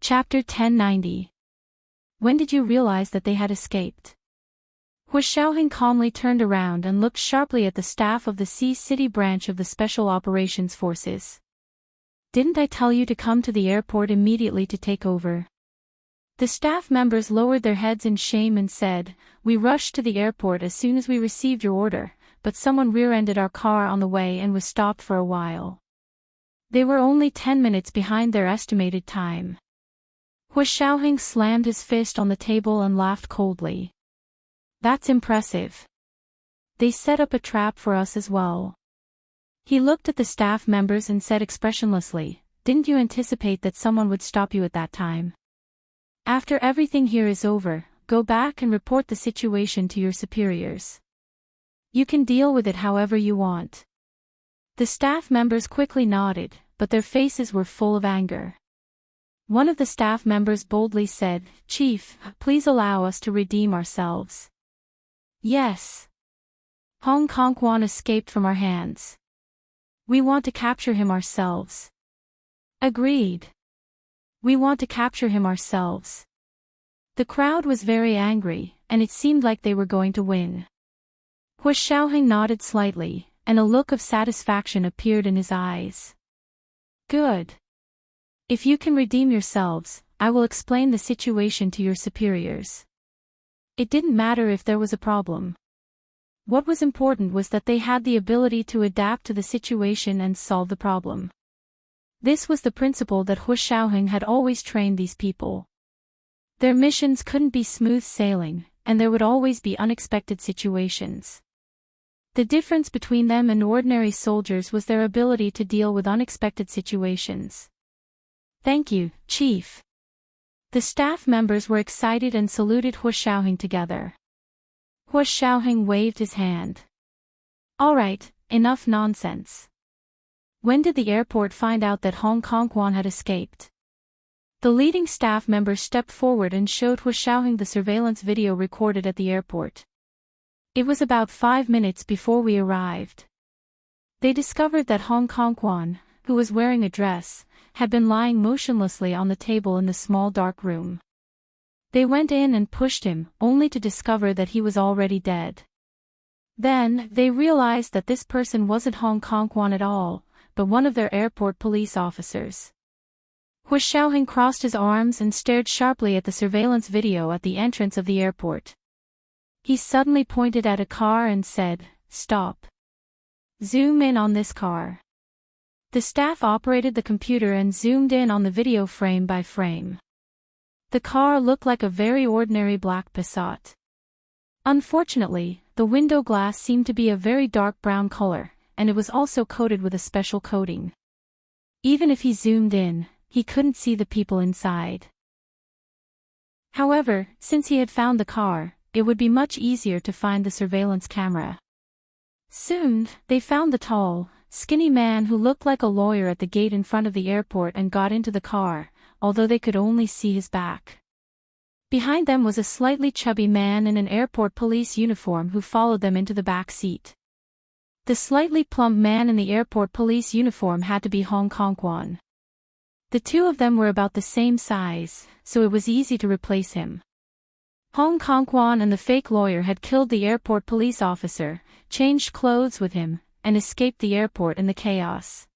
Chapter 1090. When did you realize that they had escaped? Hu Xiaoheng calmly turned around and looked sharply at the staff of the Sea City branch of the Special Operations Forces. Didn't I tell you to come to the airport immediately to take over? The staff members lowered their heads in shame and said, "We rushed to the airport as soon as we received your order, but someone rear-ended our car on the way and was stopped for a while. They were only 10 minutes behind their estimated time." Hu Xiaoheng slammed his fist on the table and laughed coldly. "That's impressive. They set up a trap for us as well." He looked at the staff members and said expressionlessly, "Didn't you anticipate that someone would stop you at that time? After everything here is over, go back and report the situation to your superiors. You can deal with it however you want." The staff members quickly nodded, but their faces were full of anger. One of the staff members boldly said, "Chief, please allow us to redeem ourselves." "Yes. Hong Kong escaped from our hands. We want to capture him ourselves." "Agreed. We want to capture him ourselves." The crowd was very angry, and it seemed like they were going to win. Hu Xiaoheng nodded slightly, and a look of satisfaction appeared in his eyes. "Good. If you can redeem yourselves, I will explain the situation to your superiors." It didn't matter if there was a problem. What was important was that they had the ability to adapt to the situation and solve the problem. This was the principle that Hu Xiaoheng had always trained these people. Their missions couldn't be smooth sailing, and there would always be unexpected situations. The difference between them and ordinary soldiers was their ability to deal with unexpected situations. "Thank you, Chief." The staff members were excited and saluted Hu Xiaoheng together. Hu Xiaoheng waved his hand. "All right, enough nonsense. When did the airport find out that Hong Kong had escaped?" The leading staff member stepped forward and showed Hu Xiaoheng the surveillance video recorded at the airport. "It was about 5 minutes before we arrived. They discovered that Hong Kong, who was wearing a dress, had been lying motionlessly on the table in the small dark room. They went in and pushed him, only to discover that he was already dead. Then, they realized that this person wasn't Hong Kong at all, but one of their airport police officers." Hu Xiaoheng crossed his arms and stared sharply at the surveillance video at the entrance of the airport. He suddenly pointed at a car and said, "Stop. Zoom in on this car." The staff operated the computer and zoomed in on the video frame by frame. The car looked like a very ordinary black Passat. Unfortunately, the window glass seemed to be a very dark brown color, and it was also coated with a special coating. Even if he zoomed in, he couldn't see the people inside. However, since he had found the car, it would be much easier to find the surveillance camera. Soon, they found the tall, skinny man who looked like a lawyer at the gate in front of the airport and got into the car, although they could only see his back. Behind them was a slightly chubby man in an airport police uniform who followed them into the back seat. The slightly plump man in the airport police uniform had to be Hong Kong. The two of them were about the same size, so it was easy to replace him. Hong Kong and the fake lawyer had killed the airport police officer, changed clothes with him, and escaped the airport in the chaos.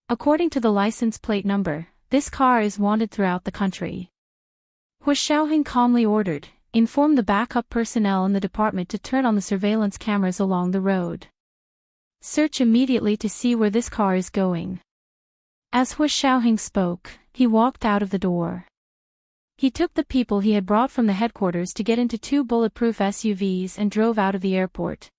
According to the license plate number, this car is wanted throughout the country. Hu Xiaoheng calmly ordered, "Inform the backup personnel in the department to turn on the surveillance cameras along the road. Search immediately to see where this car is going." As Hu Xiaoheng spoke, he walked out of the door. He took the people he had brought from the headquarters to get into 2 bulletproof SUVs and drove out of the airport.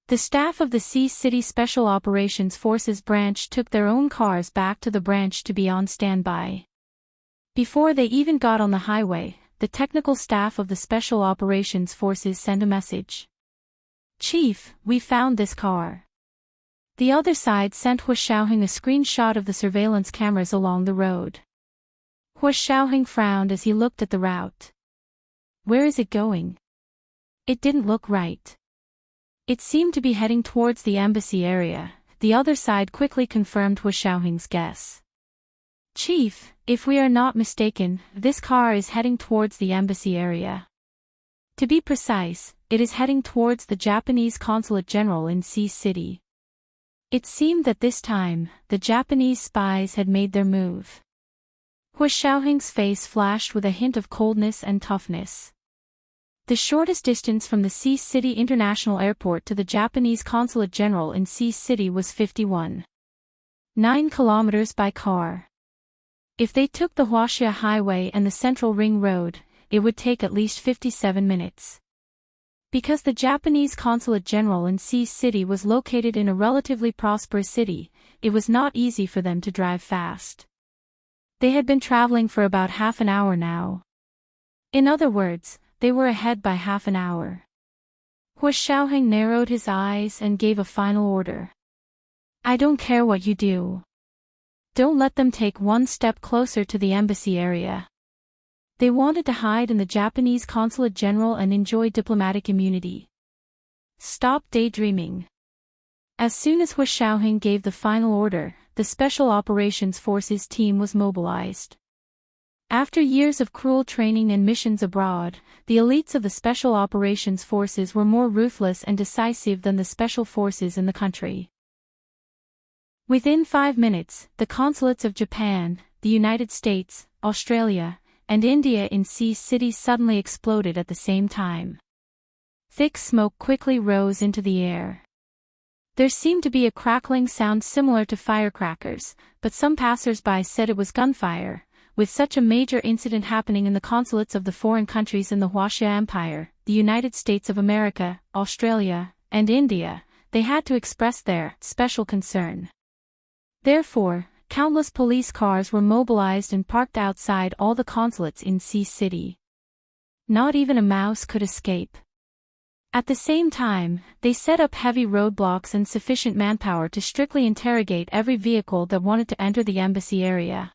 The staff of the Sea City Special Operations Forces branch took their own cars back to the branch to be on standby. Before they even got on the highway, the technical staff of the Special Operations Forces sent a message. "Chief, we found this car." The other side sent Hu Xiaoheng a screenshot of the surveillance cameras along the road. Hu Xiaoheng frowned as he looked at the route. Where is it going? It didn't look right. It seemed to be heading towards the embassy area. The other side quickly confirmed Hu Xiaoheng's guess. "Chief, if we are not mistaken, this car is heading towards the embassy area. To be precise, it is heading towards the Japanese Consulate General in C City." It seemed that this time, the Japanese spies had made their move. Hu Xiaoheng's face flashed with a hint of coldness and toughness. The shortest distance from the C City International Airport to the Japanese Consulate General in C City was 51.9 kilometers by car. If they took the Huaxia Highway and the Central Ring Road, it would take at least 57 minutes. Because the Japanese Consulate General in C City was located in a relatively prosperous city, it was not easy for them to drive fast. They had been traveling for about half an hour now. In other words, they were ahead by half an hour. Hu Xiaoheng narrowed his eyes and gave a final order. "I don't care what you do. Don't let them take one step closer to the embassy area." They wanted to hide in the Japanese Consulate General and enjoy diplomatic immunity. Stop daydreaming. As soon as Hu Xiaoheng gave the final order, the Special Operations Forces team was mobilized. After years of cruel training and missions abroad, the elites of the Special Operations Forces were more ruthless and decisive than the special forces in the country. Within 5 minutes, the consulates of Japan, the United States, Australia, and India in C City suddenly exploded at the same time. Thick smoke quickly rose into the air. There seemed to be a crackling sound similar to firecrackers, but some passers-by said it was gunfire. With such a major incident happening in the consulates of the foreign countries in the Huaxia Empire, the United States of America, Australia, and India, they had to express their special concern. Therefore, countless police cars were mobilized and parked outside all the consulates in C City. Not even a mouse could escape. At the same time, they set up heavy roadblocks and sufficient manpower to strictly interrogate every vehicle that wanted to enter the embassy area.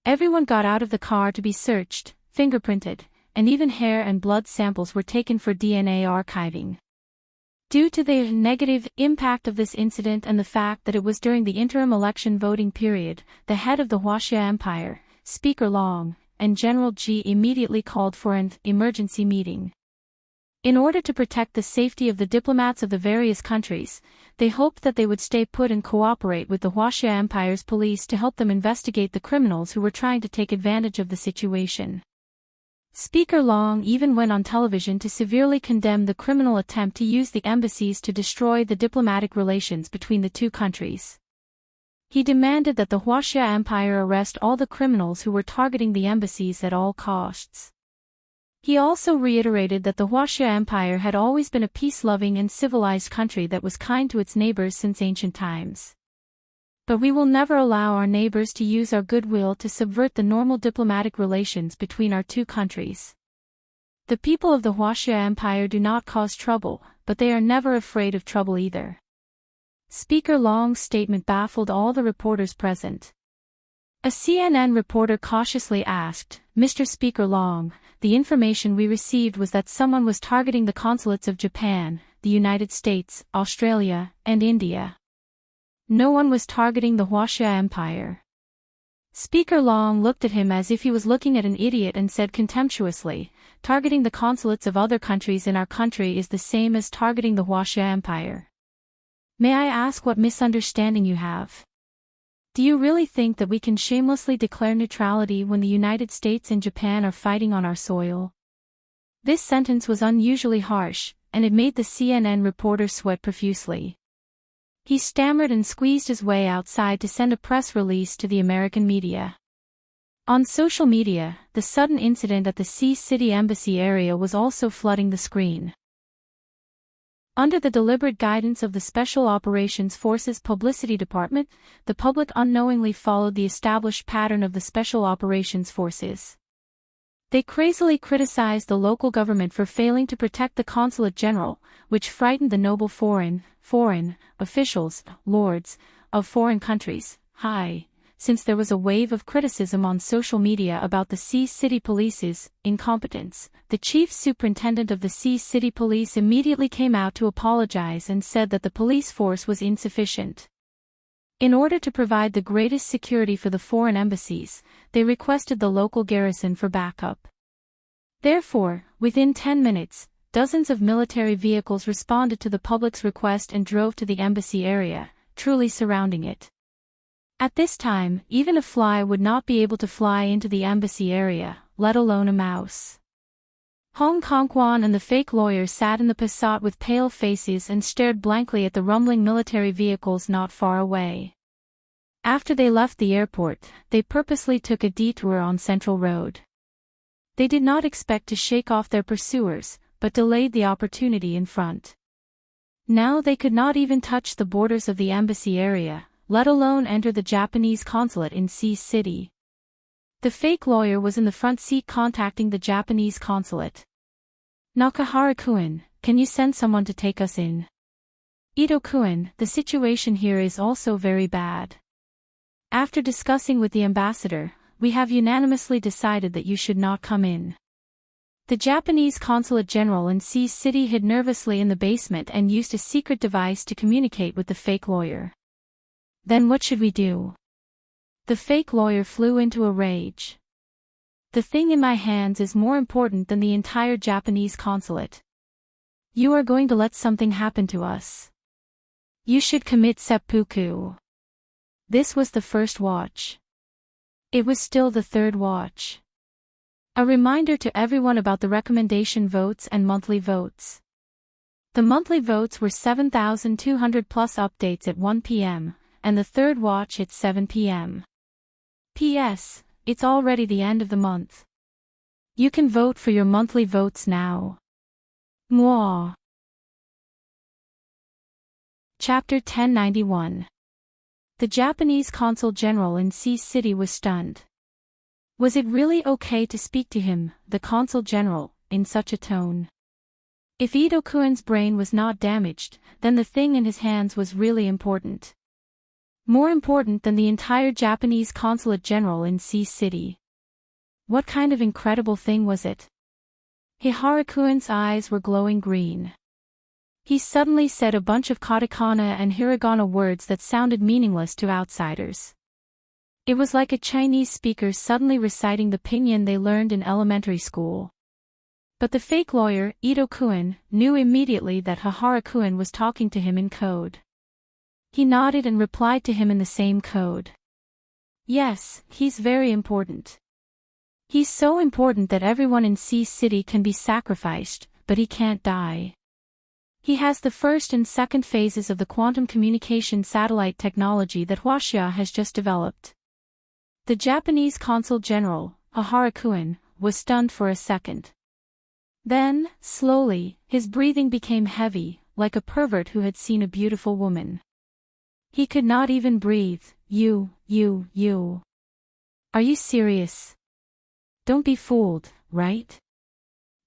Everyone got out of the car to be searched, fingerprinted, and even hair and blood samples were taken for DNA archiving. Due to the negative impact of this incident and the fact that it was during the interim election voting period, the head of the Huaxia Empire, Speaker Long, and General Ji immediately called for an emergency meeting. In order to protect the safety of the diplomats of the various countries, they hoped that they would stay put and cooperate with the Huaxia Empire's police to help them investigate the criminals who were trying to take advantage of the situation. Speaker Long even went on television to severely condemn the criminal attempt to use the embassies to destroy the diplomatic relations between the two countries. He demanded that the Huaxia Empire arrest all the criminals who were targeting the embassies at all costs. He also reiterated that the Huaxia Empire had always been a peace-loving and civilized country that was kind to its neighbors since ancient times. But we will never allow our neighbors to use our goodwill to subvert the normal diplomatic relations between our two countries. The people of the Huaxia Empire do not cause trouble, but they are never afraid of trouble either. Speaker Long's statement baffled all the reporters present. A CNN reporter cautiously asked, "Mr. Speaker Long, the information we received was that someone was targeting the consulates of Japan, the United States, Australia, and India. No one was targeting the Huaxia Empire." Speaker Long looked at him as if he was looking at an idiot and said contemptuously, "Targeting the consulates of other countries in our country is the same as targeting the Huaxia Empire. May I ask what misunderstanding you have? Do you really think that we can shamelessly declare neutrality when the United States and Japan are fighting on our soil?" This sentence was unusually harsh, and it made the CNN reporter sweat profusely. He stammered and squeezed his way outside to send a press release to the American media. On social media, the sudden incident at the C City Embassy area was also flooding the screen. Under the deliberate guidance of the Special Operations Forces Publicity Department, the public unknowingly followed the established pattern of the Special Operations Forces. They crazily criticized the local government for failing to protect the Consulate General, which frightened the noble foreign officials, lords, of foreign countries, since there was a wave of criticism on social media about the C City Police's incompetence. The chief superintendent of the C City Police immediately came out to apologize and said that the police force was insufficient. In order to provide the greatest security for the foreign embassies, they requested the local garrison for backup. Therefore, within 10 minutes, dozens of military vehicles responded to the public's request and drove to the embassy area, truly surrounding it. At this time, even a fly would not be able to fly into the embassy area, let alone a mouse. Hong Kong-Kwan and the fake lawyer sat in the Passat with pale faces and stared blankly at the rumbling military vehicles not far away. After they left the airport, they purposely took a detour on Central Road. They did not expect to shake off their pursuers, but delayed the opportunity in front. Now they could not even touch the borders of the embassy area, let alone enter the Japanese consulate in Sea City. The fake lawyer was in the front seat contacting the Japanese consulate. "Nakahara-kun, can you send someone to take us in? Ito-kun, the situation here is also very bad. After discussing with the ambassador, we have unanimously decided that you should not come in." The Japanese consulate general in Sea City hid nervously in the basement and used a secret device to communicate with the fake lawyer. "Then what should we do?" The fake lawyer flew into a rage. "The thing in my hands is more important than the entire Japanese consulate. You are going to let something happen to us. You should commit seppuku." This was the first watch. It was still the third watch. A reminder to everyone about the recommendation votes and monthly votes. The monthly votes were 7,200 plus updates at 1 p.m., and the third watch at 7 p.m. P.S. It's already the end of the month. You can vote for your monthly votes now. Mwah. Chapter 1091. The Japanese consul general in Sea City was stunned. Was it really okay to speak to him, the consul general, in such a tone? If Ito-kun's brain was not damaged, then the thing in his hands was really important. More important than the entire Japanese consulate general in Sea City. What kind of incredible thing was it? Hihara-kun's eyes were glowing green. He suddenly said a bunch of katakana and hiragana words that sounded meaningless to outsiders. It was like a Chinese speaker suddenly reciting the pinyin they learned in elementary school. But the fake lawyer, Ito-kun, knew immediately that Hihara-kun was talking to him in code. He nodded and replied to him in the same code. "Yes, he's very important. He's so important that everyone in Sea City can be sacrificed, but he can't die. He has the first and second phases of the quantum communication satellite technology that Huaxia has just developed." The Japanese consul general, Hihara-kun, was stunned for a second. Then, slowly, his breathing became heavy, like a pervert who had seen a beautiful woman. He could not even breathe. You. Are you serious? Don't be fooled, right?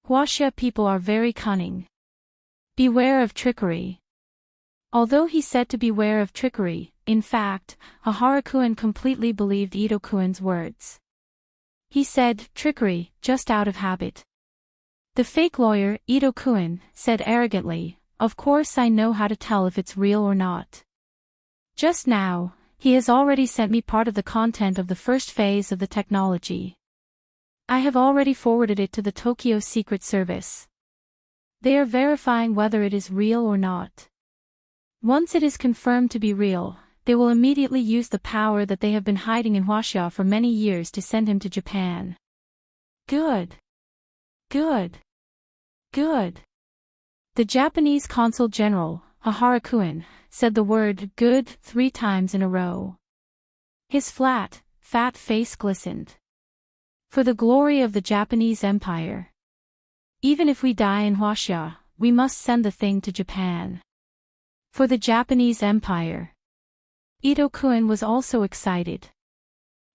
Huaxia people are very cunning. Beware of trickery. Although he said to beware of trickery, in fact, Hihara-kun completely believed Ito-kun's words. He said, "Trickery, just out of habit." The fake lawyer, Ito-kun, said arrogantly, "Of course I know how to tell if it's real or not. Just now, he has already sent me part of the content of the first phase of the technology. I have already forwarded it to the Tokyo Secret Service. They are verifying whether it is real or not. Once it is confirmed to be real, they will immediately use the power that they have been hiding in Huaxia for many years to send him to Japan." Good. The Japanese consul general, Hihara-kun, said the word "good" 3 times in a row. His flat, fat face glistened. "For the glory of the Japanese Empire. Even if we die in Huaxia, we must send the thing to Japan. For the Japanese Empire." Ito-kun was also excited.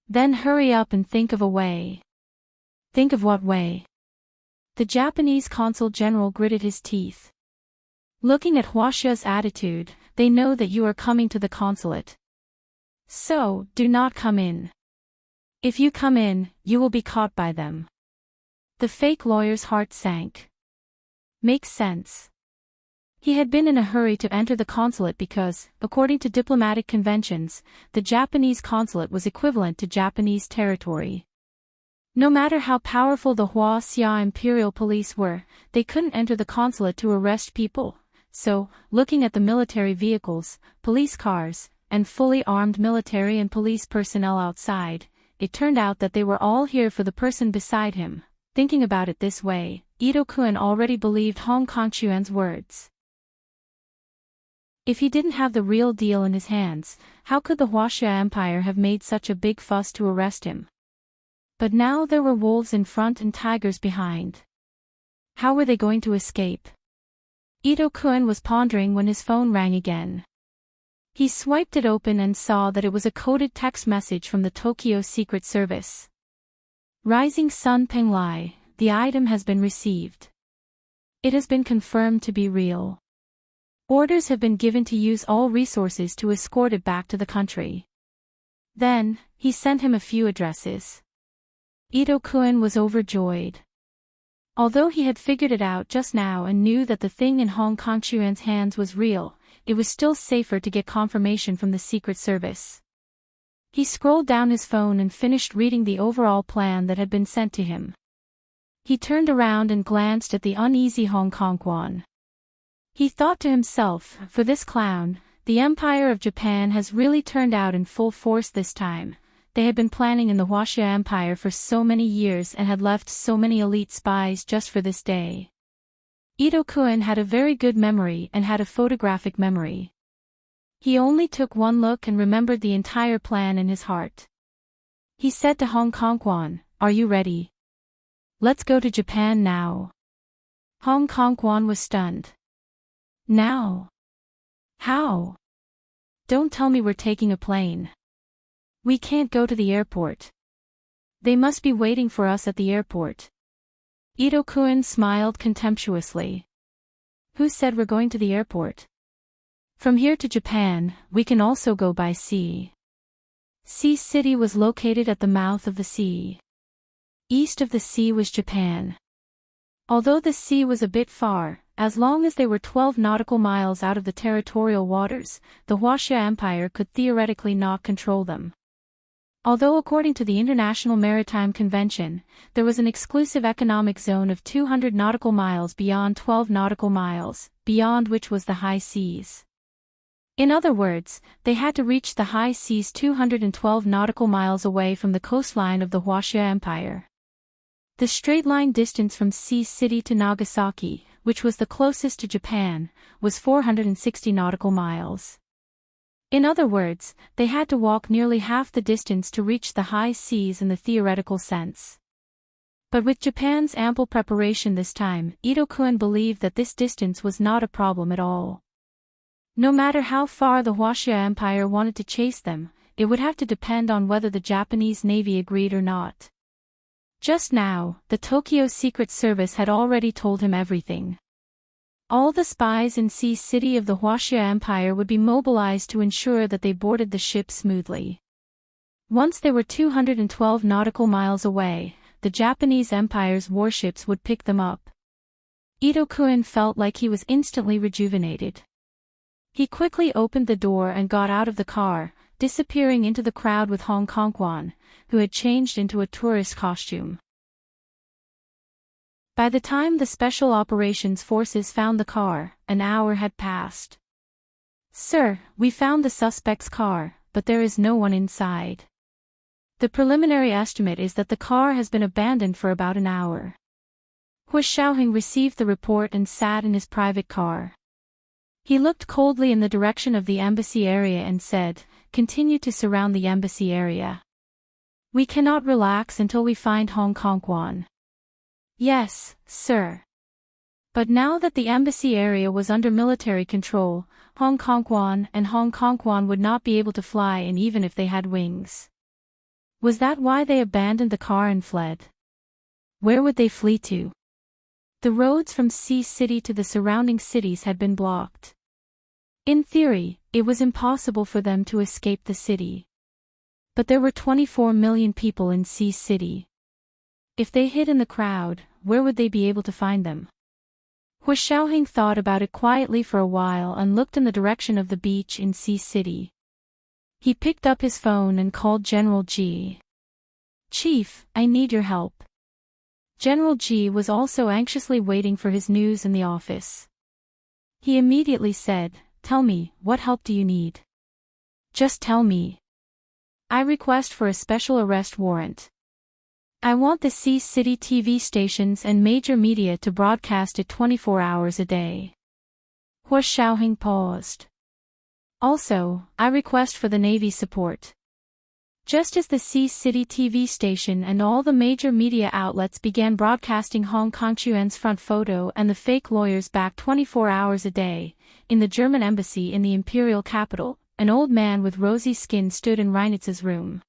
"Then hurry up and think of a way." "Think of what way?" The Japanese consul general gritted his teeth. "Looking at Huaxia's attitude, they know that you are coming to the consulate. So, do not come in. If you come in, you will be caught by them." The fake lawyer's heart sank. "Makes sense." He had been in a hurry to enter the consulate because, according to diplomatic conventions, the Japanese consulate was equivalent to Japanese territory. No matter how powerful the Xia Imperial Police were, they couldn't enter the consulate to arrest people. So, looking at the military vehicles, police cars, and fully armed military and police personnel outside, it turned out that they were all here for the person beside him. Thinking about it this way, Ito-kun already believed Hong Kongquan's words. If he didn't have the real deal in his hands, how could the Xia Empire have made such a big fuss to arrest him? But now there were wolves in front and tigers behind. How were they going to escape? Ito-kun was pondering when his phone rang again. He swiped it open and saw that it was a coded text message from the Tokyo Secret Service. Rising Sun Penglai, the item has been received. It has been confirmed to be real. Orders have been given to use all resources to escort it back to the country. Then, he sent him a few addresses. Ito-kun was overjoyed. Although he had figured it out just now and knew that the thing in Hong Kongquan's hands was real, it was still safer to get confirmation from the Secret Service. He scrolled down his phone and finished reading the overall plan that had been sent to him. He turned around and glanced at the uneasy Hong Kongquan. He thought to himself, for this clown, the Empire of Japan has really turned out in full force this time. They had been planning in the Xia Empire for so many years and had left so many elite spies just for this day. Ito-kun had a very good memory and had a photographic memory. He only took one look and remembered the entire plan in his heart. He said to Hong Kongquan, "Are you ready? Let's go to Japan now." Hong Kongquan was stunned. Now? How? Don't tell me we're taking a plane. We can't go to the airport. They must be waiting for us at the airport. Ito-kun smiled contemptuously. Who said we're going to the airport? From here to Japan, we can also go by sea. Sea City was located at the mouth of the sea. East of the sea was Japan. Although the sea was a bit far, as long as they were 12 nautical miles out of the territorial waters, the Xia Empire could theoretically not control them. Although according to the International Maritime Convention, there was an exclusive economic zone of 200 nautical miles beyond 12 nautical miles, beyond which was the high seas. In other words, they had to reach the high seas 212 nautical miles away from the coastline of the Xia Empire. The straight-line distance from Sea City to Nagasaki, which was the closest to Japan, was 460 nautical miles. In other words, they had to walk nearly half the distance to reach the high seas in the theoretical sense. But with Japan's ample preparation this time, Ito-kun believed that this distance was not a problem at all. No matter how far the Xia Empire wanted to chase them, it would have to depend on whether the Japanese Navy agreed or not. Just now, the Tokyo Secret Service had already told him everything. All the spies in Sea City of the Xia Empire would be mobilized to ensure that they boarded the ship smoothly. Once they were 212 nautical miles away, the Japanese Empire's warships would pick them up. Ito-kun felt like he was instantly rejuvenated. He quickly opened the door and got out of the car, disappearing into the crowd with Hong Kongquan, who had changed into a tourist costume. By the time the Special Operations Forces found the car, an hour had passed. "Sir, we found the suspect's car, but there is no one inside. The preliminary estimate is that the car has been abandoned for about an hour." Hu Xiaoheng received the report and sat in his private car. He looked coldly in the direction of the embassy area and said, "Continue to surround the embassy area. We cannot relax until we find Hong Kongquan." "Yes, sir." But now that the embassy area was under military control, Hong Kongquan would not be able to fly, and even if they had wings. Was that why they abandoned the car and fled? Where would they flee to? The roads from Sea City to the surrounding cities had been blocked. In theory, it was impossible for them to escape the city. But there were 24 million people in Sea City. If they hid in the crowd, where would they be able to find them? Hu Xiaoheng thought about it quietly for a while and looked in the direction of the beach in Sea City. He picked up his phone and called General Ji. "Chief, I need your help." General Ji was also anxiously waiting for his news in the office. He immediately said, "Tell me, what help do you need?" "Just tell me." "I request for a special arrest warrant. I want the Sea City TV stations and major media to broadcast it 24 hours a day." Hu Xiaoheng paused. "Also, I request for the Navy support." Just as the Sea City TV station and all the major media outlets began broadcasting Hong Kong Chuan's front photo and the fake lawyers back 24 hours a day, in the German embassy in the imperial capital, an old man with rosy skin stood in Reinitz's room.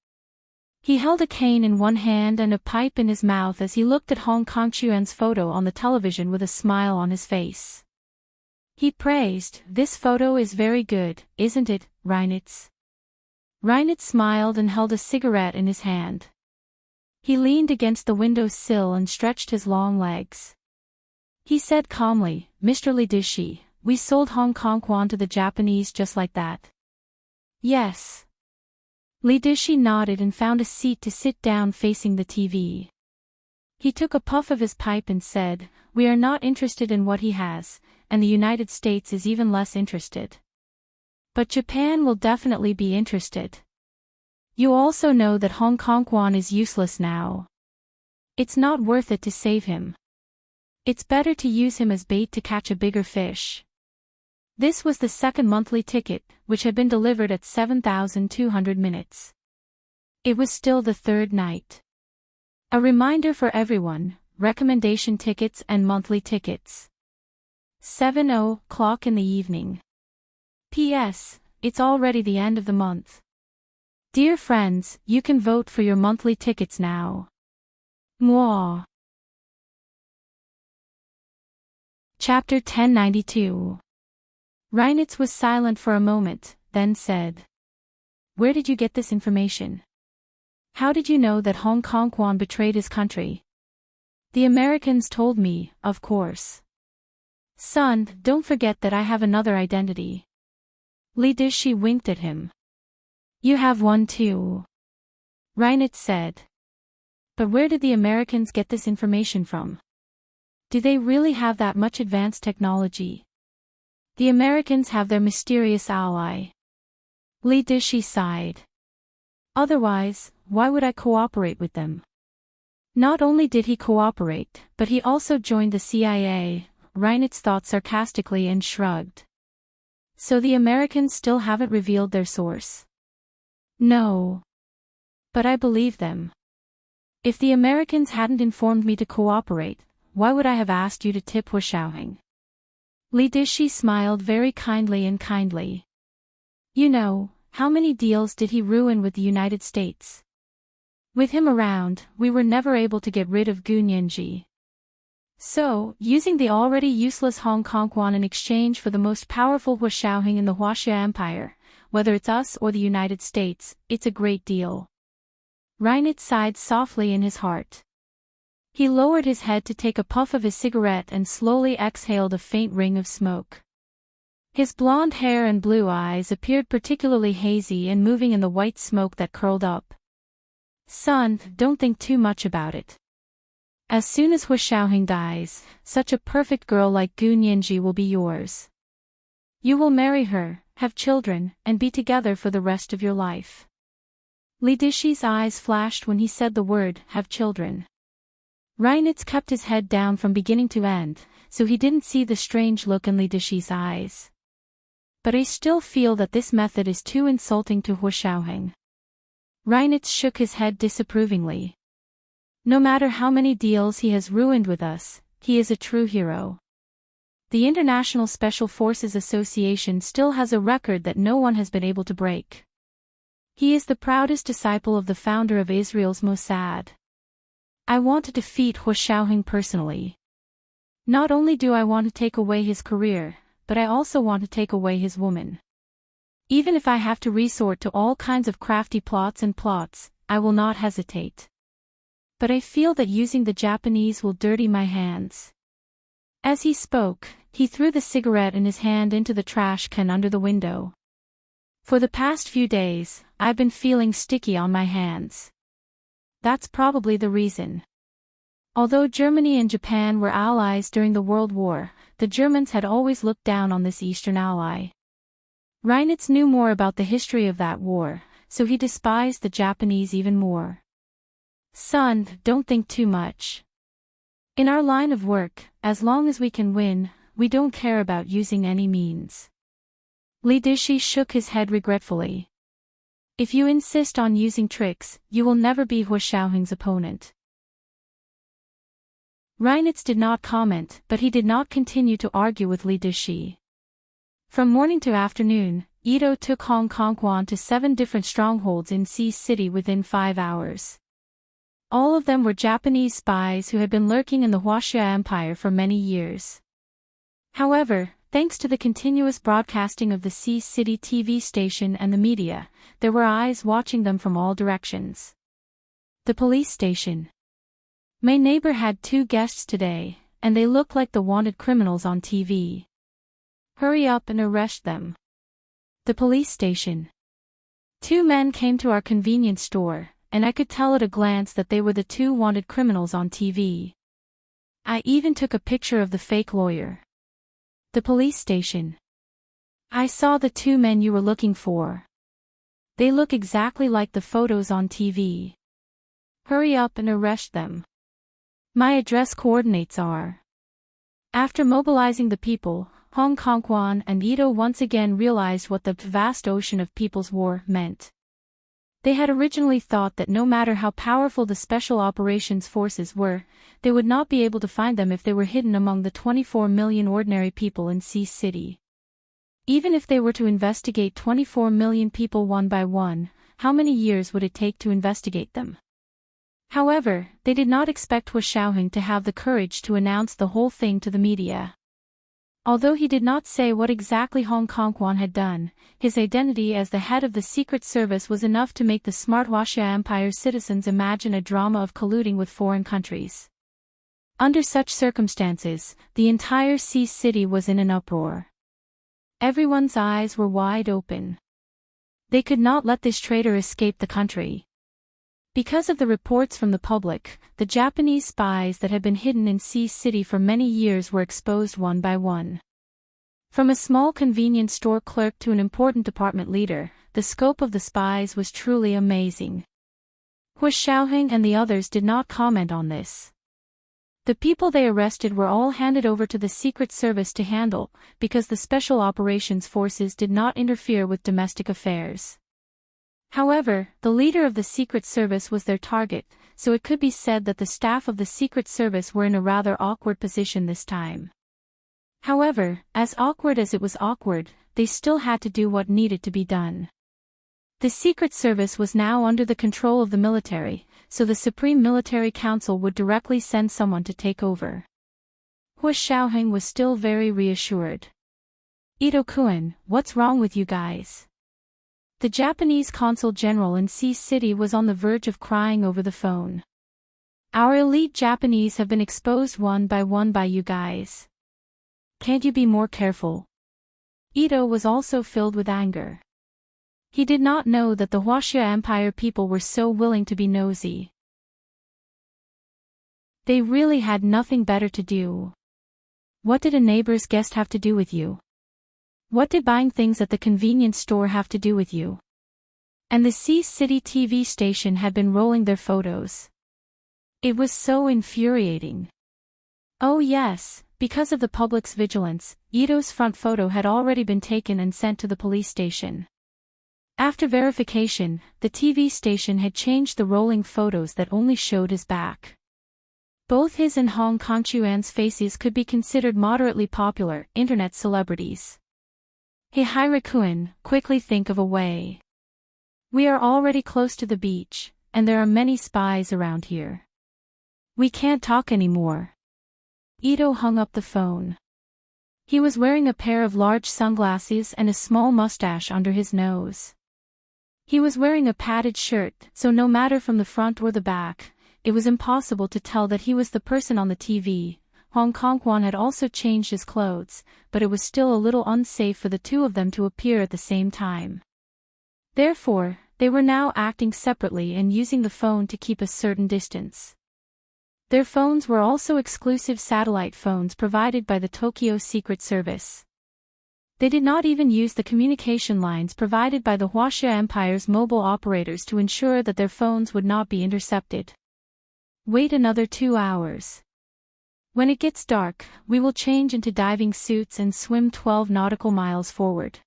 He held a cane in one hand and a pipe in his mouth as he looked at Hong Kong Chuan's photo on the television with a smile on his face. He praised, "This photo is very good, isn't it, Reinitz?" Reinitz smiled and held a cigarette in his hand. He leaned against the window sill and stretched his long legs. He said calmly, "Mr. Lidishi, we sold Hong Kong Quan to the Japanese just like that." "Yes." Lidishi nodded and found a seat to sit down facing the TV. He took a puff of his pipe and said, "We are not interested in what he has, and the United States is even less interested. But Japan will definitely be interested. You also know that Hong Kong Quan is useless now. It's not worth it to save him. It's better to use him as bait to catch a bigger fish." This was the second monthly ticket, which had been delivered at 7,200 minutes. It was still the third night. A reminder for everyone, recommendation tickets and monthly tickets. 7:00 in the evening. P.S. It's already the end of the month. Dear friends, you can vote for your monthly tickets now. Mwah. Chapter 1092. Reinitz was silent for a moment, then said, "Where did you get this information? How did you know that Hong Kong Quan betrayed his country?" "The Americans told me, of course." "Son, don't forget that I have another identity." Lidishi winked at him. "You have one too," Reinitz said. "But where did the Americans get this information from? Do they really have that much advanced technology?" "The Americans have their mysterious ally." Lidishi sighed. "Otherwise, why would I cooperate with them?" Not only did he cooperate, but he also joined the CIA, Reinitz thought sarcastically and shrugged. "So the Americans still haven't revealed their source?" "No. But I believe them. If the Americans hadn't informed me to cooperate, why would I have asked you to tip Hu Xiaoheng?" Lidishi smiled very kindly. "You know, how many deals did he ruin with the United States? With him around, we were never able to get rid of Gu Nianji. So, using the already useless Hong Kong Quan in exchange for the most powerful Hu Xiaoheng in the Huaxia Empire, whether it's us or the United States, it's a great deal." Reinitz sighed softly in his heart. He lowered his head to take a puff of his cigarette and slowly exhaled a faint ring of smoke. His blonde hair and blue eyes appeared particularly hazy and moving in the white smoke that curled up. "Son, don't think too much about it. As soon as Hu Xiaoheng dies, such a perfect girl like Gu Nianji will be yours. You will marry her, have children, and be together for the rest of your life." Lidishi's eyes flashed when he said the word, "have children." Reinitz kept his head down from beginning to end, so he didn't see the strange look in Lidishi's eyes. "But I still feel that this method is too insulting to Hu Xiaoheng." Reinitz shook his head disapprovingly. "No matter how many deals he has ruined with us, he is a true hero. The International Special Forces Association still has a record that no one has been able to break. He is the proudest disciple of the founder of Israel's Mossad. I want to defeat Hu Xiaoheng personally. Not only do I want to take away his career, but I also want to take away his woman. Even if I have to resort to all kinds of crafty plots, I will not hesitate. But I feel that using the Japanese will dirty my hands. As he spoke, he threw the cigarette in his hand into the trash can under the window. For the past few days, I've been feeling sticky on my hands. That's probably the reason. Although Germany and Japan were allies during the World War, the Germans had always looked down on this Eastern ally. Reinitz knew more about the history of that war, so he despised the Japanese even more. Son, don't think too much. In our line of work, as long as we can win, we don't care about using any means. Li Dishi shook his head regretfully. If you insist on using tricks, you will never be Hua Xiaoheng's opponent. Reinitz did not comment, but he did not continue to argue with Li Dishi. From morning to afternoon, Ito took Hong Kongwan to 7 different strongholds in Sea City within 5 hours. All of them were Japanese spies who had been lurking in the Huaxia Empire for many years. However, thanks to the continuous broadcasting of the Sea City TV station and the media, there were eyes watching them from all directions. The police station. My neighbor had 2 guests today, and they look like the wanted criminals on TV. Hurry up and arrest them. The police station. 2 men came to our convenience store, and I could tell at a glance that they were the 2 wanted criminals on TV. I even took a picture of the fake lawyer. The police station. I saw the 2 men you were looking for. They look exactly like the photos on TV. Hurry up and arrest them. My address coordinates are. After mobilizing the people, Hong Kongwan and Ito once again realized what the vast ocean of people's war meant. They had originally thought that no matter how powerful the Special Operations Forces were, they would not be able to find them if they were hidden among the 24 million ordinary people in Sea City. Even if they were to investigate 24 million people one by one, how many years would it take to investigate them? However, they did not expect Hua Xiaoheng to have the courage to announce the whole thing to the media. Although he did not say what exactly Hong Kongwan had done, his identity as the head of the Secret Service was enough to make the smart Huaxia Empire citizens imagine a drama of colluding with foreign countries. Under such circumstances, the entire Sea City was in an uproar. Everyone's eyes were wide open. They could not let this traitor escape the country. Because of the reports from the public, the Japanese spies that had been hidden in Sea City for many years were exposed one by one. From a small convenience store clerk to an important department leader, the scope of the spies was truly amazing. Hua Xiaoheng and the others did not comment on this. The people they arrested were all handed over to the Secret Service to handle, because the Special Operations Forces did not interfere with domestic affairs. However, the leader of the Secret Service was their target, so it could be said that the staff of the Secret Service were in a rather awkward position this time. However, as awkward as it was awkward, they still had to do what needed to be done. The Secret Service was now under the control of the military, so the Supreme Military Council would directly send someone to take over. Hua Xiaoheng was still very reassured. Ito-kun, what's wrong with you guys? The Japanese consul general in Sea City was on the verge of crying over the phone. Our elite Japanese have been exposed one by you guys. Can't you be more careful? Ito was also filled with anger. He did not know that the Huaxia Empire people were so willing to be nosy. They really had nothing better to do. What did a neighbor's guest have to do with you? What did buying things at the convenience store have to do with you? And the Sea City TV station had been rolling their photos. It was so infuriating. Oh yes, because of the public's vigilance, Ito's front photo had already been taken and sent to the police station. After verification, the TV station had changed the rolling photos that only showed his back. Both his and Hong Kongchuan's faces could be considered moderately popular internet celebrities. Hey Hira-kun, quickly think of a way. We are already close to the beach, and there are many spies around here. We can't talk anymore. Ito hung up the phone. He was wearing a pair of large sunglasses and a small mustache under his nose. He was wearing a padded shirt, so no matter from the front or the back, it was impossible to tell that he was the person on the TV, Hong Kong had also changed his clothes, but it was still a little unsafe for the two of them to appear at the same time. Therefore, they were now acting separately and using the phone to keep a certain distance. Their phones were also exclusive satellite phones provided by the Tokyo Secret Service. They did not even use the communication lines provided by the Huaxia Empire's mobile operators to ensure that their phones would not be intercepted. Wait another 2 hours. When it gets dark, we will change into diving suits and swim 12 nautical miles forward.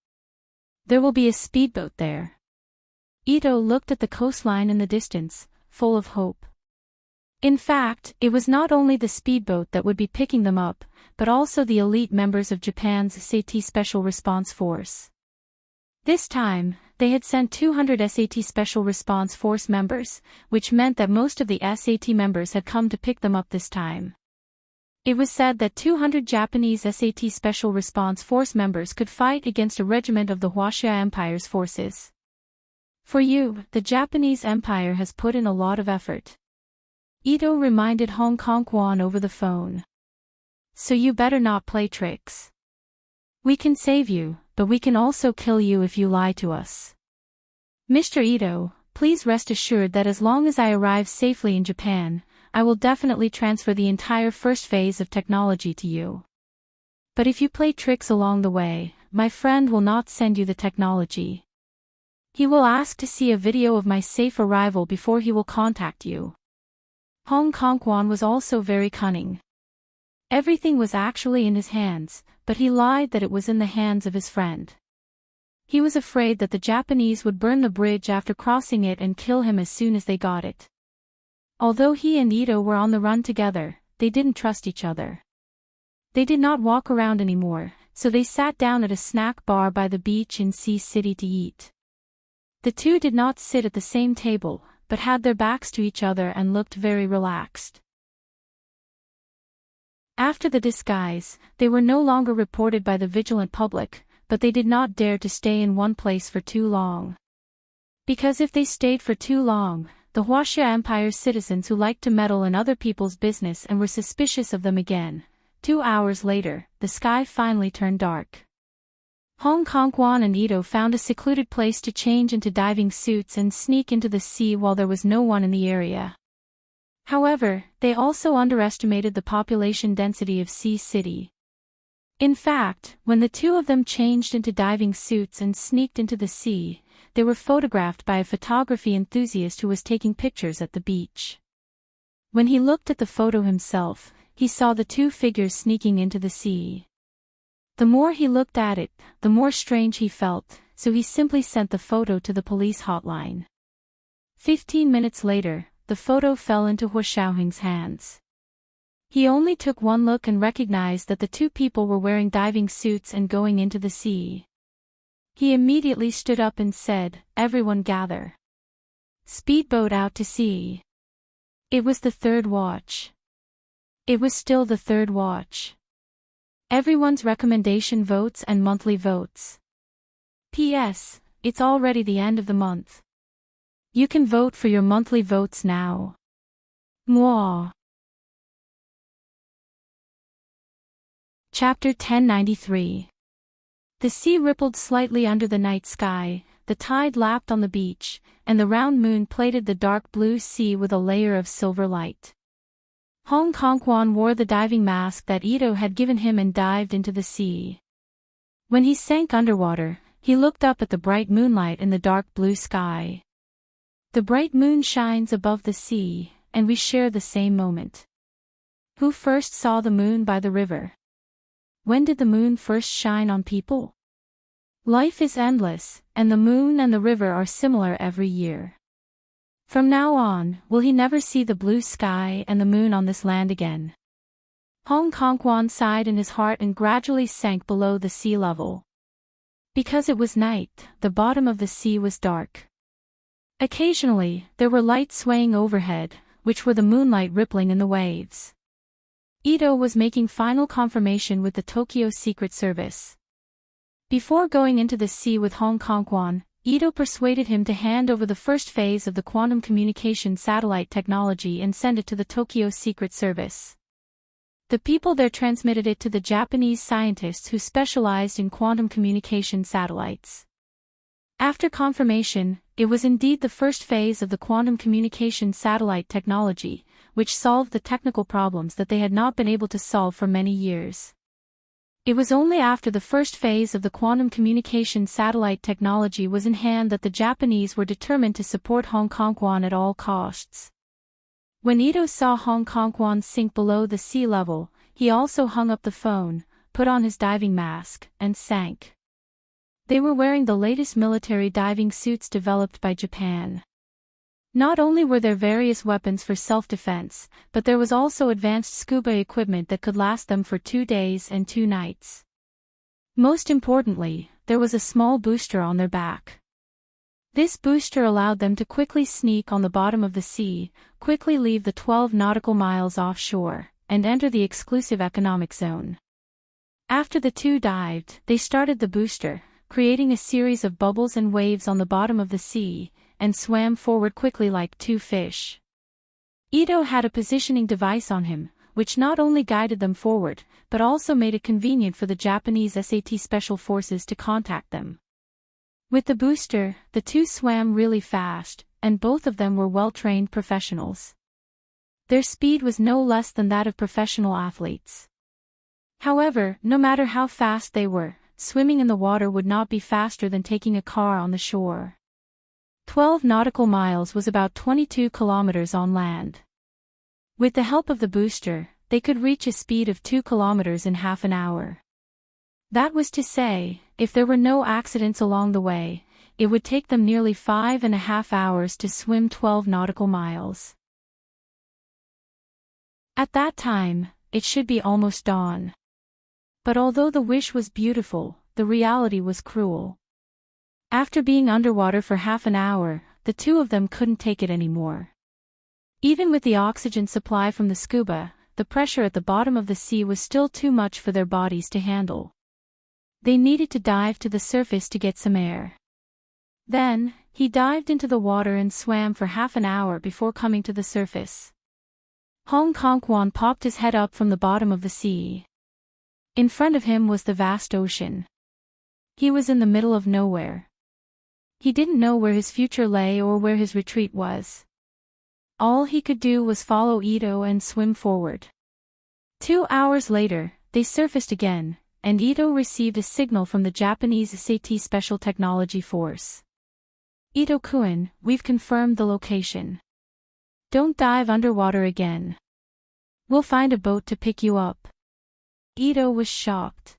There will be a speedboat there. Ito looked at the coastline in the distance, full of hope. In fact, it was not only the speedboat that would be picking them up, but also the elite members of Japan's SAT Special Response Force. This time, they had sent 200 SAT Special Response Force members, which meant that most of the SAT members had come to pick them up this time. It was said that 200 Japanese SAT Special Response Force members could fight against a regiment of the Huaxia Empire's forces. For you, the Japanese Empire has put in a lot of effort. Ito reminded Hong Kong over the phone. So you better not play tricks. We can save you, but we can also kill you if you lie to us. Mr. Ito, please rest assured that as long as I arrive safely in Japan, I will definitely transfer the entire first phase of technology to you. But if you play tricks along the way, my friend will not send you the technology. He will ask to see a video of my safe arrival before he will contact you. Hong Kong was also very cunning. Everything was actually in his hands, but he lied that it was in the hands of his friend. He was afraid that the Japanese would burn the bridge after crossing it and kill him as soon as they got it. Although he and Ito were on the run together, they didn't trust each other. They did not walk around anymore, so they sat down at a snack bar by the beach in Sea City to eat. The two did not sit at the same table, but had their backs to each other and looked very relaxed. After the disguise, they were no longer reported by the vigilant public, but they did not dare to stay in one place for too long. Because if they stayed for too long, the Huaxia Empire's citizens who liked to meddle in other people's business and were suspicious of them again. 2 hours later, the sky finally turned dark. Hong Kong and Ito found a secluded place to change into diving suits and sneak into the sea while there was no one in the area. However, they also underestimated the population density of Sea City. In fact, when the two of them changed into diving suits and sneaked into the sea, they were photographed by a photography enthusiast who was taking pictures at the beach. When he looked at the photo himself, he saw the two figures sneaking into the sea. The more he looked at it, the more strange he felt, so he simply sent the photo to the police hotline. 15 minutes later, the photo fell into Hu Xiaoheng's hands. He only took one look and recognized that the two people were wearing diving suits and going into the sea. He immediately stood up and said, "Everyone gather. Speedboat out to sea." It was the third watch. It was still the third watch. Everyone's recommendation votes and monthly votes. P.S. It's already the end of the month. You can vote for your monthly votes now. Mwah. Chapter 1093. The sea rippled slightly under the night sky, the tide lapped on the beach, and the round moon plated the dark blue sea with a layer of silver light. Hong Kong wore the diving mask that Ito had given him and dived into the sea. When he sank underwater, he looked up at the bright moonlight in the dark blue sky. The bright moon shines above the sea, and we share the same moment. Who first saw the moon by the river? When did the moon first shine on people? Life is endless, and the moon and the river are similar every year. From now on, will he never see the blue sky and the moon on this land again? Hong Kong sighed in his heart and gradually sank below the sea level. Because it was night, the bottom of the sea was dark. Occasionally, there were lights swaying overhead, which were the moonlight rippling in the waves. Ito was making final confirmation with the Tokyo Secret Service. Before going into the sea with Hong Kong, Ito persuaded him to hand over the first phase of the quantum communication satellite technology and send it to the Tokyo Secret Service. The people there transmitted it to the Japanese scientists who specialized in quantum communication satellites. After confirmation, it was indeed the first phase of the quantum communication satellite technology, which solved the technical problems that they had not been able to solve for many years. It was only after the first phase of the quantum communication satellite technology was in hand that the Japanese were determined to support Hong Kong at all costs. When Ito saw Hong Kong sink below the sea level, he also hung up the phone, put on his diving mask, and sank. They were wearing the latest military diving suits developed by Japan. Not only were there various weapons for self-defense, but there was also advanced scuba equipment that could last them for 2 days and 2 nights. Most importantly, there was a small booster on their back. This booster allowed them to quickly sneak on the bottom of the sea, quickly leave the 12 nautical miles offshore, and enter the exclusive economic zone. After the two dived, they started the booster, creating a series of bubbles and waves on the bottom of the sea, and swam forward quickly like 2 fish. Ito had a positioning device on him, which not only guided them forward, but also made it convenient for the Japanese SAT Special Forces to contact them. With the booster, the two swam really fast, and both of them were well-trained professionals. Their speed was no less than that of professional athletes. However, no matter how fast they were, swimming in the water would not be faster than taking a car on the shore. 12 nautical miles was about 22 kilometers on land. With the help of the booster, they could reach a speed of 2 kilometers in half an hour. That was to say, if there were no accidents along the way, it would take them nearly 5.5 hours to swim 12 nautical miles. At that time, it should be almost dawn. But although the wish was beautiful, the reality was cruel. After being underwater for half an hour, the two of them couldn't take it anymore. Even with the oxygen supply from the scuba, the pressure at the bottom of the sea was still too much for their bodies to handle. They needed to dive to the surface to get some air. Then, he dived into the water and swam for half an hour before coming to the surface. Hong Kong popped his head up from the bottom of the sea. In front of him was the vast ocean. He was in the middle of nowhere. He didn't know where his future lay or where his retreat was. All he could do was follow Ito and swim forward. 2 hours later, they surfaced again, and Ito received a signal from the Japanese SAT Special Technology Force. Ito-kun, we've confirmed the location. Don't dive underwater again. We'll find a boat to pick you up. Ito was shocked.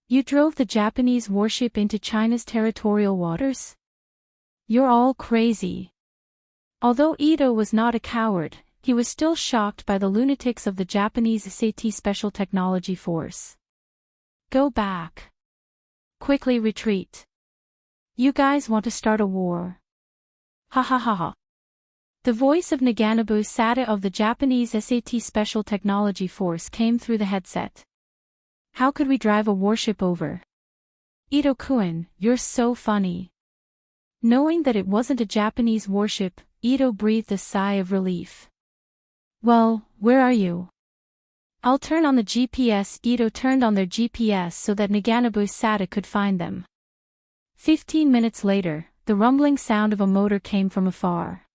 You drove the Japanese warship into China's territorial waters? You're all crazy. Although Ito was not a coward, he was still shocked by the lunatics of the Japanese SAT Special Technology Force. Go back. Quickly retreat. You guys want to start a war. Ha ha ha ha. The voice of Naganobu Sada of the Japanese SAT Special Technology Force came through the headset. How could we drive a warship over? Ito-kun, you're so funny. Knowing that it wasn't a Japanese warship, Ito breathed a sigh of relief. Well, where are you? I'll turn on the GPS. Ito turned on their GPS so that Naganobu Sada could find them. 15 minutes later, the rumbling sound of a motor came from afar.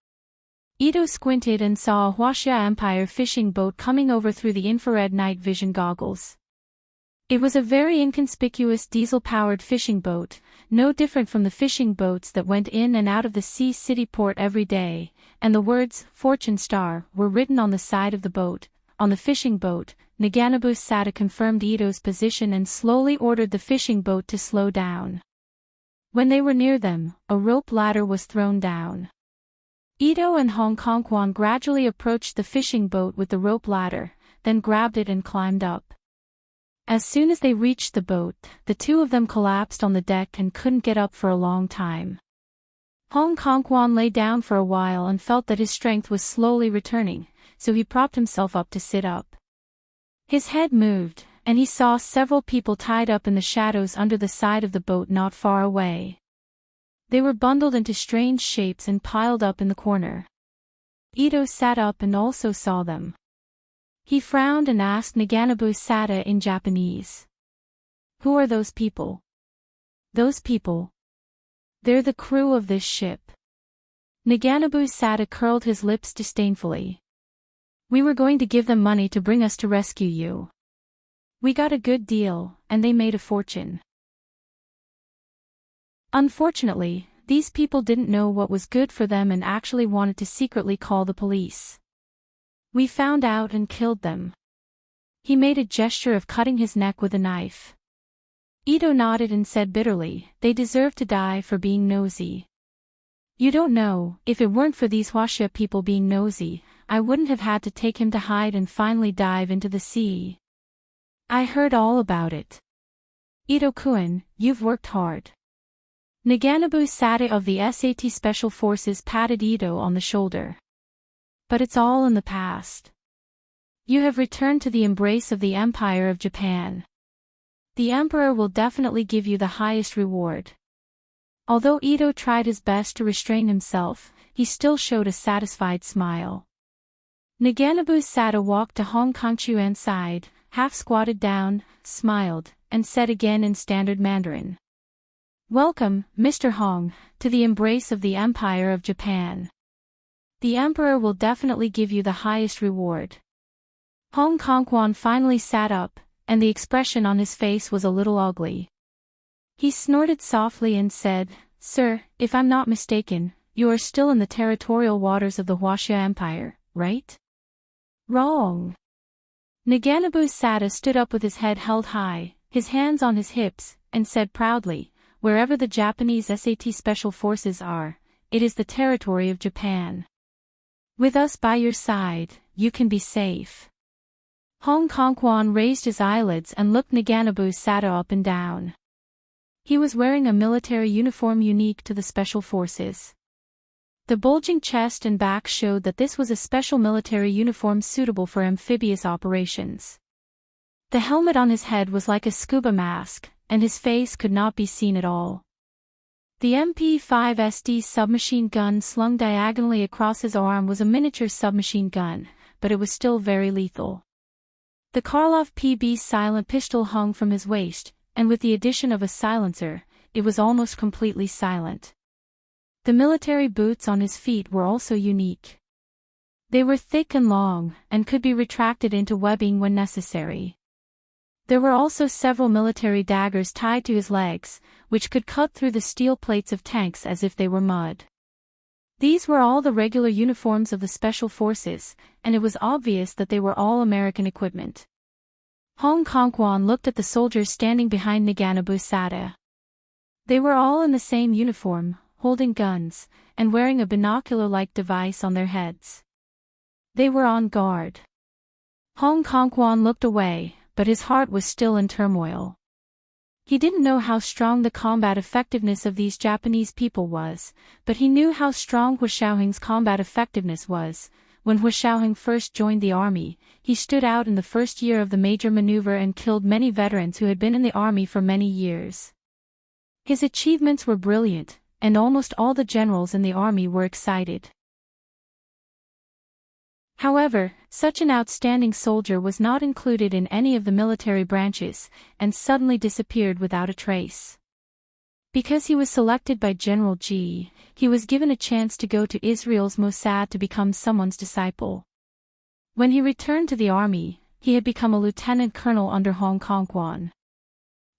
Ito squinted and saw a Huaxia Empire fishing boat coming over through the infrared night vision goggles. It was a very inconspicuous diesel-powered fishing boat, no different from the fishing boats that went in and out of the Sea City port every day, and the words, Fortune Star, were written on the side of the boat. On the fishing boat, Naganobu Sada confirmed Ito's position and slowly ordered the fishing boat to slow down. When they were near them, a rope ladder was thrown down. Ito and Hong Kong gradually approached the fishing boat with the rope ladder, then grabbed it and climbed up. As soon as they reached the boat, the two of them collapsed on the deck and couldn't get up for a long time. Hong Kong lay down for a while and felt that his strength was slowly returning, so he propped himself up to sit up. His head moved, and he saw several people tied up in the shadows under the side of the boat not far away. They were bundled into strange shapes and piled up in the corner. Ito sat up and also saw them. He frowned and asked Naganabu Sada in Japanese. Who are those people? Those people. They're the crew of this ship. Naganabu Sada curled his lips disdainfully. We were going to give them money to bring us to rescue you. We got a good deal, and they made a fortune. Unfortunately, these people didn't know what was good for them and actually wanted to secretly call the police. We found out and killed them. He made a gesture of cutting his neck with a knife. Ito nodded and said bitterly, they deserve to die for being nosy. You don't know, if it weren't for these Huaxia people being nosy, I wouldn't have had to take him to hide and finally dive into the sea. I heard all about it. Ito-kun, you've worked hard. Naganabu Sada of the SAT Special Forces patted Ito on the shoulder. But it's all in the past. You have returned to the embrace of the Empire of Japan. The Emperor will definitely give you the highest reward. Although Ito tried his best to restrain himself, he still showed a satisfied smile. Naganabu Sada walked to Hong Kongchuan's side, half squatted down, smiled, and said again in standard Mandarin. Welcome, Mr. Hong, to the embrace of the Empire of Japan. The Emperor will definitely give you the highest reward. Hong Kongquan finally sat up, and the expression on his face was a little ugly. He snorted softly and said, Sir, if I'm not mistaken, you are still in the territorial waters of the Huaxia Empire, right? Wrong. Naganabu Sada stood up with his head held high, his hands on his hips, and said proudly, wherever the Japanese SAT Special Forces are, it is the territory of Japan. With us by your side, you can be safe. Hong Kongquan raised his eyelids and looked Naganabu Sada up and down. He was wearing a military uniform unique to the Special Forces. The bulging chest and back showed that this was a special military uniform suitable for amphibious operations. The helmet on his head was like a scuba mask, and his face could not be seen at all. The MP-5SD submachine gun slung diagonally across his arm was a miniature submachine gun, but it was still very lethal. The Karlov PB silent pistol hung from his waist, and with the addition of a silencer, it was almost completely silent. The military boots on his feet were also unique. They were thick and long, and could be retracted into webbing when necessary. There were also several military daggers tied to his legs, which could cut through the steel plates of tanks as if they were mud. These were all the regular uniforms of the Special Forces, and it was obvious that they were all American equipment. Hong Kongquan looked at the soldiers standing behind Naganabu Sada. They were all in the same uniform, holding guns, and wearing a binocular-like device on their heads. They were on guard. Hong Kongquan looked away, but his heart was still in turmoil. He didn't know how strong the combat effectiveness of these Japanese people was, but he knew how strong Hu Xiaoheng's combat effectiveness was. When Hu Xiaoheng first joined the army, he stood out in the first year of the major maneuver and killed many veterans who had been in the army for many years. His achievements were brilliant, and almost all the generals in the army were excited. However, such an outstanding soldier was not included in any of the military branches, and suddenly disappeared without a trace. Because he was selected by General G, he was given a chance to go to Israel's Mossad to become someone's disciple. When he returned to the army, he had become a lieutenant colonel under Hong Kongquan.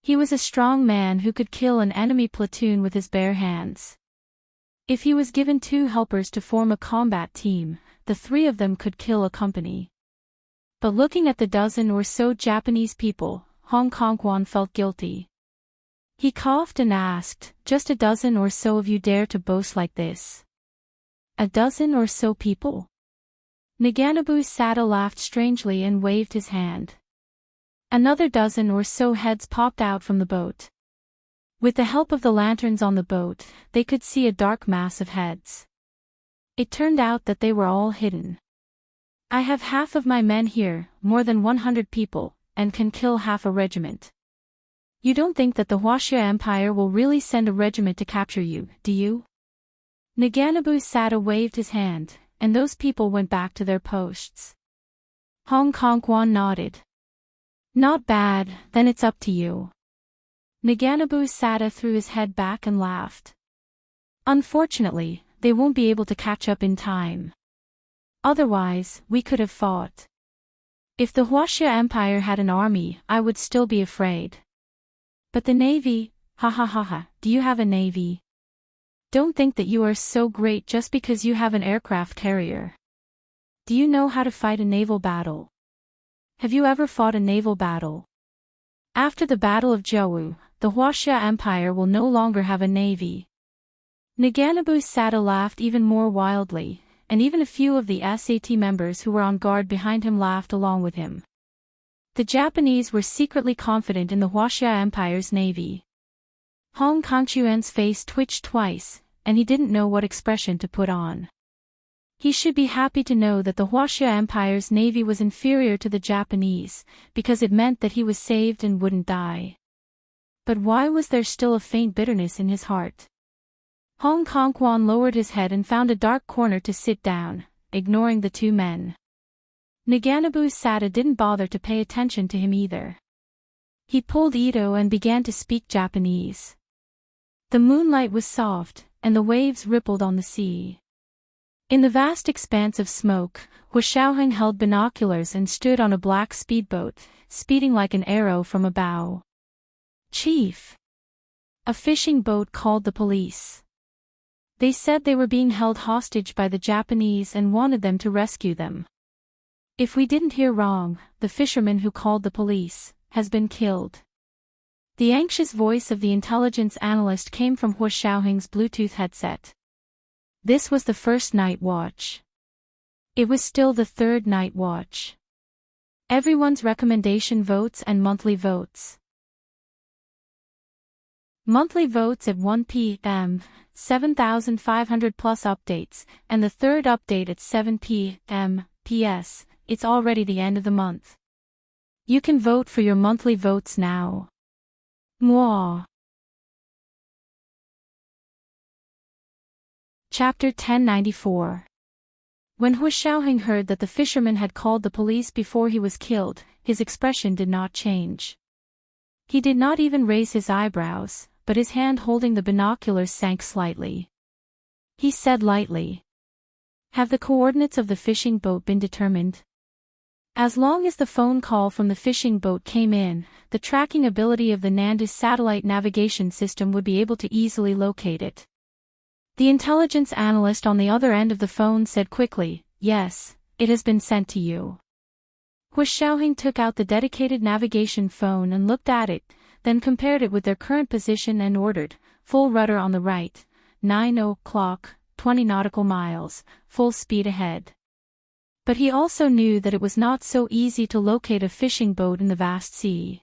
He was a strong man who could kill an enemy platoon with his bare hands. If he was given 2 helpers to form a combat team, the 3 of them could kill a company. But looking at the dozen or so Japanese people, Hong Kongquan felt guilty. He coughed and asked, "Just a dozen or so of you dare to boast like this? A dozen or so people?" Naganabu Sada laughed strangely and waved his hand. Another dozen or so heads popped out from the boat. With the help of the lanterns on the boat, they could see a dark mass of heads. It turned out that they were all hidden. "I have half of my men here, more than 100 people, and can kill half a regiment. You don't think that the Huaxia Empire will really send a regiment to capture you, do you?" Naganabu Sada waved his hand, and those people went back to their posts. Hong Kong nodded. Not bad, then it's up to you. Naganabu Sada threw his head back and laughed. Unfortunately, they won't be able to catch up in time. Otherwise, we could have fought. If the Huaxia Empire had an army, I would still be afraid. But the navy, ha ha ha ha, do you have a navy? Don't think that you are so great just because you have an aircraft carrier. Do you know how to fight a naval battle? Have you ever fought a naval battle? After the Battle of Zhou, the Huaxia Empire will no longer have a navy. Naganabu Sada laughed even more wildly, and even a few of the SAT members who were on guard behind him laughed along with him. The Japanese were secretly confident in the Huaxia Empire's navy. Hong Kongchuan's face twitched twice, and he didn't know what expression to put on. He should be happy to know that the Huaxia Empire's navy was inferior to the Japanese, because it meant that he was saved and wouldn't die. But why was there still a faint bitterness in his heart? Hong Kongquan lowered his head and found a dark corner to sit down, ignoring the two men. Naganabu Sada didn't bother to pay attention to him either. He pulled Ito and began to speak Japanese. The moonlight was soft, and the waves rippled on the sea. In the vast expanse of smoke, Hu Xiaoheng held binoculars and stood on a black speedboat, speeding like an arrow from a bow. Chief! A fishing boat called the police. They said they were being held hostage by the Japanese and wanted them to rescue them. If we didn't hear wrong, the fisherman who called the police has been killed. The anxious voice of the intelligence analyst came from Hu Xiaoheng's Bluetooth headset. This was the first night watch. It was still the third night watch. Everyone's recommendation votes and monthly votes. Monthly votes at 1 p.m., 7,500 plus updates, and the third update at 7 p.m. P.S. It's already the end of the month. You can vote for your monthly votes now. Mwah. Chapter 1094. When Hu Xiaoheng heard that the fisherman had called the police before he was killed, his expression did not change. He did not even raise his eyebrows, but his hand holding the binoculars sank slightly. He said lightly, "Have the coordinates of the fishing boat been determined?" As long as the phone call from the fishing boat came in, the tracking ability of the Nandus satellite navigation system would be able to easily locate it. The intelligence analyst on the other end of the phone said quickly, "Yes, it has been sent to you." Hu Xiaoheng took out the dedicated navigation phone and looked at it, then compared it with their current position and ordered, "Full rudder on the right, 9 o'clock, 20 nautical miles, full speed ahead." But he also knew that it was not so easy to locate a fishing boat in the vast sea.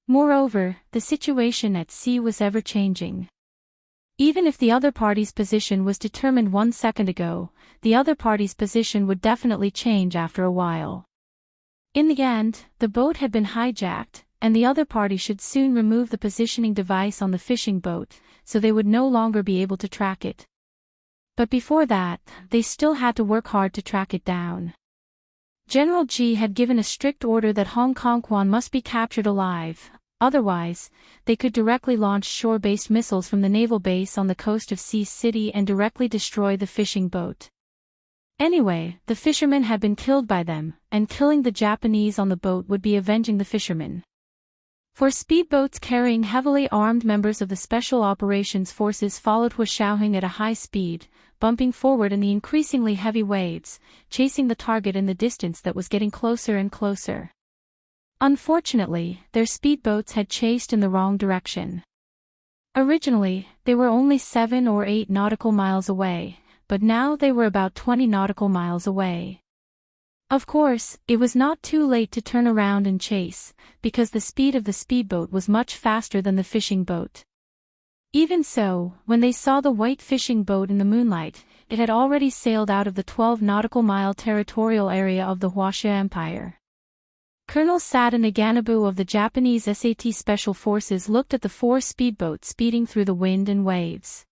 Moreover, the situation at sea was ever-changing. Even if the other party's position was determined 1 second ago, the other party's position would definitely change after a while. In the end, the boat had been hijacked, and the other party should soon remove the positioning device on the fishing boat, so they would no longer be able to track it. But before that, they still had to work hard to track it down. General Ji had given a strict order that Hong Kongquan must be captured alive, otherwise, they could directly launch shore-based missiles from the naval base on the coast of Sea City and directly destroy the fishing boat. Anyway, the fishermen had been killed by them, and killing the Japanese on the boat would be avenging the fishermen. For speedboats carrying heavily armed members of the Special Operations Forces followed Hu Xiaoheng at a high speed, bumping forward in the increasingly heavy waves, chasing the target in the distance that was getting closer and closer. Unfortunately, their speedboats had chased in the wrong direction. Originally, they were only 7 or 8 nautical miles away, but now they were about 20 nautical miles away. Of course, it was not too late to turn around and chase, because the speed of the speedboat was much faster than the fishing boat. Even so, when they saw the white fishing boat in the moonlight, it had already sailed out of the 12 nautical mile territorial area of the Huaxia Empire. Colonel Sada Naganabu of the Japanese SAT Special Forces looked at the 4 speedboats speeding through the wind and waves.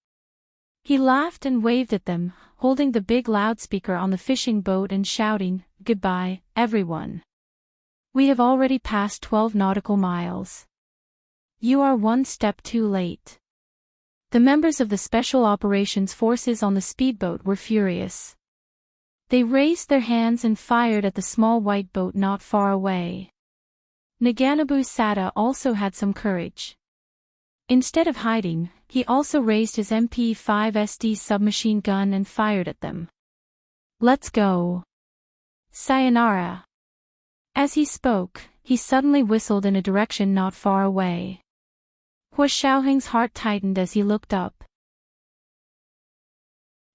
He laughed and waved at them, holding the big loudspeaker on the fishing boat and shouting, "Goodbye, everyone. We have already passed 12 nautical miles. You are one step too late." The members of the Special Operations Forces on the speedboat were furious. They raised their hands and fired at the small white boat not far away. Naganabu Sada also had some courage. Instead of hiding, he also raised his MP5 SD submachine gun and fired at them. "Let's go. Sayonara." As he spoke, he suddenly whistled in a direction not far away. Hua Xiaoheng's heart tightened as he looked up.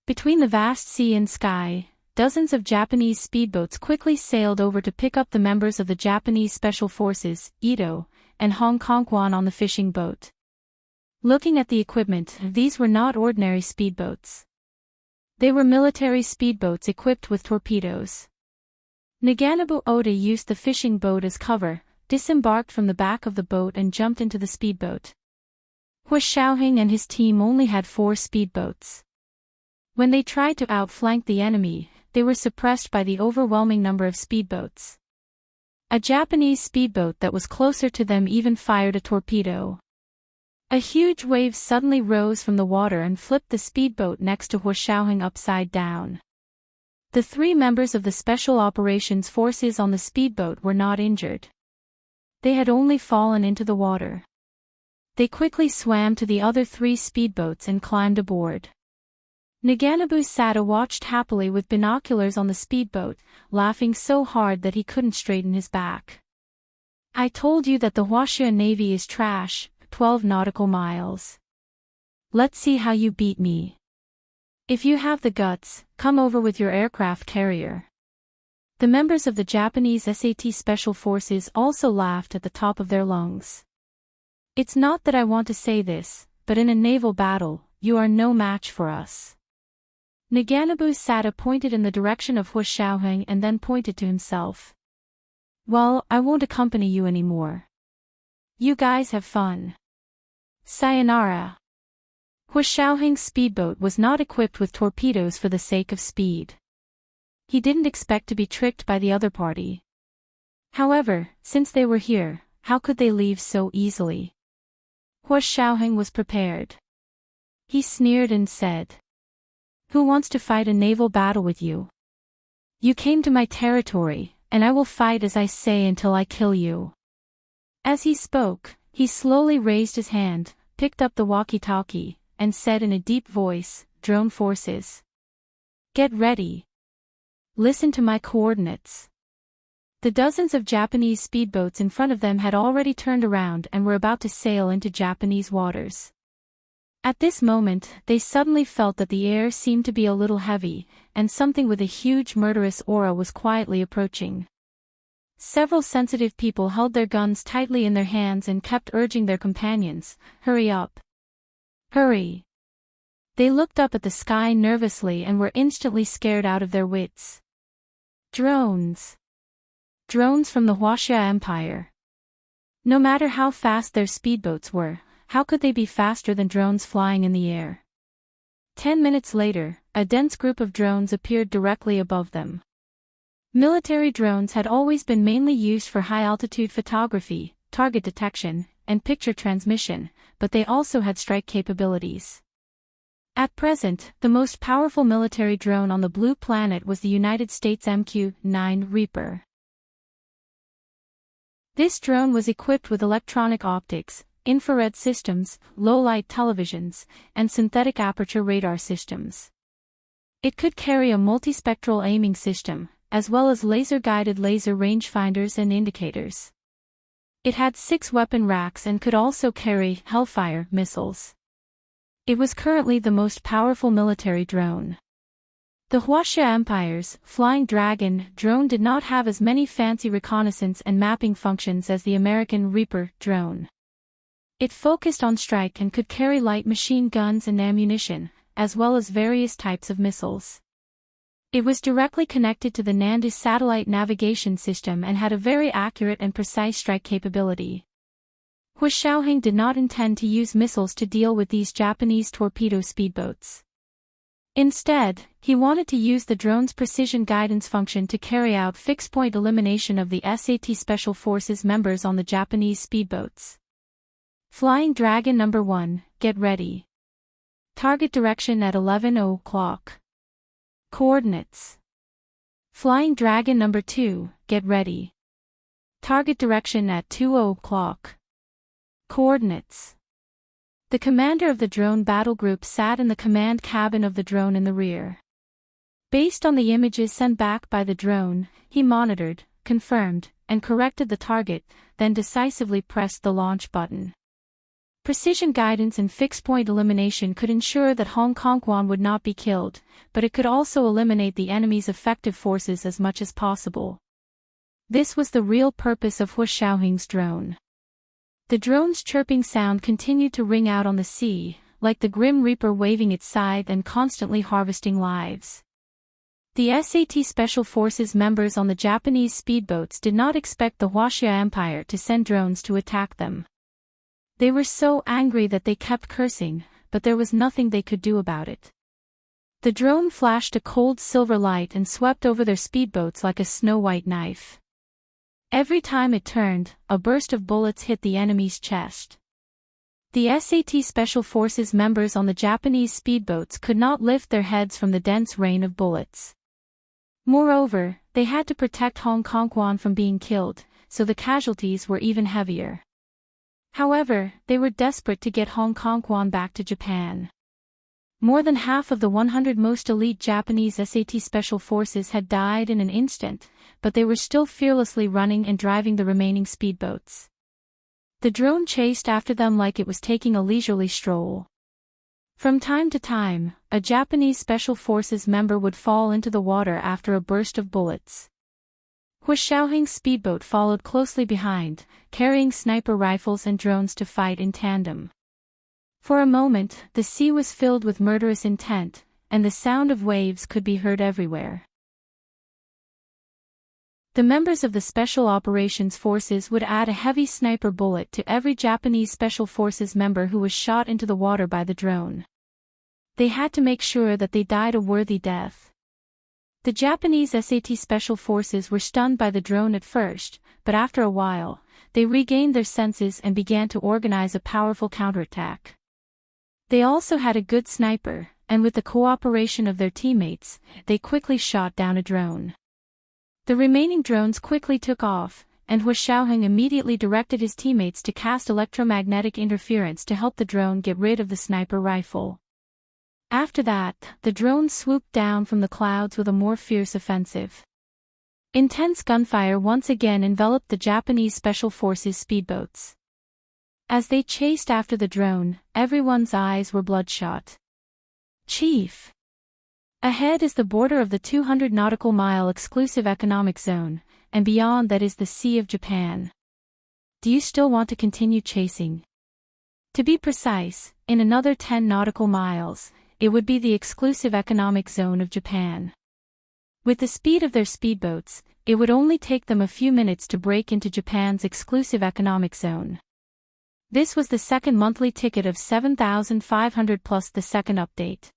Between the vast sea and sky, dozens of Japanese speedboats quickly sailed over to pick up the members of the Japanese Special Forces, Ito, and Hong Kongwan on the fishing boat. Looking at the equipment, these were not ordinary speedboats. They were military speedboats equipped with torpedoes. Naganabu Oda used the fishing boat as cover, disembarked from the back of the boat and jumped into the speedboat. Hua Xiaoheng and his team only had 4 speedboats. When they tried to outflank the enemy, they were suppressed by the overwhelming number of speedboats. A Japanese speedboat that was closer to them even fired a torpedo. A huge wave suddenly rose from the water and flipped the speedboat next to Hua Xiaoheng upside down. The 3 members of the Special Operations Forces on the speedboat were not injured. They had only fallen into the water. They quickly swam to the other 3 speedboats and climbed aboard. Naganabu Sada watched happily with binoculars on the speedboat, laughing so hard that he couldn't straighten his back. "I told you that the Huaxia Navy is trash, 12 nautical miles. Let's see how you beat me. If you have the guts, come over with your aircraft carrier." The members of the Japanese SAT Special Forces also laughed at the top of their lungs. "It's not that I want to say this, but in a naval battle, you are no match for us." Naganabu Sada pointed in the direction of Hua Xiaoheng and then pointed to himself. "Well, I won't accompany you anymore. You guys have fun. Sayonara." Hua Xiaoheng's speedboat was not equipped with torpedoes for the sake of speed. He didn't expect to be tricked by the other party. However, since they were here, how could they leave so easily? Hua Xiaoheng was prepared. He sneered and said, "Who wants to fight a naval battle with you? You came to my territory, and I will fight as I say until I kill you." As he spoke, he slowly raised his hand, picked up the walkie-talkie, and said in a deep voice, "Drone forces. Get ready. Listen to my coordinates." The dozens of Japanese speedboats in front of them had already turned around and were about to sail into Japanese waters. At this moment, they suddenly felt that the air seemed to be a little heavy, and something with a huge murderous aura was quietly approaching. Several sensitive people held their guns tightly in their hands and kept urging their companions, "Hurry up. Hurry." They looked up at the sky nervously and were instantly scared out of their wits. Drones. Drones from the Huaxia Empire. No matter how fast their speedboats were, how could they be faster than drones flying in the air? 10 minutes later, a dense group of drones appeared directly above them. Military drones had always been mainly used for high-altitude photography, target detection, and picture transmission, but they also had strike capabilities. At present, the most powerful military drone on the Blue Planet was the United States MQ-9 Reaper. This drone was equipped with electronic optics, infrared systems, low-light televisions, and synthetic aperture radar systems. It could carry a multispectral aiming system, as well as laser-guided laser rangefinders and indicators. It had 6 weapon racks and could also carry Hellfire missiles. It was currently the most powerful military drone. The Huaxia Empire's Flying Dragon drone did not have as many fancy reconnaissance and mapping functions as the American Reaper drone. It focused on strike and could carry light machine guns and ammunition, as well as various types of missiles. It was directly connected to the Nandi satellite navigation system and had a very accurate and precise strike capability. Hua Xiaoheng did not intend to use missiles to deal with these Japanese torpedo speedboats. Instead, he wanted to use the drone's precision guidance function to carry out fixed-point elimination of the SAT Special Forces members on the Japanese speedboats. Flying Dragon Number 1, get ready. Target direction at 11 o'clock. Coordinates. Flying Dragon Number 2, get ready. Target direction at 2 o'clock. Coordinates. The commander of the drone battle group sat in the command cabin of the drone in the rear. Based on the images sent back by the drone, he monitored, confirmed, and corrected the target, then decisively pressed the launch button. Precision guidance and fixed-point elimination could ensure that Hong Kong would not be killed, but it could also eliminate the enemy's effective forces as much as possible. This was the real purpose of Hu Xiaohing's drone. The drone's chirping sound continued to ring out on the sea, like the Grim Reaper waving its scythe and constantly harvesting lives. The SAT Special Forces members on the Japanese speedboats did not expect the Huaxia Empire to send drones to attack them. They were so angry that they kept cursing, but there was nothing they could do about it. The drone flashed a cold silver light and swept over their speedboats like a snow-white knife. Every time it turned, a burst of bullets hit the enemy's chest. The SAT Special Forces members on the Japanese speedboats could not lift their heads from the dense rain of bullets. Moreover, they had to protect Hong Kong from being killed, so the casualties were even heavier. However, they were desperate to get Hong Kong back to Japan. More than half of the 100 most elite Japanese SAT Special Forces had died in an instant, but they were still fearlessly running and driving the remaining speedboats. The drone chased after them like it was taking a leisurely stroll. From time to time, a Japanese Special Forces member would fall into the water after a burst of bullets. Hu Xiaohing's speedboat followed closely behind, carrying sniper rifles and drones to fight in tandem. For a moment, the sea was filled with murderous intent, and the sound of waves could be heard everywhere. The members of the Special Operations Forces would add a heavy sniper bullet to every Japanese Special Forces member who was shot into the water by the drone. They had to make sure that they died a worthy death. The Japanese SAT Special Forces were stunned by the drone at first, but after a while, they regained their senses and began to organize a powerful counterattack. They also had a good sniper, and with the cooperation of their teammates, they quickly shot down a drone. The remaining drones quickly took off, and Hu Xiaohing immediately directed his teammates to cast electromagnetic interference to help the drone get rid of the sniper rifle. After that, the drone swooped down from the clouds with a more fierce offensive. Intense gunfire once again enveloped the Japanese Special Forces speedboats. As they chased after the drone, everyone's eyes were bloodshot. "Chief! Ahead is the border of the 200 nautical mile exclusive economic zone, and beyond that is the Sea of Japan. Do you still want to continue chasing? To be precise, in another 10 nautical miles, it would be the exclusive economic zone of Japan. With the speed of their speedboats, it would only take them a few minutes to break into Japan's exclusive economic zone." This was the second monthly ticket of 7,500 plus the second update.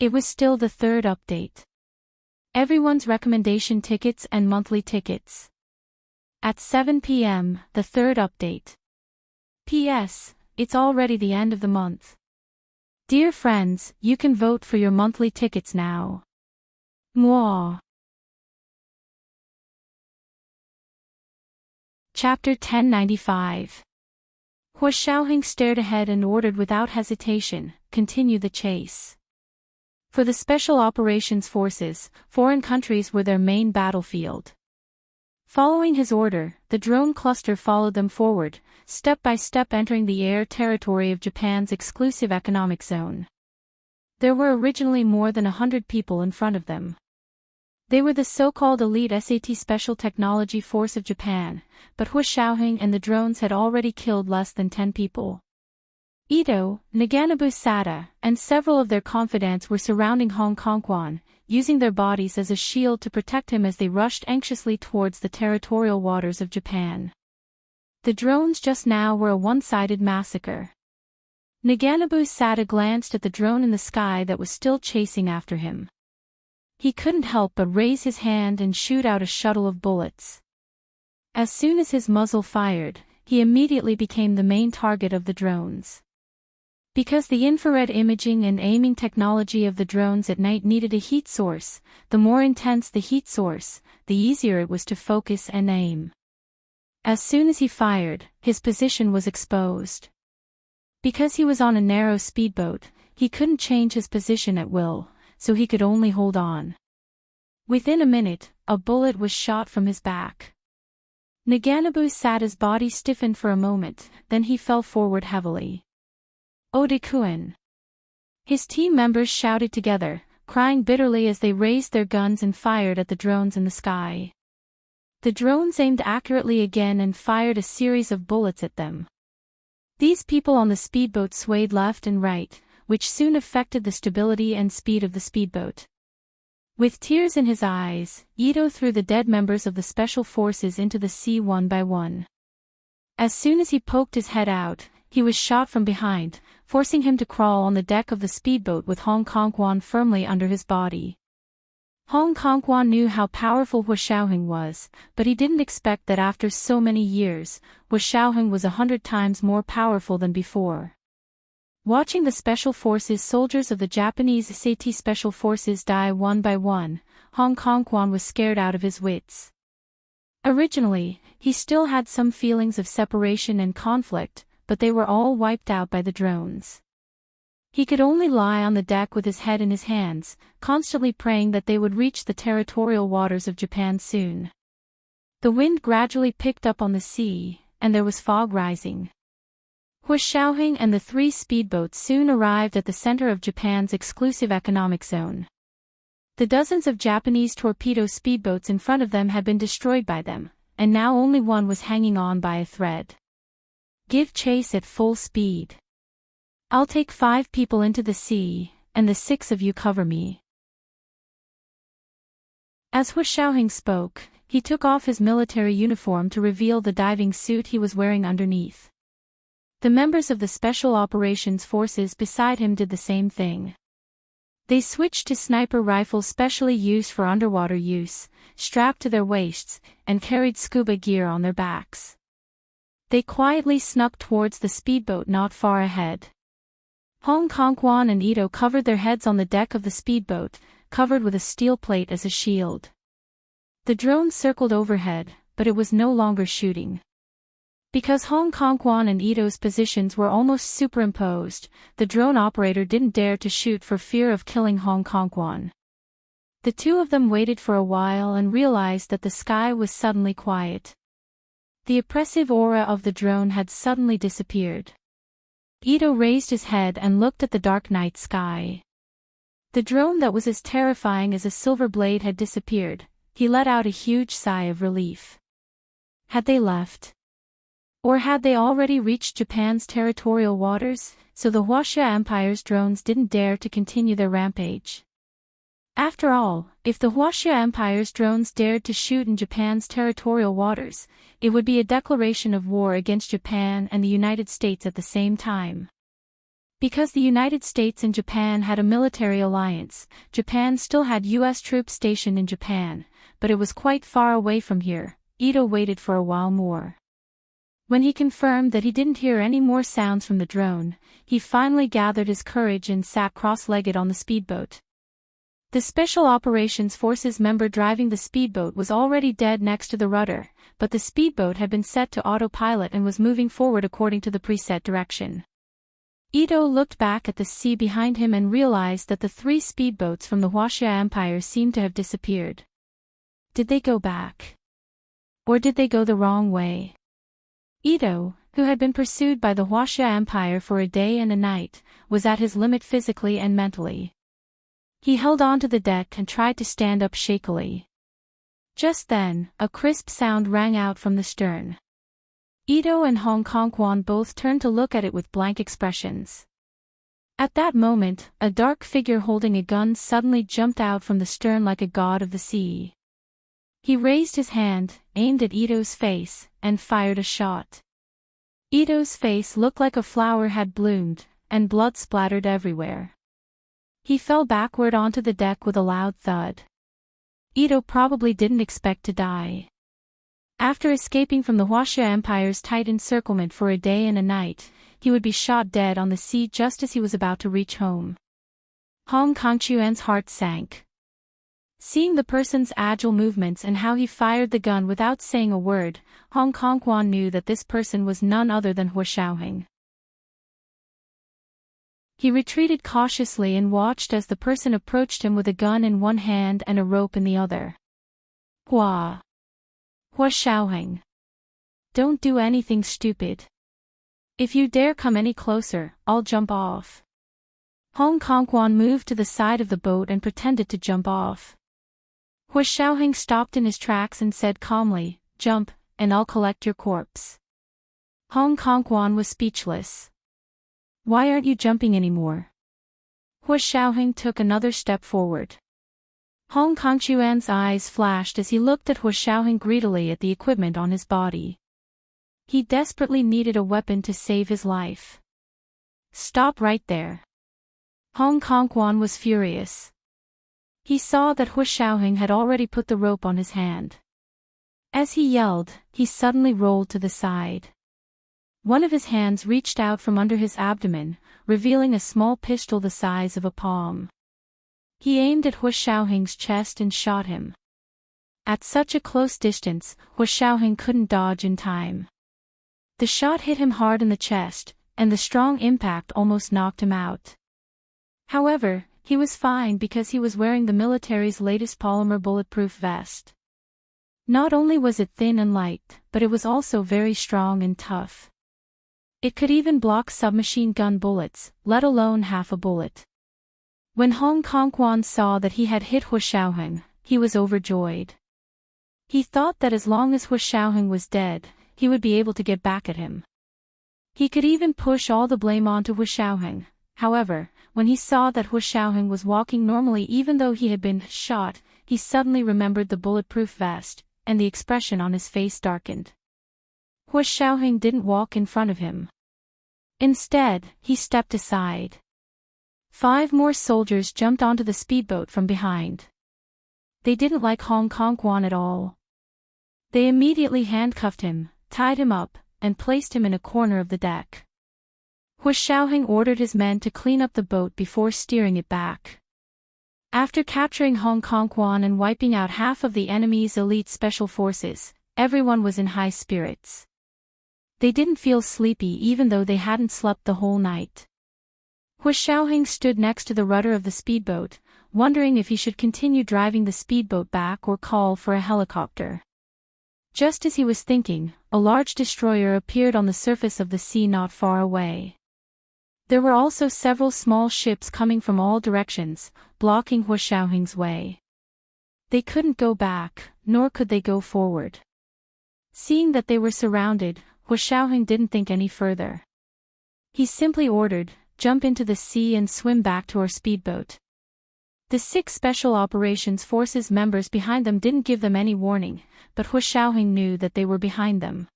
It was still the third update. Everyone's recommendation tickets and monthly tickets. At 7 p.m., the third update. P.S. It's already the end of the month. Dear friends, you can vote for your monthly tickets now. Mwah. Chapter 1095. Hu Xiaohing stared ahead and ordered without hesitation, "Continue the chase." For the Special Operations Forces, foreign countries were their main battlefield. Following his order, the drone cluster followed them forward, step by step entering the air territory of Japan's exclusive economic zone. There were originally more than 100 people in front of them. They were the so-called elite SAT Special Technology Force of Japan, but Hu Xiaohing and the drones had already killed less than 10 people. Ito, Naganobu Sada, and several of their confidants were surrounding Hong Kong, using their bodies as a shield to protect him as they rushed anxiously towards the territorial waters of Japan. The drones just now were a one-sided massacre. Naganabu Sada glanced at the drone in the sky that was still chasing after him. He couldn't help but raise his hand and shoot out a shuttle of bullets. As soon as his muzzle fired, he immediately became the main target of the drones. Because the infrared imaging and aiming technology of the drones at night needed a heat source, the more intense the heat source, the easier it was to focus and aim. As soon as he fired, his position was exposed. Because he was on a narrow speedboat, he couldn't change his position at will, so he could only hold on. Within a minute, a bullet was shot from his back. Naganabu Sada's body stiffened for a moment, then he fell forward heavily. Odekuen! His team members shouted together, crying bitterly as they raised their guns and fired at the drones in the sky. The drones aimed accurately again and fired a series of bullets at them. These people on the speedboat swayed left and right, which soon affected the stability and speed of the speedboat. With tears in his eyes, Ito threw the dead members of the special forces into the sea one by one. As soon as he poked his head out, he was shot from behind, forcing him to crawl on the deck of the speedboat with Hong Kongwan firmly under his body. Hong Kongwan knew how powerful Hua Xiaoheng was, but he didn't expect that after so many years, Hua Xiaoheng was 100 times more powerful than before. Watching the Special Forces soldiers of the Japanese SAT Special Forces die one by one, Hong Kongwan was scared out of his wits. Originally, he still had some feelings of separation and conflict, but they were all wiped out by the drones. He could only lie on the deck with his head in his hands, constantly praying that they would reach the territorial waters of Japan soon. The wind gradually picked up on the sea, and there was fog rising. Hua Xiaoheng and the 3 speedboats soon arrived at the center of Japan's exclusive economic zone. The dozens of Japanese torpedo speedboats in front of them had been destroyed by them, and now only one was hanging on by a thread. Give chase at full speed. I'll take 5 people into the sea, and the 6 of you cover me. As Hua Xiaoheng spoke, he took off his military uniform to reveal the diving suit he was wearing underneath. The members of the Special Operations Forces beside him did the same thing. They switched to sniper rifles specially used for underwater use, strapped to their waists, and carried scuba gear on their backs. They quietly snuck towards the speedboat not far ahead. Hong Kongwan and Ito covered their heads on the deck of the speedboat, covered with a steel plate as a shield. The drone circled overhead, but it was no longer shooting. Because Hong Kongwan and Ito's positions were almost superimposed, the drone operator didn't dare to shoot for fear of killing Hong Kongwan. The two of them waited for a while and realized that the sky was suddenly quiet. The oppressive aura of the drone had suddenly disappeared. Ito raised his head and looked at the dark night sky. The drone that was as terrifying as a silver blade had disappeared. He let out a huge sigh of relief. Had they left? Or had they already reached Japan's territorial waters, so the Huaxia Empire's drones didn't dare to continue their rampage? After all, if the Huaxia Empire's drones dared to shoot in Japan's territorial waters, it would be a declaration of war against Japan and the United States at the same time. Because the United States and Japan had a military alliance, Japan still had U.S. troops stationed in Japan, but it was quite far away from here. Ito waited for a while more. When he confirmed that he didn't hear any more sounds from the drone, he finally gathered his courage and sat cross-legged on the speedboat. The Special Operations Forces member driving the speedboat was already dead next to the rudder, but the speedboat had been set to autopilot and was moving forward according to the preset direction. Ito looked back at the sea behind him and realized that the 3 speedboats from the Huaxia Empire seemed to have disappeared. Did they go back? Or did they go the wrong way? Ito, who had been pursued by the Huaxia Empire for a day and a night, was at his limit physically and mentally. He held on to the deck and tried to stand up shakily. Just then, a crisp sound rang out from the stern. Ito and Hong Kongwan both turned to look at it with blank expressions. At that moment, a dark figure holding a gun suddenly jumped out from the stern like a god of the sea. He raised his hand, aimed at Ito's face, and fired a shot. Ito's face looked like a flower had bloomed, and blood splattered everywhere. He fell backward onto the deck with a loud thud. Ito probably didn't expect to die. After escaping from the Huaxia Empire's tight encirclement for a day and a night, he would be shot dead on the sea just as he was about to reach home. Hong Kongquan's heart sank. Seeing the person's agile movements and how he fired the gun without saying a word, Hong Kongquan knew that this person was none other than Hua Xiaoheng. He retreated cautiously and watched as the person approached him with a gun in one hand and a rope in the other. Hua Xiaoheng. Don't do anything stupid. If you dare come any closer, I'll jump off. Hong Kongquan moved to the side of the boat and pretended to jump off. Hua Xiaoheng stopped in his tracks and said calmly, "Jump, and I'll collect your corpse." Hong Kongquan was speechless. "Why aren't you jumping anymore?" Hua Xiaoheng took another step forward. Hong Kongquan's eyes flashed as he looked at Hua Xiaoheng greedily at the equipment on his body. He desperately needed a weapon to save his life. "Stop right there." Hong Kongquan was furious. He saw that Hua Xiaoheng had already put the rope on his hand. As he yelled, he suddenly rolled to the side. One of his hands reached out from under his abdomen, revealing a small pistol the size of a palm. He aimed at Hua Xiaoheng's chest and shot him. At such a close distance, Hua Xiaoheng couldn't dodge in time. The shot hit him hard in the chest, and the strong impact almost knocked him out. However, he was fine because he was wearing the military's latest polymer bulletproof vest. Not only was it thin and light, but it was also very strong and tough. It could even block submachine gun bullets, let alone half a bullet. When Hong Kongquan saw that he had hit Hua Xiaoheng, he was overjoyed. He thought that as long as Hua Xiaoheng was dead, he would be able to get back at him. He could even push all the blame onto Hua Xiaoheng. However, when he saw that Hua Xiaoheng was walking normally even though he had been shot, he suddenly remembered the bulletproof vest, and the expression on his face darkened. Hua Xiaoheng didn't walk in front of him. Instead, he stepped aside. 5 more soldiers jumped onto the speedboat from behind. They didn't like Hong Kongquan at all. They immediately handcuffed him, tied him up, and placed him in a corner of the deck. Hua Xiaoheng ordered his men to clean up the boat before steering it back. After capturing Hong Kongquan and wiping out half of the enemy's elite special forces, everyone was in high spirits. They didn't feel sleepy even though they hadn't slept the whole night. Hua Xiaoheng stood next to the rudder of the speedboat, wondering if he should continue driving the speedboat back or call for a helicopter. Just as he was thinking, a large destroyer appeared on the surface of the sea not far away. There were also several small ships coming from all directions, blocking Hua Xiaoheng's way. They couldn't go back, nor could they go forward. Seeing that they were surrounded, Hua Xiaoheng didn't think any further. He simply ordered, "Jump into the sea and swim back to our speedboat." The 6 Special Operations Forces members behind them didn't give them any warning, but Hua Xiaoheng knew that they were behind them.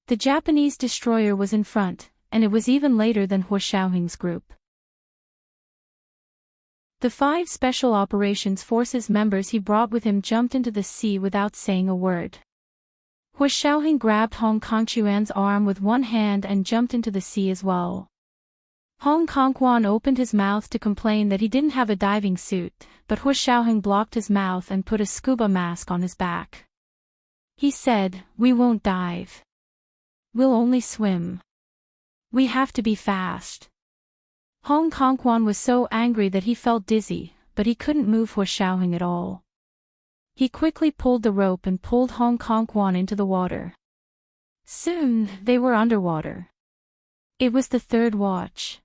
The Japanese destroyer was in front, and it was even later than Hua Xiaoheng's group. The 5 Special Operations Forces members he brought with him jumped into the sea without saying a word. Hua Xiaoheng grabbed Hong Kongquan's arm with one hand and jumped into the sea as well. Hong Kongquan opened his mouth to complain that he didn't have a diving suit, but Hua Xiaoheng blocked his mouth and put a scuba mask on his back. He said, "We won't dive. We'll only swim. We have to be fast." Hong Kongquan was so angry that he felt dizzy, but he couldn't move Hua Xiaoheng at all. He quickly pulled the rope and pulled Hong Kongquan into the water. Soon, they were underwater. It was the 3rd watch.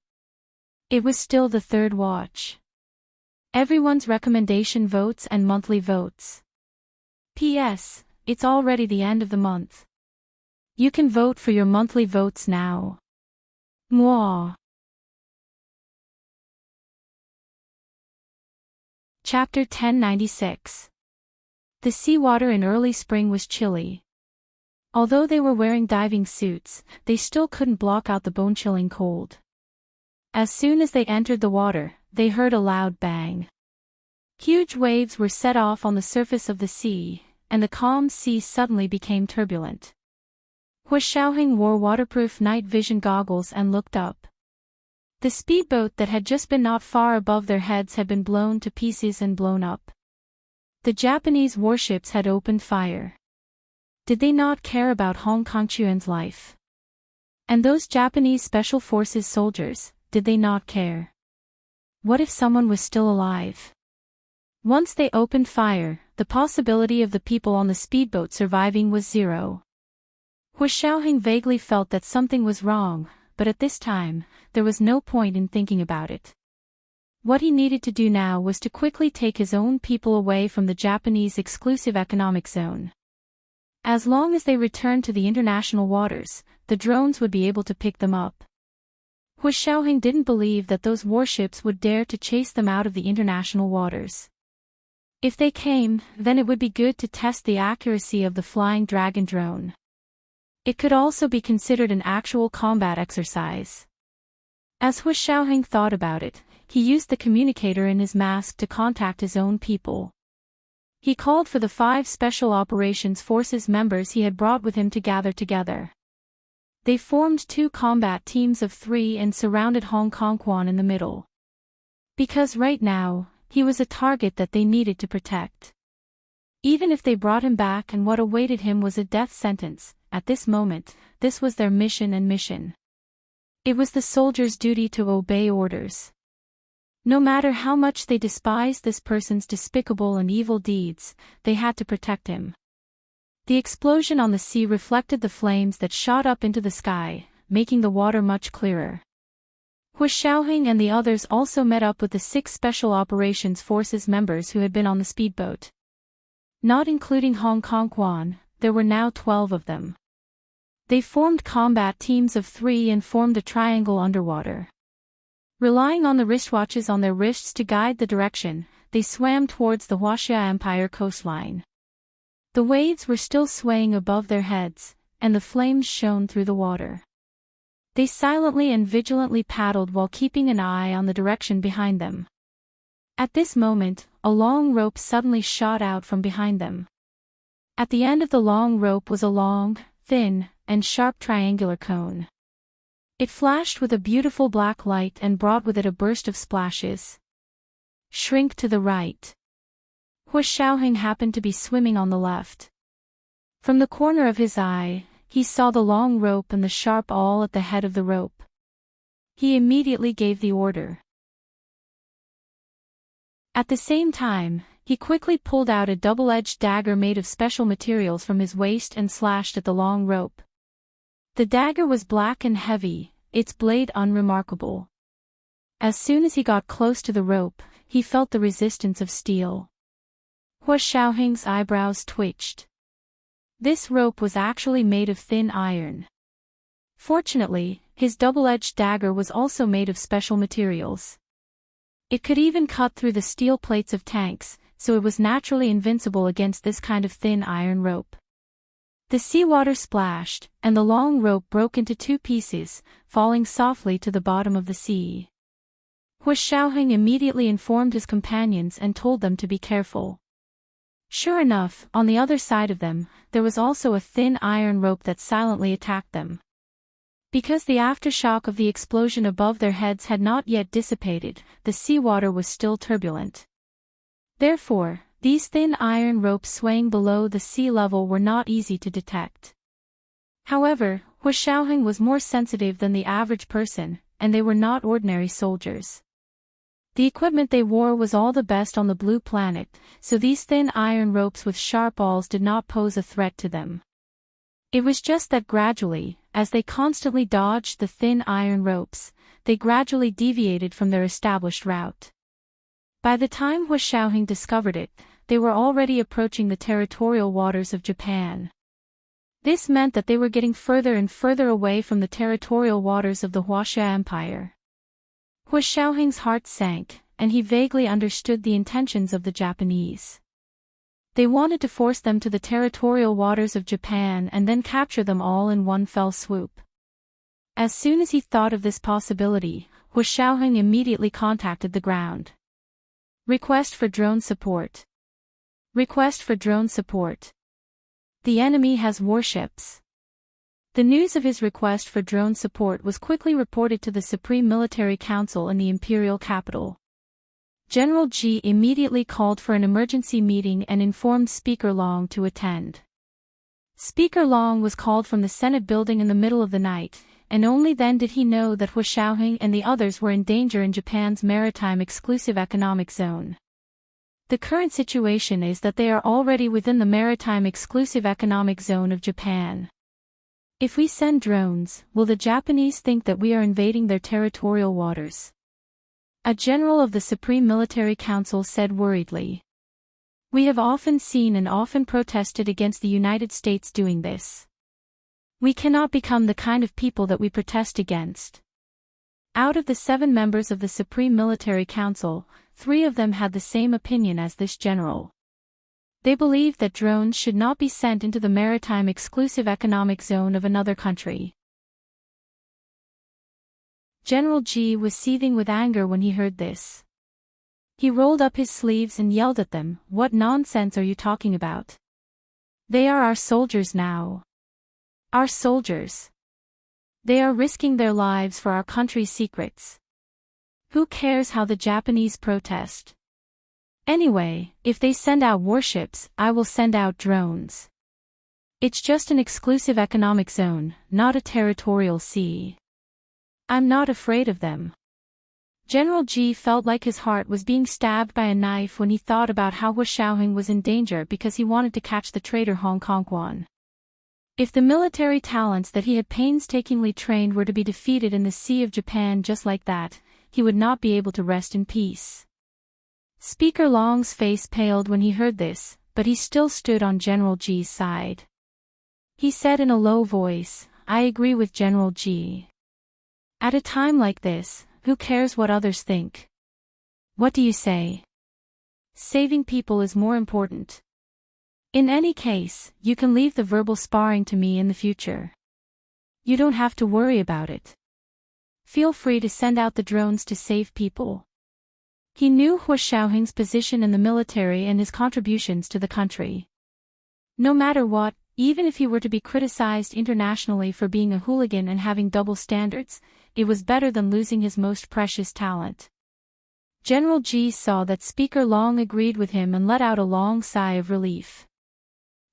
It was still the 3rd watch. Everyone's recommendation votes and monthly votes. P.S. It's already the end of the month. You can vote for your monthly votes now. Mwah. Chapter 1096. The seawater in early spring was chilly. Although they were wearing diving suits, they still couldn't block out the bone-chilling cold. As soon as they entered the water, they heard a loud bang. Huge waves were set off on the surface of the sea, and the calm sea suddenly became turbulent. Hua Xiaoheng wore waterproof night vision goggles and looked up. The speedboat that had just been not far above their heads had been blown to pieces and blown up. The Japanese warships had opened fire. Did they not care about Hong Kongquan's life? And those Japanese Special Forces soldiers, did they not care? What if someone was still alive? Once they opened fire, the possibility of the people on the speedboat surviving was zero. Hua Xiaoheng vaguely felt that something was wrong, but at this time, there was no point in thinking about it. What he needed to do now was to quickly take his own people away from the Japanese exclusive economic zone. As long as they returned to the international waters, the drones would be able to pick them up. Hua Xiaoheng didn't believe that those warships would dare to chase them out of the international waters. If they came, then it would be good to test the accuracy of the Flying Dragon drone. It could also be considered an actual combat exercise. As Hua Xiaoheng thought about it, he used the communicator in his mask to contact his own people. He called for the 5 Special Operations Forces members he had brought with him to gather together. They formed 2 combat teams of 3 and surrounded Hong Kongquan in the middle. Because right now, he was a target that they needed to protect. Even if they brought him back and what awaited him was a death sentence, at this moment, this was their mission. It was the soldiers' duty to obey orders. No matter how much they despised this person's despicable and evil deeds, they had to protect him. The explosion on the sea reflected the flames that shot up into the sky, making the water much clearer. Hua Xiaoheng and the others also met up with the 6 Special Operations Forces members who had been on the speedboat. Not including Hong Kongquan, there were now 12 of them. They formed combat teams of 3 and formed a triangle underwater. Relying on the wristwatches on their wrists to guide the direction, they swam towards the Huaxia Empire coastline. The waves were still swaying above their heads, and the flames shone through the water. They silently and vigilantly paddled while keeping an eye on the direction behind them. At this moment, a long rope suddenly shot out from behind them. At the end of the long rope was a long, thin, and sharp triangular cone. It flashed with a beautiful black light and brought with it a burst of splashes. Shrink to the right. Hua Xiaoheng happened to be swimming on the left. From the corner of his eye, he saw the long rope and the sharp awl at the head of the rope. He immediately gave the order. At the same time, he quickly pulled out a double-edged dagger made of special materials from his waist and slashed at the long rope. The dagger was black and heavy, its blade unremarkable. As soon as he got close to the rope, he felt the resistance of steel. Hua Xiaoheng's eyebrows twitched. This rope was actually made of thin iron. Fortunately, his double-edged dagger was also made of special materials. It could even cut through the steel plates of tanks, so it was naturally invincible against this kind of thin iron rope. The seawater splashed, and the long rope broke into 2 pieces, falling softly to the bottom of the sea. Hua Xiaoheng immediately informed his companions and told them to be careful. Sure enough, on the other side of them, there was also a thin iron rope that silently attacked them. Because the aftershock of the explosion above their heads had not yet dissipated, the seawater was still turbulent. Therefore, these thin iron ropes swaying below the sea level were not easy to detect. However, Hua Xiaoheng was more sensitive than the average person, and they were not ordinary soldiers. The equipment they wore was all the best on the Blue Planet, so these thin iron ropes with sharp awls did not pose a threat to them. It was just that gradually, as they constantly dodged the thin iron ropes, they gradually deviated from their established route. By the time Hua Xiaoheng discovered it, they were already approaching the territorial waters of Japan. This meant that they were getting further and further away from the territorial waters of the Huaxia Empire. Hua Xiaoheng's heart sank, and he vaguely understood the intentions of the Japanese. They wanted to force them to the territorial waters of Japan and then capture them all in one fell swoop. As soon as he thought of this possibility, Hu Xiaoheng immediately contacted the ground. Request for drone support. Request for drone support. The enemy has warships. The news of his request for drone support was quickly reported to the Supreme Military Council in the imperial capital. General Ji immediately called for an emergency meeting and informed Speaker Long to attend. Speaker Long was called from the Senate building in the middle of the night, and only then did he know that Hu Xiaoheng and the others were in danger in Japan's maritime exclusive economic zone. The current situation is that they are already within the maritime exclusive economic zone of Japan. If we send drones, will the Japanese think that we are invading their territorial waters? A general of the Supreme Military Council said worriedly. We have often seen and often protested against the United States doing this. We cannot become the kind of people that we protest against. Out of the 7 members of the Supreme Military Council, 3 of them had the same opinion as this general. They believed that drones should not be sent into the maritime exclusive economic zone of another country. General Ji was seething with anger when he heard this. He rolled up his sleeves and yelled at them, "What nonsense are you talking about? They are our soldiers now. Our soldiers. They are risking their lives for our country's secrets. Who cares how the Japanese protest? Anyway, if they send out warships, I will send out drones. It's just an exclusive economic zone, not a territorial sea. I'm not afraid of them." General Ji felt like his heart was being stabbed by a knife when he thought about how Hu Xiaoheng was in danger because he wanted to catch the traitor Hong Kongquan. If the military talents that he had painstakingly trained were to be defeated in the Sea of Japan just like that, he would not be able to rest in peace. Speaker Long's face paled when he heard this, but he still stood on General Ji's side. He said in a low voice, "I agree with General Ji. At a time like this, who cares what others think? What do you say? Saving people is more important. In any case, you can leave the verbal sparring to me in the future. You don't have to worry about it. Feel free to send out the drones to save people." He knew Hu Xiaoheng's position in the military and his contributions to the country. No matter what, even if he were to be criticized internationally for being a hooligan and having double standards, it was better than losing his most precious talent. General Ji saw that Speaker Long agreed with him and let out a long sigh of relief.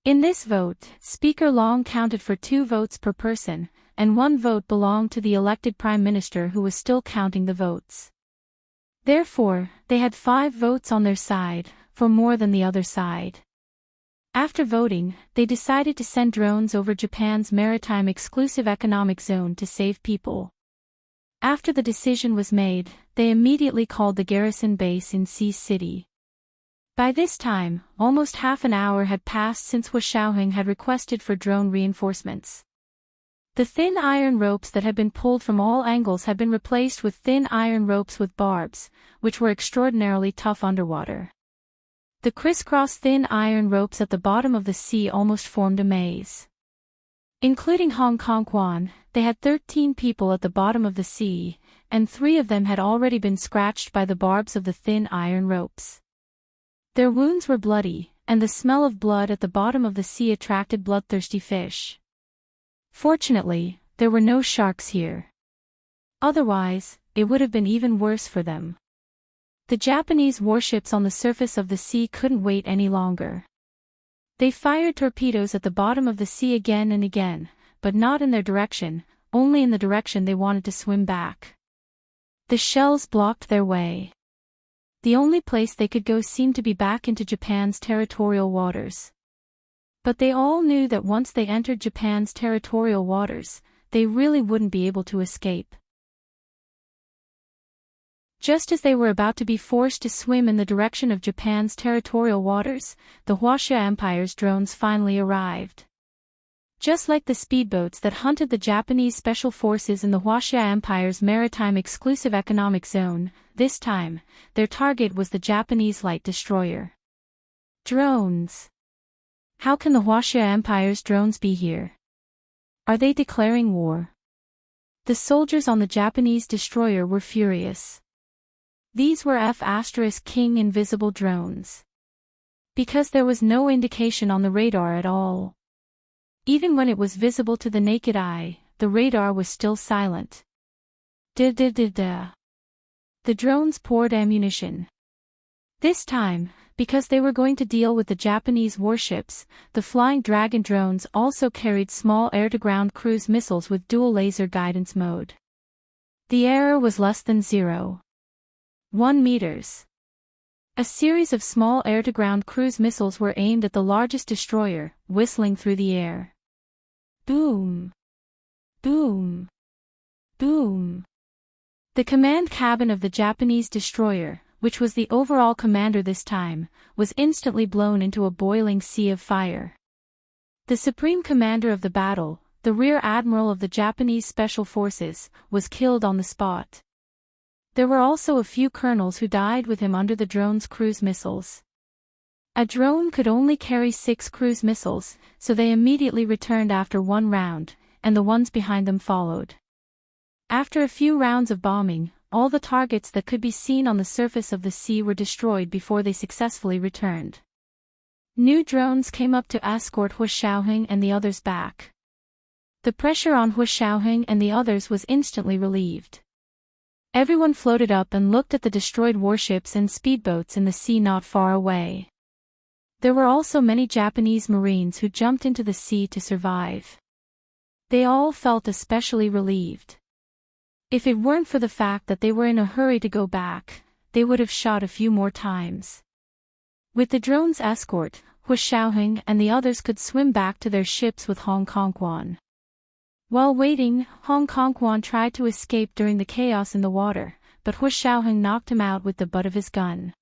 In this vote, Speaker Long counted for 2 votes per person, and 1 vote belonged to the elected Prime Minister who was still counting the votes. Therefore, they had 5 votes on their side, for more than the other side. After voting, they decided to send drones over Japan's maritime exclusive economic zone to save people. After the decision was made, they immediately called the garrison base in Sea City. By this time, almost half an hour had passed since Hu Xiaoheng had requested for drone reinforcements. The thin iron ropes that had been pulled from all angles had been replaced with thin iron ropes with barbs, which were extraordinarily tough underwater. The crisscross thin iron ropes at the bottom of the sea almost formed a maze. Including Hong Kongquan, they had 13 people at the bottom of the sea, and 3 of them had already been scratched by the barbs of the thin iron ropes. Their wounds were bloody, and the smell of blood at the bottom of the sea attracted bloodthirsty fish. Fortunately, there were no sharks here. Otherwise, it would have been even worse for them. The Japanese warships on the surface of the sea couldn't wait any longer. They fired torpedoes at the bottom of the sea again and again, but not in their direction, only in the direction they wanted to swim back. The shells blocked their way. The only place they could go seemed to be back into Japan's territorial waters. But they all knew that once they entered Japan's territorial waters, they really wouldn't be able to escape. Just as they were about to be forced to swim in the direction of Japan's territorial waters, the Huaxia Empire's drones finally arrived. Just like the speedboats that hunted the Japanese special forces in the Huaxia Empire's maritime exclusive economic zone, this time, their target was the Japanese light destroyer. Drones. How can the Huaxia Empire's drones be here? Are they declaring war? The soldiers on the Japanese destroyer were furious. These were F*King invisible drones. Because there was no indication on the radar at all. Even when it was visible to the naked eye, the radar was still silent. Da-da-da-da. The drones poured ammunition. This time, because they were going to deal with the Japanese warships, the Flying Dragon drones also carried small air-to-ground cruise missiles with dual laser guidance mode. The error was less than 0.1 meters. A series of small air-to-ground cruise missiles were aimed at the largest destroyer, whistling through the air. Boom! Boom! Boom! The command cabin of the Japanese destroyer, which was the overall commander this time, was instantly blown into a boiling sea of fire. The supreme commander of the battle, the rear admiral of the Japanese Special Forces, was killed on the spot. There were also a few colonels who died with him under the drone's cruise missiles. A drone could only carry 6 cruise missiles, so they immediately returned after one round, and the ones behind them followed. After a few rounds of bombing, all the targets that could be seen on the surface of the sea were destroyed before they successfully returned. New drones came up to escort Hu Shaoheng and the others back. The pressure on Hu Shaoheng and the others was instantly relieved. Everyone floated up and looked at the destroyed warships and speedboats in the sea not far away. There were also many Japanese Marines who jumped into the sea to survive. They all felt especially relieved. If it weren't for the fact that they were in a hurry to go back, they would have shot a few more times. With the drone's escort, Hu Shaoheng and the others could swim back to their ships with Hong Kong. While waiting, Hong Kong tried to escape during the chaos in the water, but Hu Shaoheng knocked him out with the butt of his gun.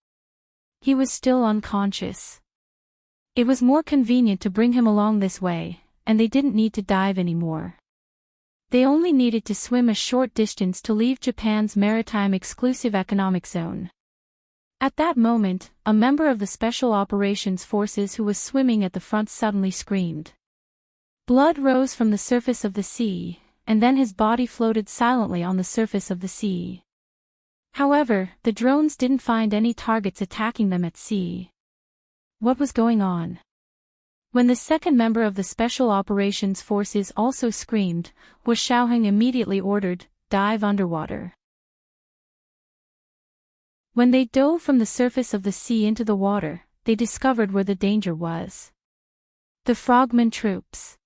He was still unconscious. It was more convenient to bring him along this way, and they didn't need to dive anymore. They only needed to swim a short distance to leave Japan's maritime exclusive economic zone. At that moment, a member of the Special Operations Forces who was swimming at the front suddenly screamed. Blood rose from the surface of the sea, and then his body floated silently on the surface of the sea. However, the drones didn't find any targets attacking them at sea. What was going on? When the second member of the Special Operations Forces also screamed, Hu Shaoheng immediately ordered, "Dive underwater." When they dove from the surface of the sea into the water, they discovered where the danger was. The Frogman troops.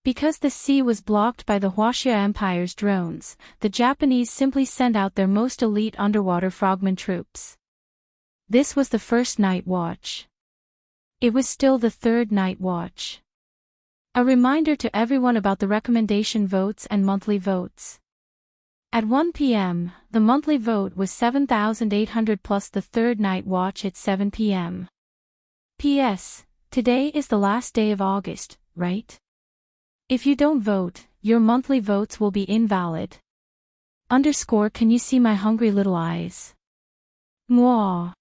Because the sea was blocked by the Huaxia Empire's drones, the Japanese simply sent out their most elite underwater frogman troops. This was the first night watch. It was still the third night watch. A reminder to everyone about the recommendation votes and monthly votes. At 1 p.m., the monthly vote was 7,800 plus the third night watch at 7 p.m. P.S. Today is the last day of August, right? If you don't vote, your monthly votes will be invalid. Can you see my hungry little eyes? Mwah.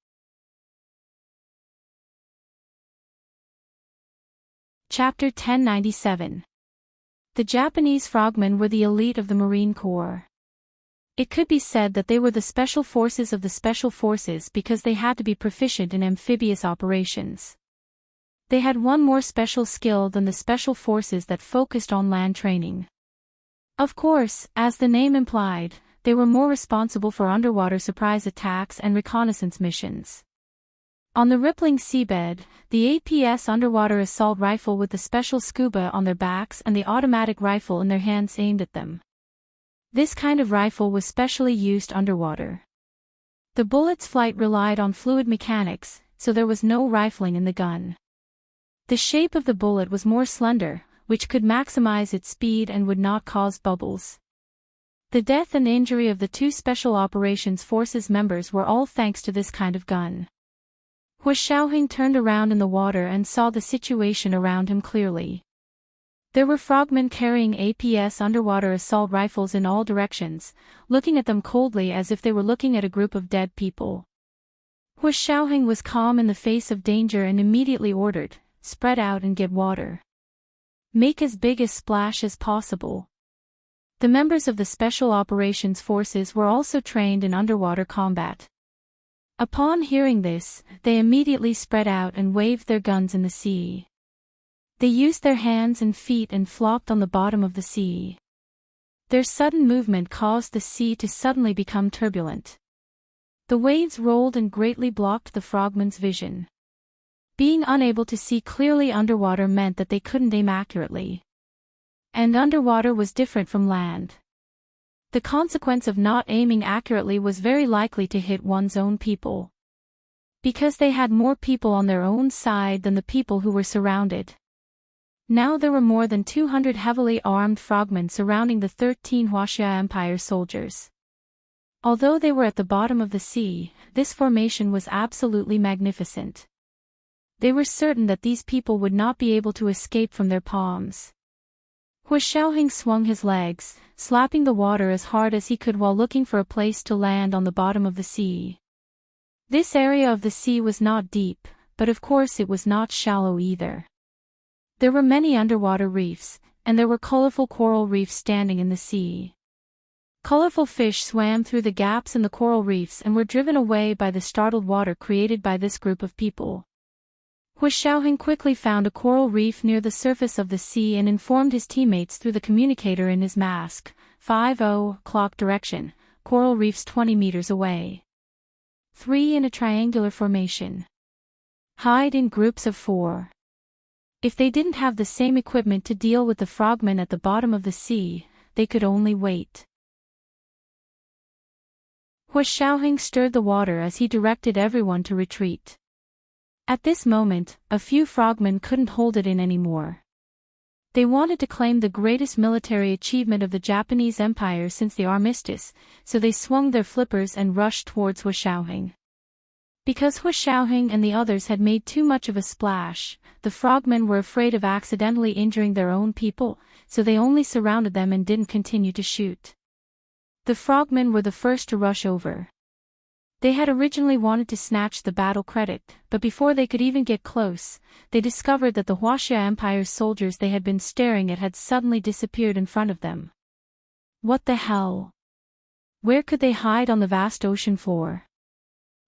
Chapter 1097. The Japanese frogmen were the elite of the Marine Corps. It could be said that they were the special forces of the special forces because they had to be proficient in amphibious operations. They had one more special skill than the special forces that focused on land training. Of course, as the name implied, they were more responsible for underwater surprise attacks and reconnaissance missions. On the rippling seabed, the APS underwater assault rifle with the special scuba on their backs and the automatic rifle in their hands aimed at them. This kind of rifle was specially used underwater. The bullet's flight relied on fluid mechanics, so there was no rifling in the gun. The shape of the bullet was more slender, which could maximize its speed and would not cause bubbles. The death and injury of the 2 Special Operations Forces members were all thanks to this kind of gun. Hu Shaoheng turned around in the water and saw the situation around him clearly. There were frogmen carrying APS underwater assault rifles in all directions, looking at them coldly as if they were looking at a group of dead people. Hu Shaoheng was calm in the face of danger and immediately ordered, "Spread out and get water. Make as big a splash as possible." The members of the Special Operations Forces were also trained in underwater combat. Upon hearing this, they immediately spread out and waved their guns in the sea. They used their hands and feet and flopped on the bottom of the sea. Their sudden movement caused the sea to suddenly become turbulent. The waves rolled and greatly blocked the frogmen's vision. Being unable to see clearly underwater meant that they couldn't aim accurately. And underwater was different from land. The consequence of not aiming accurately was very likely to hit one's own people. Because they had more people on their own side than the people who were surrounded. Now there were more than 200 heavily armed frogmen surrounding the 13 Huaxia Empire soldiers. Although they were at the bottom of the sea, this formation was absolutely magnificent. They were certain that these people would not be able to escape from their palms. Hu Xiaoheng swung his legs, slapping the water as hard as he could while looking for a place to land on the bottom of the sea. This area of the sea was not deep, but of course it was not shallow either. There were many underwater reefs, and there were colorful coral reefs standing in the sea. Colorful fish swam through the gaps in the coral reefs and were driven away by the startled water created by this group of people. Hu Xiaoheng quickly found a coral reef near the surface of the sea and informed his teammates through the communicator in his mask, 50 clock direction, coral reefs 20 meters away. 3 in a triangular formation. Hide in groups of 4. If they didn't have the same equipment to deal with the frogmen at the bottom of the sea, they could only wait. Hu Xiaoheng stirred the water as he directed everyone to retreat. At this moment, a few frogmen couldn't hold it in anymore. They wanted to claim the greatest military achievement of the Japanese Empire since the armistice, so they swung their flippers and rushed towards Hu Xiaoheng. Because Hu Xiaoheng and the others had made too much of a splash, the frogmen were afraid of accidentally injuring their own people, so they only surrounded them and didn't continue to shoot. The frogmen were the first to rush over. They had originally wanted to snatch the battle credit, but before they could even get close, they discovered that the Huaxia Empire's soldiers they had been staring at had suddenly disappeared in front of them. What the hell? Where could they hide on the vast ocean floor?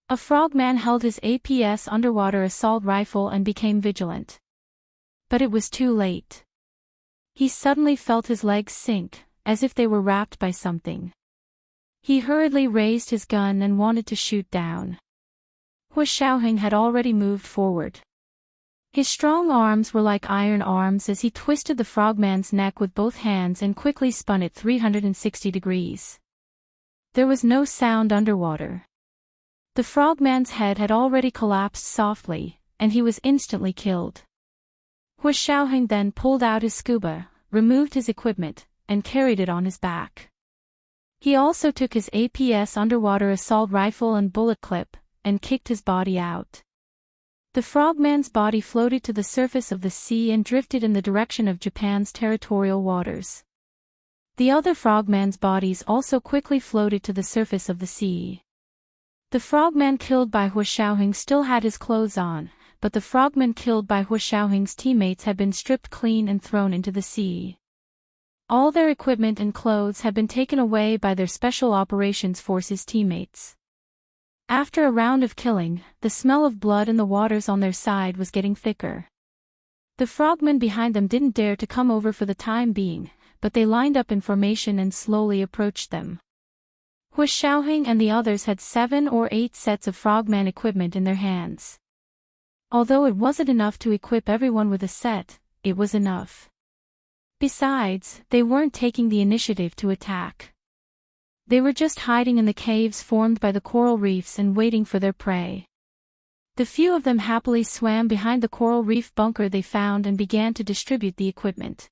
A frogman held his APS underwater assault rifle and became vigilant. But it was too late. He suddenly felt his legs sink, as if they were wrapped by something. He hurriedly raised his gun and wanted to shoot down. Hu Xiaoheng had already moved forward. His strong arms were like iron arms as he twisted the frogman's neck with both hands and quickly spun it 360 degrees. There was no sound underwater. The frogman's head had already collapsed softly, and he was instantly killed. Hu Xiaoheng then pulled out his scuba, removed his equipment, and carried it on his back. He also took his APS underwater assault rifle and bullet clip, and kicked his body out. The frogman's body floated to the surface of the sea and drifted in the direction of Japan's territorial waters. The other frogman's bodies also quickly floated to the surface of the sea. The frogman killed by Hu Xiaoheng still had his clothes on, but the frogmen killed by Hu Xiaoheng's teammates had been stripped clean and thrown into the sea. All their equipment and clothes had been taken away by their Special Operations Forces teammates. After a round of killing, the smell of blood in the waters on their side was getting thicker. The frogmen behind them didn't dare to come over for the time being, but they lined up in formation and slowly approached them. Hu Xiaoheng and the others had 7 or 8 sets of frogman equipment in their hands. Although it wasn't enough to equip everyone with a set, it was enough. Besides, they weren't taking the initiative to attack. They were just hiding in the caves formed by the coral reefs and waiting for their prey. The few of them happily swam behind the coral reef bunker they found and began to distribute the equipment.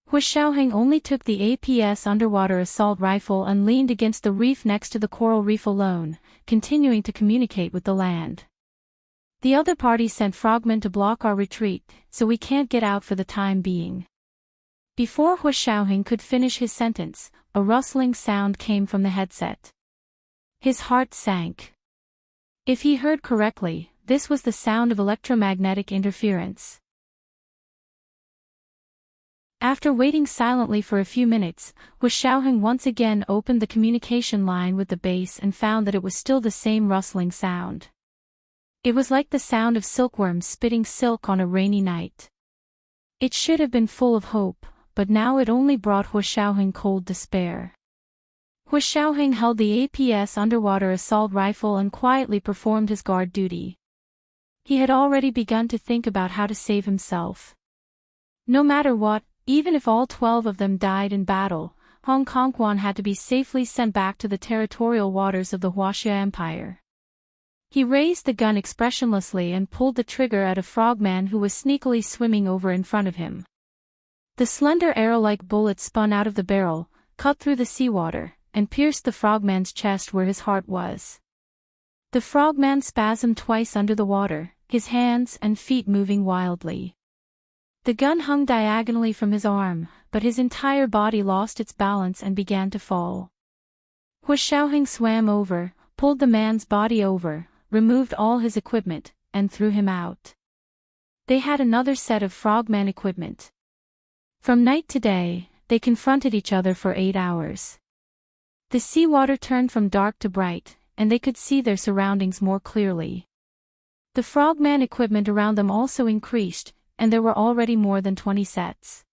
Hu Xiaoheng only took the APS underwater assault rifle and leaned against the reef next to the coral reef alone, continuing to communicate with the land. The other party sent frogmen to block our retreat, so we can't get out for the time being. Before Hu Xiaoheng could finish his sentence, a rustling sound came from the headset. His heart sank. If he heard correctly, this was the sound of electromagnetic interference. After waiting silently for a few minutes, Hu Xiaoheng once again opened the communication line with the base and found that it was still the same rustling sound. It was like the sound of silkworms spitting silk on a rainy night. It should have been full of hope, but now it only brought Hu Xiaoheng cold despair. Hu Xiaoheng held the APS underwater assault rifle and quietly performed his guard duty. He had already begun to think about how to save himself. No matter what, even if all 12 of them died in battle, Hong Kongquan had to be safely sent back to the territorial waters of the Huaxia Empire. He raised the gun expressionlessly and pulled the trigger at a frogman who was sneakily swimming over in front of him. The slender arrow-like bullet spun out of the barrel, cut through the seawater, and pierced the frogman's chest where his heart was. The frogman spasmed twice under the water, his hands and feet moving wildly. The gun hung diagonally from his arm, but his entire body lost its balance and began to fall. Hu Xiaoheng swam over, pulled the man's body over, removed all his equipment, and threw him out. They had another set of frogman equipment. From night to day, they confronted each other for 8 hours. The seawater turned from dark to bright, and they could see their surroundings more clearly. The frogman equipment around them also increased, and there were already more than 20 sets.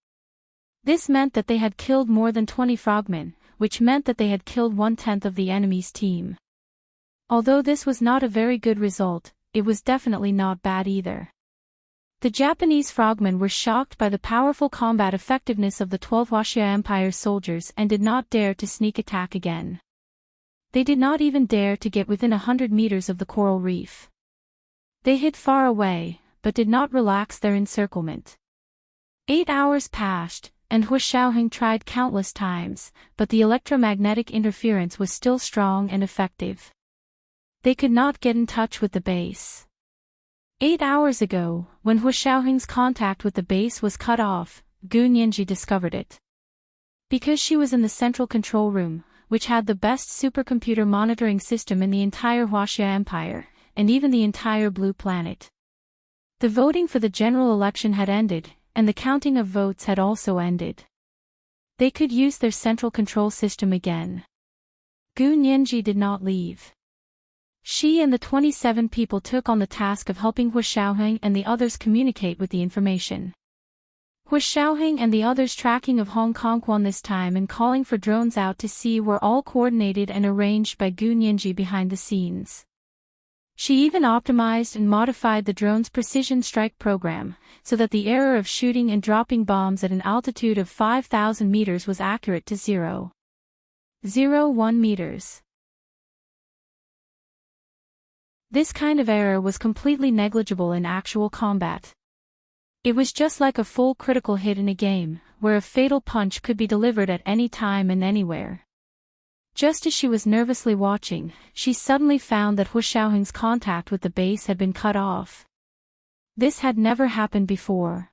This meant that they had killed more than 20 frogmen, which meant that they had killed 1/10 of the enemy's team. Although this was not a very good result, it was definitely not bad either. The Japanese frogmen were shocked by the powerful combat effectiveness of the 12 Huaxia Empire soldiers and did not dare to sneak attack again. They did not even dare to get within 100 meters of the coral reef. They hid far away, but did not relax their encirclement. 8 hours passed, and Hu Xiaoheng tried countless times, but the electromagnetic interference was still strong and effective. They could not get in touch with the base. 8 hours ago, when Hu Xiaoheng's contact with the base was cut off, Gu Nianji discovered it. Because she was in the central control room, which had the best supercomputer monitoring system in the entire Huaxia Empire, and even the entire Blue Planet. The voting for the general election had ended, and the counting of votes had also ended. They could use their central control system again. Gu Nianji did not leave. She and the 27 people took on the task of helping Hu Xiaoheng and the others communicate with the information. Hu Xiaoheng and the others' tracking of Hong Kongquan this time and calling for drones out to sea were all coordinated and arranged by Gu Nianji behind the scenes. She even optimized and modified the drone's precision strike program, so that the error of shooting and dropping bombs at an altitude of 5,000 meters was accurate to 0.01 meters. This kind of error was completely negligible in actual combat. It was just like a full critical hit in a game, where a fatal punch could be delivered at any time and anywhere. Just as she was nervously watching, she suddenly found that Hu Xiaoheng's contact with the base had been cut off. This had never happened before.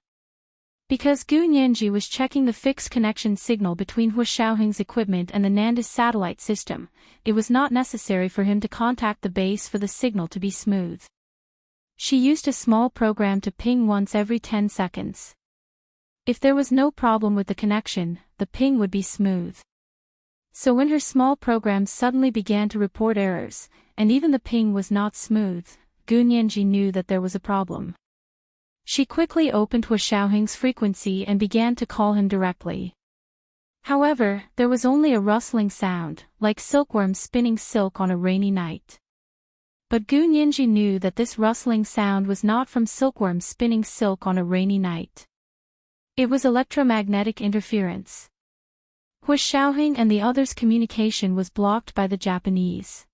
Because Gu Nianji was checking the fixed connection signal between Hu Xiaoheng's equipment and the Nandis satellite system, it was not necessary for him to contact the base for the signal to be smooth. She used a small program to ping once every 10 seconds. If there was no problem with the connection, the ping would be smooth. So when her small program suddenly began to report errors, and even the ping was not smooth, Gu Nianji knew that there was a problem. She quickly opened Hu Xiaoheng's frequency and began to call him directly. However, there was only a rustling sound, like silkworms spinning silk on a rainy night. But Gu Nianji knew that this rustling sound was not from silkworms spinning silk on a rainy night. It was electromagnetic interference. Hu Xiaoheng and the others' communication was blocked by the Japanese.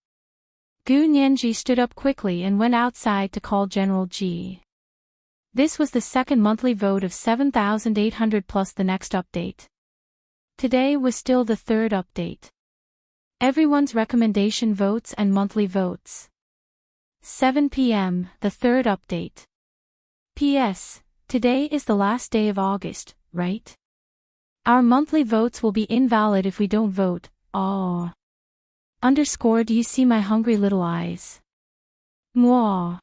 Gu Nianji stood up quickly and went outside to call General Ji. This was the second monthly vote of 7,800 plus the next update. Today was still the third update. Everyone's recommendation votes and monthly votes. 7 p.m., the third update. P.S. Today is the last day of August, right? Our monthly votes will be invalid if we don't vote. Aww. Underscore, do you see my hungry little eyes? Mwah.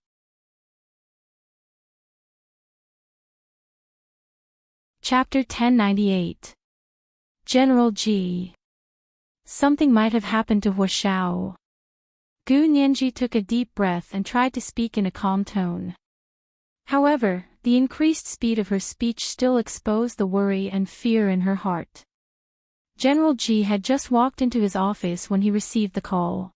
Chapter 1098. General G. Something might have happened to Huashao. Gu Nianji took a deep breath and tried to speak in a calm tone. However, the increased speed of her speech still exposed the worry and fear in her heart. General G had just walked into his office when he received the call.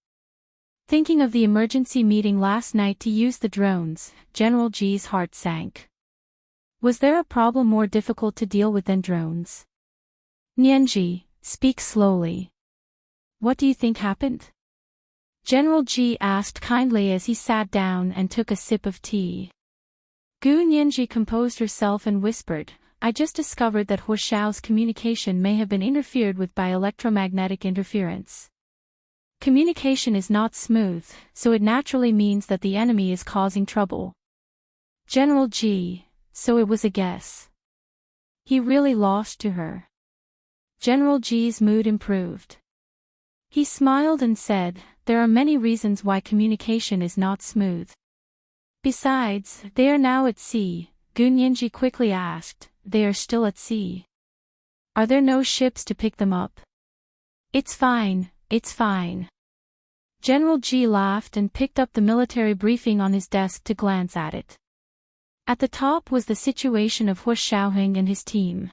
Thinking of the emergency meeting last night to use the drones, General G's heart sank. Was there a problem more difficult to deal with than drones? Nianji, speak slowly. What do you think happened? General G asked kindly as he sat down and took a sip of tea. Gu Nianji composed herself and whispered, I just discovered that Huashao's communication may have been interfered with by electromagnetic interference. Communication is not smooth, so it naturally means that the enemy is causing trouble. General G, so it was a guess. He really lost to her. General G's mood improved. He smiled and said, there are many reasons why communication is not smooth. Besides, they are now at sea. Gu Nianji quickly asked, they are still at sea. Are there no ships to pick them up? It's fine, it's fine. General G laughed and picked up the military briefing on his desk to glance at it. At the top was the situation of Hu Shaoheng and his team.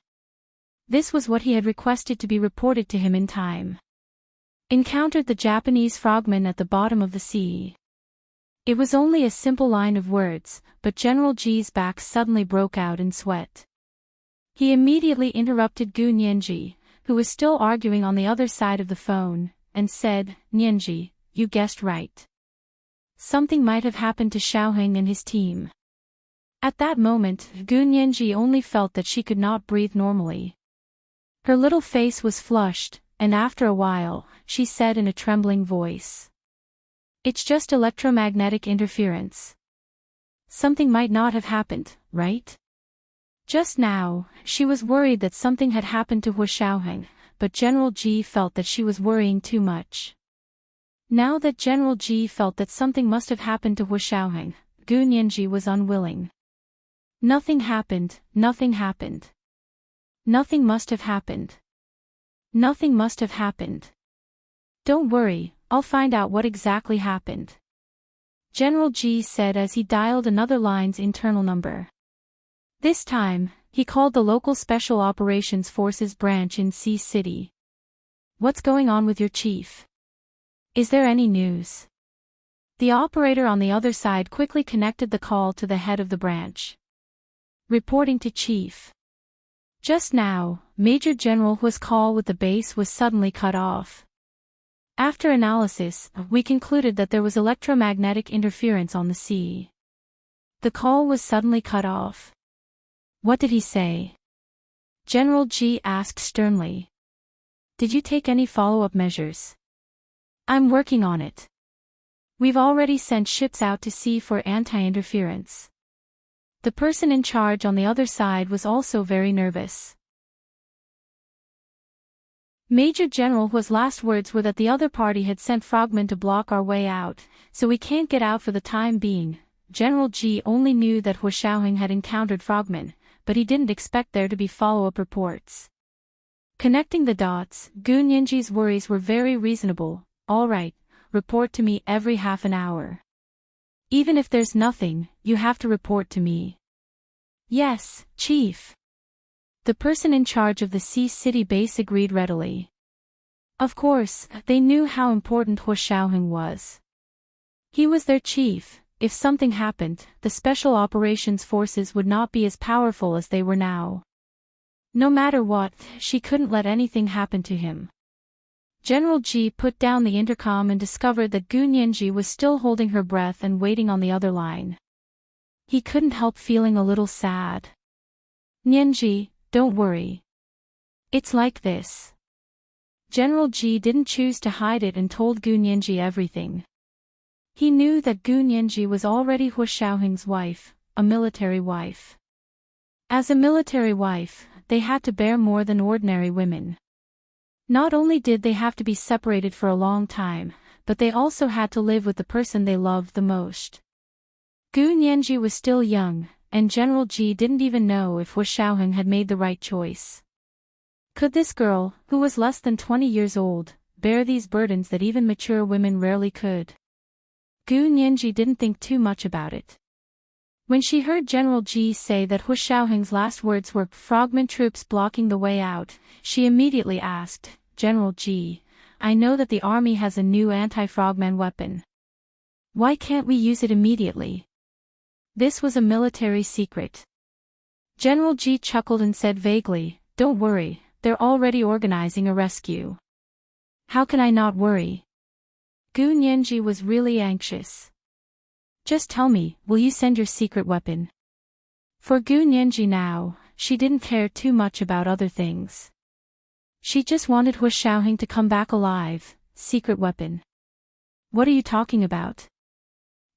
This was what he had requested to be reported to him in time. Encountered the Japanese frogmen at the bottom of the sea. It was only a simple line of words, but General G's back suddenly broke out in sweat. He immediately interrupted Gu Nianji, who was still arguing on the other side of the phone, and said, Nianji, you guessed right. Something might have happened to Shaoheng and his team. At that moment, Gu Nianji only felt that she could not breathe normally. Her little face was flushed, and after a while, she said in a trembling voice. It's just electromagnetic interference. Something might not have happened, right? Just now, she was worried that something had happened to Hu Shaoheng, but General G felt that she was worrying too much. Now that General G felt that something must have happened to Hu Shaoheng, Gu Nianji was unwilling. Nothing happened, nothing happened. Nothing must have happened. Nothing must have happened. Don't worry, I'll find out what exactly happened. General G said as he dialed another line's internal number. This time, he called the local Special Operations Forces branch in Sea City. What's going on with your chief? Is there any news? The operator on the other side quickly connected the call to the head of the branch. Reporting to Chief. Just now, Major General Hu's call with the base was suddenly cut off. After analysis, we concluded that there was electromagnetic interference on the sea. The call was suddenly cut off. What did he say? General G asked sternly. Did you take any follow-up measures? I'm working on it. We've already sent ships out to sea for anti-interference. The person in charge on the other side was also very nervous. Major General Hu's last words were that the other party had sent frogmen to block our way out, so we can't get out for the time being. General G only knew that Hu Shaoheng had encountered frogmen, but he didn't expect there to be follow-up reports. Connecting the dots, Gu Nianji's worries were very reasonable. All right, report to me every half an hour. Even if there's nothing, you have to report to me. Yes, Chief. The person in charge of the Sea City base agreed readily. Of course, they knew how important Hu Shaoheng was. He was their chief. If something happened, the Special Operations Forces would not be as powerful as they were now. No matter what, she couldn't let anything happen to him. General G put down the intercom and discovered that Gu Nianji was still holding her breath and waiting on the other line. He couldn't help feeling a little sad. Nianji, don't worry. It's like this. General G didn't choose to hide it and told Gu Nianji everything. He knew that Gu Nianji was already Hu Shaoheng's wife, a military wife. As a military wife, they had to bear more than ordinary women. Not only did they have to be separated for a long time, but they also had to live with the person they loved the most. Gu Nianji was still young, and General Ji didn't even know if Hu Xiaoheng had made the right choice. Could this girl, who was less than 20 years old, bear these burdens that even mature women rarely could? Gu Nianji didn't think too much about it. When she heard General Ji say that Hu Xiaoheng's last words were "frogman troops blocking the way out," she immediately asked, "General Ji, I know that the army has a new anti-frogman weapon. Why can't we use it immediately?" This was a military secret. General Ji chuckled and said vaguely, "Don't worry, they're already organizing a rescue." How can I not worry? Gu Nianji was really anxious. Just tell me, will you send your secret weapon? For Gu Nianji now, she didn't care too much about other things. She just wanted Hu Xiaoheng to come back alive. Secret weapon. What are you talking about?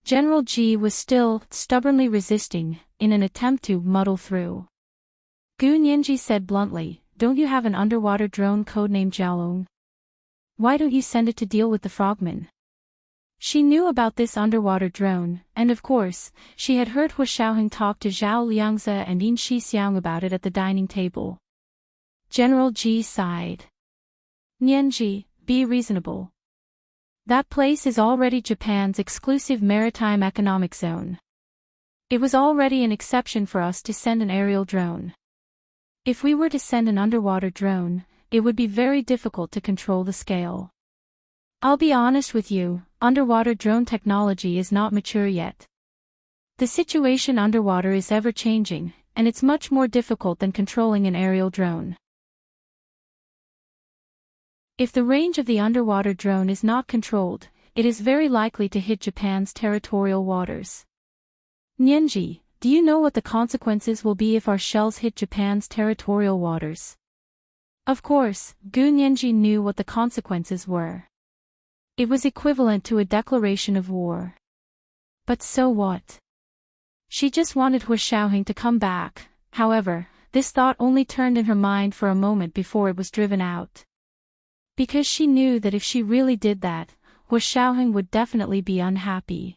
General Ji was still stubbornly resisting, in an attempt to muddle through. Gu Nianji said bluntly, "Don't you have an underwater drone codenamed Jiaolong? Why don't you send it to deal with the frogmen?" She knew about this underwater drone, and of course, she had heard Hu Xiaoheng talk to Zhao Liangze and Yin Shixiang about it at the dining table. General Ji sighed. "Nianji, be reasonable. That place is already Japan's exclusive maritime economic zone. It was already an exception for us to send an aerial drone. If we were to send an underwater drone, it would be very difficult to control the scale. I'll be honest with you, underwater drone technology is not mature yet. The situation underwater is ever-changing, and it's much more difficult than controlling an aerial drone. If the range of the underwater drone is not controlled, it is very likely to hit Japan's territorial waters. Nianji, do you know what the consequences will be if our shells hit Japan's territorial waters?" Of course, Gu Nianji knew what the consequences were. It was equivalent to a declaration of war. But so what? She just wanted Hu Xiaoheng to come back. However, this thought only turned in her mind for a moment before it was driven out. Because she knew that if she really did that, Hu Xiaoheng would definitely be unhappy.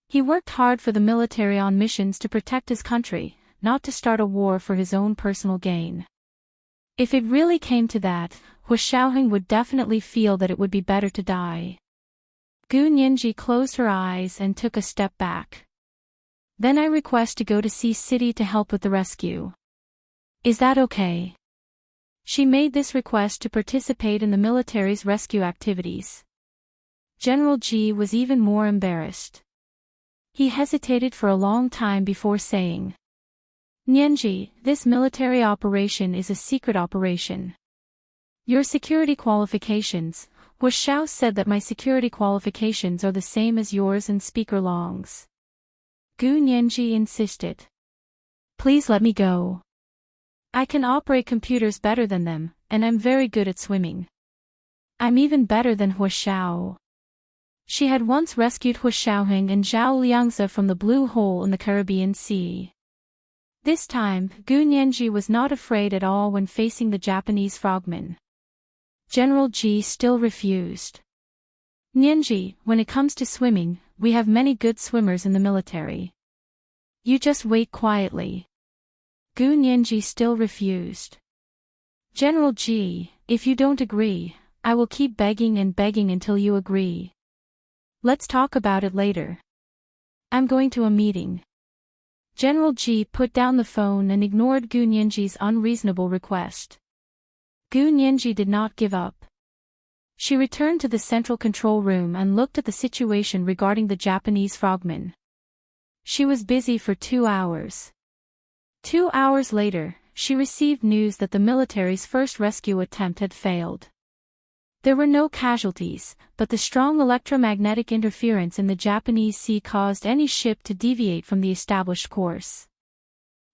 He worked hard for the military on missions to protect his country, not to start a war for his own personal gain. If it really came to that, Hu Xiaoheng would definitely feel that it would be better to die. Gu Nianji closed her eyes and took a step back. "Then I request to go to Sea City to help with the rescue. Is that okay?" She made this request to participate in the military's rescue activities. General Ji was even more embarrassed. He hesitated for a long time before saying, "Nianji, this military operation is a secret operation. Your security qualifications," Hu Xiao said that my security qualifications are the same as yours and Speaker Long's. Gu Nianji insisted. "Please let me go. I can operate computers better than them, and I'm very good at swimming. I'm even better than Hu Xiao." She had once rescued Hu Xiaoheng and Zhao Liangze from the Blue Hole in the Caribbean Sea. This time, Gu Nianji was not afraid at all when facing the Japanese frogmen. General Ji still refused. "Nianji, when it comes to swimming, we have many good swimmers in the military. You just wait quietly." Gu Nianji still refused. "General Ji, if you don't agree, I will keep begging and begging until you agree. Let's talk about it later. I'm going to a meeting." General Ji put down the phone and ignored Gu Nianji's unreasonable request. Gu Nianji did not give up. She returned to the central control room and looked at the situation regarding the Japanese frogmen. She was busy for 2 hours. 2 hours later, she received news that the military's first rescue attempt had failed. There were no casualties, but the strong electromagnetic interference in the Japanese sea caused any ship to deviate from the established course.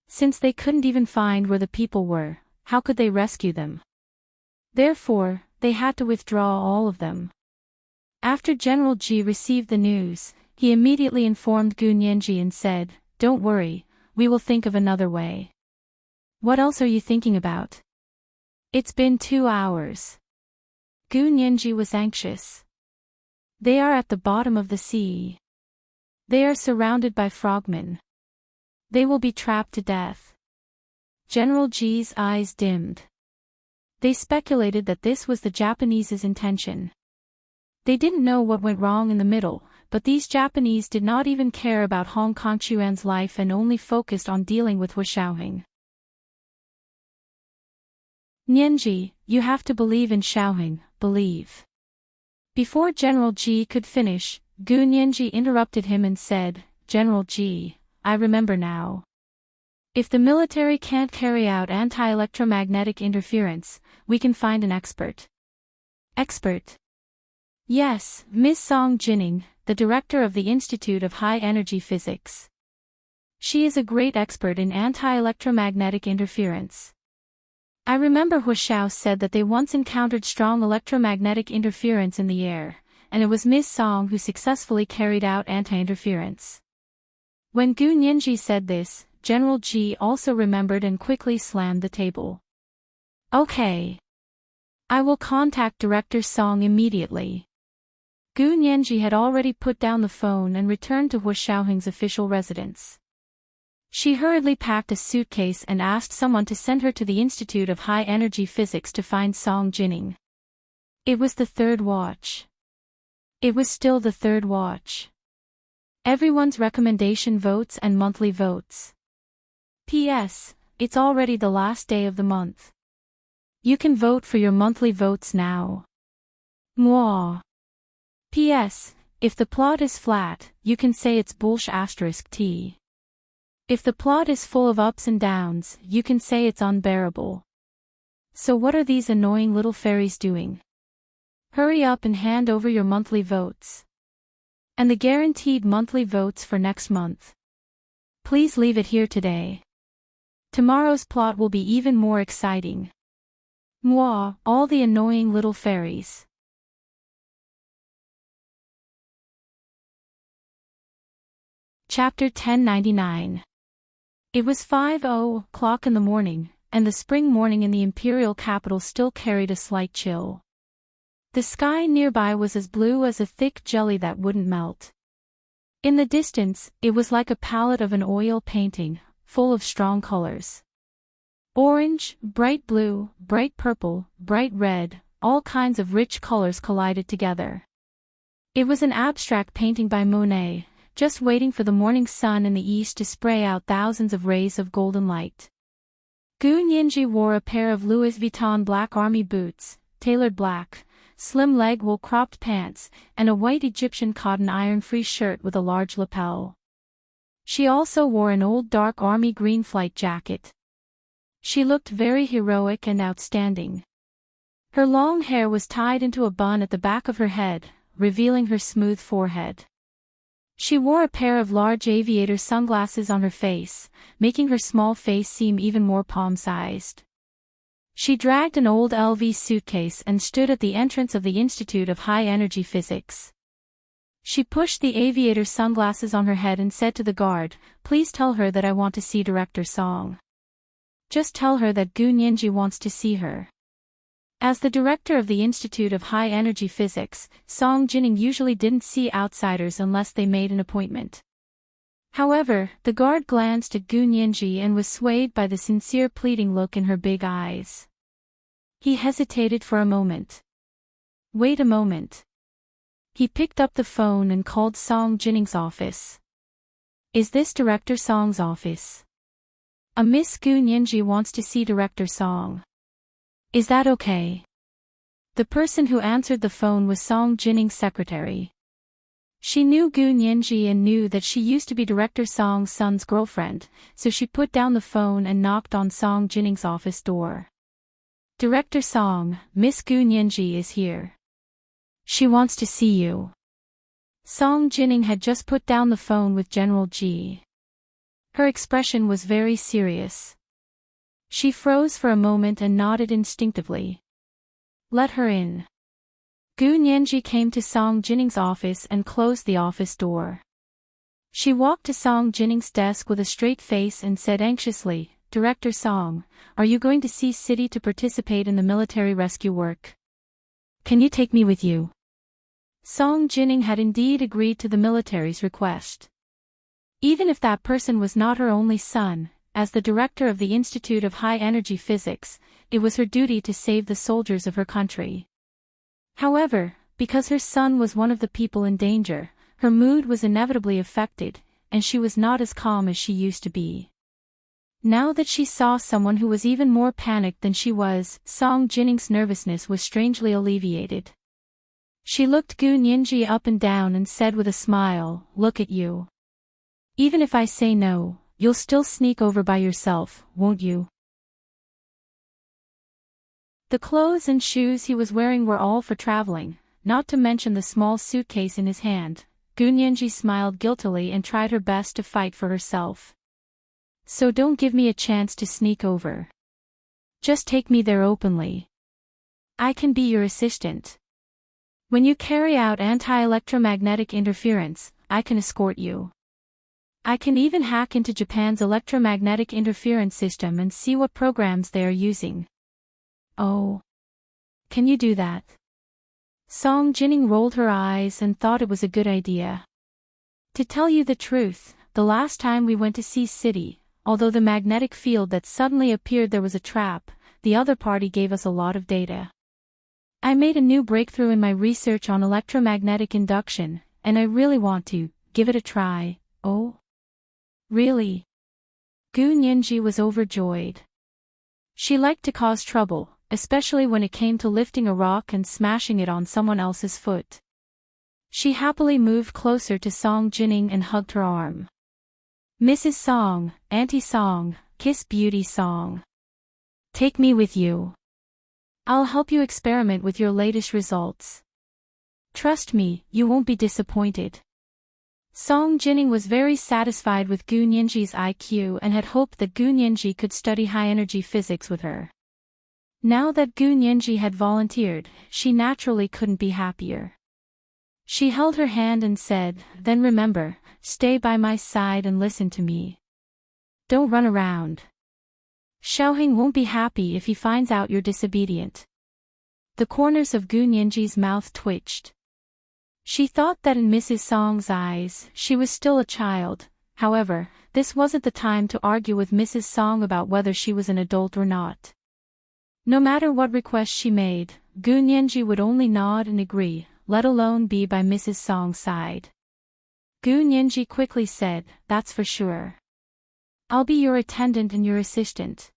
Since they couldn't even find where the people were, how could they rescue them? Therefore, they had to withdraw all of them. After General Ji received the news, he immediately informed Gu Nianji and said, "Don't worry, we will think of another way." "What else are you thinking about?" "It's been 2 hours." Gu Nianji was anxious. "They are at the bottom of the sea. They are surrounded by frogmen. They will be trapped to death. General G's eyes dimmed. They speculated that this was the Japanese's intention. They didn't know what went wrong in the middle, but these Japanese did not even care about Hong Kongchuan's life and only focused on dealing with Hu Xiaoheng. Nianji, you have to believe in Xiaoheng, believe. Before General Ji could finish, Gu Nianji interrupted him and said, General Ji, I remember now. If the military can't carry out anti-electromagnetic interference, we can find an expert. Expert? Yes, Ms. Song Jining, the director of the Institute of High Energy Physics. She is a great expert in anti-electromagnetic interference. I remember Hu Xiao said that they once encountered strong electromagnetic interference in the air, and it was Ms. Song who successfully carried out anti-interference. When Gu Nianji said this, General Ji also remembered and quickly slammed the table. Okay. I will contact Director Song immediately. Gu Nianji had already put down the phone and returned to Hu Xiaoheng's official residence. She hurriedly packed a suitcase and asked someone to send her to the Institute of High Energy Physics to find Song Jining. It was the third watch. It was still the third watch. Everyone's recommendation votes and monthly votes. P.S. It's already the last day of the month. You can vote for your monthly votes now. Mwah. P.S. If the plot is flat, you can say it's bullsh*t. If the plot is full of ups and downs, you can say it's unbearable. So what are these annoying little fairies doing? Hurry up and hand over your monthly votes. And the guaranteed monthly votes for next month. Please leave it here today. Tomorrow's plot will be even more exciting. Mwah, all the annoying little fairies. Chapter 1099. It was 5:00 in the morning, and the spring morning in the imperial capital still carried a slight chill. The sky nearby was as blue as a thick jelly that wouldn't melt. In the distance, it was like a palette of an oil painting, full of strong colors. Orange, bright blue, bright purple, bright red, all kinds of rich colors collided together. It was an abstract painting by Monet, just waiting for the morning sun in the east to spray out thousands of rays of golden light. Gu Nianji wore a pair of Louis Vuitton black army boots, tailored black, slim leg wool cropped pants, and a white Egyptian cotton iron-free shirt with a large lapel. She also wore an old dark army green flight jacket. She looked very heroic and outstanding. Her long hair was tied into a bun at the back of her head, revealing her smooth forehead. She wore a pair of large aviator sunglasses on her face, making her small face seem even more palm-sized. She dragged an old LV suitcase and stood at the entrance of the Institute of High Energy Physics. She pushed the aviator sunglasses on her head and said to the guard, "Please tell her that I want to see Director Song. Just tell her that Gu Nianji wants to see her." As the director of the Institute of High Energy Physics, Song Jining usually didn't see outsiders unless they made an appointment. However, the guard glanced at Gu Nianji and was swayed by the sincere pleading look in her big eyes. He hesitated for a moment. Wait a moment. He picked up the phone and called Song Jining's office. Is this Director Song's office? A Miss Gu Nianji wants to see Director Song. Is that okay? The person who answered the phone was Song Jining's secretary. She knew Gu Nianji and knew that she used to be Director Song's son's girlfriend, so she put down the phone and knocked on Song Jining's office door. Director Song, Miss Gu Nianji is here. She wants to see you. Song Jining had just put down the phone with General Ji. Her expression was very serious. She froze for a moment and nodded instinctively. Let her in. Gu Nianji came to Song Jining's office and closed the office door. She walked to Song Jining's desk with a straight face and said anxiously, "Director Song, are you going to Sea City to participate in the military rescue work? Can you take me with you?" Song Jining had indeed agreed to the military's request. Even if that person was not her only son, as the director of the Institute of High Energy Physics, it was her duty to save the soldiers of her country. However, because her son was one of the people in danger, her mood was inevitably affected, and she was not as calm as she used to be. Now that she saw someone who was even more panicked than she was, Song Jinning's nervousness was strangely alleviated. She looked Gu Nianji up and down and said with a smile, "Look at you. Even if I say no, you'll still sneak over by yourself, won't you?" The clothes and shoes he was wearing were all for traveling, not to mention the small suitcase in his hand. Gu Nianji smiled guiltily and tried her best to fight for herself. "So don't give me a chance to sneak over. Just take me there openly. I can be your assistant. When you carry out anti-electromagnetic interference, I can escort you. I can even hack into Japan's electromagnetic interference system and see what programs they are using." "Oh. Can you do that?" Song Jinning rolled her eyes and thought it was a good idea. "To tell you the truth, the last time we went to Sea City, although the magnetic field that suddenly appeared there was a trap, the other party gave us a lot of data. I made a new breakthrough in my research on electromagnetic induction, and I really want to give it a try." "Oh? Really?" Gu Nianji was overjoyed. She liked to cause trouble, especially when it came to lifting a rock and smashing it on someone else's foot. She happily moved closer to Song Jinning and hugged her arm. "Mrs. Song, Auntie Song, Kiss Beauty Song. Take me with you. I'll help you experiment with your latest results. Trust me, you won't be disappointed." Song Jinning was very satisfied with Gu Nianji's IQ and had hoped that Gu Nianji could study high-energy physics with her. Now that Gu Nianji had volunteered, she naturally couldn't be happier. She held her hand and said, "Then remember, stay by my side and listen to me. Don't run around. Xiaoheng won't be happy if he finds out you're disobedient." The corners of Gu Nianji's mouth twitched. She thought that in Mrs. Song's eyes, she was still a child. However, this wasn't the time to argue with Mrs. Song about whether she was an adult or not. No matter what request she made, Gu Nianji would only nod and agree, let alone be by Mrs. Song's side. Gu Nianji quickly said, "That's for sure. I'll be your attendant and your assistant.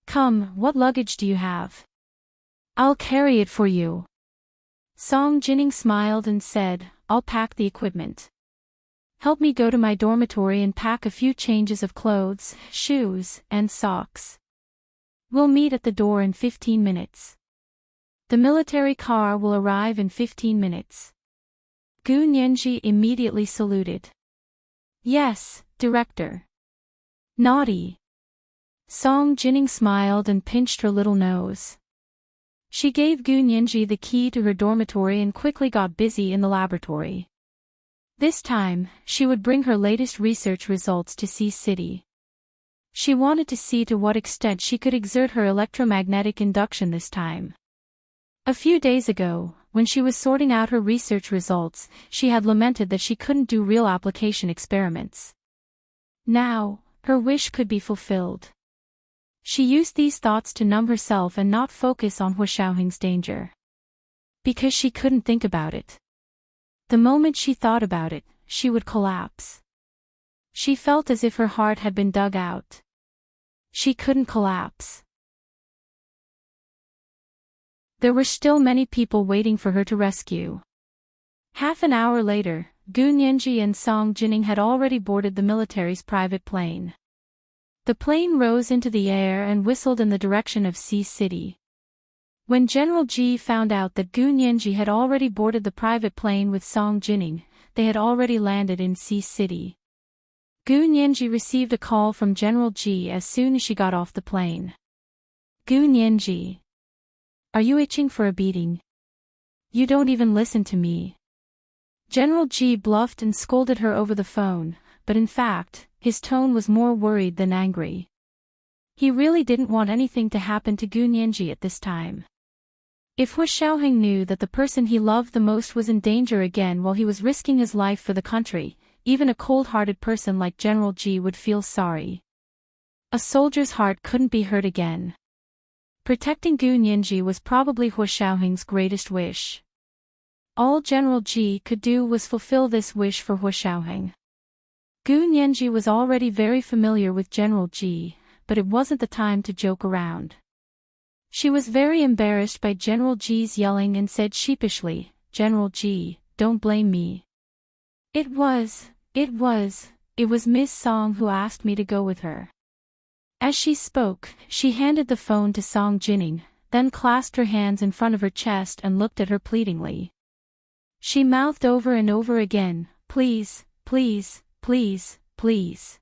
Come, what luggage do you have? I'll carry it for you." Song Jinning smiled and said, "I'll pack the equipment. Help me go to my dormitory and pack a few changes of clothes, shoes, and socks. We'll meet at the door in 15 minutes. The military car will arrive in 15 minutes. Gu Nianji immediately saluted. "Yes, Director." "Naughty." Song Jinning smiled and pinched her little nose. She gave Gu Nianji the key to her dormitory and quickly got busy in the laboratory. This time, she would bring her latest research results to Sea City. She wanted to see to what extent she could exert her electromagnetic induction this time. A few days ago, when she was sorting out her research results, she had lamented that she couldn't do real application experiments. Now, her wish could be fulfilled. She used these thoughts to numb herself and not focus on Hu Xiaoheng's danger. Because she couldn't think about it. The moment she thought about it, she would collapse. She felt as if her heart had been dug out. She couldn't collapse. There were still many people waiting for her to rescue. Half an hour later, Gu Nianji and Song Jinning had already boarded the military's private plane. The plane rose into the air and whistled in the direction of Sea City. When General Ji found out that Gu Nianji had already boarded the private plane with Song Jinning, they had already landed in Sea City. Gu Nianji received a call from General Ji as soon as she got off the plane. "Gu Nianji. Are you itching for a beating? You don't even listen to me." General Ji bluffed and scolded her over the phone, but in fact, his tone was more worried than angry. He really didn't want anything to happen to Gu Nianji at this time. If Hu Xiaoheng knew that the person he loved the most was in danger again while he was risking his life for the country, even a cold-hearted person like General G would feel sorry. A soldier's heart couldn't be hurt again. Protecting Gu Nianji was probably Hu Shaoheng's greatest wish. All General G could do was fulfill this wish for Hu Shaoheng. Gu Nianji was already very familiar with General G, but it wasn't the time to joke around. She was very embarrassed by General G's yelling and said sheepishly, "General G, don't blame me. It was Miss Song who asked me to go with her." As she spoke, she handed the phone to Song Jining, then clasped her hands in front of her chest and looked at her pleadingly. She mouthed over and over again, "Please, please, please, please."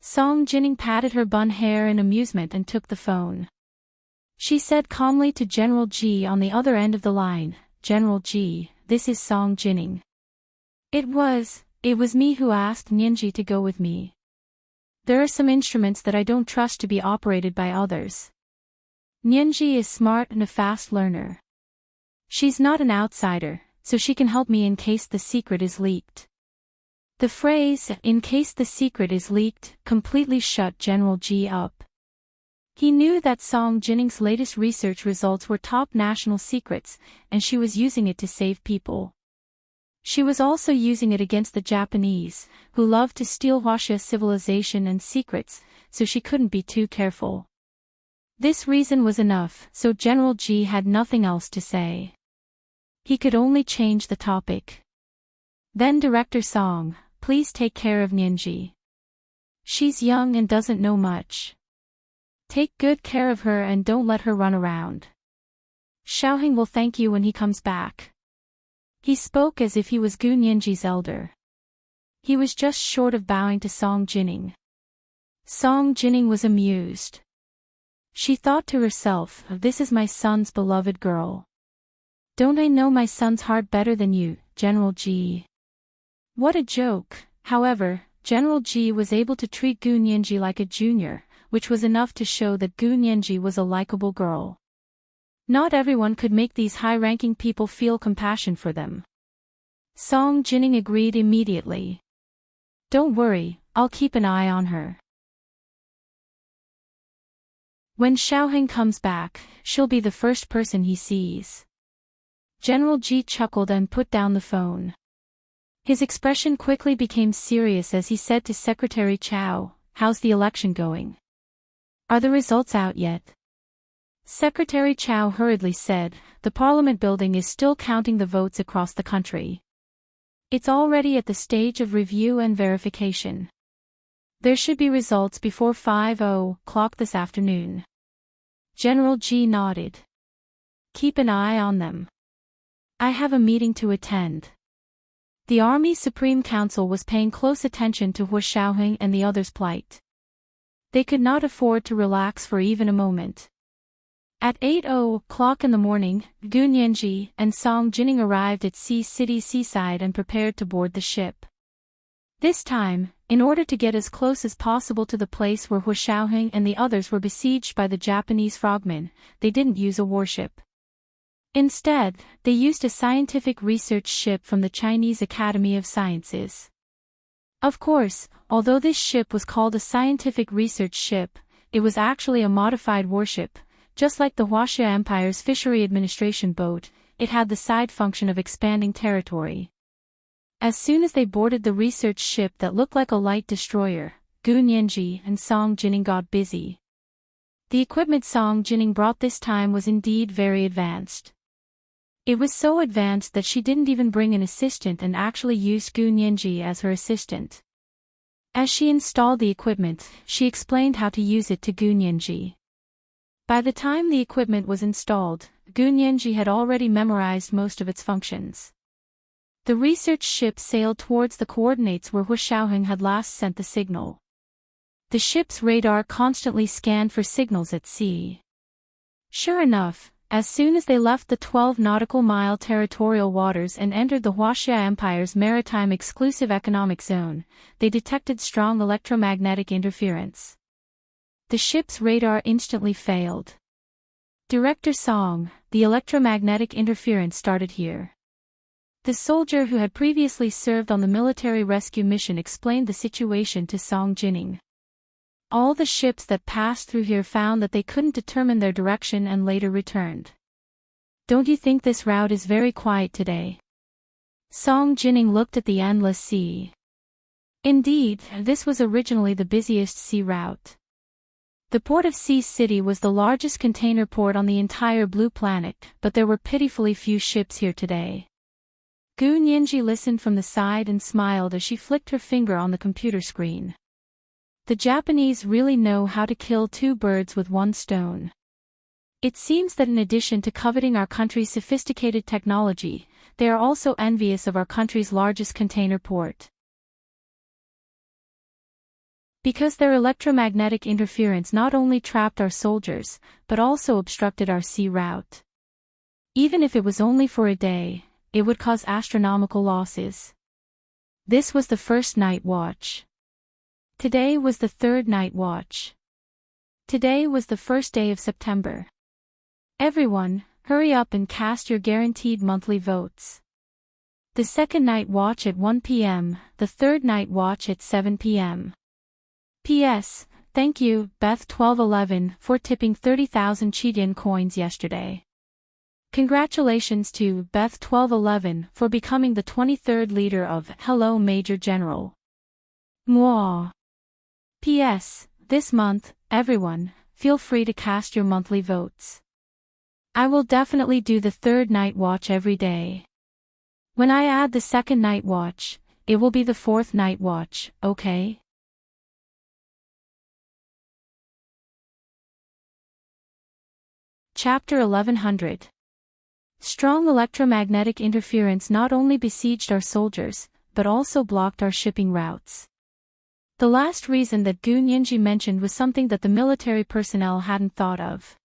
Song Jining patted her bun hair in amusement and took the phone. She said calmly to General G on the other end of the line, "General G, this is Song Jining. It was me who asked Nianji to go with me. There are some instruments that I don't trust to be operated by others. Nianji is smart and a fast learner. She's not an outsider, so she can help me in case the secret is leaked." The phrase, "in case the secret is leaked," completely shut General G up. He knew that Song Jining's latest research results were top national secrets, and she was using it to save people. She was also using it against the Japanese, who loved to steal Huaxia civilization and secrets, so she couldn't be too careful. This reason was enough, so General G had nothing else to say. He could only change the topic. "Then Director Song, please take care of Nianji. She's young and doesn't know much. Take good care of her and don't let her run around. Shaoheng will thank you when he comes back." He spoke as if he was Gu Nianji's elder. He was just short of bowing to Song Jining. Song Jining was amused. She thought to herself, "This is my son's beloved girl. Don't I know my son's heart better than you, General G?" What a joke. However, General G was able to treat Gu Nianji like a junior, which was enough to show that Gu Nianji was a likable girl. Not everyone could make these high-ranking people feel compassion for them. Song Jining agreed immediately. "Don't worry, I'll keep an eye on her. When Shaoheng comes back, she'll be the first person he sees." General G chuckled and put down the phone. His expression quickly became serious as he said to Secretary Chow, "How's the election going? Are the results out yet?" Secretary Chow hurriedly said, "The Parliament building is still counting the votes across the country. It's already at the stage of review and verification. There should be results before 5:00 this afternoon." General G nodded. "Keep an eye on them. I have a meeting to attend." The Army Supreme Council was paying close attention to Hu Shaoheng and the others' plight. They could not afford to relax for even a moment. At 8:00 in the morning, Gu Nianji and Song Jining arrived at Sea City seaside and prepared to board the ship. This time, in order to get as close as possible to the place where Hu Shaoheng and the others were besieged by the Japanese frogmen, they didn't use a warship. Instead, they used a scientific research ship from the Chinese Academy of Sciences. Of course, although this ship was called a scientific research ship, it was actually a modified warship. Just like the Huaxia Empire's fishery administration boat, it had the side function of expanding territory. As soon as they boarded the research ship that looked like a light destroyer, Gu Nianji and Song Jining got busy. The equipment Song Jining brought this time was indeed very advanced. It was so advanced that she didn't even bring an assistant and actually used Gu Nianji as her assistant. As she installed the equipment, she explained how to use it to Gu Nianji. By the time the equipment was installed, Gu Nianji had already memorized most of its functions. The research ship sailed towards the coordinates where Hu Shaoheng had last sent the signal. The ship's radar constantly scanned for signals at sea. Sure enough, as soon as they left the 12 nautical mile territorial waters and entered the Huaxia Empire's maritime exclusive economic zone, they detected strong electromagnetic interference. The ship's radar instantly failed. "Director Song, the electromagnetic interference started here. The soldier who had previously served on the military rescue mission explained the situation to Song Jining. All the ships that passed through here found that they couldn't determine their direction and later returned. Don't you think this route is very quiet today? Song Jining looked at the endless sea. Indeed, this was originally the busiest sea route. The port of Sea City was the largest container port on the entire blue planet, but there were pitifully few ships here today. Gu Nianji listened from the side and smiled as she flicked her finger on the computer screen. The Japanese really know how to kill two birds with one stone. It seems that in addition to coveting our country's sophisticated technology, they are also envious of our country's largest container port. Because their electromagnetic interference not only trapped our soldiers, but also obstructed our sea route. Even if it was only for a day, it would cause astronomical losses. This was the first night watch. Today was the third night watch. Today was the first day of September. Everyone, hurry up and cast your guaranteed monthly votes. The second night watch at 1 p.m., the third night watch at 7 p.m. P.S. Thank you, Beth1211, for tipping 30,000 Chidian coins yesterday. Congratulations to Beth1211 for becoming the 23rd leader of Hello Major General. Mwah. P.S. This month, everyone, feel free to cast your monthly votes. I will definitely do the third night watch every day. When I add the second night watch, it will be the fourth night watch, okay? Chapter 1100. Strong electromagnetic interference not only besieged our soldiers, but also blocked our shipping routes. The last reason that Gu Nianji mentioned was something that the military personnel hadn't thought of.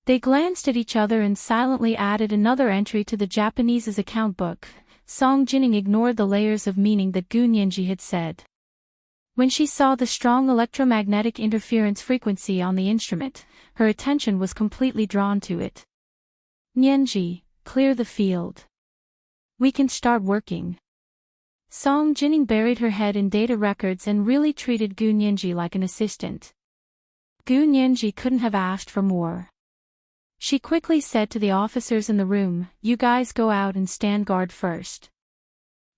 They glanced at each other and silently added another entry to the Japanese's account book. Song Jining ignored the layers of meaning that Gu Nianji had said. When she saw the strong electromagnetic interference frequency on the instrument, her attention was completely drawn to it. Nianji, clear the field. We can start working. Song Jining buried her head in data records and really treated Gu Nianji like an assistant. Gu Nianji couldn't have asked for more. She quickly said to the officers in the room, "You guys go out and stand guard first.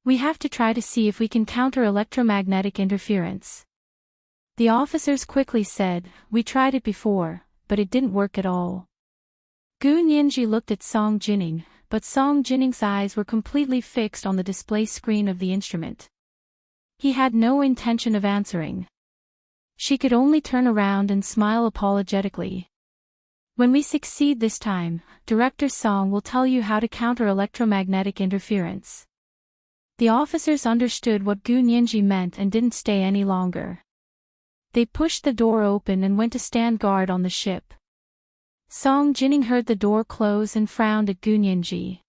We have to try to see if we can counter electromagnetic interference." The officers quickly said, "We tried it before, but it didn't work at all." Gu Nianji looked at Song Jining, but Song Jining's eyes were completely fixed on the display screen of the instrument. He had no intention of answering. She could only turn around and smile apologetically. "When we succeed this time, Director Song will tell you how to counter electromagnetic interference." The officers understood what Gu Nianji meant and didn't stay any longer. They pushed the door open and went to stand guard on the ship. Song Jining heard the door close and frowned at Gu Nianji.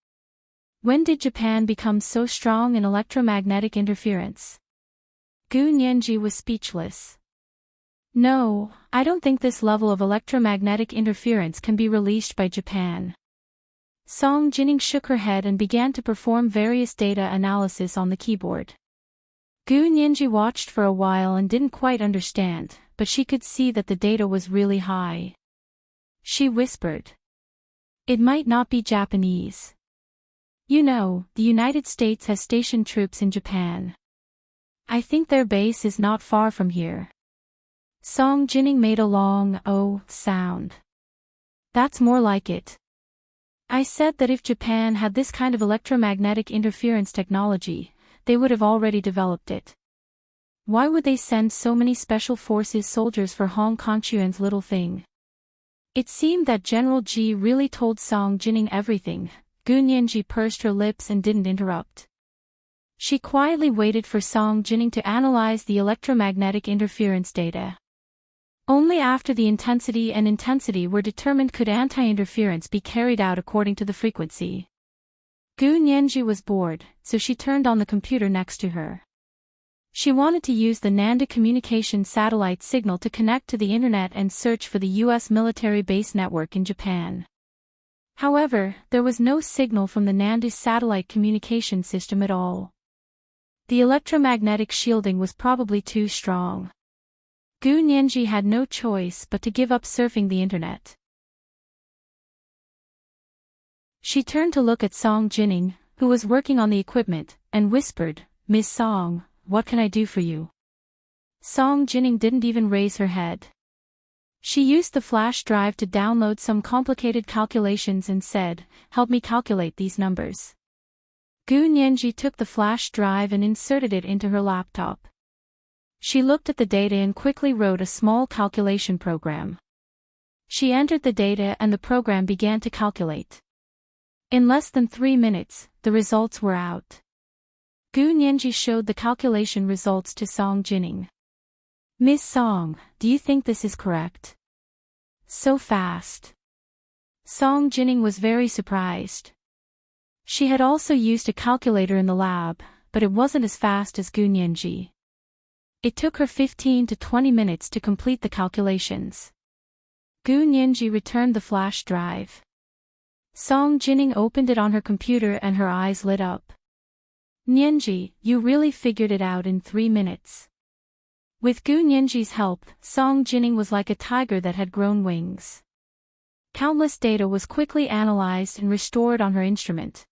When did Japan become so strong in electromagnetic interference? Gu Nianji was speechless. "No, I don't think this level of electromagnetic interference can be released by Japan." Song Jining shook her head and began to perform various data analysis on the keyboard. Gu Nianji watched for a while and didn't quite understand, but she could see that the data was really high. She whispered, "It might not be Japanese. You know, the United States has stationed troops in Japan. I think their base is not far from here." Song Jining made a long "oh" sound. "That's more like it. I said that if Japan had this kind of electromagnetic interference technology, they would have already developed it. Why would they send so many special forces soldiers for Hong Kongquan's little thing?" It seemed that General Ji really told Song Jining everything. Gu Nianji pursed her lips and didn't interrupt. She quietly waited for Song Jining to analyze the electromagnetic interference data. Only after the intensity were determined could anti-interference be carried out according to the frequency. Gu Nianji was bored, so she turned on the computer next to her. She wanted to use the Nanda communication satellite signal to connect to the internet and search for the U.S. military base network in Japan. However, there was no signal from the Nandu satellite communication system at all. The electromagnetic shielding was probably too strong. Gu Nianji had no choice but to give up surfing the internet. She turned to look at Song Jining, who was working on the equipment, and whispered, "Miss Song, what can I do for you?" Song Jining didn't even raise her head. She used the flash drive to download some complicated calculations and said, "Help me calculate these numbers." Gu Nianji took the flash drive and inserted it into her laptop. She looked at the data and quickly wrote a small calculation program. She entered the data and the program began to calculate. In less than 3 minutes, the results were out. Gu Nianji showed the calculation results to Song Jining. "Miss Song, do you think this is correct? So fast." Song Jining was very surprised. She had also used a calculator in the lab, but it wasn't as fast as Gu Nianji. It took her 15 to 20 minutes to complete the calculations. Gu Nianji returned the flash drive. Song Jining opened it on her computer and her eyes lit up. "Nianji, you really figured it out in 3 minutes." With Gu Nianji's help, Song Jining was like a tiger that had grown wings. Countless data was quickly analyzed and restored on her instrument.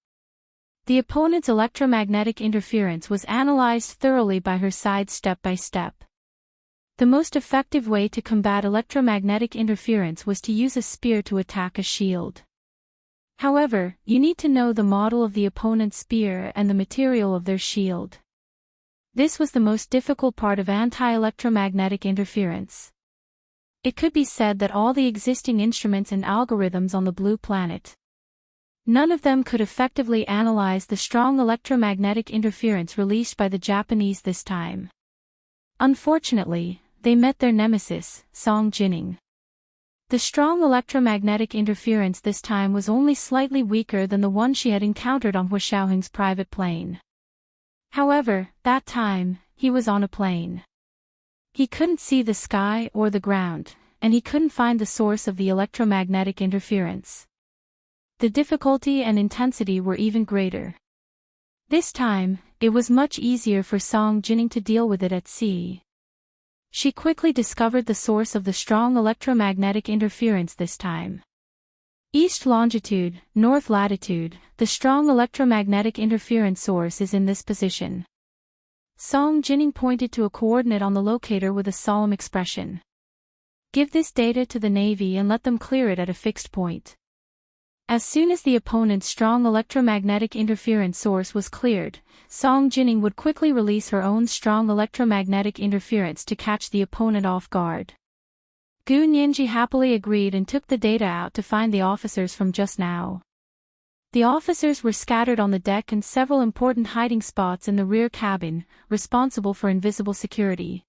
The opponent's electromagnetic interference was analyzed thoroughly by her side step by step. The most effective way to combat electromagnetic interference was to use a spear to attack a shield. However, you need to know the model of the opponent's spear and the material of their shield. This was the most difficult part of anti-electromagnetic interference. It could be said that all the existing instruments and algorithms on the blue planet, none of them could effectively analyze the strong electromagnetic interference released by the Japanese this time. Unfortunately, they met their nemesis, Song Jining. The strong electromagnetic interference this time was only slightly weaker than the one she had encountered on Hua Xiaoheng's private plane. However, that time, he was on a plane. He couldn't see the sky or the ground, and he couldn't find the source of the electromagnetic interference. The difficulty and intensity were even greater. This time, it was much easier for Song Jining to deal with it at sea. She quickly discovered the source of the strong electromagnetic interference this time. East longitude, north latitude, the strong electromagnetic interference source is in this position. Song Jining pointed to a coordinate on the locator with a solemn expression. "Give this data to the Navy and let them clear it at a fixed point." As soon as the opponent's strong electromagnetic interference source was cleared, Song Jining would quickly release her own strong electromagnetic interference to catch the opponent off guard. Gu Nianji happily agreed and took the data out to find the officers from just now. The officers were scattered on the deck and several important hiding spots in the rear cabin, responsible for invisible security.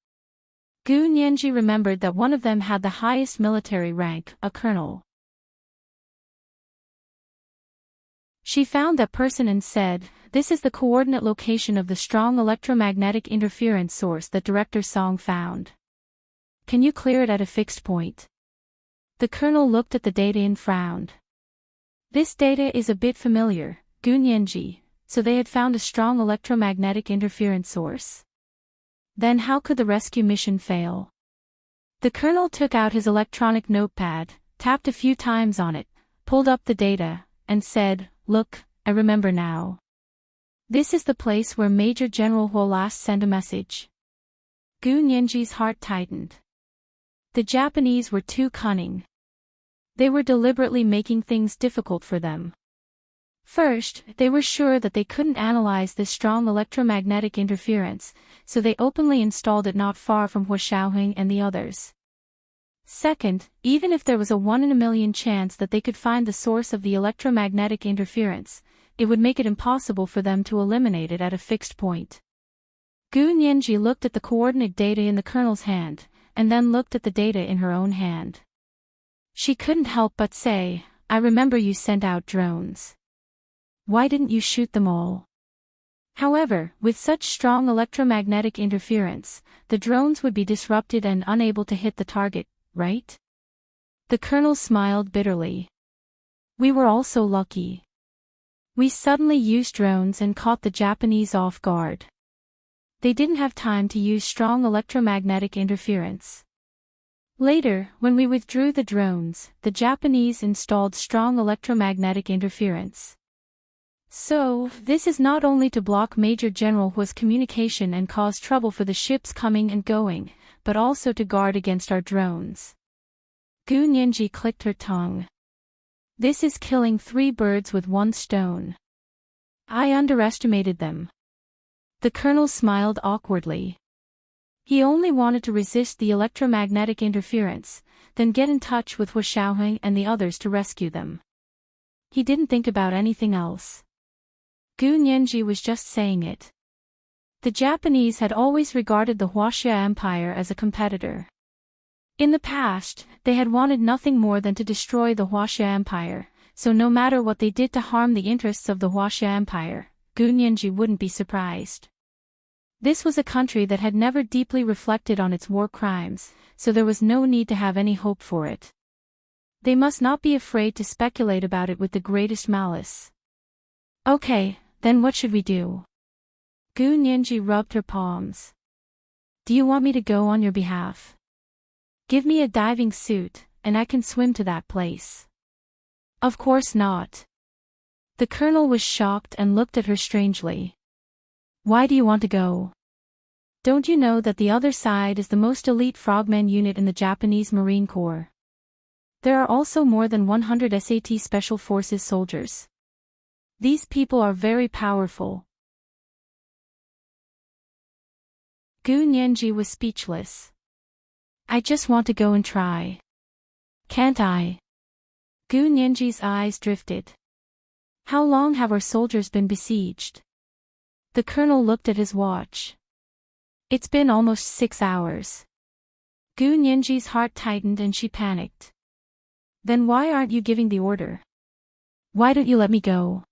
Gu Nianji remembered that one of them had the highest military rank, a colonel. She found that person and said, "This is the coordinate location of the strong electromagnetic interference source that Director Song found. Can you clear it at a fixed point?" The colonel looked at the data and frowned. "This data is a bit familiar, Gu Nianji, so they had found a strong electromagnetic interference source. Then how could the rescue mission fail?" The colonel took out his electronic notepad, tapped a few times on it, pulled up the data, and said, "Look, I remember now. This is the place where Major General Huo last sent a message." Gu Nianji's heart tightened. The Japanese were too cunning. They were deliberately making things difficult for them. First, they were sure that they couldn't analyze this strong electromagnetic interference, so they openly installed it not far from Hua Xiaoheng and the others. Second, even if there was a 1 in a million chance that they could find the source of the electromagnetic interference, it would make it impossible for them to eliminate it at a fixed point. Gu Nianji looked at the coordinate data in the colonel's hand, and then looked at the data in her own hand. She couldn't help but say, "I remember you sent out drones. Why didn't you shoot them all?" However, with such strong electromagnetic interference, the drones would be disrupted and unable to hit the target, right? The colonel smiled bitterly. We were also lucky. We suddenly used drones and caught the Japanese off guard. They didn't have time to use strong electromagnetic interference. Later, when we withdrew the drones, the Japanese installed strong electromagnetic interference. So, this is not only to block Major General Hua's communication and cause trouble for the ships coming and going, but also to guard against our drones. Gu Nianji clicked her tongue. This is killing 3 birds with 1 stone. I underestimated them. The colonel smiled awkwardly. He only wanted to resist the electromagnetic interference, then get in touch with Hua Xiaoheng and the others to rescue them. He didn't think about anything else. Gu Nianji was just saying it. The Japanese had always regarded the Huaxia Empire as a competitor. In the past, they had wanted nothing more than to destroy the Huaxia Empire, so no matter what they did to harm the interests of the Huaxia Empire, Gu Nianji wouldn't be surprised. This was a country that had never deeply reflected on its war crimes, so there was no need to have any hope for it. They must not be afraid to speculate about it with the greatest malice. Okay, then what should we do? Gu Nianji rubbed her palms. Do you want me to go on your behalf? Give me a diving suit, and I can swim to that place. Of course not. The colonel was shocked and looked at her strangely. Why do you want to go? Don't you know that the other side is the most elite frogman unit in the Japanese Marine Corps? There are also more than 100 SAT Special Forces soldiers. These people are very powerful. Gu Nianji was speechless. I just want to go and try. Can't I? Gu Nianji's eyes drifted. How long have our soldiers been besieged? The colonel looked at his watch. It's been almost 6 hours. Gu Nianji's heart tightened and she panicked. Then why aren't you giving the order? Why don't you let me go?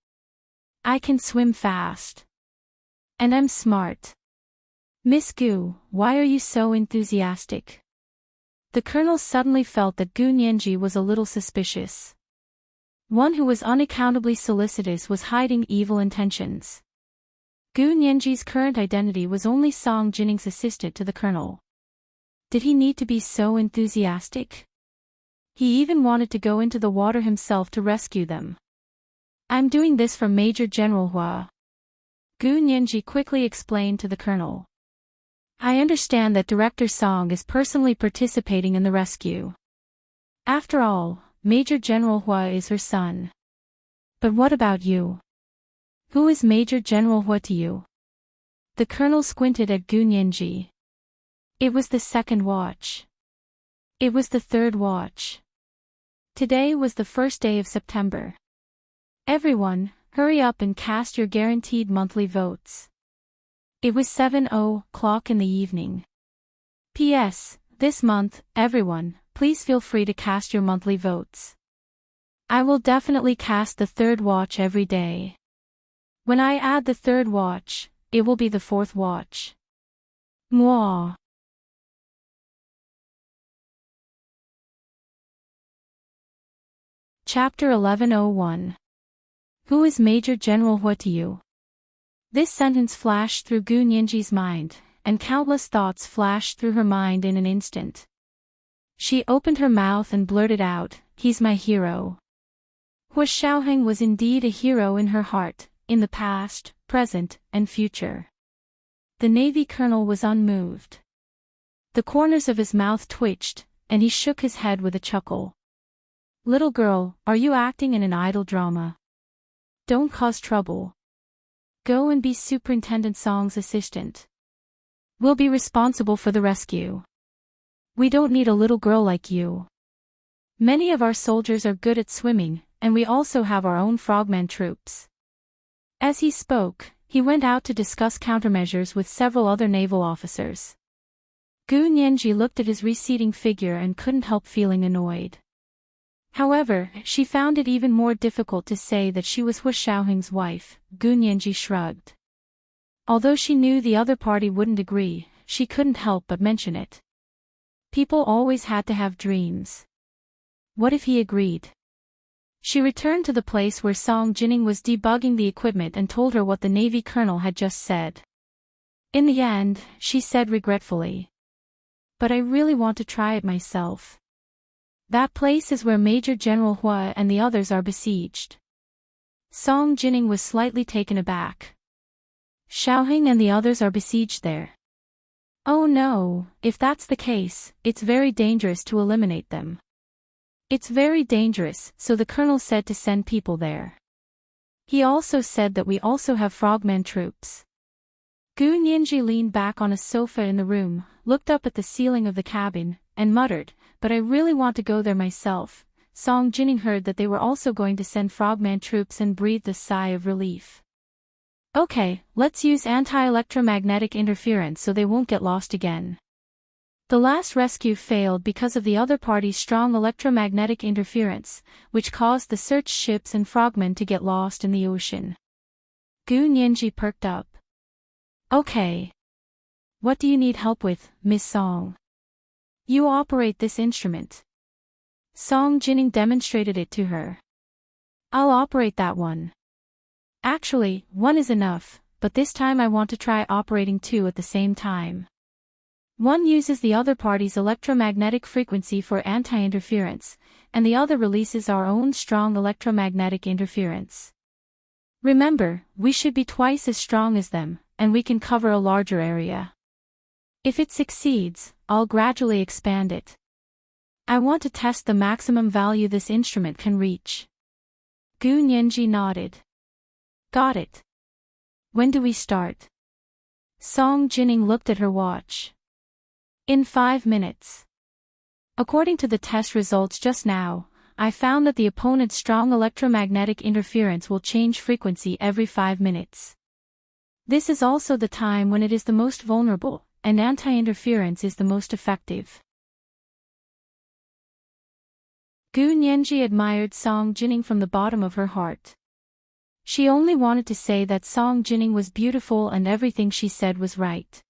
I can swim fast. And I'm smart. Miss Gu, why are you so enthusiastic? The colonel suddenly felt that Gu Nianji was a little suspicious. One who was unaccountably solicitous was hiding evil intentions. Gu Nianji's current identity was only Song Jinning's assistant to the colonel. Did he need to be so enthusiastic? He even wanted to go into the water himself to rescue them. I'm doing this for Major General Hua. Gu Nianji quickly explained to the colonel. I understand that Director Song is personally participating in the rescue. After all, Major General Hua is her son. But what about you? Who is Major General Hua to you? The colonel squinted at Gu Nianji. It was the 2nd watch. It was the 3rd watch. Today was the 1st day of September. Everyone, hurry up and cast your guaranteed monthly votes. It was 7:00 in the evening. P.S. This month, everyone, please feel free to cast your monthly votes. I will definitely cast the 3rd watch every day. When I add the 3rd watch, it will be the 4th watch. Mwah. Chapter 11:01. Who is Major General Hua to you? This sentence flashed through Gu Nianji's mind, and countless thoughts flashed through her mind in an instant. She opened her mouth and blurted out, he's my hero. Hua Xiaoheng was indeed a hero in her heart, in the past, present, and future. The Navy colonel was unmoved. The corners of his mouth twitched, and he shook his head with a chuckle. Little girl, are you acting in an idle drama? Don't cause trouble. Go and be Superintendent Song's assistant. We'll be responsible for the rescue. We don't need a little girl like you. Many of our soldiers are good at swimming, and we also have our own frogman troops. As he spoke, he went out to discuss countermeasures with several other naval officers. Gu Nianji looked at his receding figure and couldn't help feeling annoyed. However, she found it even more difficult to say that she was Hua Xiaoheng's wife. Gu Nianji shrugged. Although she knew the other party wouldn't agree, she couldn't help but mention it. People always had to have dreams. What if he agreed? She returned to the place where Song Jining was debugging the equipment and told her what the Navy colonel had just said. In the end, she said regretfully, "But I really want to try it myself. That place is where Major General Hua and the others are besieged." Song Jining was slightly taken aback. "Xiaoheng and the others are besieged there?" "Oh no, if that's the case, it's very dangerous to eliminate them." "It's very dangerous, so the colonel said to send people there. He also said that we also have frogman troops." Gu Nianji leaned back on a sofa in the room, looked up at the ceiling of the cabin, and muttered, "But I really want to go there myself." Song Jining heard that they were also going to send frogman troops and breathed a sigh of relief. "Okay, let's use anti-electromagnetic interference so they won't get lost again." The last rescue failed because of the other party's strong electromagnetic interference, which caused the search ships and frogmen to get lost in the ocean. Gu Nianji perked up. "Okay. What do you need help with, Miss Song?" "You operate this instrument." Song Jining demonstrated it to her. "I'll operate that one." "Actually, one is enough, but this time I want to try operating two at the same time. One uses the other party's electromagnetic frequency for anti-interference, and the other releases our own strong electromagnetic interference. Remember, we should be twice as strong as them, and we can cover a larger area. If it succeeds, I'll gradually expand it. I want to test the maximum value this instrument can reach." Gu Nianji nodded. "Got it. When do we start?" Song Jining looked at her watch. "In 5 minutes. According to the test results just now, I found that the opponent's strong electromagnetic interference will change frequency every 5 minutes. This is also the time when it is the most vulnerable, and anti-interference is the most effective." Gu Nianji admired Song Jining from the bottom of her heart. She only wanted to say that Song Jining was beautiful and everything she said was right.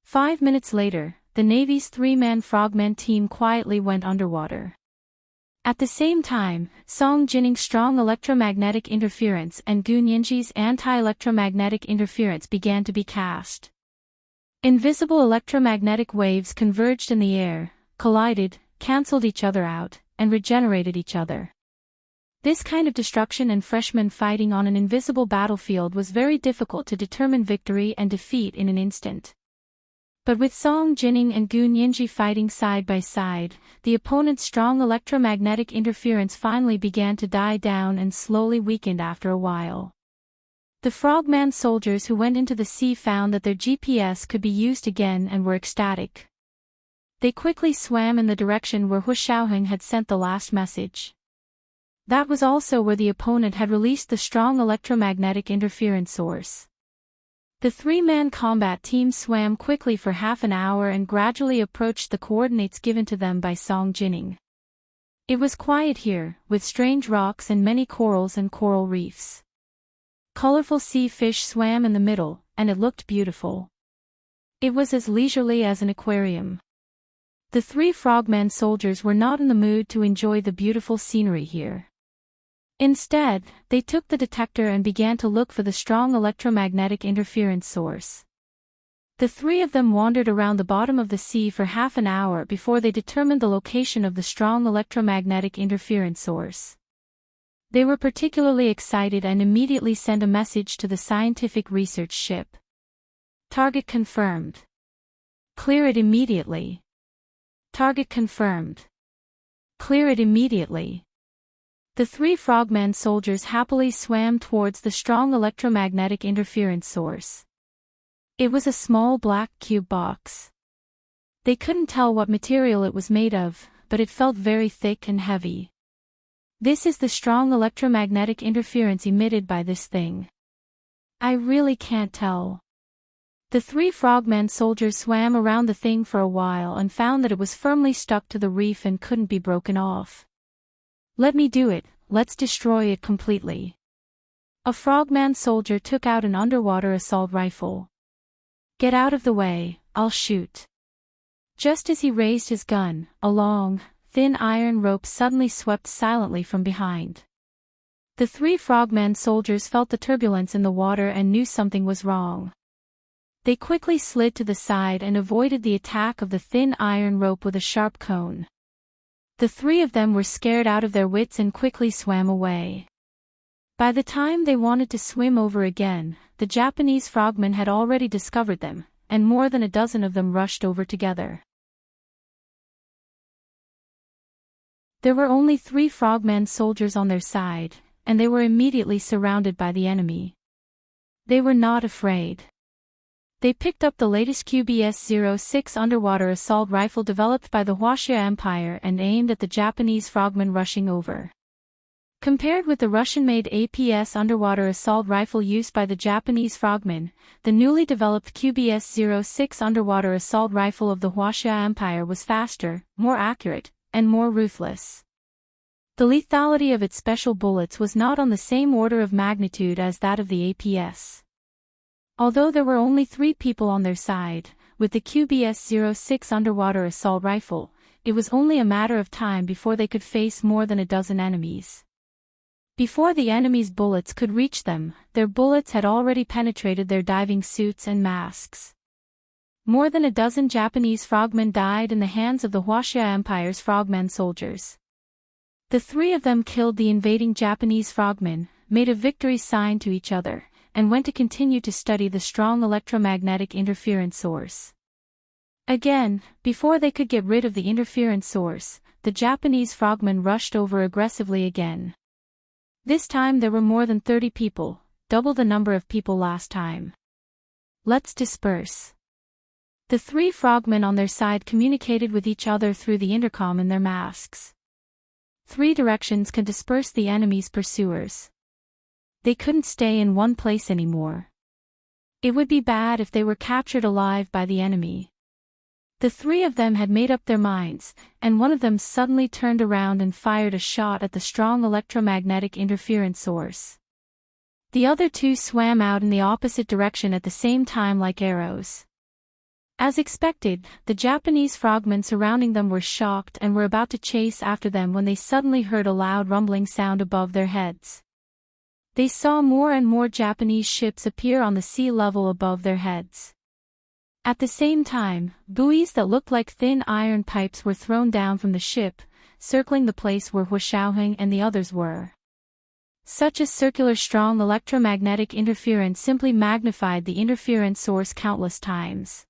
5 minutes later, the Navy's 3-man frogman team quietly went underwater. At the same time, Song Jining's strong electromagnetic interference and Gu Nianji's anti-electromagnetic interference began to be cast. Invisible electromagnetic waves converged in the air, collided, cancelled each other out, and regenerated each other. This kind of destruction and freshmen fighting on an invisible battlefield was very difficult to determine victory and defeat in an instant. But with Song Jining and Gu Nianji fighting side by side, the opponent's strong electromagnetic interference finally began to die down and slowly weakened after a while. The frogman soldiers who went into the sea found that their GPS could be used again and were ecstatic. They quickly swam in the direction where Hu Xiaoheng had sent the last message. That was also where the opponent had released the strong electromagnetic interference source. The 3-man combat team swam quickly for half an hour and gradually approached the coordinates given to them by Song Jining. It was quiet here, with strange rocks and many corals and coral reefs. Colorful sea fish swam in the middle, and it looked beautiful. It was as leisurely as an aquarium. The 3 frogman soldiers were not in the mood to enjoy the beautiful scenery here. Instead, they took the detector and began to look for the strong electromagnetic interference source. The 3 of them wandered around the bottom of the sea for half an hour before they determined the location of the strong electromagnetic interference source. They were particularly excited and immediately sent a message to the scientific research ship. "Target confirmed. Clear it immediately. Target confirmed. Clear it immediately." The 3 frogman soldiers happily swam towards the strong electromagnetic interference source. It was a small black cube box. They couldn't tell what material it was made of, but it felt very thick and heavy. "This is the strong electromagnetic interference emitted by this thing. I really can't tell." The 3 frogman soldiers swam around the thing for a while and found that it was firmly stuck to the reef and couldn't be broken off. "Let me do it, let's destroy it completely." A frogman soldier took out an underwater assault rifle. "Get out of the way, I'll shoot." Just as he raised his gun, a long, thin iron rope suddenly swept silently from behind. The three frogman soldiers felt the turbulence in the water and knew something was wrong. They quickly slid to the side and avoided the attack of the thin iron rope with a sharp cone. The three of them were scared out of their wits and quickly swam away. By the time they wanted to swim over again, the Japanese frogmen had already discovered them, and more than a dozen of them rushed over together. There were only 3 frogman soldiers on their side, and they were immediately surrounded by the enemy. They were not afraid. They picked up the latest QBS-06 underwater assault rifle developed by the Huaxia Empire and aimed at the Japanese frogmen rushing over. Compared with the Russian-made APS underwater assault rifle used by the Japanese frogmen, the newly developed QBS-06 underwater assault rifle of the Huaxia Empire was faster, more accurate, and more ruthless. The lethality of its special bullets was not on the same order of magnitude as that of the APS. Although there were only 3 people on their side, with the QBS-06 underwater assault rifle, it was only a matter of time before they could face more than a dozen enemies. Before the enemy's bullets could reach them, their bullets had already penetrated their diving suits and masks. More than a dozen Japanese frogmen died in the hands of the Huaxia Empire's frogmen soldiers. The 3 of them killed the invading Japanese frogmen, made a victory sign to each other, and went to continue to study the strong electromagnetic interference source. Again, before they could get rid of the interference source, the Japanese frogmen rushed over aggressively again. This time there were more than 30 people, double the number of people last time. Let's disperse. The 3 frogmen on their side communicated with each other through the intercom in their masks. 3 directions can disperse the enemy's pursuers. They couldn't stay in one place anymore. It would be bad if they were captured alive by the enemy. The 3 of them had made up their minds, and one of them suddenly turned around and fired a shot at the strong electromagnetic interference source. The other 2 swam out in the opposite direction at the same time like arrows. As expected, the Japanese frogmen surrounding them were shocked and were about to chase after them when they suddenly heard a loud rumbling sound above their heads. They saw more and more Japanese ships appear on the sea level above their heads. At the same time, buoys that looked like thin iron pipes were thrown down from the ship, circling the place where Hu Shaoheng and the others were. Such a circular strong electromagnetic interference simply magnified the interference source countless times.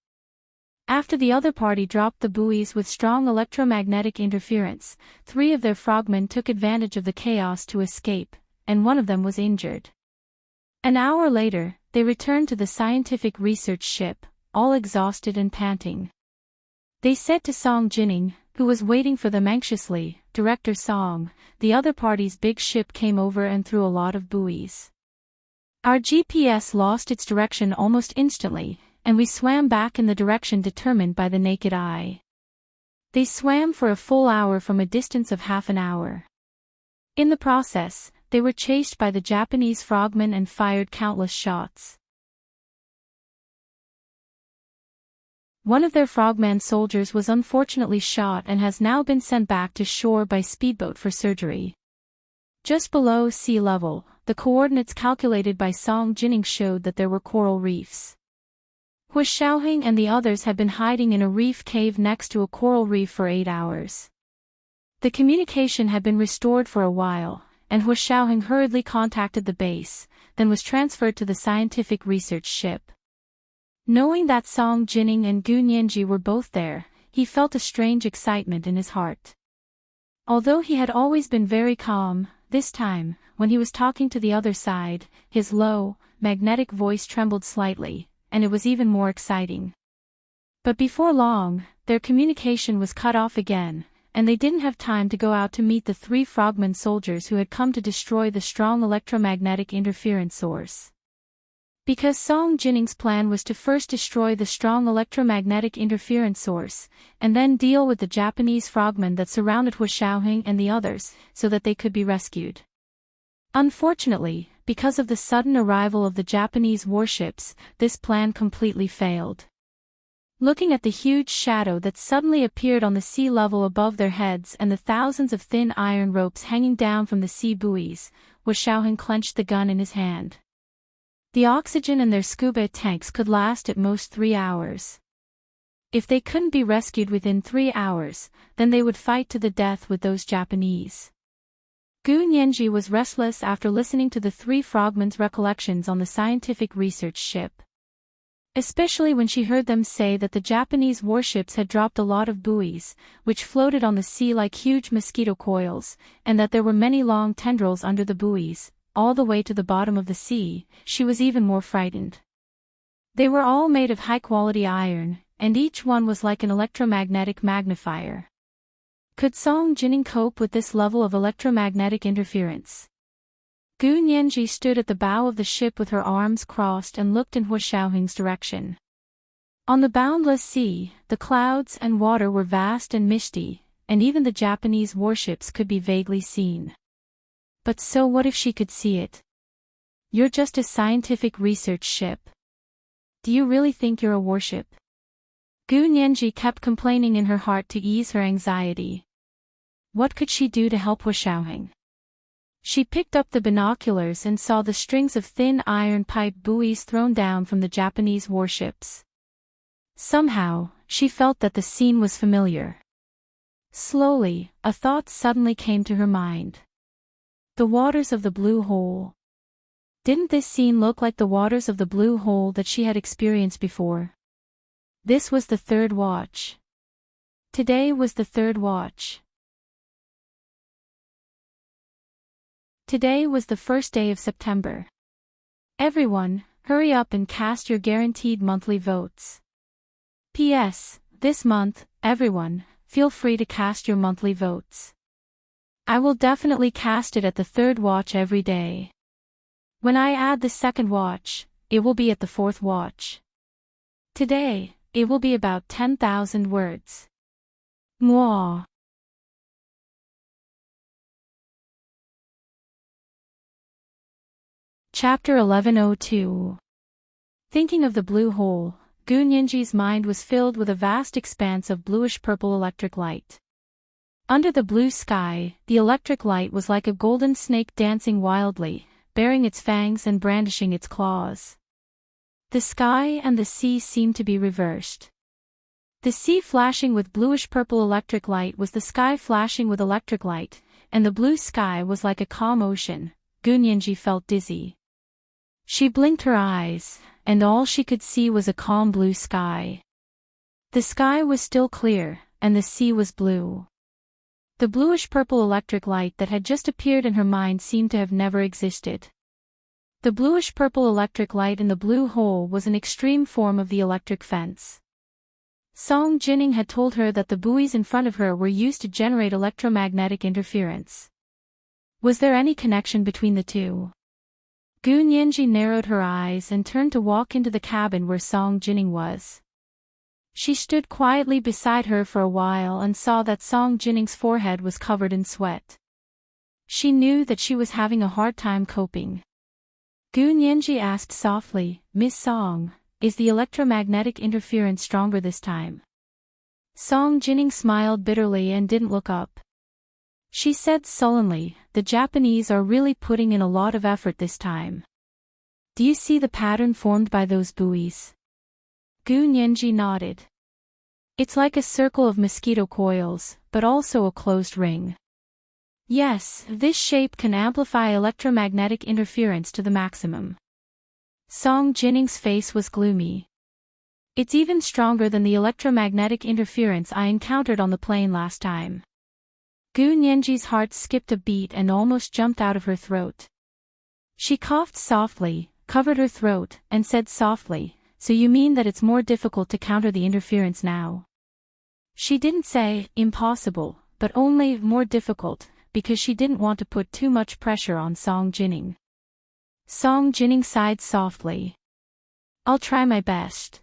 After the other party dropped the buoys with strong electromagnetic interference, 3 of their frogmen took advantage of the chaos to escape, and one of them was injured. An hour later, they returned to the scientific research ship, all exhausted and panting. They said to Song Jining, who was waiting for them anxiously, "Director Song, the other party's big ship came over and threw a lot of buoys. Our GPS lost its direction almost instantly, and we swam back in the direction determined by the naked eye." They swam for a full hour from a distance of half an hour. In the process, they were chased by the Japanese frogmen and fired countless shots. One of their frogman soldiers was unfortunately shot and has now been sent back to shore by speedboat for surgery. Just below sea level, the coordinates calculated by Song Jining showed that there were coral reefs. Hu Shaoheng and the others had been hiding in a reef cave next to a coral reef for 8 hours. The communication had been restored for a while, and Hu Shaoheng hurriedly contacted the base, then was transferred to the scientific research ship. Knowing that Song Jining and Gu Nianji were both there, he felt a strange excitement in his heart. Although he had always been very calm, this time, when he was talking to the other side, his low, magnetic voice trembled slightly, and it was even more exciting. But before long, their communication was cut off again, and they didn't have time to go out to meet the 3 frogmen soldiers who had come to destroy the strong electromagnetic interference source. Because Song Jining's plan was to first destroy the strong electromagnetic interference source, and then deal with the Japanese frogmen that surrounded Hu Shaoheng and the others, so that they could be rescued. Unfortunately, because of the sudden arrival of the Japanese warships, this plan completely failed. looking at the huge shadow that suddenly appeared on the sea level above their heads and the thousands of thin iron ropes hanging down from the sea buoys, Xiaoheng clenched the gun in his hand. The oxygen in their scuba tanks could last at most 3 hours. If they couldn't be rescued within 3 hours, then they would fight to the death with those Japanese. Gu Nianji was restless after listening to the three frogmen's recollections on the scientific research ship. Especially when she heard them say that the Japanese warships had dropped a lot of buoys, which floated on the sea like huge mosquito coils, and that there were many long tendrils under the buoys, all the way to the bottom of the sea. She was even more frightened. They were all made of high-quality iron, and each one was like an electromagnetic magnifier. Could Song Jining cope with this level of electromagnetic interference? Gu Nianji stood at the bow of the ship with her arms crossed and looked in Xiaoheng's direction. On the boundless sea, the clouds and water were vast and misty, and even the Japanese warships could be vaguely seen. But so what if she could see it? You're just a scientific research ship. Do you really think you're a warship? Gu Nianji kept complaining in her heart to ease her anxiety. What could she do to help Xiaoheng? She picked up the binoculars and saw the strings of thin iron pipe buoys thrown down from the Japanese warships. Somehow, she felt that the scene was familiar. Slowly, a thought suddenly came to her mind. The waters of the Blue Hole. Didn't this scene look like the waters of the Blue Hole that she had experienced before? This was the third watch. Today was the third watch. Today was the first day of September. Everyone, hurry up and cast your guaranteed monthly votes. P.S. This month, everyone, feel free to cast your monthly votes. I will definitely cast it at the third watch every day. When I add the second watch, it will be at the fourth watch. Today, it will be about 10,000 words. Mwah. Chapter 1102. Thinking of the blue hole, Gu Nianji's mind was filled with a vast expanse of bluish-purple electric light. Under the blue sky, the electric light was like a golden snake dancing wildly, baring its fangs and brandishing its claws. The sky and the sea seemed to be reversed. The sea flashing with bluish-purple electric light was the sky flashing with electric light, and the blue sky was like a calm ocean. Gu Nianji felt dizzy. She blinked her eyes, and all she could see was a calm blue sky. The sky was still clear, and the sea was blue. The bluish-purple electric light that had just appeared in her mind seemed to have never existed. The bluish-purple electric light in the blue hole was an extreme form of the electric fence. Song Jining had told her that the buoys in front of her were used to generate electromagnetic interference. Was there any connection between the two? Gu Nianji narrowed her eyes and turned to walk into the cabin where Song Jining was. She stood quietly beside her for a while and saw that Song Jining's forehead was covered in sweat. She knew that she was having a hard time coping. Gu Nianji asked softly, "Miss Song, is the electromagnetic interference stronger this time?" Song Jining smiled bitterly and didn't look up. She said sullenly, "The Japanese are really putting in a lot of effort this time. Do you see the pattern formed by those buoys?" Gu Nianji nodded. "It's like a circle of mosquito coils, but also a closed ring." "Yes, this shape can amplify electromagnetic interference to the maximum." Song Jining's face was gloomy. "It's even stronger than the electromagnetic interference I encountered on the plane last time." Gu Nianji's heart skipped a beat and almost jumped out of her throat. She coughed softly, covered her throat, and said softly, "So you mean that it's more difficult to counter the interference now?" She didn't say, impossible, but only more difficult, because she didn't want to put too much pressure on Song Jining. Song Jining sighed softly. "I'll try my best."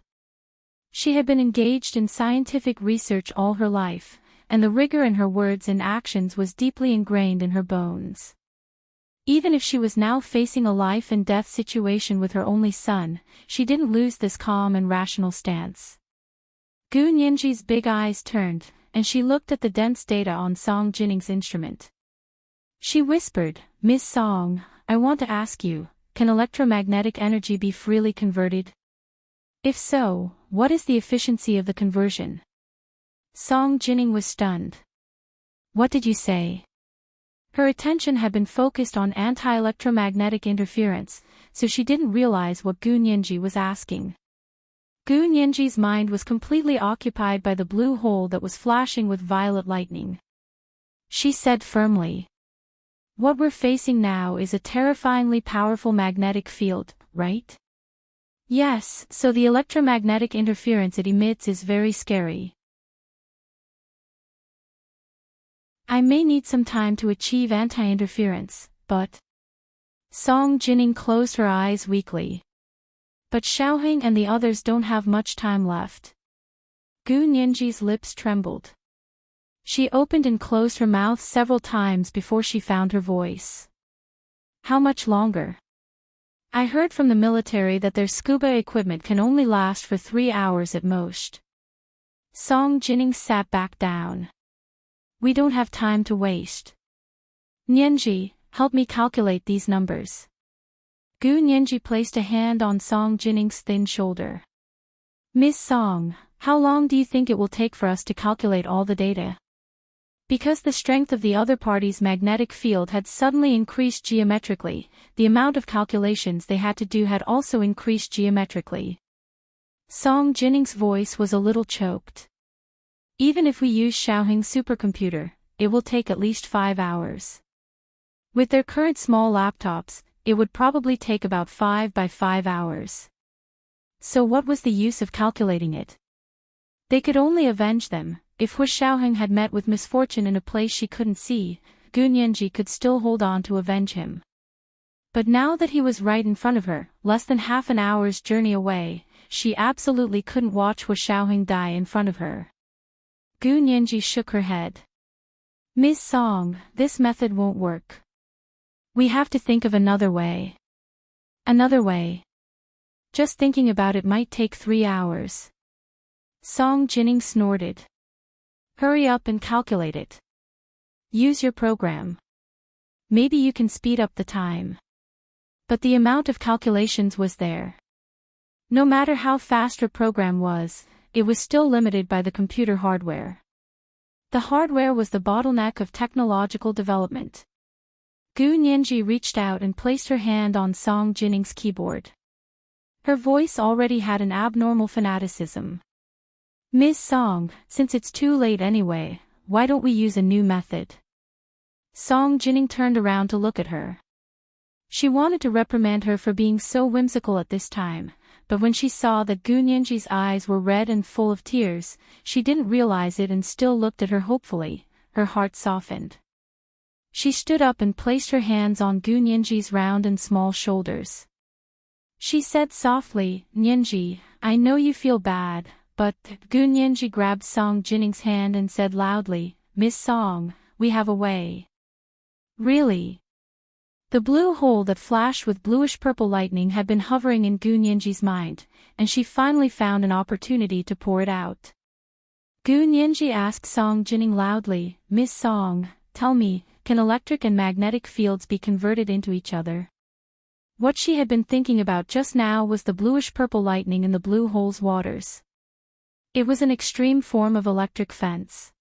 She had been engaged in scientific research all her life, and the rigor in her words and actions was deeply ingrained in her bones. Even if she was now facing a life-and-death situation with her only son, she didn't lose this calm and rational stance. Gu Nianji's big eyes turned, and she looked at the dense data on Song Jinning's instrument. She whispered, "Miss Song, I want to ask you, can electromagnetic energy be freely converted? If so, what is the efficiency of the conversion?" Song Jinning was stunned. "What did you say?" Her attention had been focused on anti-electromagnetic interference, so she didn't realize what Gu Nianji was asking. Gu Nianji's mind was completely occupied by the blue hole that was flashing with violet lightning. She said firmly, "What we're facing now is a terrifyingly powerful magnetic field, right?" "Yes, so the electromagnetic interference it emits is very scary. I may need some time to achieve anti-interference, but..." Song Jinning closed her eyes weakly. "But Xiaoheng and the others don't have much time left." Gu Nianji's lips trembled. She opened and closed her mouth several times before she found her voice. "How much longer?" "I heard from the military that their scuba equipment can only last for 3 hours at most." Song Jinning sat back down. "We don't have time to waste. Nianji, help me calculate these numbers." Gu Nianji placed a hand on Song Jinning's thin shoulder. "Miss Song, how long do you think it will take for us to calculate all the data?" Because the strength of the other party's magnetic field had suddenly increased geometrically, the amount of calculations they had to do had also increased geometrically. Song Jinning's voice was a little choked. "Even if we use Xiaoheng's supercomputer, it will take at least 5 hours. With their current small laptops, it would probably take about 5 by 5 hours. So what was the use of calculating it? They could only avenge them. If Hu Xiaoheng had met with misfortune in a place she couldn't see, Gu Nianji could still hold on to avenge him. But now that he was right in front of her, less than half an hour's journey away, she absolutely couldn't watch Hu Xiaoheng die in front of her. Gu Nianji shook her head. "Miss Song, this method won't work. We have to think of another way." "Another way?" "Just thinking about it might take 3 hours." Song Jinning snorted. "Hurry up and calculate it. Use your program. Maybe you can speed up the time." But the amount of calculations was there. No matter how fast her program was, it was still limited by the computer hardware. The hardware was the bottleneck of technological development. Gu Nianji reached out and placed her hand on Song Jinning's keyboard. Her voice already had an abnormal fanaticism. "Miss Song, since it's too late anyway, why don't we use a new method?" Song Jinning turned around to look at her. She wanted to reprimand her for being so whimsical at this time, but when she saw that Gu Nianji's eyes were red and full of tears, she didn't realize it and still looked at her hopefully. Her heart softened. She stood up and placed her hands on Gu Nianji's round and small shoulders. She said softly, "Nianji, I know you feel bad, but..." Gu Nianji grabbed Song Jinning's hand and said loudly, "Miss Song, we have a way." "Really?" The blue hole that flashed with bluish-purple lightning had been hovering in Gu Nianji's mind, and she finally found an opportunity to pour it out. Gu Nianji asked Song Jinning loudly, "Miss Song, tell me, can electric and magnetic fields be converted into each other?" What she had been thinking about just now was the bluish-purple lightning in the blue hole's waters. It was an extreme form of electric fence.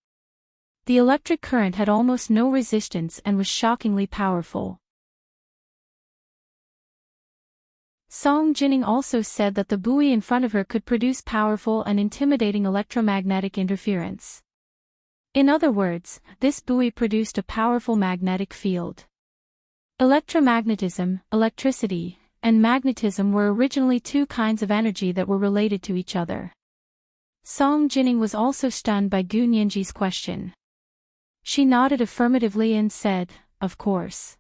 The electric current had almost no resistance and was shockingly powerful. Song Jinning also said that the buoy in front of her could produce powerful and intimidating electromagnetic interference. In other words, this buoy produced a powerful magnetic field. Electromagnetism, electricity, and magnetism were originally two kinds of energy that were related to each other. Song Jinning was also stunned by Gu Nianji's question. She nodded affirmatively and said, "Of course.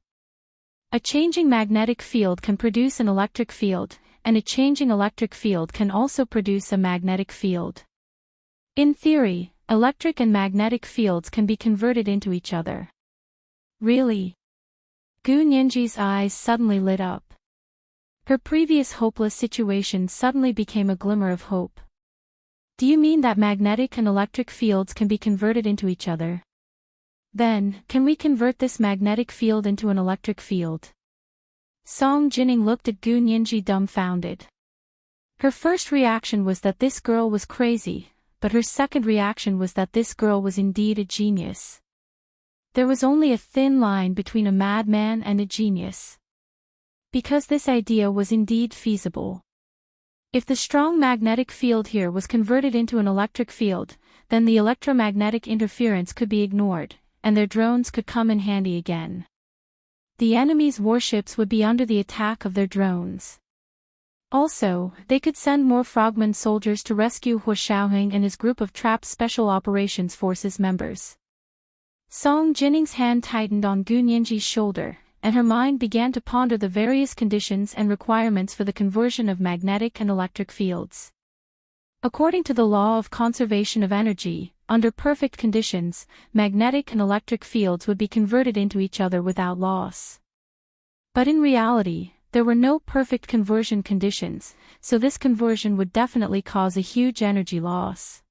A changing magnetic field can produce an electric field, and a changing electric field can also produce a magnetic field. In theory, electric and magnetic fields can be converted into each other." "Really?" Gu Nianji's eyes suddenly lit up. Her previous hopeless situation suddenly became a glimmer of hope. do you mean that magnetic and electric fields can be converted into each other? Then, can we convert this magnetic field into an electric field? Song Jining looked at Gu Nianji dumbfounded. Her first reaction was that this girl was crazy, but her second reaction was that this girl was indeed a genius. There was only a thin line between a madman and a genius. Because this idea was indeed feasible. If the strong magnetic field here was converted into an electric field, then the electromagnetic interference could be ignored, and their drones could come in handy again. The enemy's warships would be under the attack of their drones. Also, they could send more frogman soldiers to rescue Hu Shaoheng and his group of trapped Special Operations Forces members. Song Jining's hand tightened on Gu Nianji's shoulder, and her mind began to ponder the various conditions and requirements for the conversion of magnetic and electric fields. According to the law of conservation of energy, under perfect conditions, magnetic and electric fields would be converted into each other without loss. But in reality, there were no perfect conversion conditions, so this conversion would definitely cause a huge energy loss.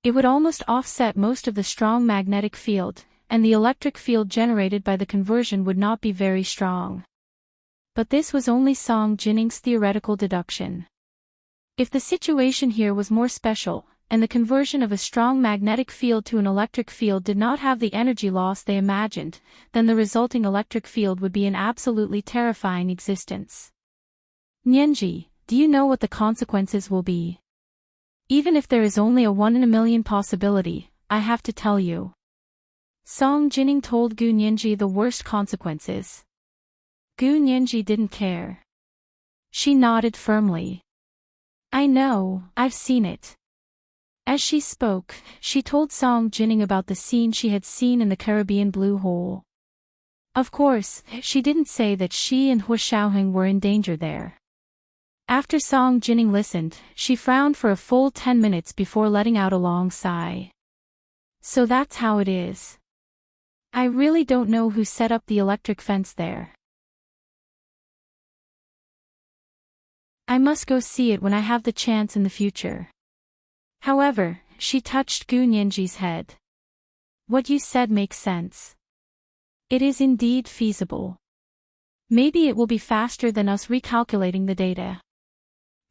It would almost offset most of the strong magnetic field, and the electric field generated by the conversion would not be very strong. But this was only Song Jining's theoretical deduction. If the situation here was more special, and the conversion of a strong magnetic field to an electric field did not have the energy loss they imagined, then the resulting electric field would be an absolutely terrifying existence. Nianji, do you know what the consequences will be? Even if there is only a 1 in a million possibility, I have to tell you. Song Jining told Gu Nianji the worst consequences. Gu Nianji didn't care. She nodded firmly. I know, I've seen it. As she spoke, she told Song Jining about the scene she had seen in the Caribbean Blue Hole. Of course, she didn't say that she and Hu Shaoheng were in danger there. After Song Jining listened, she frowned for a full 10 minutes before letting out a long sigh. So that's how it is. I really don't know who set up the electric fence there. I must go see it when I have the chance in the future. However, she touched Gu Nianji's head. What you said makes sense. It is indeed feasible. Maybe it will be faster than us recalculating the data.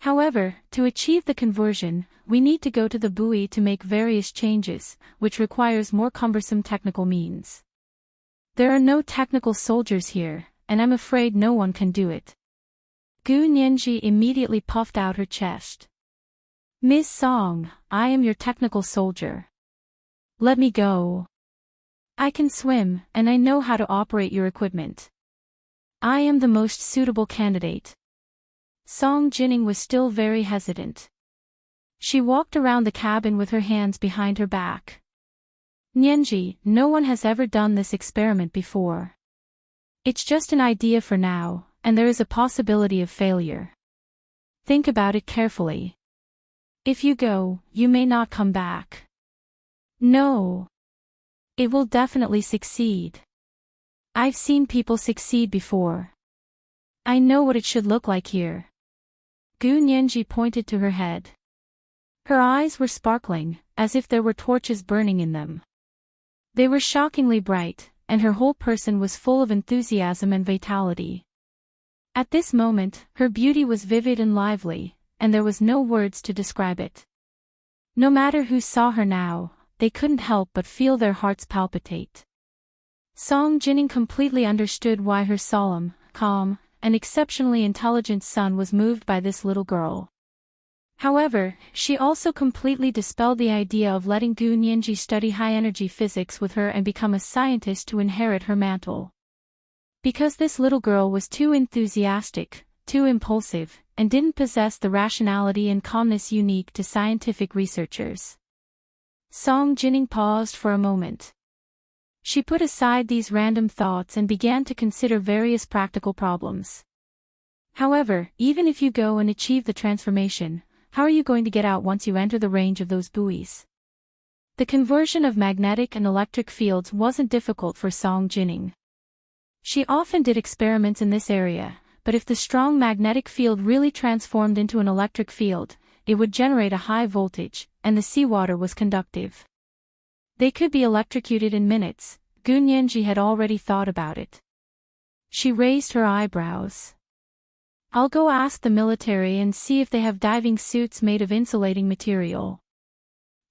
However, to achieve the conversion, we need to go to the buoy to make various changes, which requires more cumbersome technical means. There are no technical soldiers here, and I'm afraid no one can do it. Gu Nianji immediately puffed out her chest. Ms. Song, I am your technical soldier. Let me go. I can swim, and I know how to operate your equipment. I am the most suitable candidate. Song Jining was still very hesitant. She walked around the cabin with her hands behind her back. Nianji, no one has ever done this experiment before. It's just an idea for now, and there is a possibility of failure. Think about it carefully. If you go, you may not come back. No. It will definitely succeed. I've seen people succeed before. I know what it should look like here. Gu Nianji pointed to her head. Her eyes were sparkling, as if there were torches burning in them. They were shockingly bright, and her whole person was full of enthusiasm and vitality. At this moment, her beauty was vivid and lively, and there was no words to describe it. No matter who saw her now, they couldn't help but feel their hearts palpitate. Song Jining completely understood why her solemn, calm, and exceptionally intelligent son was moved by this little girl. However, she also completely dispelled the idea of letting Gu Nianji study high-energy physics with her and become a scientist to inherit her mantle. Because this little girl was too enthusiastic, too impulsive, and didn't possess the rationality and calmness unique to scientific researchers. Song Jining paused for a moment. She put aside these random thoughts and began to consider various practical problems. However, even if you go and achieve the transformation, how are you going to get out once you enter the range of those buoys? The conversion of magnetic and electric fields wasn't difficult for Song Jining. She often did experiments in this area, but if the strong magnetic field really transformed into an electric field, it would generate a high voltage, and the seawater was conductive. They could be electrocuted in minutes. Gu Nianji had already thought about it. She raised her eyebrows. I'll go ask the military and see if they have diving suits made of insulating material.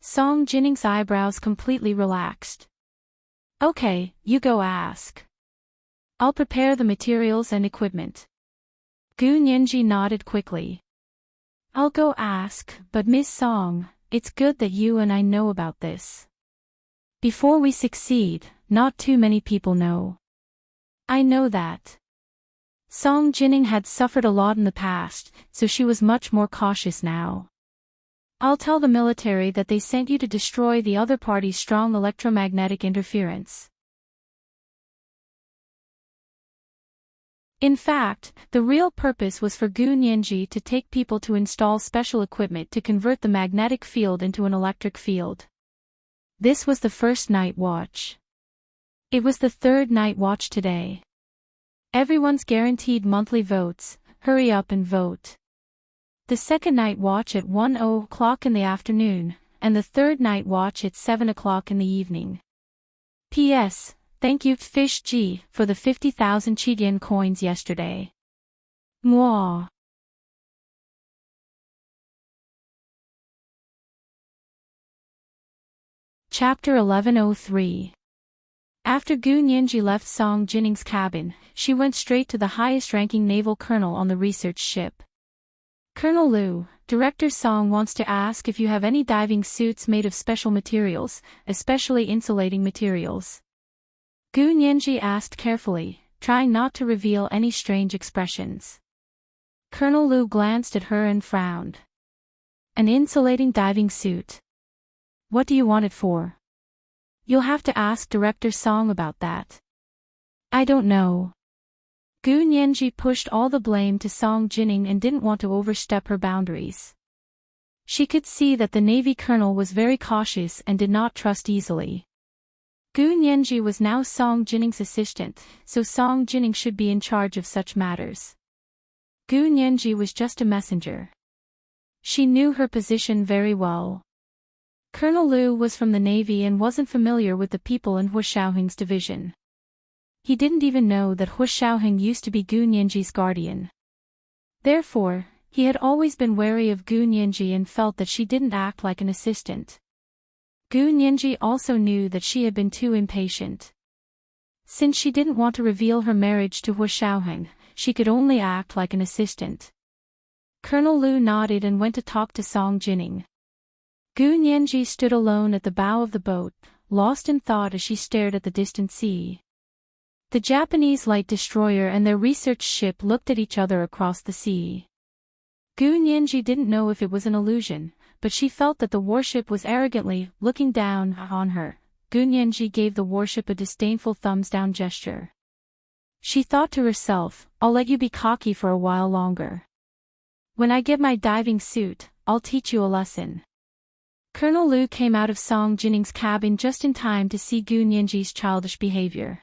Song Jinning's eyebrows completely relaxed. Okay, you go ask. I'll prepare the materials and equipment. Gu Nianji nodded quickly. I'll go ask, but Miss Song, it's good that you and I know about this. Before we succeed, not too many people know. I know that. Song Jinning had suffered a lot in the past, so she was much more cautious now. I'll tell the military that they sent you to destroy the other party's strong electromagnetic interference. In fact, the real purpose was for Gu Nianji to take people to install special equipment to convert the magnetic field into an electric field. This was the first night watch. It was the third night watch today. Everyone's guaranteed monthly votes. Hurry up and vote. The second night watch at 1:00 in the afternoon, and the third night watch at 7:00 in the evening. P.S. Thank you Fish G for the 50,000 Chidian coins yesterday. Mwah. Chapter 1103. After Gu Nianji left Song Jinning's cabin, she went straight to the highest-ranking naval colonel on the research ship. Colonel Liu, Director Song wants to ask if you have any diving suits made of special materials, especially insulating materials. Gu Nianji asked carefully, trying not to reveal any strange expressions. Colonel Liu glanced at her and frowned. An insulating diving suit. What do you want it for? You'll have to ask Director Song about that. I don't know. Gu Nianji pushed all the blame to Song Jinning and didn't want to overstep her boundaries. She could see that the Navy colonel was very cautious and did not trust easily. Gu Nianji was now Song Jinning's assistant, so Song Jinning should be in charge of such matters. Gu Nianji was just a messenger. She knew her position very well. Colonel Liu was from the Navy and wasn't familiar with the people in Hu Xiaoheng's division. He didn't even know that Hu Xiaoheng used to be Gu Nianji's guardian. Therefore, he had always been wary of Gu Nianji and felt that she didn't act like an assistant. Gu Nianji also knew that she had been too impatient. Since she didn't want to reveal her marriage to Hu Xiaoheng, she could only act like an assistant. Colonel Liu nodded and went to talk to Song Jinning. Gu Nianji stood alone at the bow of the boat, lost in thought as she stared at the distant sea. The Japanese light destroyer and their research ship looked at each other across the sea. Gu Nianji didn't know if it was an illusion, but she felt that the warship was arrogantly looking down on her. Gu Nianji gave the warship a disdainful thumbs-down gesture. She thought to herself, I'll let you be cocky for a while longer. When I get my diving suit, I'll teach you a lesson. Colonel Liu came out of Song Jinning's cabin just in time to see Gu Nianji's childish behavior.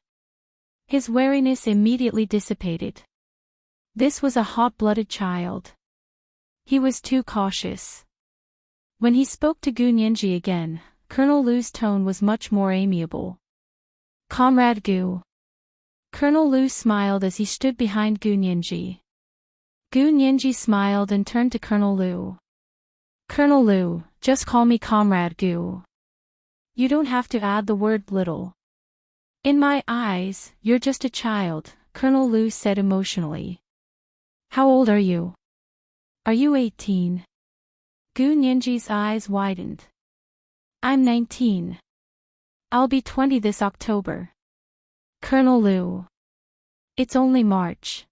His wariness immediately dissipated. This was a hot-blooded child. He was too cautious. When he spoke to Gu Nianji again, Colonel Liu's tone was much more amiable. Comrade Gu. Colonel Liu smiled as he stood behind Gu Nianji. Gu Nianji smiled and turned to Colonel Liu. Colonel Liu, just call me Comrade Gu. You don't have to add the word little. In my eyes, you're just a child, Colonel Liu said emotionally. How old are you? Are you 18? Gu Nianji's eyes widened. I'm 19. I'll be 20 this October. Colonel Liu. It's only March.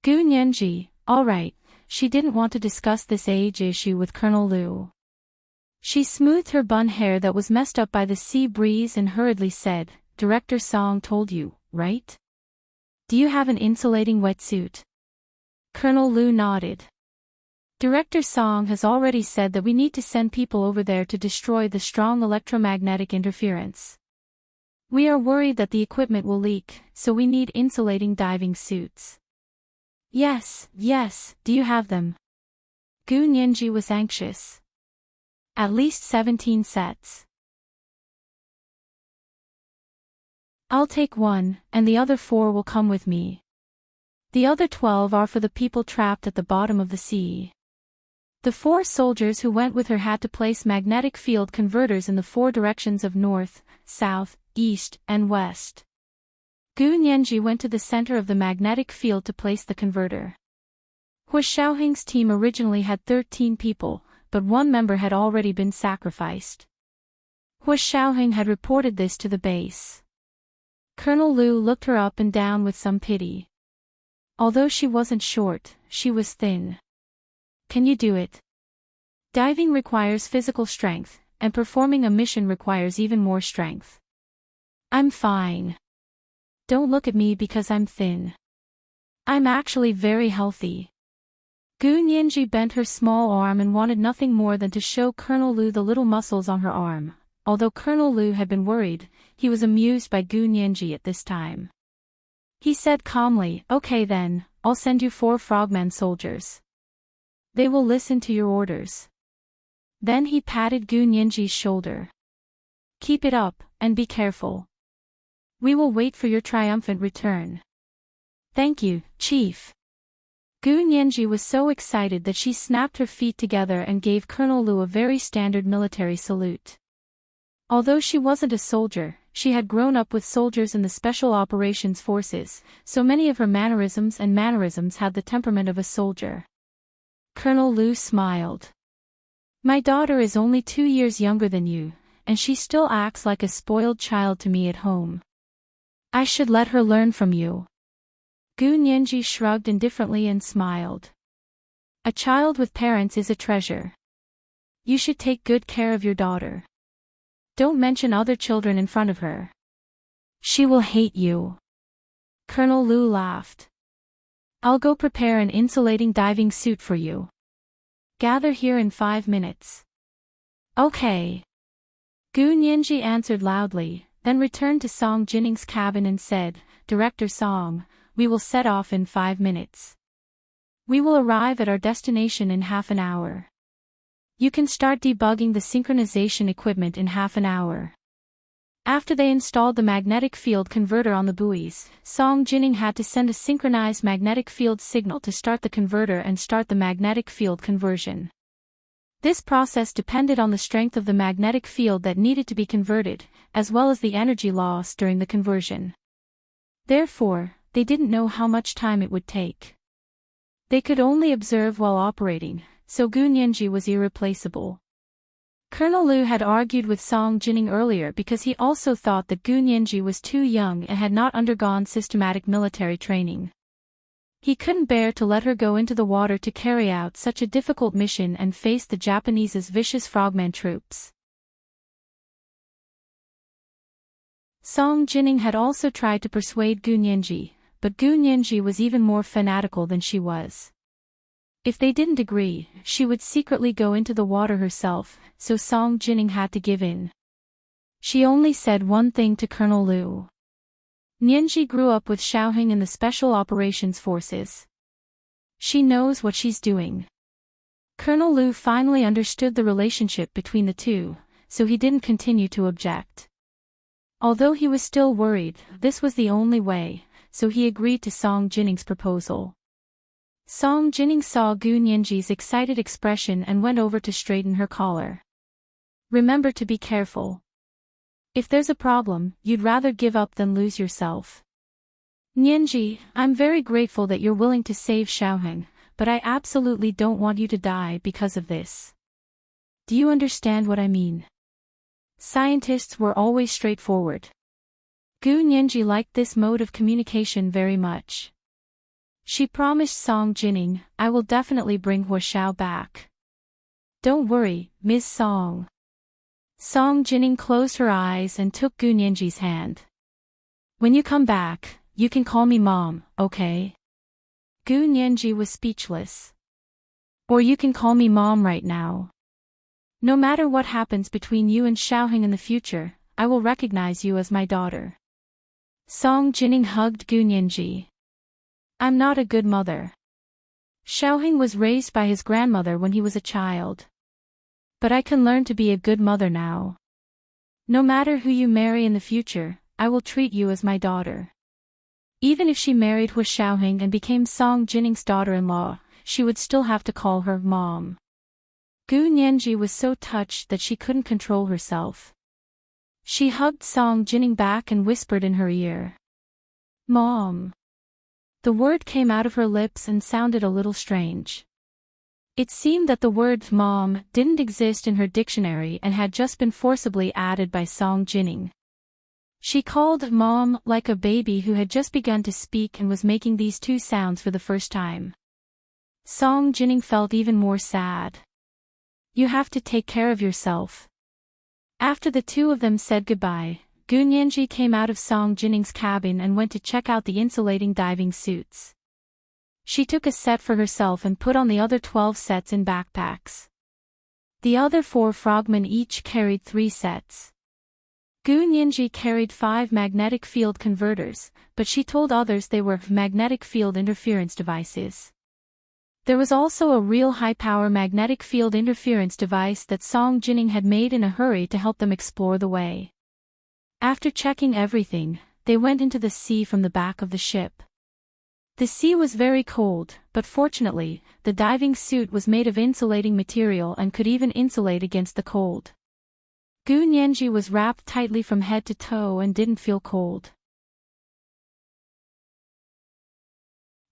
Gu Nianji, all right. She didn't want to discuss this age issue with Colonel Liu. She smoothed her bun hair that was messed up by the sea breeze and hurriedly said, Director Song told you, right? Do you have an insulating wetsuit? Colonel Liu nodded. Director Song has already said that we need to send people over there to destroy the strong electromagnetic interference. We are worried that the equipment will leak, so we need insulating diving suits. Yes, do you have them? Gu Nianji was anxious. At least 17 sets. I'll take one, and the other 4 will come with me. The other 12 are for the people trapped at the bottom of the sea. The 4 soldiers who went with her had to place magnetic field converters in the 4 directions of north, south, east, and west. Gu Nianji went to the center of the magnetic field to place the converter. Hu Xiaoheng's team originally had 13 people, but one member had already been sacrificed. Hu Xiaoheng had reported this to the base. Colonel Liu looked her up and down with some pity. Although she wasn't short, she was thin. Can you do it? Diving requires physical strength, and performing a mission requires even more strength. I'm fine. Don't look at me because I'm thin. I'm actually very healthy. Gu Nianji bent her small arm and wanted nothing more than to show Colonel Liu the little muscles on her arm. Although Colonel Liu had been worried, he was amused by Gu Nianji at this time. He said calmly, "Okay then, I'll send you 4 frogman soldiers. They will listen to your orders." Then he patted Gu Nianji's shoulder. "Keep it up, and be careful. We will wait for your triumphant return." "Thank you, Chief." Gu Nianji was so excited that she snapped her feet together and gave Colonel Liu a very standard military salute. Although she wasn't a soldier, she had grown up with soldiers in the Special Operations Forces, so many of her mannerisms had the temperament of a soldier. Colonel Liu smiled. "My daughter is only 2 years younger than you, and she still acts like a spoiled child to me at home. I should let her learn from you." Gu Nianji shrugged indifferently and smiled. "A child with parents is a treasure. You should take good care of your daughter. Don't mention other children in front of her. She will hate you." Colonel Liu laughed. "I'll go prepare an insulating diving suit for you. Gather here in 5 minutes." "Okay." Gu Nianji answered loudly, then returned to Song Jinning's cabin and said, "Director Song, we will set off in 5 minutes. We will arrive at our destination in half an hour. You can start debugging the synchronization equipment in half an hour." After they installed the magnetic field converter on the buoys, Song Jinning had to send a synchronized magnetic field signal to start the converter and start the magnetic field conversion. This process depended on the strength of the magnetic field that needed to be converted, as well as the energy loss during the conversion. Therefore, they didn't know how much time it would take. They could only observe while operating, so Gu Nianji was irreplaceable. Colonel Liu had argued with Song Jinning earlier because he also thought that Gu Nianji was too young and had not undergone systematic military training. He couldn't bear to let her go into the water to carry out such a difficult mission and face the Japanese's vicious frogman troops. Song Jinning had also tried to persuade Gu Nianji, but Gu Nianji was even more fanatical than she was. If they didn't agree, she would secretly go into the water herself, so Song Jinning had to give in. She only said one thing to Colonel Liu. "Nianji grew up with Xiaoheng in the Special Operations Forces. She knows what she's doing." Colonel Liu finally understood the relationship between the two, so he didn't continue to object. Although he was still worried, this was the only way, so he agreed to Song Jinning's proposal. Song Jinning saw Gu Nianji's excited expression and went over to straighten her collar. "Remember to be careful. If there's a problem, you'd rather give up than lose yourself. Nianji, I'm very grateful that you're willing to save Xiaoheng, but I absolutely don't want you to die because of this. Do you understand what I mean?" Scientists were always straightforward. Gu Nianji liked this mode of communication very much. She promised Song Jinning, "I will definitely bring Hu Xiao back. Don't worry, Ms. Song." Song Jinning closed her eyes and took Gu Nianji's hand. "When you come back, you can call me Mom, okay?" Gu Nianji was speechless. "Or you can call me Mom right now. No matter what happens between you and Xiaoheng in the future, I will recognize you as my daughter." Song Jinning hugged Gu Nianji. "I'm not a good mother. Xiaoheng was raised by his grandmother when he was a child. But I can learn to be a good mother now. No matter who you marry in the future, I will treat you as my daughter. Even if she married Hu Xiaoheng and became Song Jinning's daughter-in-law, she would still have to call her mom. Gu Nianji was so touched that she couldn't control herself. She hugged Song Jinning back and whispered in her ear, "Mom." The word came out of her lips and sounded a little strange. It seemed that the word mom didn't exist in her dictionary and had just been forcibly added by Song Jinning. She called mom like a baby who had just begun to speak and was making these two sounds for the first time. Song Jinning felt even more sad. You have to take care of yourself. After the two of them said goodbye, Gu Nianji came out of Song Jinning's cabin and went to check out the insulating diving suits. She took a set for herself and put on the other 12 sets in backpacks. The other 4 frogmen each carried 3 sets. Gu Nianji carried 5 magnetic field converters, but she told others they were magnetic field interference devices. There was also a real high-power magnetic field interference device that Song Jinning had made in a hurry to help them explore the way. After checking everything, they went into the sea from the back of the ship. The sea was very cold, but fortunately, the diving suit was made of insulating material and could even insulate against the cold. Gu Nianji was wrapped tightly from head to toe and didn't feel cold.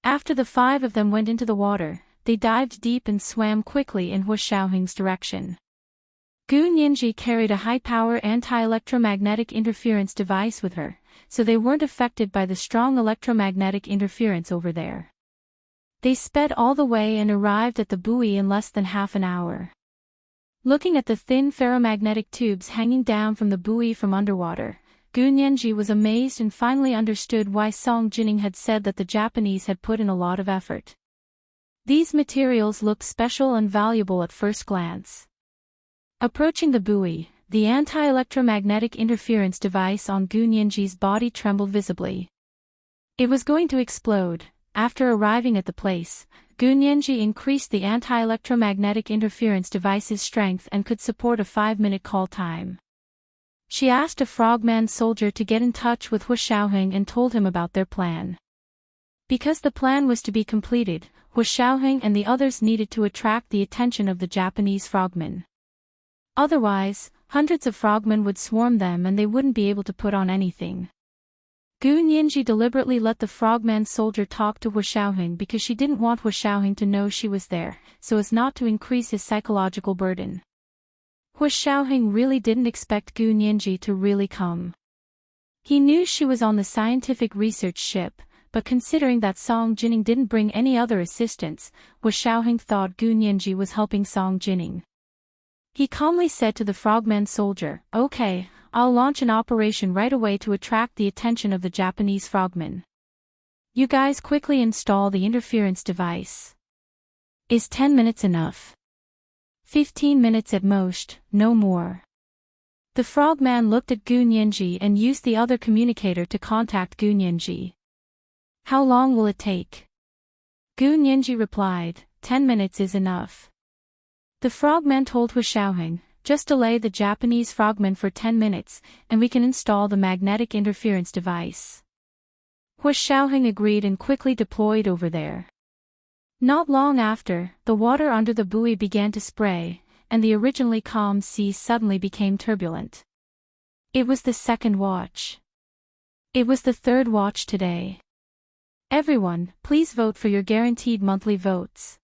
After the 5 of them went into the water, they dived deep and swam quickly in Hu Xiaoheng's direction. Gu Nianji carried a high-power anti-electromagnetic interference device with her, so they weren't affected by the strong electromagnetic interference over there. They sped all the way and arrived at the buoy in less than half an hour. Looking at the thin ferromagnetic tubes hanging down from the buoy from underwater, Gu Nianji was amazed and finally understood why Song Jinning had said that the Japanese had put in a lot of effort. These materials looked special and valuable at first glance. Approaching the buoy, the anti-electromagnetic interference device on Gu Nianji's body trembled visibly. It was going to explode. After arriving at the place, Gu Nianji increased the anti-electromagnetic interference device's strength and could support a 5-minute call time. She asked a frogman soldier to get in touch with Hu Xiaoheng and told him about their plan. Because the plan was to be completed, Hu Xiaoheng and the others needed to attract the attention of the Japanese frogmen. Otherwise, hundreds of frogmen would swarm them and they wouldn't be able to put on anything. Gu Nianji deliberately let the frogman soldier talk to Hu Xiaoheng because she didn't want Hu Xiaoheng to know she was there, so as not to increase his psychological burden. Hu Xiaoheng really didn't expect Gu Nianji to really come. He knew she was on the scientific research ship, but considering that Song Jinning didn't bring any other assistance, Hu Xiaoheng thought Gu Nianji was helping Song Jinning. He calmly said to the frogman soldier, "Okay, I'll launch an operation right away to attract the attention of the Japanese frogmen. You guys quickly install the interference device. Is 10 minutes enough? 15 minutes at most, no more." The frogman looked at Gu Nianji and used the other communicator to contact Gu Nianji. "How long will it take?" Gu Nianji replied, 10 minutes is enough. The frogman told Hu Xiaoheng, "Just delay the Japanese frogmen for 10 minutes, and we can install the magnetic interference device." Hu Xiaoheng agreed and quickly deployed over there. Not long after, the water under the buoy began to spray, and the originally calm sea suddenly became turbulent. It was the second watch. It was the third watch today. Everyone, please vote for your guaranteed monthly votes.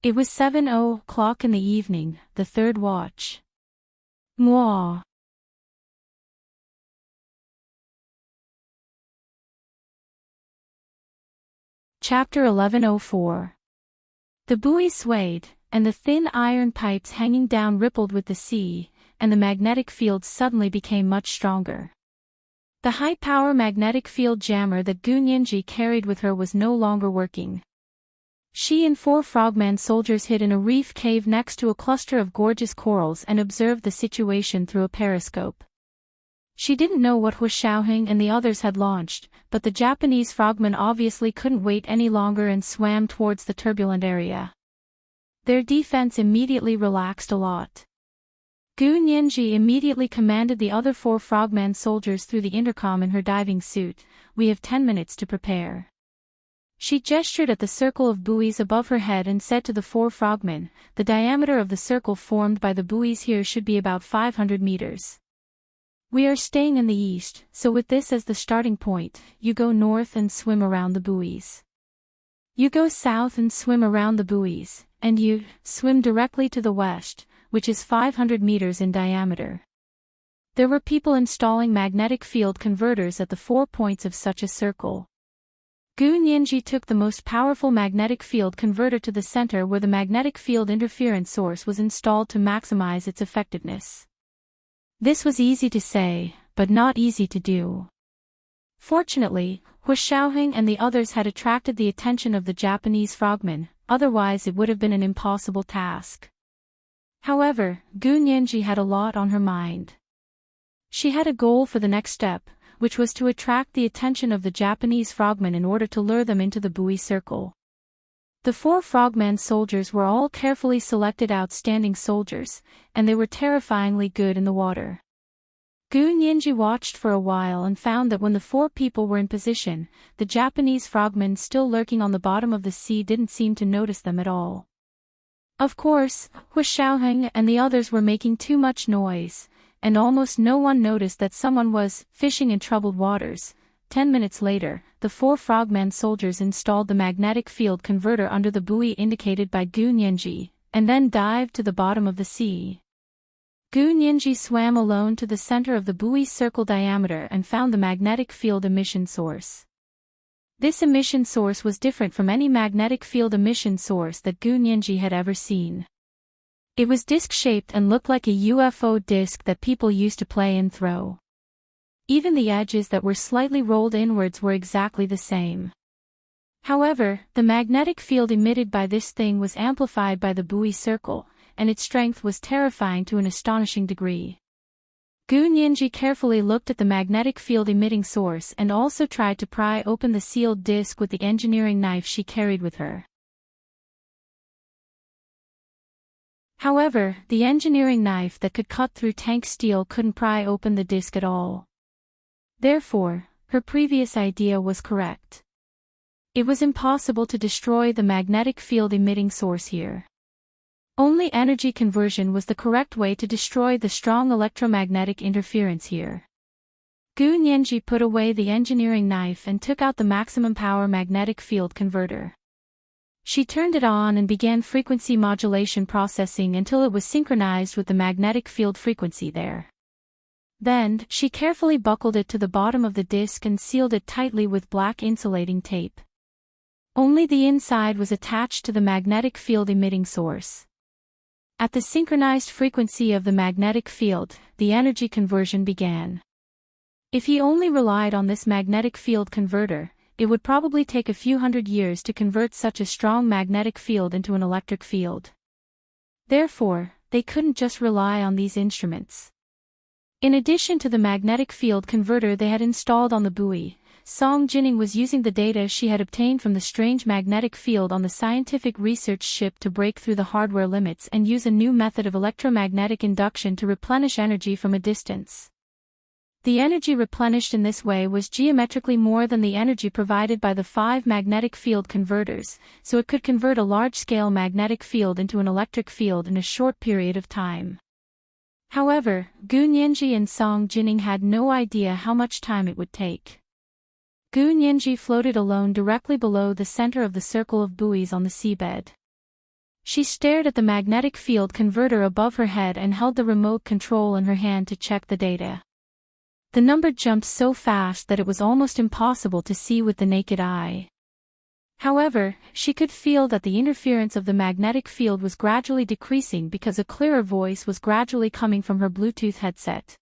It was 7:00 in the evening, the third watch. Mwah. Chapter 11:04. The buoy swayed, and the thin iron pipes hanging down rippled with the sea, and the magnetic field suddenly became much stronger. The high-power magnetic field jammer that Gu Nianji carried with her was no longer working. She and 4 frogman soldiers hid in a reef cave next to a cluster of gorgeous corals and observed the situation through a periscope. She didn't know what Hu Xiaoheng and the others had launched, but the Japanese frogmen obviously couldn't wait any longer and swam towards the turbulent area. Their defense immediately relaxed a lot. Gu Nianji immediately commanded the other 4 frogman soldiers through the intercom in her diving suit, "We have 10 minutes to prepare." She gestured at the circle of buoys above her head and said to the 4 frogmen, "The diameter of the circle formed by the buoys here should be about 500 meters. We are staying in the east, so with this as the starting point, you go north and swim around the buoys. You go south and swim around the buoys, and you swim directly to the west, which is 500 meters in diameter." There were people installing magnetic field converters at the 4 points of such a circle. Gu Nianji took the most powerful magnetic field converter to the center where the magnetic field interference source was installed to maximize its effectiveness. This was easy to say, but not easy to do. Fortunately, Hu Xiaoheng and the others had attracted the attention of the Japanese frogmen, otherwise it would have been an impossible task. However, Gu Nianji had a lot on her mind. She had a goal for the next step, which was to attract the attention of the Japanese frogmen in order to lure them into the buoy circle. The 4 frogman soldiers were all carefully selected outstanding soldiers, and they were terrifyingly good in the water. Gu Nianji watched for a while and found that when the 4 people were in position, the Japanese frogmen still lurking on the bottom of the sea didn't seem to notice them at all. Of course, Hu Xiaoheng and the others were making too much noise, and almost no one noticed that someone was fishing in troubled waters. 10 minutes later, the 4 frogman soldiers installed the magnetic field converter under the buoy indicated by Gu Nianji, and then dived to the bottom of the sea. Gu Nianji swam alone to the center of the buoy's circle diameter and found the magnetic field emission source. This emission source was different from any magnetic field emission source that Gu Nianji had ever seen. It was disc-shaped and looked like a UFO disc that people used to play and throw. Even the edges that were slightly rolled inwards were exactly the same. However, the magnetic field emitted by this thing was amplified by the buoy circle, and its strength was terrifying to an astonishing degree. Gu Nianji carefully looked at the magnetic field emitting source and also tried to pry open the sealed disc with the engineering knife she carried with her. However, the engineering knife that could cut through tank steel couldn't pry open the disc at all. Therefore, her previous idea was correct. It was impossible to destroy the magnetic field emitting source here. Only energy conversion was the correct way to destroy the strong electromagnetic interference here. Gu Nianji put away the engineering knife and took out the maximum power magnetic field converter. She turned it on and began frequency modulation processing until it was synchronized with the magnetic field frequency there. Then, she carefully buckled it to the bottom of the disc and sealed it tightly with black insulating tape. Only the inside was attached to the magnetic field emitting source. At the synchronized frequency of the magnetic field, the energy conversion began. If he only relied on this magnetic field converter, it would probably take a few hundred years to convert such a strong magnetic field into an electric field. Therefore, they couldn't just rely on these instruments. In addition to the magnetic field converter they had installed on the buoy, Song Jining was using the data she had obtained from the strange magnetic field on the scientific research ship to break through the hardware limits and use a new method of electromagnetic induction to replenish energy from a distance. The energy replenished in this way was geometrically more than the energy provided by the 5 magnetic field converters, so it could convert a large-scale magnetic field into an electric field in a short period of time. However, Gu Nianji and Song Jining had no idea how much time it would take. Gu Nianji floated alone directly below the center of the circle of buoys on the seabed. She stared at the magnetic field converter above her head and held the remote control in her hand to check the data. The number jumped so fast that it was almost impossible to see with the naked eye. However, she could feel that the interference of the magnetic field was gradually decreasing because a clearer voice was gradually coming from her Bluetooth headset.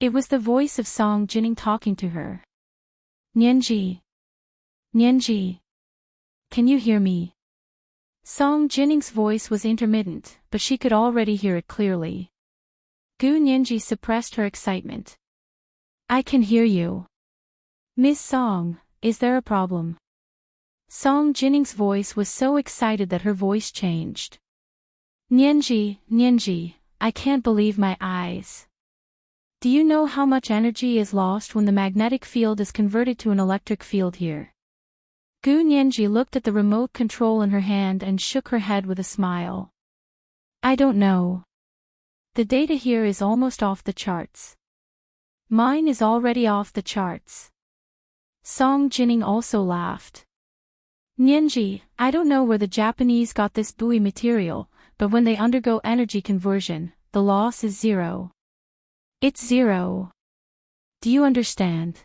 It was the voice of Song Jining talking to her. Nianji. Nianji. Can you hear me? Song Jining's voice was intermittent, but she could already hear it clearly. Gu Nianji suppressed her excitement. I can hear you. Miss Song, is there a problem? Song Jinning's voice was so excited that her voice changed. Nianji, I can't believe my eyes. Do you know how much energy is lost when the magnetic field is converted to an electric field here? Gu Nianji looked at the remote control in her hand and shook her head with a smile. I don't know. The data here is almost off the charts. Mine is already off the charts. Song Jinning also laughed. Nianji, I don't know where the Japanese got this buoy material, but when they undergo energy conversion, the loss is zero. It's zero. Do you understand?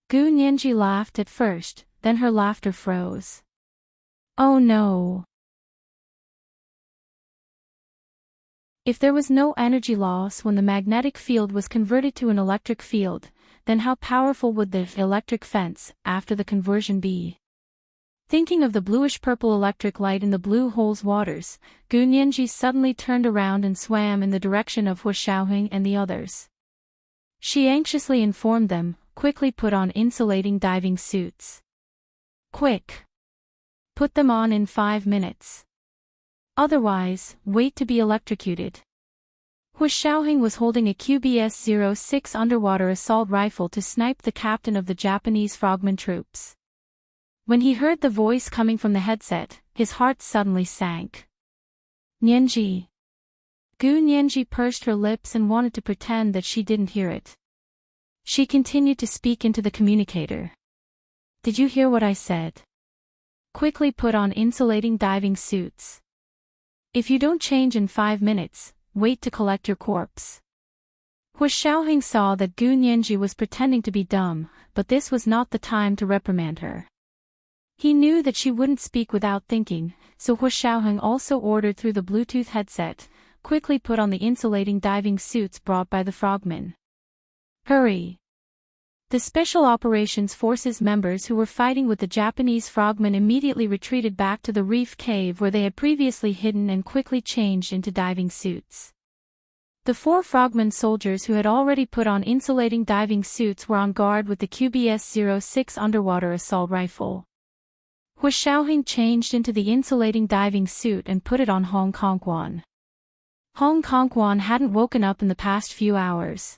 Gu Nianji laughed at first, then her laughter froze. Oh no. If there was no energy loss when the magnetic field was converted to an electric field, then how powerful would the electric fence after the conversion be? Thinking of the bluish-purple electric light in the blue hole's waters, Gu Nianji suddenly turned around and swam in the direction of Hu Xiaoheng and the others. She anxiously informed them, quickly put on insulating diving suits. Quick! Put them on in 5 minutes. Otherwise, wait to be electrocuted. Hu Xiaoheng was holding a QBS-06 underwater assault rifle to snipe the captain of the Japanese frogman troops. When he heard the voice coming from the headset, his heart suddenly sank. Nianji. Gu Nianji pursed her lips and wanted to pretend that she didn't hear it. She continued to speak into the communicator. Did you hear what I said? Quickly put on insulating diving suits. If you don't change in 5 minutes, wait to collect your corpse. Hu Xiaoheng saw that Gu Nianji was pretending to be dumb, but this was not the time to reprimand her. He knew that she wouldn't speak without thinking, so Hu Xiaoheng also ordered through the Bluetooth headset, quickly put on the insulating diving suits brought by the frogmen. Hurry! The Special Operations Forces members who were fighting with the Japanese frogmen immediately retreated back to the reef cave where they had previously hidden and quickly changed into diving suits. The 4 frogmen soldiers who had already put on insulating diving suits were on guard with the QBS-06 underwater assault rifle. Hu Xiaoheng changed into the insulating diving suit and put it on Hong Kongwan. Hong Kongwan hadn't woken up in the past few hours.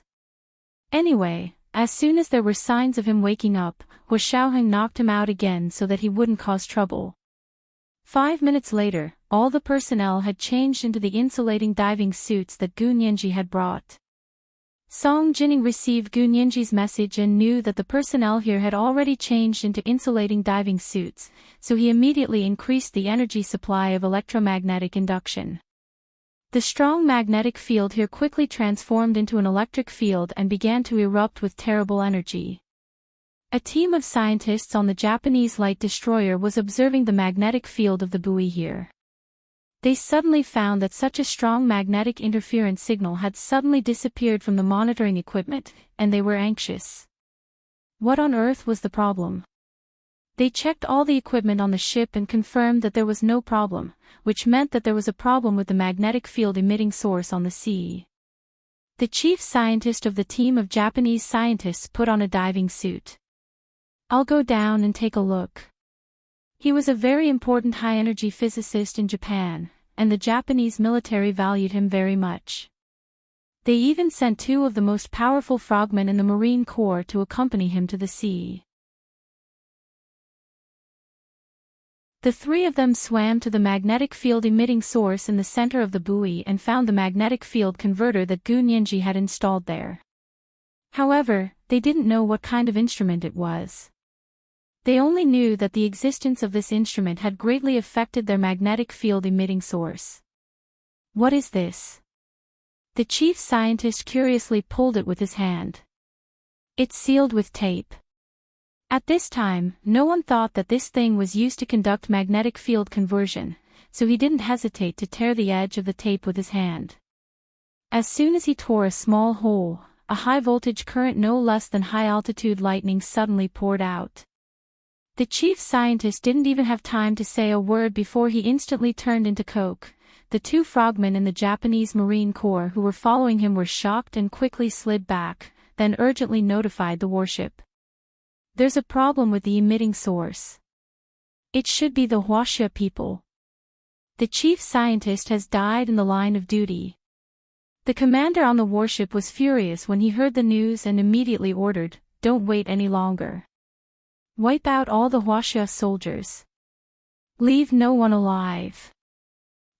Anyway, as soon as there were signs of him waking up, Hu Xiaoheng knocked him out again so that he wouldn't cause trouble. 5 minutes later, all the personnel had changed into the insulating diving suits that Gu Nianji had brought. Song Jinning received Gu Nianji's message and knew that the personnel here had already changed into insulating diving suits, so he immediately increased the energy supply of electromagnetic induction. The strong magnetic field here quickly transformed into an electric field and began to erupt with terrible energy. A team of scientists on the Japanese light destroyer was observing the magnetic field of the buoy here. They suddenly found that such a strong magnetic interference signal had suddenly disappeared from the monitoring equipment, and they were anxious. What on earth was the problem? They checked all the equipment on the ship and confirmed that there was no problem, which meant that there was a problem with the magnetic field emitting source on the sea. The chief scientist of the team of Japanese scientists put on a diving suit. I'll go down and take a look. He was a very important high-energy physicist in Japan, and the Japanese military valued him very much. They even sent 2 of the most powerful frogmen in the Marine Corps to accompany him to the sea. The 3 of them swam to the magnetic field emitting source in the center of the buoy and found the magnetic field converter that Gu Nianji had installed there. However, they didn't know what kind of instrument it was. They only knew that the existence of this instrument had greatly affected their magnetic field emitting source. What is this? The chief scientist curiously pulled it with his hand. It's sealed with tape. At this time, no one thought that this thing was used to conduct magnetic field conversion, so he didn't hesitate to tear the edge of the tape with his hand. As soon as he tore a small hole, a high-voltage current no less than high-altitude lightning suddenly poured out. The chief scientist didn't even have time to say a word before he instantly turned into coke. The 2 frogmen in the Japanese Marine Corps who were following him were shocked and quickly slid back, then urgently notified the warship. There's a problem with the emitting source. It should be the Huaxia people. The chief scientist has died in the line of duty. The commander on the warship was furious when he heard the news and immediately ordered, "Don't wait any longer. Wipe out all the Huaxia soldiers. Leave no one alive."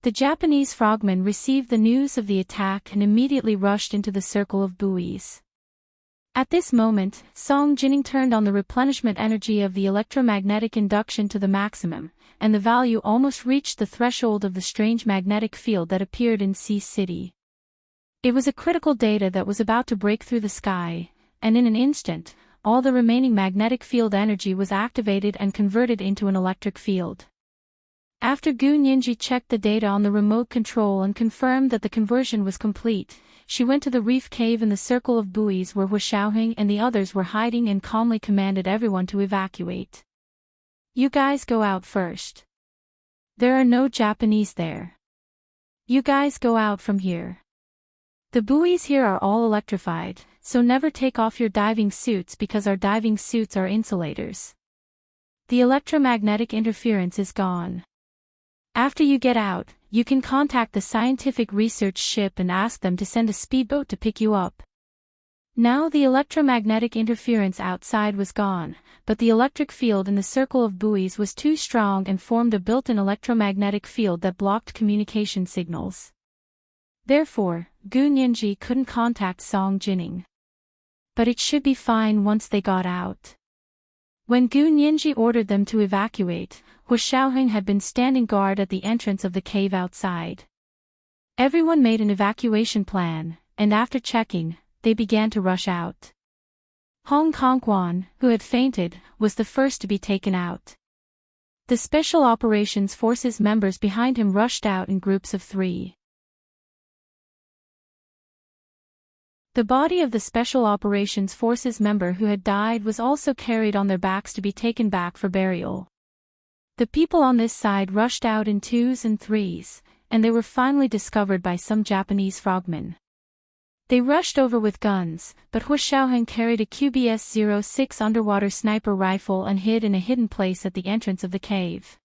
The Japanese frogmen received the news of the attack and immediately rushed into the circle of buoys. At this moment, Song Jining turned on the replenishment energy of the electromagnetic induction to the maximum, and the value almost reached the threshold of the strange magnetic field that appeared in Sea City. It was a critical data that was about to break through the sky, and in an instant, all the remaining magnetic field energy was activated and converted into an electric field. After Gu Nianji checked the data on the remote control and confirmed that the conversion was complete, she went to the reef cave in the circle of buoys where Hu Shaoheng and the others were hiding and calmly commanded everyone to evacuate. "You guys go out first. There are no Japanese there. You guys go out from here. The buoys here are all electrified, so never take off your diving suits because our diving suits are insulators. The electromagnetic interference is gone. After you get out, you can contact the scientific research ship and ask them to send a speedboat to pick you up." Now the electromagnetic interference outside was gone, but the electric field in the circle of buoys was too strong and formed a built-in electromagnetic field that blocked communication signals. Therefore, Gu Nianji couldn't contact Song Jining. But it should be fine once they got out. When Gu Nianji ordered them to evacuate, Hu Shaoheng had been standing guard at the entrance of the cave outside. Everyone made an evacuation plan, and after checking, they began to rush out. Hong Kongwan, who had fainted, was the first to be taken out. The Special Operations Forces members behind him rushed out in groups of 3. The body of the Special Operations Forces member who had died was also carried on their backs to be taken back for burial. The people on this side rushed out in 2s and 3s, and they were finally discovered by some Japanese frogmen. They rushed over with guns, but Hu Shaoheng carried a QBS-06 underwater sniper rifle and hid in a hidden place at the entrance of the cave.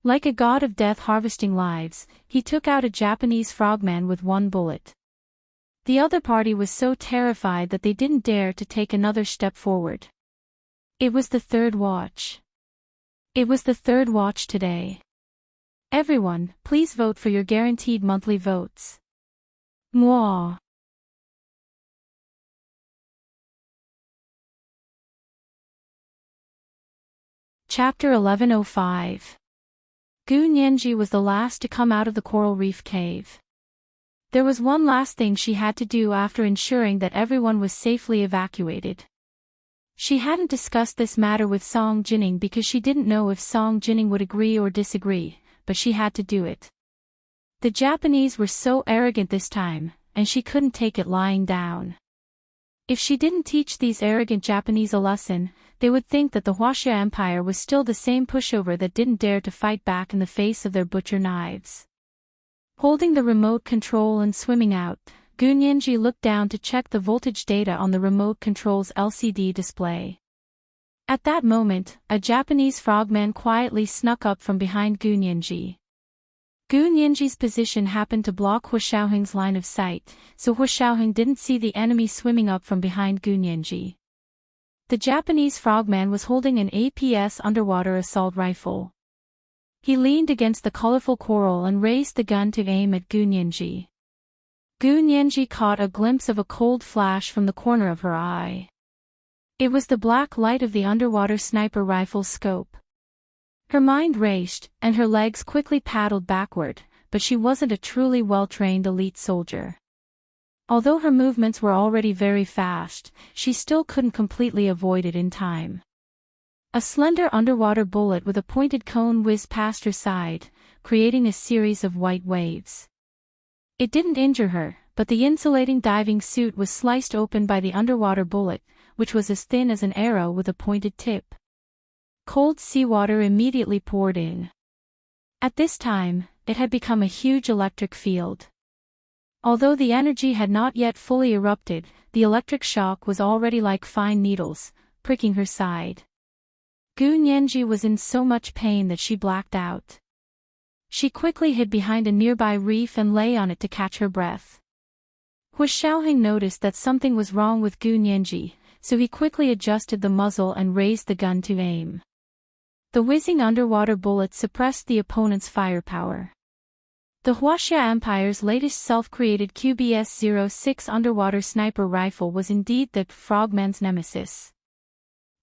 Like a god of death harvesting lives, he took out a Japanese frogman with 1 bullet. The other party was so terrified that they didn't dare to take another step forward. It was the third watch. It was the third watch today. Everyone, please vote for your guaranteed monthly votes. Mwah. Chapter 1105. Gu Nianji was the last to come out of the coral reef cave. There was one last thing she had to do after ensuring that everyone was safely evacuated. She hadn't discussed this matter with Song Jining because she didn't know if Song Jining would agree or disagree, but she had to do it. The Japanese were so arrogant this time, and she couldn't take it lying down. If she didn't teach these arrogant Japanese a lesson, they would think that the Huaxia Empire was still the same pushover that didn't dare to fight back in the face of their butcher knives. Holding the remote control and swimming out, Gu Nianji looked down to check the voltage data on the remote control's LCD display. At that moment, a Japanese frogman quietly snuck up from behind Gu Nianji. Gu Nianji's position happened to block Hu Shaoheng's line of sight, so Hu Shaoheng didn't see the enemy swimming up from behind Gu Nianji. The Japanese frogman was holding an APS underwater assault rifle. He leaned against the colorful coral and raised the gun to aim at Gu Nianji. Gu Nianji caught a glimpse of a cold flash from the corner of her eye. It was the black light of the underwater sniper rifle's scope. Her mind raced, and her legs quickly paddled backward, but she wasn't a truly well-trained elite soldier. Although her movements were already very fast, she still couldn't completely avoid it in time. A slender underwater bullet with a pointed cone whizzed past her side, creating a series of white waves. It didn't injure her, but the insulating diving suit was sliced open by the underwater bullet, which was as thin as an arrow with a pointed tip. Cold seawater immediately poured in. At this time, it had become a huge electric field. Although the energy had not yet fully erupted, the electric shock was already like fine needles, pricking her side. Gu Nianji was in so much pain that she blacked out. She quickly hid behind a nearby reef and lay on it to catch her breath. Hu Xiaoheng noticed that something was wrong with Gu Nianji, so he quickly adjusted the muzzle and raised the gun to aim. The whizzing underwater bullet suppressed the opponent's firepower. The Huaxia Empire's latest self-created QBS-06 underwater sniper rifle was indeed the frogman's nemesis.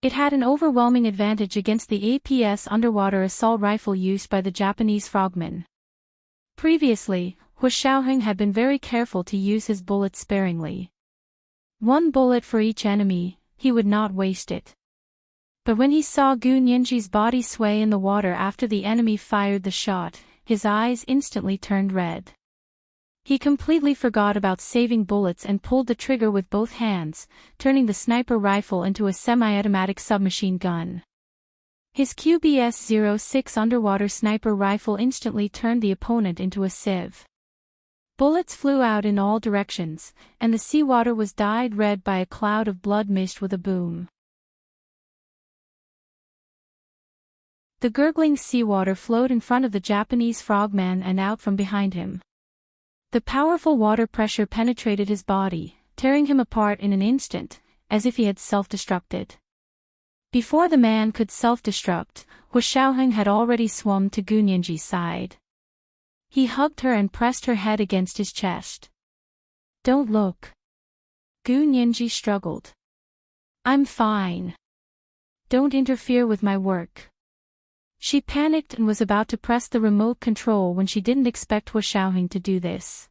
It had an overwhelming advantage against the APS underwater assault rifle used by the Japanese frogmen. Previously, Hu Xiaoheng had been very careful to use his bullets sparingly. One bullet for each enemy, he would not waste it. But when he saw Gu Nianji's body sway in the water after the enemy fired the shot, his eyes instantly turned red. He completely forgot about saving bullets and pulled the trigger with both hands, turning the sniper rifle into a semi-automatic submachine gun. His QBS-06 underwater sniper rifle instantly turned the opponent into a sieve. Bullets flew out in all directions, and the seawater was dyed red by a cloud of blood mist with a boom. The gurgling seawater flowed in front of the Japanese frogman and out from behind him. The powerful water pressure penetrated his body, tearing him apart in an instant, as if he had self-destructed. Before the man could self-destruct, Hu Xiaoheng had already swum to Gu Nianji's side. He hugged her and pressed her head against his chest. "Don't look." Gu Nianji struggled. "I'm fine. Don't interfere with my work." She panicked and was about to press the remote control when she didn't expect Hu Xiaoheng to do this.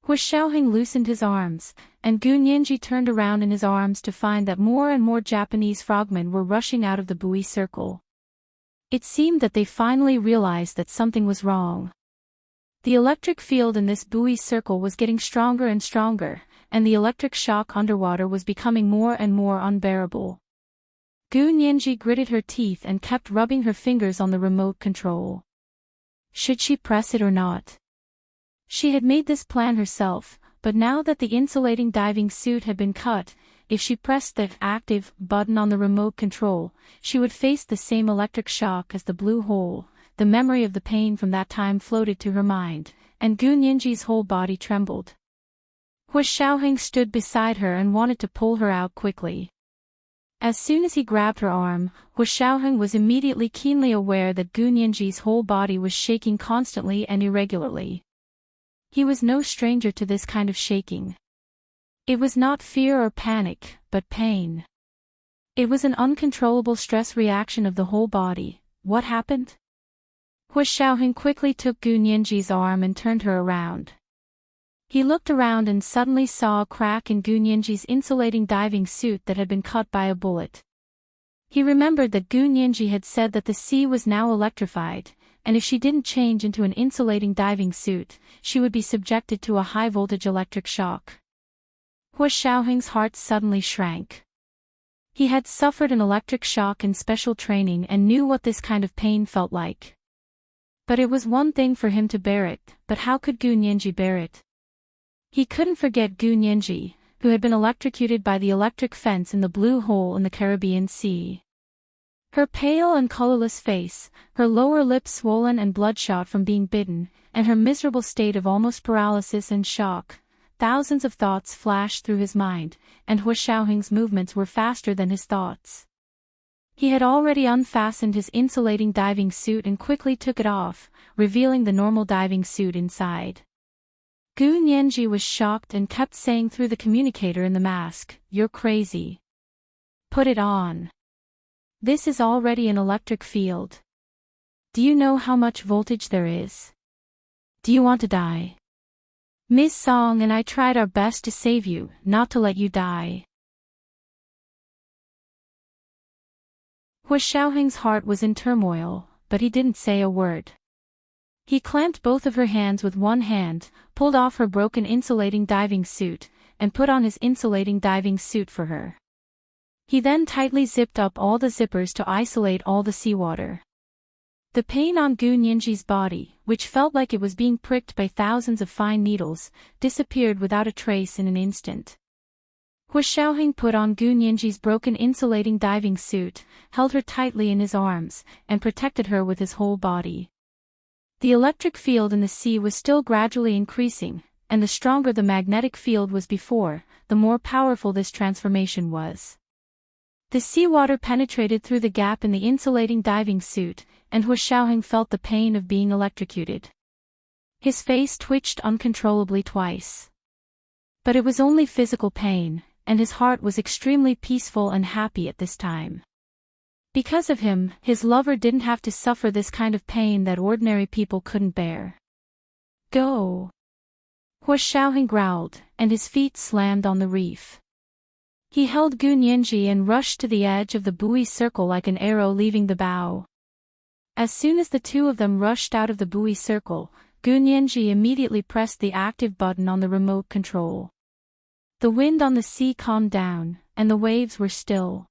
Hu Xiaoheng loosened his arms, and Gu Nianji turned around in his arms to find that more and more Japanese frogmen were rushing out of the buoy circle. It seemed that they finally realized that something was wrong. The electric field in this buoy circle was getting stronger and stronger, and the electric shock underwater was becoming more and more unbearable. Gu Nianji gritted her teeth and kept rubbing her fingers on the remote control. Should she press it or not? She had made this plan herself, but now that the insulating diving suit had been cut, if she pressed the active button on the remote control, she would face the same electric shock as the blue hole. The memory of the pain from that time floated to her mind, and Gu Nianji's whole body trembled. Hu Xiaoheng stood beside her and wanted to pull her out quickly. As soon as he grabbed her arm, Hu Xiaoheng was immediately keenly aware that Gu Nianji's whole body was shaking constantly and irregularly. He was no stranger to this kind of shaking. It was not fear or panic, but pain. It was an uncontrollable stress reaction of the whole body. What happened? Hu Xiaoheng quickly took Gu Nianji's arm and turned her around. He looked around and suddenly saw a crack in Gu Nianji's insulating diving suit that had been cut by a bullet. He remembered that Gu Nianji had said that the sea was now electrified, and if she didn't change into an insulating diving suit, she would be subjected to a high-voltage electric shock. Hu Xiaoheng's heart suddenly shrank. He had suffered an electric shock in special training and knew what this kind of pain felt like. But it was one thing for him to bear it, but how could Gu Nianji bear it? He couldn't forget Gu Nianji, who had been electrocuted by the electric fence in the blue hole in the Caribbean Sea. Her pale and colorless face, her lower lip swollen and bloodshot from being bitten, and her miserable state of almost paralysis and shock. Thousands of thoughts flashed through his mind, and Hu Xiaoheng's movements were faster than his thoughts. He had already unfastened his insulating diving suit and quickly took it off, revealing the normal diving suit inside. Gu Nianji was shocked and kept saying through the communicator in the mask, "You're crazy. Put it on. This is already an electric field. Do you know how much voltage there is? Do you want to die? Miss Song and I tried our best to save you, not to let you die." Hu Xiaoheng's heart was in turmoil, but he didn't say a word. He clamped both of her hands with one hand, pulled off her broken insulating diving suit, and put on his insulating diving suit for her. He then tightly zipped up all the zippers to isolate all the seawater. The pain on Gu Nianji's body, which felt like it was being pricked by thousands of fine needles, disappeared without a trace in an instant. Hu Xiaoheng put on Gu Nianji's broken insulating diving suit, held her tightly in his arms, and protected her with his whole body. The electric field in the sea was still gradually increasing, and the stronger the magnetic field was before, the more powerful this transformation was. The seawater penetrated through the gap in the insulating diving suit, and Hu Xiaoheng felt the pain of being electrocuted. His face twitched uncontrollably twice. But it was only physical pain, and his heart was extremely peaceful and happy at this time. Because of him, his lover didn't have to suffer this kind of pain that ordinary people couldn't bear. Go! Hu Xiaoheng growled, and his feet slammed on the reef. He held Gu Nianji and rushed to the edge of the buoy circle like an arrow leaving the bow. As soon as the two of them rushed out of the buoy circle, Gu Nianji immediately pressed the active button on the remote control. The wind on the sea calmed down, and the waves were still.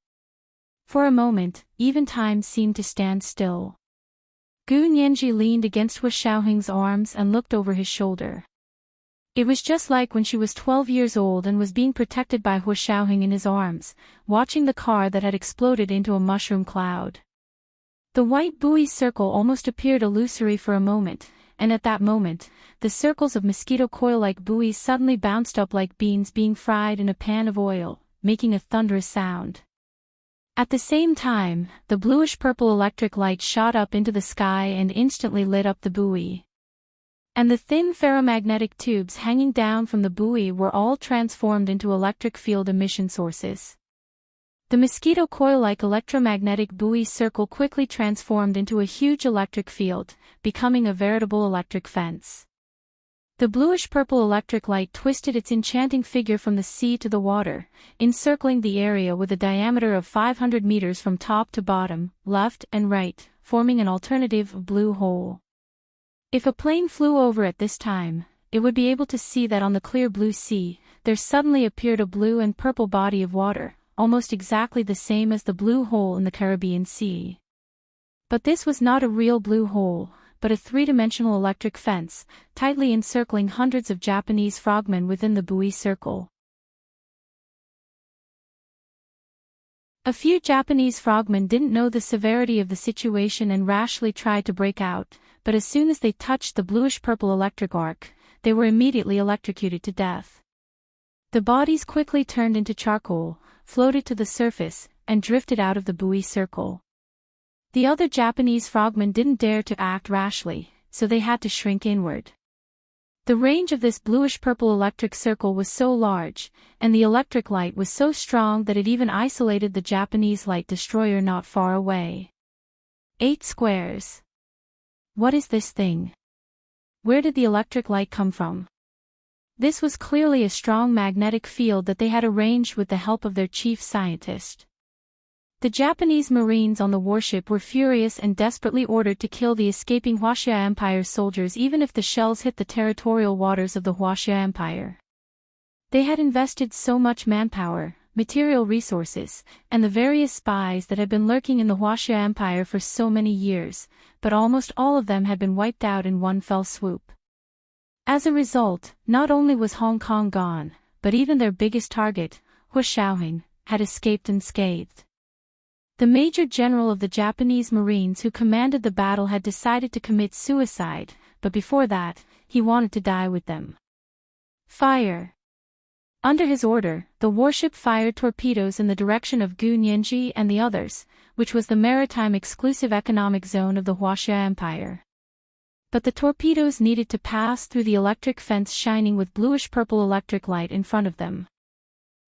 For a moment, even time seemed to stand still. Gu Nianji leaned against Hu Xiaoheng's arms and looked over his shoulder. It was just like when she was 12 years old and was being protected by Hu Xiaoheng in his arms, watching the car that had exploded into a mushroom cloud. The white buoy circle almost appeared illusory for a moment, and at that moment, the circles of mosquito coil-like buoys suddenly bounced up like beans being fried in a pan of oil, making a thunderous sound. At the same time, the bluish-purple electric light shot up into the sky and instantly lit up the buoy. And the thin ferromagnetic tubes hanging down from the buoy were all transformed into electric field emission sources. The mosquito coil-like electromagnetic buoy circle quickly transformed into a huge electric field, becoming a veritable electric fence. The bluish-purple electric light twisted its enchanting figure from the sea to the water, encircling the area with a diameter of 500 meters from top to bottom, left and right, forming an alternative blue hole. If a plane flew over at this time, it would be able to see that on the clear blue sea, there suddenly appeared a blue and purple body of water, almost exactly the same as the blue hole in the Caribbean Sea. But this was not a real blue hole, but a three-dimensional electric fence, tightly encircling hundreds of Japanese frogmen within the buoy circle. A few Japanese frogmen didn't know the severity of the situation and rashly tried to break out, but as soon as they touched the bluish-purple electric arc, they were immediately electrocuted to death. The bodies quickly turned into charcoal, floated to the surface, and drifted out of the buoy circle. The other Japanese frogmen didn't dare to act rashly, so they had to shrink inward. The range of this bluish-purple electric circle was so large, and the electric light was so strong that it even isolated the Japanese light destroyer not far away. 8 squares. What is this thing? Where did the electric light come from? This was clearly a strong magnetic field that they had arranged with the help of their chief scientist. The Japanese Marines on the warship were furious and desperately ordered to kill the escaping Huaxia Empire soldiers even if the shells hit the territorial waters of the Huaxia Empire. They had invested so much manpower, material resources, and the various spies that had been lurking in the Huaxia Empire for so many years, but almost all of them had been wiped out in one fell swoop. As a result, not only was Hong Kong gone, but even their biggest target, Hu Xiaoheng, had escaped unscathed. The Major General of the Japanese Marines who commanded the battle had decided to commit suicide, but before that, he wanted to die with them. Fire! Under his order, the warship fired torpedoes in the direction of Gu Nianji and the others, which was the maritime exclusive economic zone of the Huaxia Empire. But the torpedoes needed to pass through the electric fence shining with bluish-purple electric light in front of them.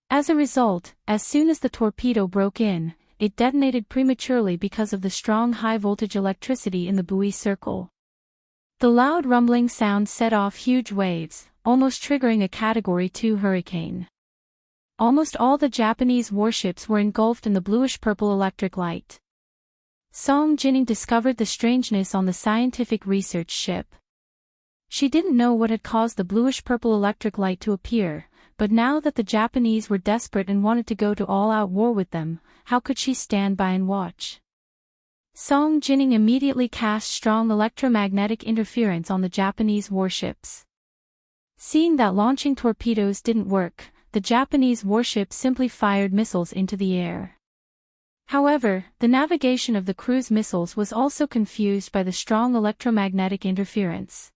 As a result, as soon as the torpedo broke in, it detonated prematurely because of the strong high-voltage electricity in the buoy circle. The loud rumbling sound set off huge waves, almost triggering a Category 2 hurricane. Almost all the Japanese warships were engulfed in the bluish-purple electric light. Song Jining discovered the strangeness on the scientific research ship. She didn't know what had caused the bluish-purple electric light to appear, but now that the Japanese were desperate and wanted to go to all-out war with them, how could she stand by and watch? Song Jining immediately cast strong electromagnetic interference on the Japanese warships. Seeing that launching torpedoes didn't work, the Japanese warship simply fired missiles into the air. However, the navigation of the cruise missiles was also confused by the strong electromagnetic interference.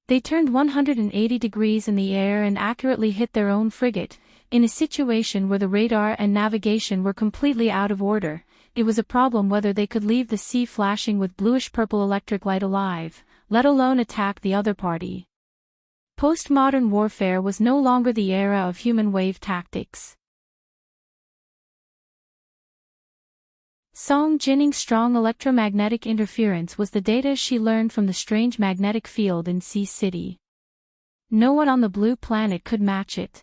They turned 180 degrees in the air and accurately hit their own frigate, in a situation where the radar and navigation were completely out of order. It was a problem whether they could leave the sea flashing with bluish-purple electric light alive, let alone attack the other party. Postmodern warfare was no longer the era of human wave tactics. Song Jining's strong electromagnetic interference was the data she learned from the strange magnetic field in Sea City. No one on the blue planet could match it.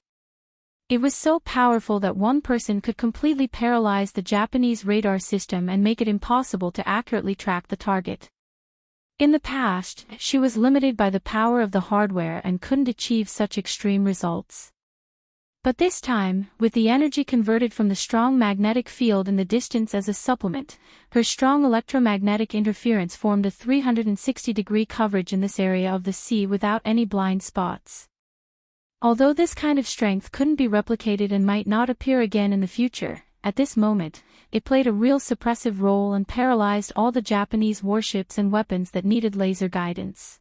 It was so powerful that one person could completely paralyze the Japanese radar system and make it impossible to accurately track the target. In the past, she was limited by the power of the hardware and couldn't achieve such extreme results. But this time, with the energy converted from the strong magnetic field in the distance as a supplement, her strong electromagnetic interference formed a 360-degree coverage in this area of the sea without any blind spots. Although this kind of strength couldn't be replicated and might not appear again in the future, at this moment, it played a real suppressive role and paralyzed all the Japanese warships and weapons that needed laser guidance.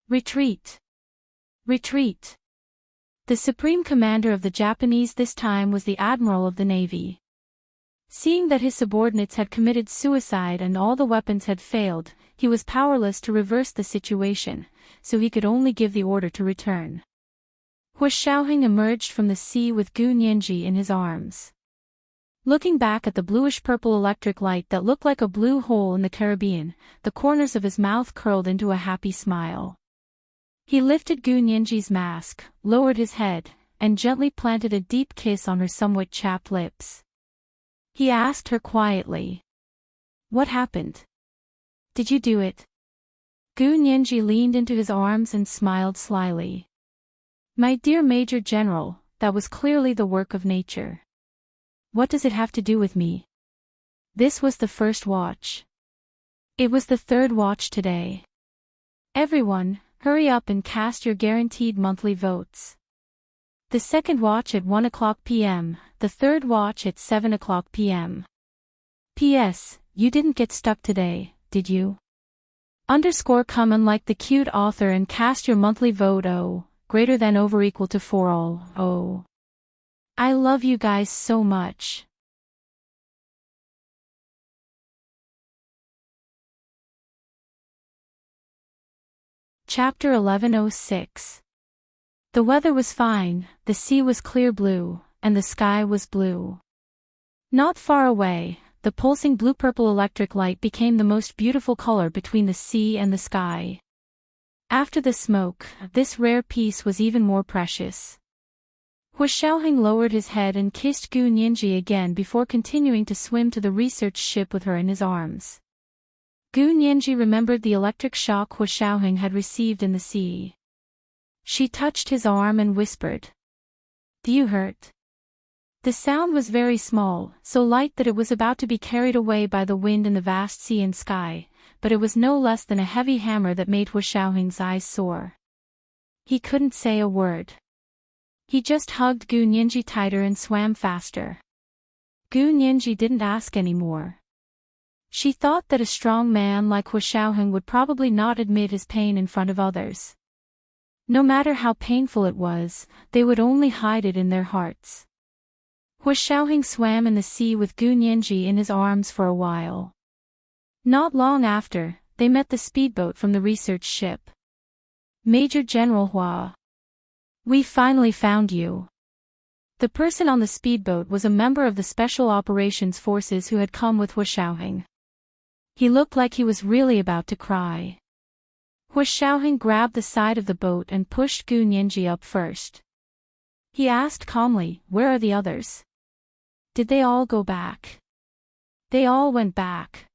Retreat! Retreat! The supreme commander of the Japanese this time was the Admiral of the Navy. Seeing that his subordinates had committed suicide and all the weapons had failed, he was powerless to reverse the situation, so he could only give the order to return. Hua Xiaoheng emerged from the sea with Gu Nianji in his arms. Looking back at the bluish-purple electric light that looked like a blue hole in the Caribbean, the corners of his mouth curled into a happy smile. He lifted Gu Nianji's mask, lowered his head, and gently planted a deep kiss on her somewhat chapped lips. He asked her quietly, "What happened? Did you do it?" Gu Nianji leaned into his arms and smiled slyly. "My dear Major General, that was clearly the work of nature. What does it have to do with me? This was the first watch. It was the third watch today. Everyone, hurry up and cast your guaranteed monthly votes. The second watch at 1 o'clock p.m., the third watch at 7 o'clock p.m. P.S. You didn't get stuck today, did you? Come unlike the cute author and cast your monthly vote greater than over equal to 4 all. I love you guys so much. Chapter 1106. The weather was fine, the sea was clear blue, and the sky was blue. Not far away, the pulsing blue-purple electric light became the most beautiful color between the sea and the sky. After the smoke, this rare piece was even more precious. Hua Xiaoheng lowered his head and kissed Gu Nianji again before continuing to swim to the research ship with her in his arms. Gu Nianji remembered the electric shock Hua Xiaoheng had received in the sea. She touched his arm and whispered, "Do you hurt?" The sound was very small, so light that it was about to be carried away by the wind in the vast sea and sky, but it was no less than a heavy hammer that made Hua Xiaoheng's eyes sore. He couldn't say a word. He just hugged Gu Nianji tighter and swam faster. Gu Nianji didn't ask any more. She thought that a strong man like Hua Xiaoheng would probably not admit his pain in front of others. No matter how painful it was, they would only hide it in their hearts. Hua Xiaoheng swam in the sea with Gu Nianji in his arms for a while. Not long after, they met the speedboat from the research ship. "Major General Hua. We finally found you." The person on the speedboat was a member of the Special Operations Forces who had come with Hua Xiaoheng. He looked like he was really about to cry. Hua Xiaoheng grabbed the side of the boat and pushed Gu Nianji up first. He asked calmly, "Where are the others? Did they all go back?" "They all went back.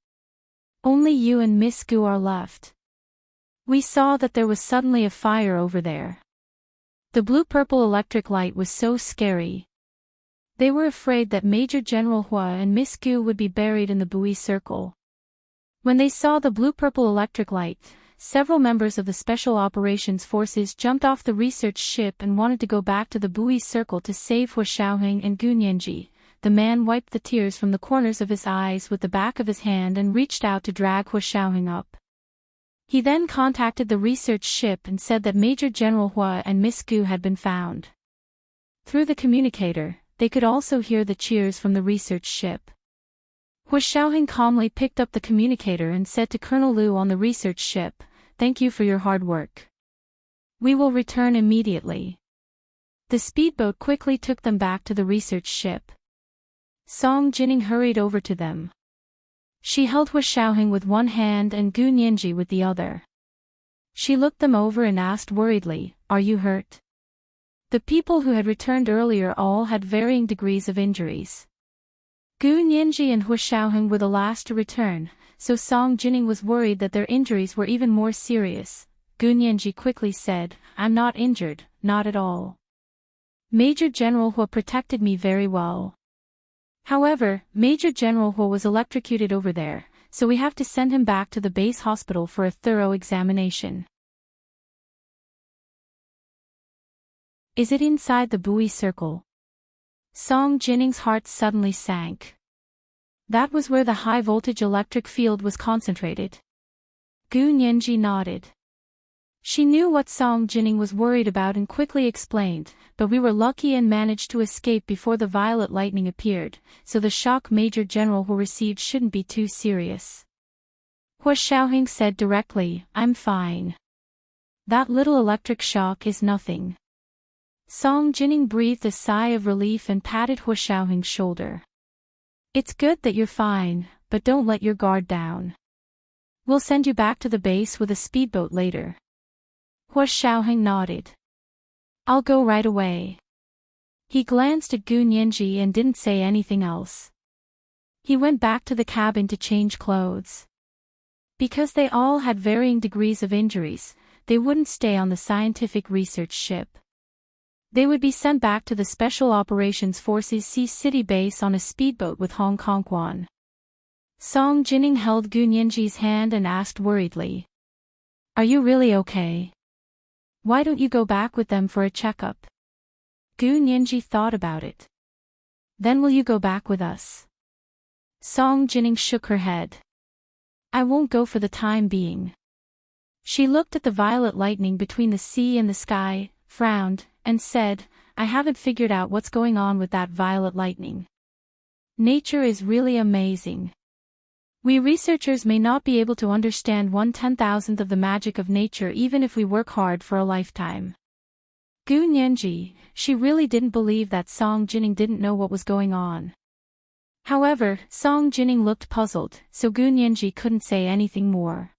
Only you and Miss Gu are left. We saw that there was suddenly a fire over there." The blue-purple electric light was so scary. They were afraid that Major General Hua and Miss Gu would be buried in the buoy circle. When they saw the blue-purple electric light, several members of the Special Operations Forces jumped off the research ship and wanted to go back to the buoy circle to save Hua Xiaoheng and Gu Nianji. The man wiped the tears from the corners of his eyes with the back of his hand and reached out to drag Hua Xiaoheng up. He then contacted the research ship and said that Major General Hua and Miss Gu had been found. Through the communicator, they could also hear the cheers from the research ship. Hua Xiaoheng calmly picked up the communicator and said to Colonel Liu on the research ship, "Thank you for your hard work. We will return immediately." The speedboat quickly took them back to the research ship. Song Jining hurried over to them. She held Hua Xiaoheng with one hand and Gu Nianji with the other. She looked them over and asked worriedly, "Are you hurt?" The people who had returned earlier all had varying degrees of injuries. Gu Nianji and Hua Xiaoheng were the last to return, so Song Jining was worried that their injuries were even more serious. Gu Nianji quickly said, "I'm not injured, not at all. Major General Hua protected me very well. However, Major General Hua was electrocuted over there, so we have to send him back to the base hospital for a thorough examination." Is it inside the buoy circle? Song Jining's heart suddenly sank. That was where the high-voltage electric field was concentrated. Gu Nianji nodded. She knew what Song Jining was worried about and quickly explained, "But we were lucky and managed to escape before the violet lightning appeared, so the shock Major General Hu received shouldn't be too serious." Hua Xiaoheng said directly, "I'm fine. That little electric shock is nothing." Song Jining breathed a sigh of relief and patted Hua Xiaoheng's shoulder. "It's good that you're fine, but don't let your guard down. We'll send you back to the base with a speedboat later." Hua Xiaoheng nodded. "I'll go right away." He glanced at Gu Nianji and didn't say anything else. He went back to the cabin to change clothes. Because they all had varying degrees of injuries, they wouldn't stay on the scientific research ship. They would be sent back to the Special Operations Forces Sea City base on a speedboat with Hong Kong Quan. Song Jining held Gu Nianji's hand and asked worriedly, "Are you really okay? Why don't you go back with them for a checkup?" Gu Nianji thought about it. "Then will you go back with us?" Song Jining shook her head. "I won't go for the time being." She looked at the violet lightning between the sea and the sky, frowned, and said, "I haven't figured out what's going on with that violet lightning. Nature is really amazing. We researchers may not be able to understand 1/10,000th of the magic of nature even if we work hard for a lifetime." Gu Nianji, she really didn't believe that Song Jining didn't know what was going on. However, Song Jining looked puzzled, so Gu Nianji couldn't say anything more.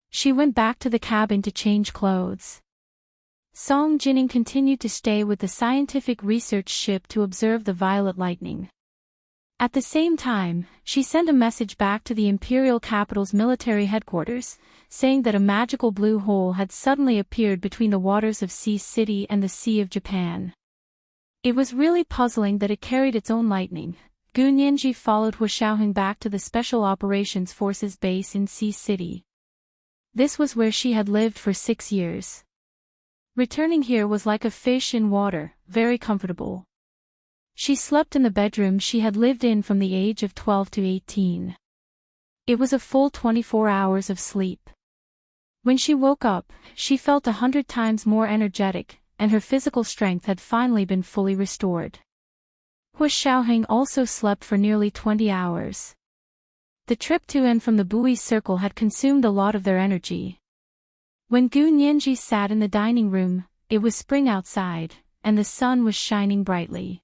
She went back to the cabin to change clothes. Song Jining continued to stay with the scientific research ship to observe the violet lightning. At the same time, she sent a message back to the imperial capital's military headquarters, saying that a magical blue hole had suddenly appeared between the waters of Sea City and the Sea of Japan. It was really puzzling that it carried its own lightning. Gu Nianji followed Hua Xiaoheng back to the Special Operations Forces base in Sea City. This was where she had lived for 6 years. Returning here was like a fish in water, very comfortable. She slept in the bedroom she had lived in from the age of 12 to 18. It was a full 24 hours of sleep. When she woke up, she felt 100 times more energetic, and her physical strength had finally been fully restored. Hua Xiaoheng also slept for nearly 20 hours. The trip to and from the buoy circle had consumed a lot of their energy. When Gu Nianji sat in the dining room, it was spring outside, and the sun was shining brightly.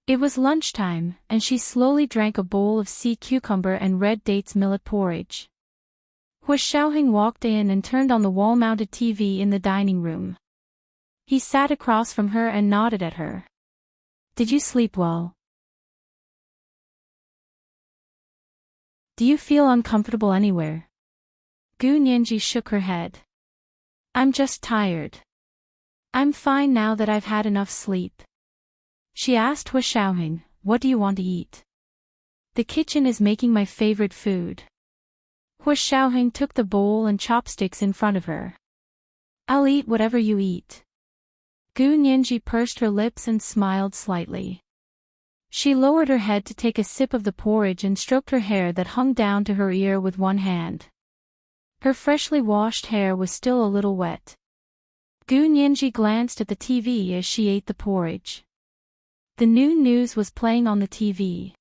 It was lunchtime, and she slowly drank a bowl of sea cucumber and red dates millet porridge. Hua Xiaoheng walked in and turned on the wall-mounted TV in the dining room. He sat across from her and nodded at her. "Did you sleep well? Do you feel uncomfortable anywhere?" Gu Nianji shook her head. "I'm just tired. I'm fine now that I've had enough sleep." She asked Hua Xiaoheng, "What do you want to eat? The kitchen is making my favorite food." Hu Xiaoheng took the bowl and chopsticks in front of her. I'll eat whatever you eat. Gu Nianji pursed her lips and smiled slightly. She lowered her head to take a sip of the porridge and stroked her hair that hung down to her ear with one hand. Her freshly washed hair was still a little wet. Gu Nianji glanced at the TV as she ate the porridge. The noon news was playing on the TV.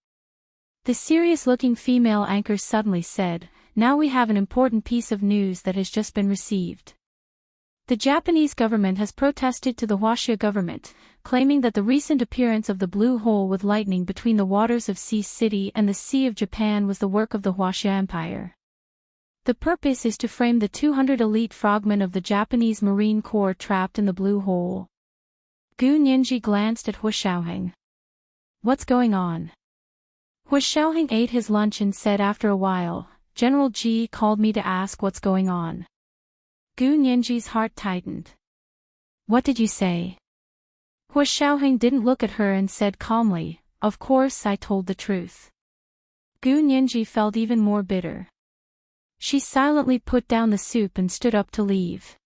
The serious-looking female anchor suddenly said, "Now we have an important piece of news that has just been received. The Japanese government has protested to the Huaxia government, claiming that the recent appearance of the blue hole with lightning between the waters of Sea City and the Sea of Japan was the work of the Huaxia Empire. The purpose is to frame the 200 elite frogmen of the Japanese Marine Corps trapped in the blue hole." Gu Nianji glanced at Hu Xiaoheng. "What's going on?" Hu Xiaoheng ate his lunch and said after a while, "General Ji called me to ask what's going on." Gu Nianji's heart tightened. "What did you say?" Hu Xiaoheng didn't look at her and said calmly, "Of course I told the truth." Gu Nianji felt even more bitter. She silently put down the soup and stood up to leave.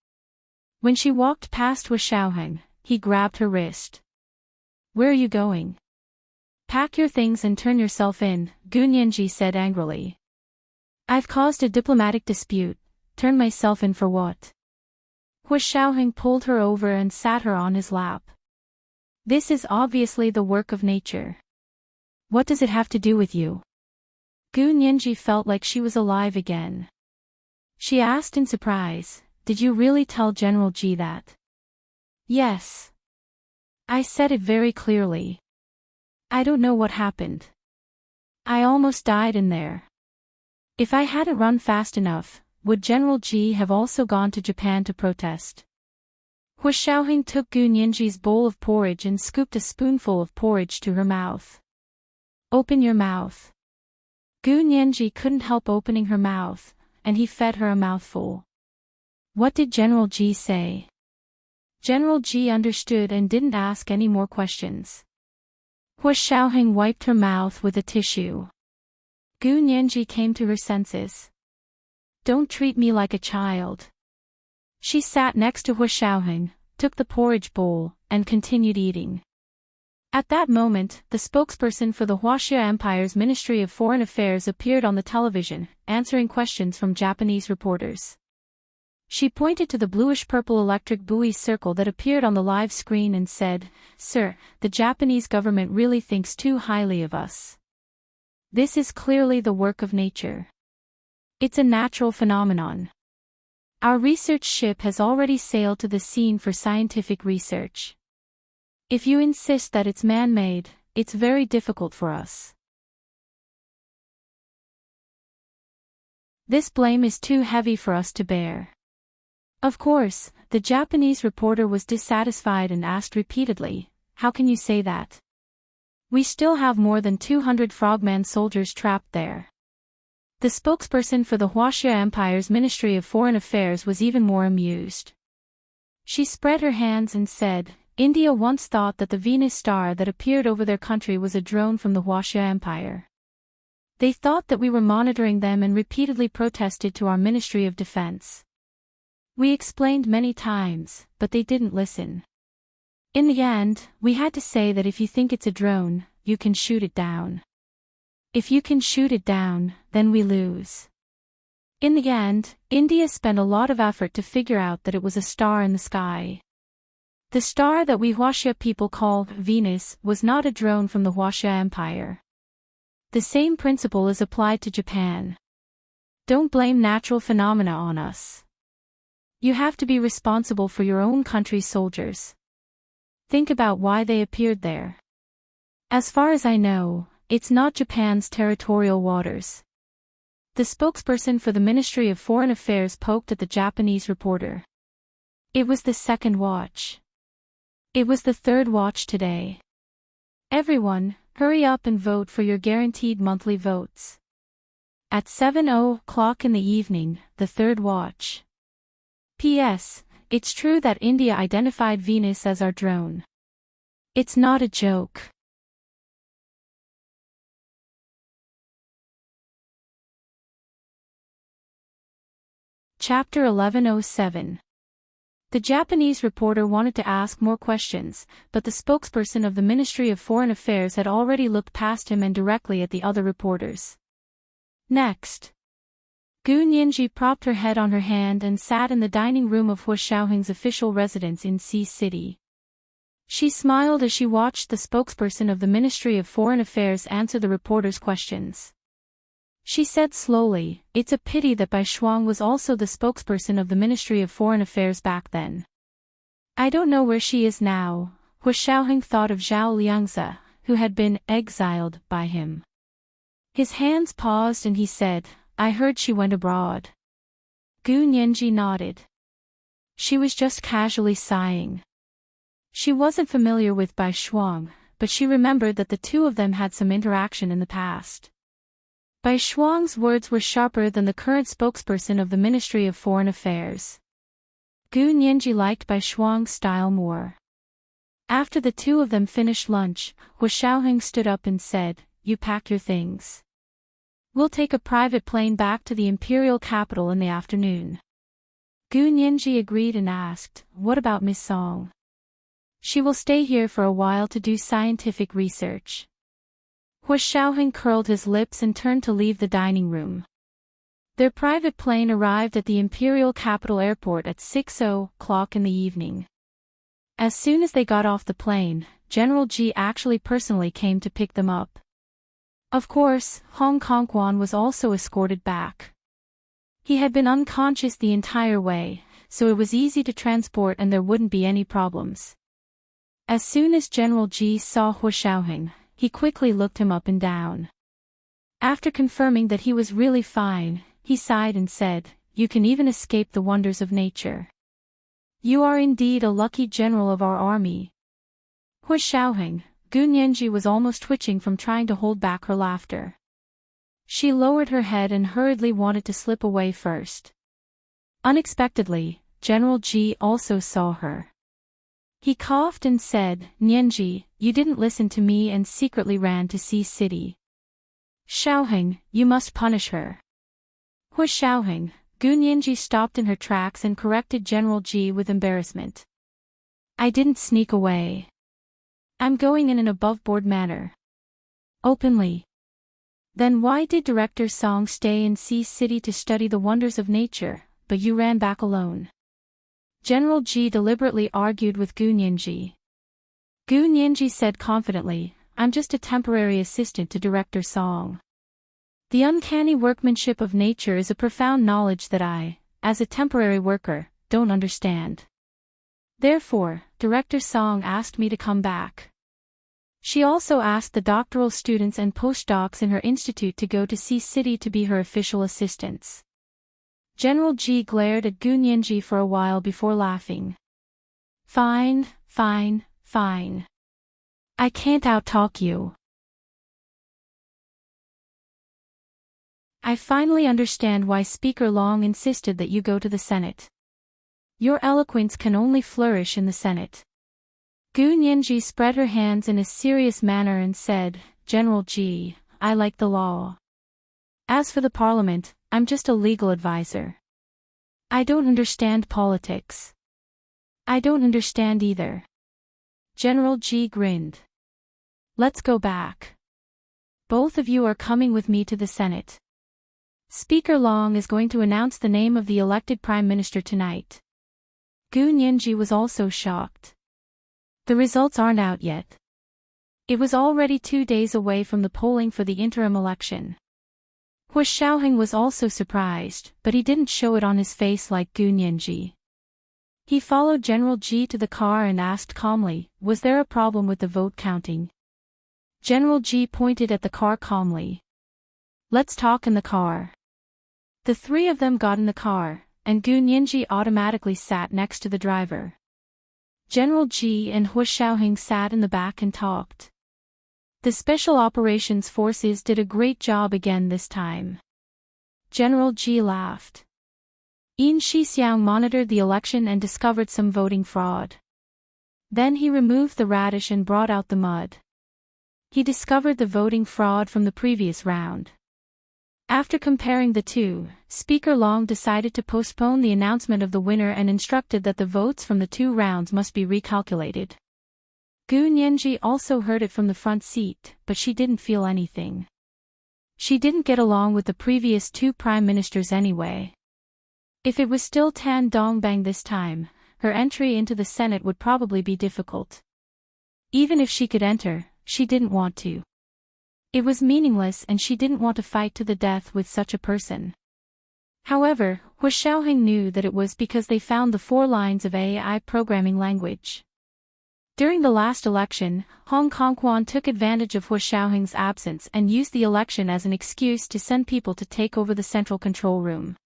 When she walked past Hu Xiaoheng, he grabbed her wrist. "Where are you going?" "Pack your things and turn yourself in," Gu Nianji said angrily. "I've caused a diplomatic dispute. Turn myself in for what?" Hu Xiaoheng pulled her over and sat her on his lap. "This is obviously the work of nature. What does it have to do with you?" Gu Nianji felt like she was alive again. She asked in surprise, "Did you really tell General Ji that?" "Yes. I said it very clearly. I don't know what happened. I almost died in there. If I hadn't run fast enough, would General Ji have also gone to Japan to protest?" Hu Xiaoheng took Gu Nianji's bowl of porridge and scooped a spoonful of porridge to her mouth. "Open your mouth." Gu Nianji couldn't help opening her mouth, and he fed her a mouthful. "What did General Ji say?" General Ji understood and didn't ask any more questions. Hu Xiaoheng wiped her mouth with a tissue. Gu Nianji came to her senses. "Don't treat me like a child." She sat next to Hu Xiaoheng, took the porridge bowl, and continued eating. At that moment, the spokesperson for the Huaxia Empire's Ministry of Foreign Affairs appeared on the television, answering questions from Japanese reporters. She pointed to the bluish-purple electric buoy circle that appeared on the live screen and said, "Sir, the Japanese government really thinks too highly of us. This is clearly the work of nature. It's a natural phenomenon. Our research ship has already sailed to the scene for scientific research. If you insist that it's man-made, it's very difficult for us. This blame is too heavy for us to bear." Of course, the Japanese reporter was dissatisfied and asked repeatedly, "How can you say that? We still have more than 200 frogman soldiers trapped there." The spokesperson for the Huaxia Empire's Ministry of Foreign Affairs was even more amused. She spread her hands and said, "India once thought that the Venus star that appeared over their country was a drone from the Huaxia Empire. They thought that we were monitoring them and repeatedly protested to our Ministry of Defense. We explained many times, but they didn't listen. In the end, we had to say that if you think it's a drone, you can shoot it down. If you can shoot it down, then we lose." In the end, India spent a lot of effort to figure out that it was a star in the sky. The star that we Huaxia people call Venus was not a drone from the Huaxia Empire. The same principle is applied to Japan. Don't blame natural phenomena on us. You have to be responsible for your own country's soldiers. Think about why they appeared there. As far as I know, it's not Japan's territorial waters." The spokesperson for the Ministry of Foreign Affairs poked at the Japanese reporter. "It was the second watch. It was the third watch today. Everyone, hurry up and vote for your guaranteed monthly votes. At 7:00 in the evening, the third watch. P.S. It's true that India identified Venus as our drone. It's not a joke." Chapter 1107. The Japanese reporter wanted to ask more questions, but the spokesperson of the Ministry of Foreign Affairs had already looked past him and directly at the other reporters. Next. Gu Nianji propped her head on her hand and sat in the dining room of Hu Xiaoheng's official residence in Sea City. She smiled as she watched the spokesperson of the Ministry of Foreign Affairs answer the reporter's questions. She said slowly, "It's a pity that Bai Shuang was also the spokesperson of the Ministry of Foreign Affairs back then. I don't know where she is now." Hu Xiaoheng thought of Zhao Liangzi, who had been exiled by him. His hands paused and he said, "I heard she went abroad." Gu Nianji nodded. She was just casually sighing. She wasn't familiar with Bai Shuang, but she remembered that the two of them had some interaction in the past. Bai Shuang's words were sharper than the current spokesperson of the Ministry of Foreign Affairs. Gu Nianji liked Bai Shuang's style more. After the two of them finished lunch, Hu Xiaoheng stood up and said, "You pack your things. We'll take a private plane back to the imperial capital in the afternoon." Gu Nianji agreed and asked, "What about Miss Song?" "She will stay here for a while to do scientific research." Hu Xiaoheng curled his lips and turned to leave the dining room. Their private plane arrived at the imperial capital airport at 6:00 in the evening. As soon as they got off the plane, General Ji actually personally came to pick them up. Of course, Hong Kongwan was also escorted back. He had been unconscious the entire way, so it was easy to transport and there wouldn't be any problems. As soon as General Ji saw Hu Xiaoheng, he quickly looked him up and down. After confirming that he was really fine, he sighed and said, "You can even escape the wonders of nature. You are indeed a lucky general of our army." Hu Xiaoheng, Gu Nianji was almost twitching from trying to hold back her laughter. She lowered her head and hurriedly wanted to slip away first. Unexpectedly, General Ji also saw her. He coughed and said, "Nianji, you didn't listen to me and secretly ran to Sea City. Xiaoheng, you must punish her." Hu Xiaoheng, Gu Nianji stopped in her tracks and corrected General Ji with embarrassment. "I didn't sneak away. I'm going in an above-board manner. Openly." "Then why did Director Song stay in Sea City to study the wonders of nature, but you ran back alone?" General Ji deliberately argued with Gu Nianji. Gu Nianji said confidently, "I'm just a temporary assistant to Director Song. The uncanny workmanship of nature is a profound knowledge that I, as a temporary worker, don't understand. Therefore, Director Song asked me to come back. She also asked the doctoral students and postdocs in her institute to go to Sea City to be her official assistants." General Ji glared at Gu Nianji for a while before laughing. Fine. I can't outtalk you. I finally understand why Speaker Long insisted that you go to the Senate. Your eloquence can only flourish in the Senate." Gu Nianji spread her hands in a serious manner and said, "General Ji, I like the law. As for the parliament, I'm just a legal advisor. I don't understand politics." "I don't understand either." General Ji grinned. "Let's go back. Both of you are coming with me to the Senate. Speaker Long is going to announce the name of the elected Prime Minister tonight." Gu Nianji was also shocked. "The results aren't out yet." It was already 2 days away from the polling for the interim election. Hu Xiaoheng was also surprised, but he didn't show it on his face like Gu Nianji. He followed General Ji to the car and asked calmly, "Was there a problem with the vote counting?" General Ji pointed at the car calmly. "Let's talk in the car." The three of them got in the car, and Gu Nianji automatically sat next to the driver. General Ji and Hu Xiaoheng sat in the back and talked. The Special Operations Forces did a great job again this time. General Ji laughed. Yin Shixiang monitored the election and discovered some voting fraud. Then he removed the radish and brought out the mud. He discovered the voting fraud from the previous round. After comparing the two, Speaker Long decided to postpone the announcement of the winner and instructed that the votes from the 2 rounds must be recalculated. Gu Nianji also heard it from the front seat, but she didn't feel anything. She didn't get along with the previous 2 prime ministers anyway. If it was still Tan Dongbang this time, her entry into the Senate would probably be difficult. Even if she could enter, she didn't want to. It was meaningless and she didn't want to fight to the death with such a person. However, Hu Xiaoheng knew that it was because they found the 4 lines of AI programming language. During the last election, Hong Kongquan took advantage of Hu Xiaoheng's absence and used the election as an excuse to send people to take over the central control room.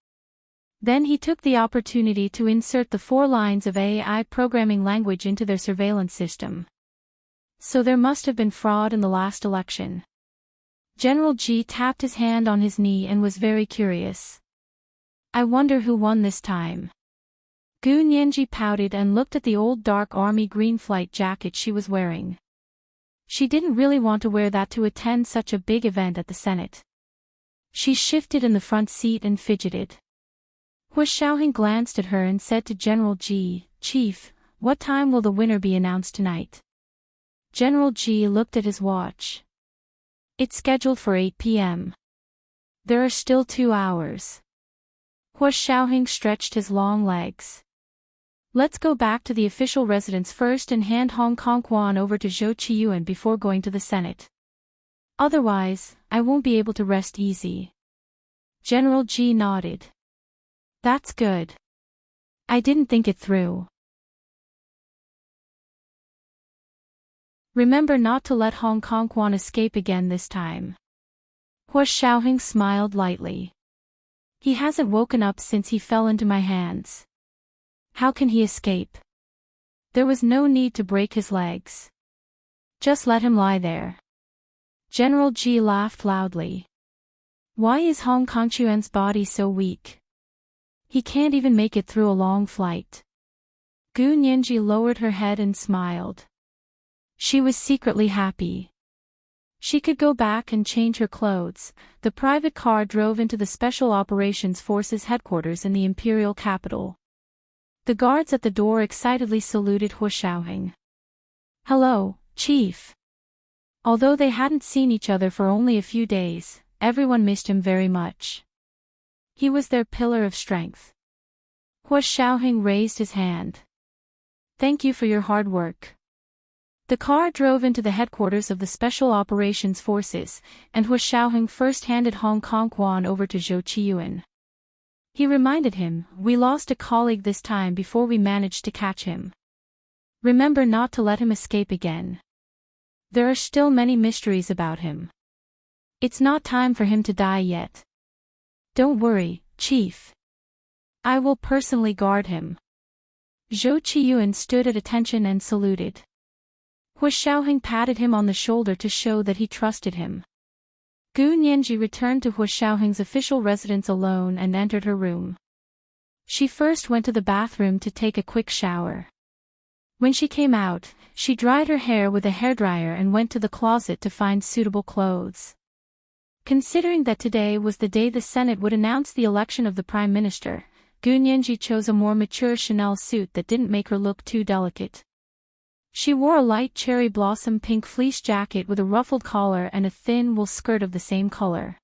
Then he took the opportunity to insert the 4 lines of AI programming language into their surveillance system. So there must have been fraud in the last election. General Ji tapped his hand on his knee and was very curious. I wonder who won this time. Gu Nianji pouted and looked at the old dark army green flight jacket she was wearing. She didn't really want to wear that to attend such a big event at the Senate. She shifted in the front seat and fidgeted. Hu Xiaoheng glanced at her and said to General Ji, Chief, what time will the winner be announced tonight? General Ji looked at his watch. It's scheduled for 8 p.m. There are still 2 hours. Hu Xiaoheng stretched his long legs. Let's go back to the official residence first and hand Hong Kongquan over to Zhou Qiyuan before going to the Senate. Otherwise, I won't be able to rest easy. General Ji nodded. That's good. I didn't think it through. Remember not to let Hong Kongquan escape again this time. Hu Xiaoheng smiled lightly. He hasn't woken up since he fell into my hands. How can he escape? There was no need to break his legs. Just let him lie there. General Ji laughed loudly. Why is Hong Kongquan's body so weak? He can't even make it through a long flight. Gu Nianji lowered her head and smiled. She was secretly happy. She could go back and change her clothes. The private car drove into the Special Operations Forces headquarters in the imperial capital. The guards at the door excitedly saluted Hu Xiaoheng. Hello, Chief. Although they hadn't seen each other for only a few days, everyone missed him very much. He was their pillar of strength. Hu Xiaoheng raised his hand. Thank you for your hard work. The car drove into the headquarters of the Special Operations Forces, and Hu Xiaoheng first handed Hong Kongquan over to Zhou Qiyuan. He reminded him, we lost a colleague this time before we managed to catch him. Remember not to let him escape again. There are still many mysteries about him. It's not time for him to die yet. Don't worry, Chief. I will personally guard him. Zhou Qiyuan stood at attention and saluted. Hu Xiaoheng patted him on the shoulder to show that he trusted him. Gu Nianji returned to Hu Xiaoheng's official residence alone and entered her room. She first went to the bathroom to take a quick shower. When she came out, she dried her hair with a hairdryer and went to the closet to find suitable clothes. Considering that today was the day the Senate would announce the election of the Prime Minister, Gu Nianji chose a more mature Chanel suit that didn't make her look too delicate. She wore a light cherry blossom pink fleece jacket with a ruffled collar and a thin wool skirt of the same color.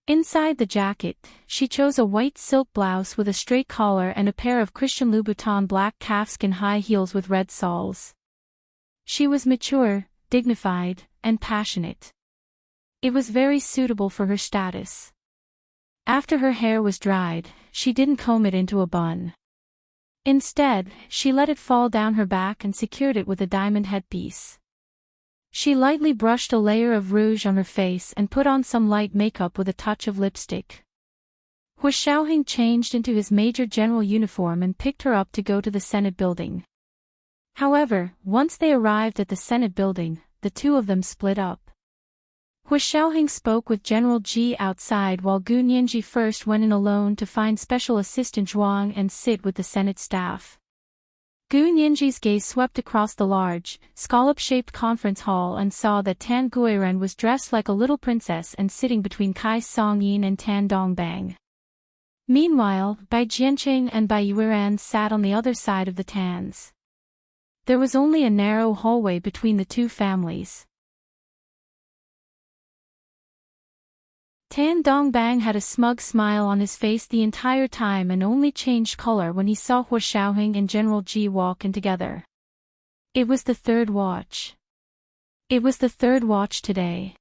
Inside the jacket, she chose a white silk blouse with a straight collar and a pair of Christian Louboutin black calfskin high heels with red soles. She was mature, dignified, and passionate. It was very suitable for her status. After her hair was dried, she didn't comb it into a bun. Instead, she let it fall down her back and secured it with a diamond headpiece. She lightly brushed a layer of rouge on her face and put on some light makeup with a touch of lipstick. Hu Xiaoheng changed into his Major General uniform and picked her up to go to the Senate building. However, once they arrived at the Senate building, the two of them split up. Hu Xiaoheng spoke with General Ji outside while Gu Nianji first went in alone to find Special Assistant Zhuang and sit with the Senate staff. Gu Nianji's gaze swept across the large, scallop-shaped conference hall and saw that Tan Guiren was dressed like a little princess and sitting between Kai Songyin and Tan Dongbang. Meanwhile, Bai Jianqing and Bai Yueran sat on the other side of the Tans. There was only a narrow hallway between the two families. Tan Dongbang had a smug smile on his face the entire time and only changed color when he saw Hua Xiaoheng and General Ji walk in together. It was the third watch. It was the third watch today.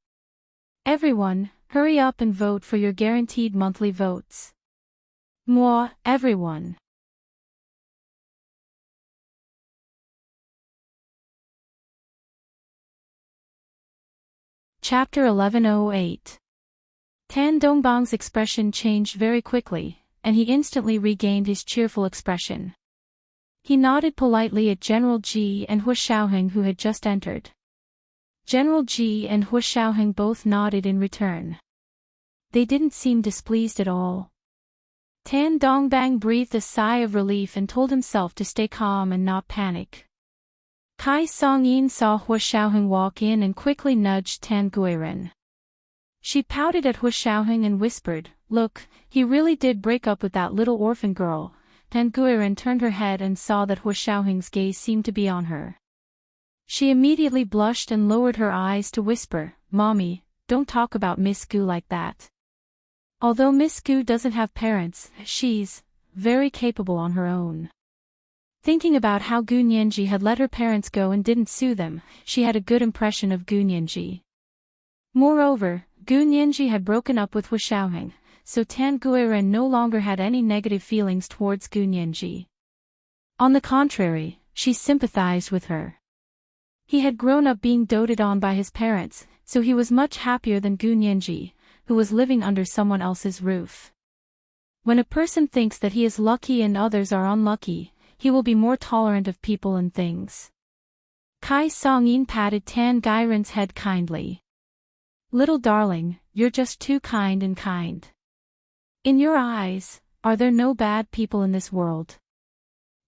Everyone, hurry up and vote for your guaranteed monthly votes. Moi, everyone. Chapter 1108. Tan Dongbang's expression changed very quickly, and he instantly regained his cheerful expression. He nodded politely at General Ji and Hua Xiaoheng who had just entered. General Ji and Hua Xiaoheng both nodded in return. They didn't seem displeased at all. Tan Dongbang breathed a sigh of relief and told himself to stay calm and not panic. Kai Songyin saw Hua Xiaoheng walk in and quickly nudged Tan Guiren. She pouted at Hua Xiaoheng and whispered, "Look, he really did break up with that little orphan girl." Tan Guiren turned her head and saw that Hua Xiaoheng's gaze seemed to be on her. She immediately blushed and lowered her eyes to whisper, "Mommy, don't talk about Miss Gu like that. Although Miss Gu doesn't have parents, she's very capable on her own." Thinking about how Gu Nianji had let her parents go and didn't sue them, she had a good impression of Gu Nianji. Moreover, Gu Nianji had broken up with Hua Xiaoheng, so Tan Guiren no longer had any negative feelings towards Gu Nianji. On the contrary, she sympathized with her. He had grown up being doted on by his parents, so he was much happier than Gu Nianji, who was living under someone else's roof. When a person thinks that he is lucky and others are unlucky, he will be more tolerant of people and things. Kai Songyin patted Tan Guiren's head kindly. "Little darling, you're just too kind and kind. In your eyes, are there no bad people in this world?"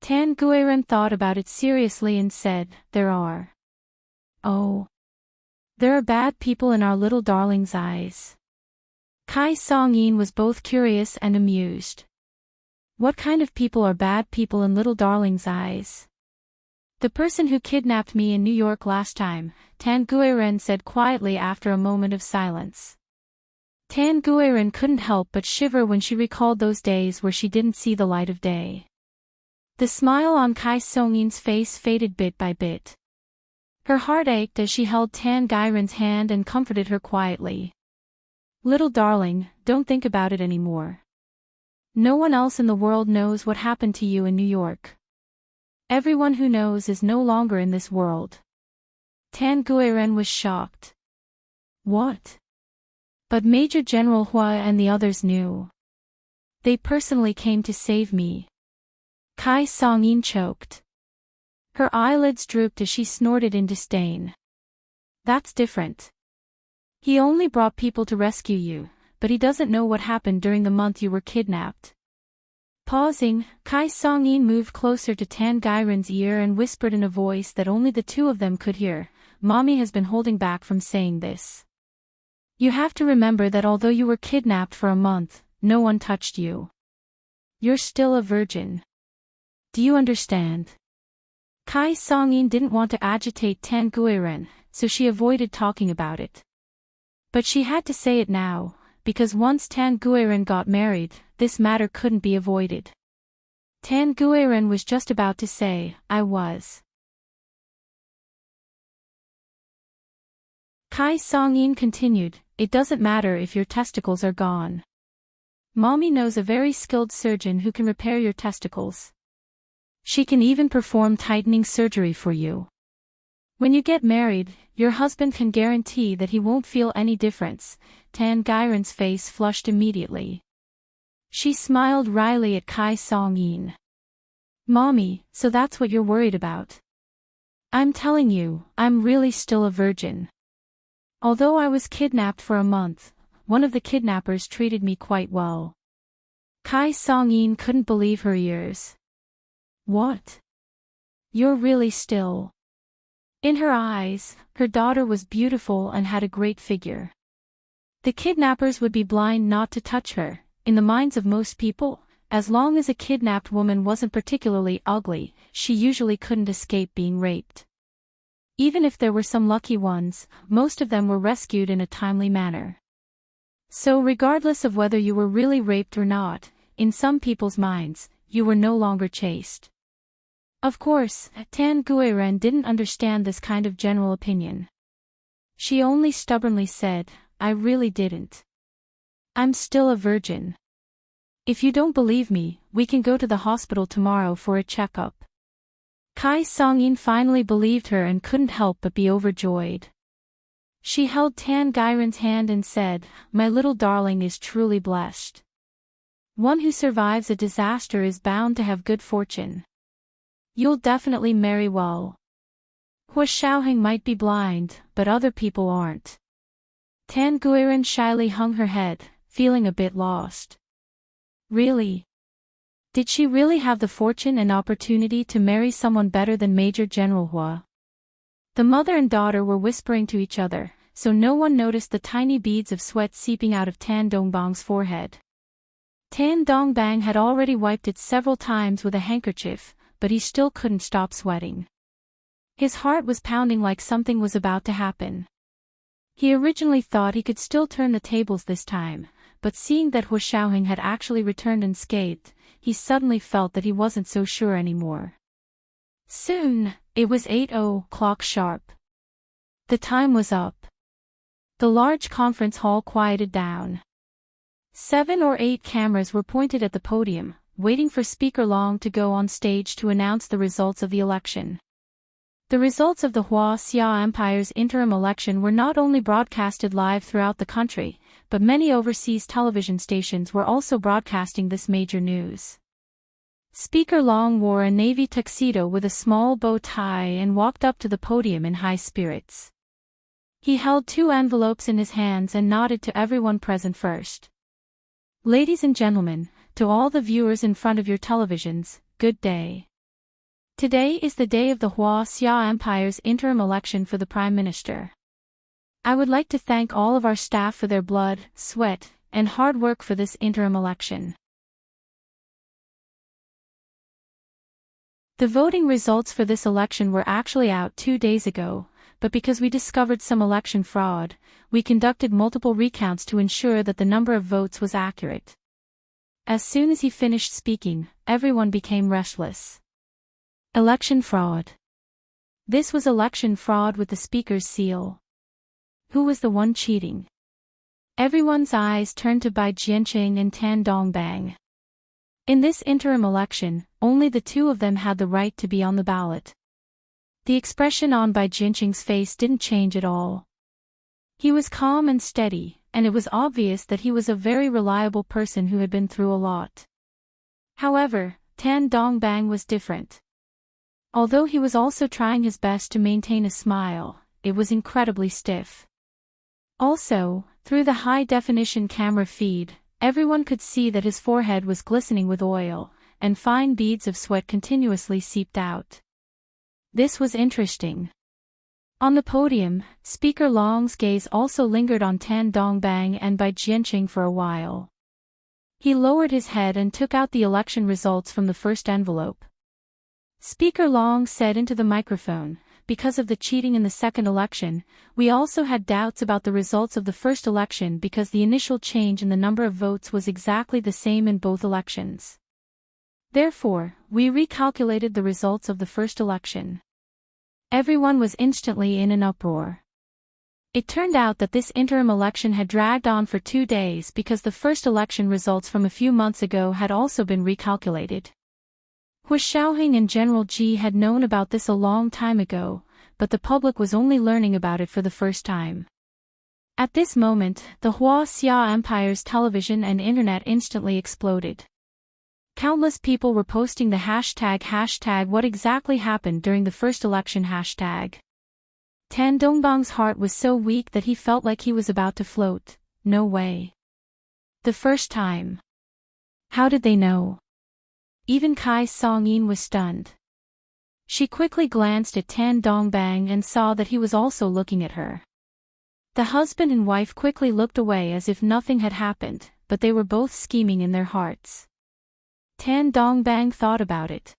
Tan Guiren thought about it seriously and said, "There are." "Oh. There are bad people in our little darling's eyes." Kai Songyin was both curious and amused. What kind of people are bad people in little darling's eyes? "The person who kidnapped me in New York last time," Tan Guiren said quietly after a moment of silence. Tan Guiren couldn't help but shiver when she recalled those days where she didn't see the light of day. The smile on Kai Songyin's face faded bit by bit. Her heart ached as she held Tan Guiren's hand and comforted her quietly. "Little darling, don't think about it anymore. No one else in the world knows what happened to you in New York. Everyone who knows is no longer in this world." Tan Guiren was shocked. "What?" "But Major General Hua and the others knew. They personally came to save me." Kai Songyin choked. Her eyelids drooped as she snorted in disdain. "That's different. He only brought people to rescue you, but he doesn't know what happened during the month you were kidnapped." Pausing, Kai Songyin moved closer to Tan Guiren's ear and whispered in a voice that only the two of them could hear, "Mommy has been holding back from saying this. You have to remember that although you were kidnapped for a month, no one touched you. You're still a virgin. Do you understand?" Kai Songyin didn't want to agitate Tan Guiren, so she avoided talking about it. But she had to say it now, because once Tan Guiren got married, this matter couldn't be avoided. Tan Guiren was just about to say, "I was." Kai Songyin continued, "It doesn't matter if your testicles are gone. Mommy knows a very skilled surgeon who can repair your testicles. She can even perform tightening surgery for you. When you get married, your husband can guarantee that he won't feel any difference." Tan Guiren's face flushed immediately. She smiled wryly at Kai Songyin. "Mommy, so that's what you're worried about? I'm telling you, I'm really still a virgin. Although I was kidnapped for a month, one of the kidnappers treated me quite well." Kai Songyin couldn't believe her ears. "What? You're really still. In her eyes, her daughter was beautiful and had a great figure. The kidnappers would be blind not to touch her. In the minds of most people, as long as a kidnapped woman wasn't particularly ugly, she usually couldn't escape being raped. Even if there were some lucky ones, most of them were rescued in a timely manner. So regardless of whether you were really raped or not, in some people's minds, you were no longer chaste. Of course, Tan Guiren didn't understand this kind of general opinion. She only stubbornly said, I really didn't. I'm still a virgin. If you don't believe me, we can go to the hospital tomorrow for a checkup. Kai Songyin finally believed her and couldn't help but be overjoyed. She held Tan Guiren's hand and said, My little darling is truly blessed. One who survives a disaster is bound to have good fortune. You'll definitely marry well. Hua Xiaoheng might be blind, but other people aren't. Tan Guiren shyly hung her head, feeling a bit lost. Really? Did she really have the fortune and opportunity to marry someone better than Major General Hua? The mother and daughter were whispering to each other, so no one noticed the tiny beads of sweat seeping out of Tan Dongbang's forehead. Tan Dongbang had already wiped it several times with a handkerchief, but he still couldn't stop sweating. His heart was pounding like something was about to happen. He originally thought he could still turn the tables this time, but seeing that Hua Xiaoheng had actually returned unscathed, he suddenly felt that he wasn't so sure anymore. Soon, it was 8:00 sharp. The time was up. The large conference hall quieted down. 7 or 8 cameras were pointed at the podium, waiting for Speaker Long to go on stage to announce the results of the election. The results of the Hua Xia Empire's interim election were not only broadcasted live throughout the country, but many overseas television stations were also broadcasting this major news. Speaker Long wore a navy tuxedo with a small bow tie and walked up to the podium in high spirits. He held 2 envelopes in his hands and nodded to everyone present first. Ladies and gentlemen, to all the viewers in front of your televisions, good day. Today is the day of the Hua Xia Empire's interim election for the Prime Minister. I would like to thank all of our staff for their blood, sweat, and hard work for this interim election. The voting results for this election were actually out 2 days ago, but because we discovered some election fraud, we conducted multiple recounts to ensure that the number of votes was accurate. As soon as he finished speaking, everyone became restless. Election fraud. This was election fraud with the speaker's seal. Who was the one cheating? Everyone's eyes turned to Bai Jianqing and Tan Dongbang. In this interim election, only the 2 of them had the right to be on the ballot. The expression on Bai Jianqing's face didn't change at all. He was calm and steady, and it was obvious that he was a very reliable person who had been through a lot. However, Tan Dongbang was different. Although he was also trying his best to maintain a smile, it was incredibly stiff. Also, through the high-definition camera feed, everyone could see that his forehead was glistening with oil, and fine beads of sweat continuously seeped out. This was interesting. On the podium, Speaker Long's gaze also lingered on Tan Dongbang and Bai Jianqing for a while. He lowered his head and took out the election results from the first envelope. Speaker Long said into the microphone, because of the cheating in the second election, we also had doubts about the results of the first election because the initial change in the number of votes was exactly the same in both elections. Therefore, we recalculated the results of the first election. Everyone was instantly in an uproar. It turned out that this interim election had dragged on for 2 days because the first election results from a few months ago had also been recalculated. Hua Xiaoheng and General Ji had known about this a long time ago, but the public was only learning about it for the first time. At this moment, the Hua Xia Empire's television and internet instantly exploded. Countless people were posting the hashtag what exactly happened during the first election hashtag. Tan Dongbang's heart was so weak that he felt like he was about to float. No way. The first time. How did they know? Even Kai Songyin was stunned. She quickly glanced at Tan Dongbang and saw that he was also looking at her. The husband and wife quickly looked away as if nothing had happened, but they were both scheming in their hearts. Tan Dongbang thought about it.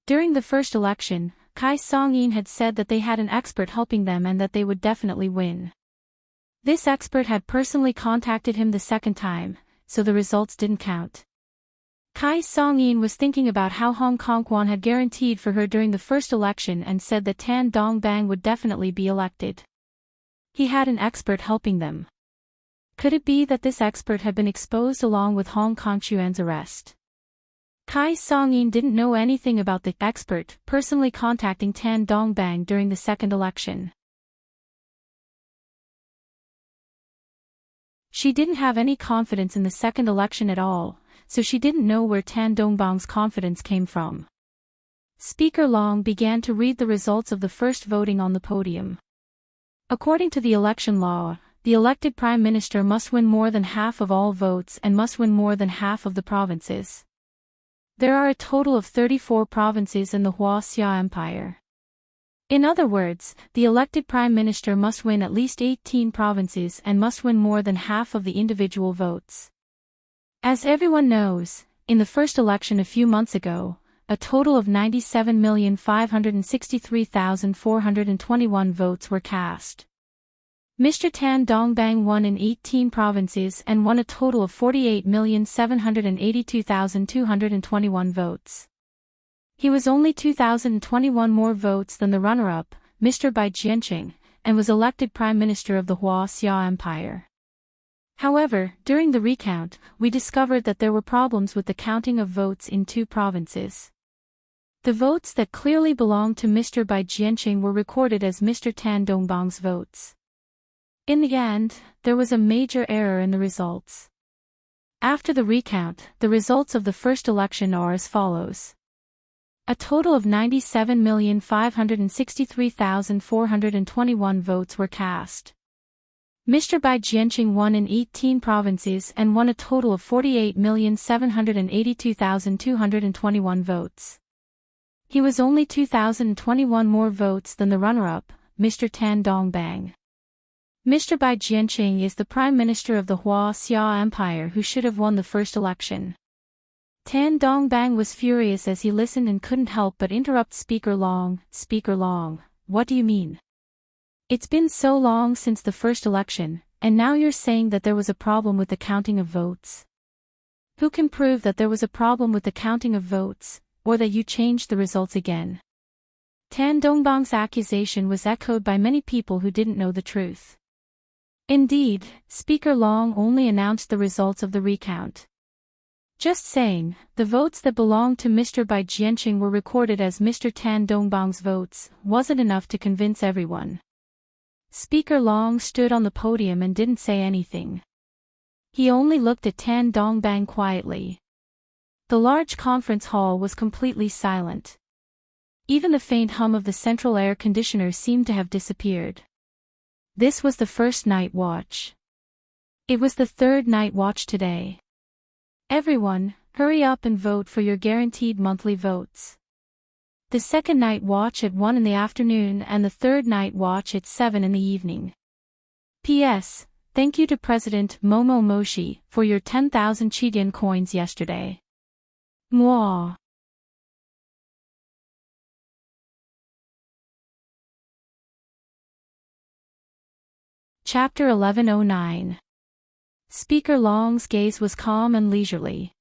During the first election, Kai Song-yin had said that they had an expert helping them and that they would definitely win. This expert had personally contacted him the second time, so the results didn't count. Kai Song-yin was thinking about how Hong Kong Kwan had guaranteed for her during the first election and said that Tan Dongbang would definitely be elected. He had an expert helping them. Could it be that this expert had been exposed along with Hong Kong Chuan's arrest? Kai Song-yin didn't know anything about the expert personally contacting Tan Dongbang during the second election. She didn't have any confidence in the second election at all, so she didn't know where Tan Dongbang's confidence came from. Speaker Long began to read the results of the first voting on the podium. According to the election law, the elected prime minister must win more than half of all votes and must win more than half of the provinces. There are a total of 34 provinces in the Xia Empire. In other words, the elected prime minister must win at least 18 provinces and must win more than half of the individual votes. As everyone knows, in the first election a few months ago, a total of 97,563,421 votes were cast. Mr. Tan Dongbang won in 18 provinces and won a total of 48,782,221 votes. He was only 2,021 more votes than the runner-up, Mr. Bai Jianqing, and was elected Prime Minister of the Xia Empire. However, during the recount, we discovered that there were problems with the counting of votes in two provinces. The votes that clearly belonged to Mr. Bai Jianqing were recorded as Mr. Tan Dongbang's votes. In the end, there was a major error in the results. After the recount, the results of the first election are as follows. A total of 97,563,421 votes were cast. Mr. Bai Jianqing won in 18 provinces and won a total of 48,782,221 votes. He was only 2,021 more votes than the runner-up, Mr. Tan Dongbang. Mr. Bai Jianqing is the Prime Minister of the Xia Empire who should have won the first election. Tan Dongbang was furious as he listened and couldn't help but interrupt Speaker Long. Speaker Long, what do you mean? It's been so long since the first election, and now you're saying that there was a problem with the counting of votes. Who can prove that there was a problem with the counting of votes, or that you changed the results again? Tan Dongbang's accusation was echoed by many people who didn't know the truth. Indeed, Speaker Long only announced the results of the recount. Just saying, the votes that belonged to Mr. Bai Jianqing were recorded as Mr. Tan Dongbang's votes wasn't enough to convince everyone. Speaker Long stood on the podium and didn't say anything. He only looked at Tan Dongbang quietly. The large conference hall was completely silent. Even the faint hum of the central air conditioner seemed to have disappeared. This was the first night watch. It was the third night watch today. Everyone, hurry up and vote for your guaranteed monthly votes. The second night watch at 1 in the afternoon and the third night watch at 7 in the evening. P.S. Thank you to President Momo Moshi for your 10,000 Chidian coins yesterday. Mwah. Chapter 1109. Speaker Long's gaze was calm and leisurely.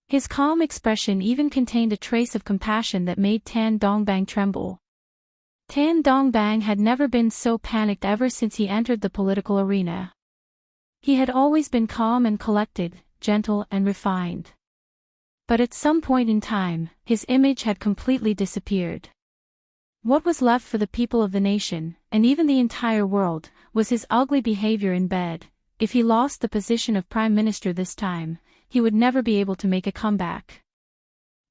His calm expression even contained a trace of compassion that made Tan Dongbang tremble. Tan Dongbang had never been so panicked ever since he entered the political arena. He had always been calm and collected, gentle and refined. But at some point in time, his image had completely disappeared. What was left for the people of the nation, and even the entire world, was his ugly behavior in bed. If he lost the position of Prime Minister this time, he would never be able to make a comeback.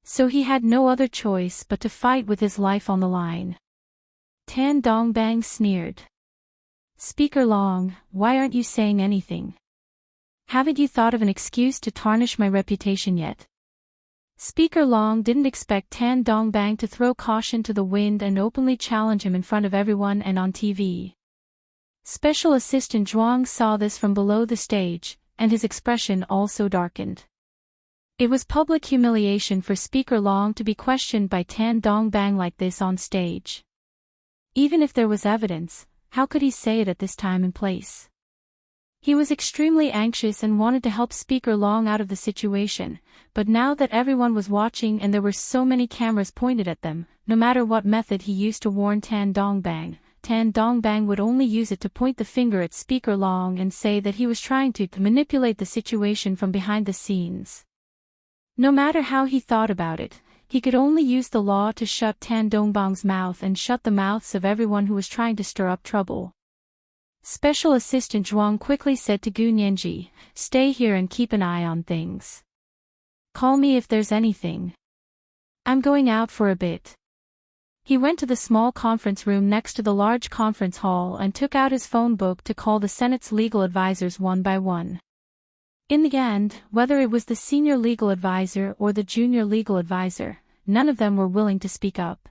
So he had no other choice but to fight with his life on the line. Tan Dongbang sneered. Speaker Long, why aren't you saying anything? Haven't you thought of an excuse to tarnish my reputation yet? Speaker Long didn't expect Tan Dongbang to throw caution to the wind and openly challenge him in front of everyone and on TV. Special Assistant Zhuang saw this from below the stage, and his expression also darkened. It was public humiliation for Speaker Long to be questioned by Tan Dongbang like this on stage. Even if there was evidence, how could he say it at this time and place? He was extremely anxious and wanted to help Speaker Long out of the situation, but now that everyone was watching and there were so many cameras pointed at them, no matter what method he used to warn Tan Dongbang would only use it to point the finger at Speaker Long and say that he was trying to manipulate the situation from behind the scenes. No matter how he thought about it, he could only use the law to shut Tan Dongbang's mouth and shut the mouths of everyone who was trying to stir up trouble. Special Assistant Zhuang quickly said to Gu Nianji, "Stay here and keep an eye on things. Call me if there's anything. I'm going out for a bit." He went to the small conference room next to the large conference hall and took out his phone book to call the Senate's legal advisors one by one. In the end, whether it was the senior legal advisor or the junior legal advisor, none of them were willing to speak up.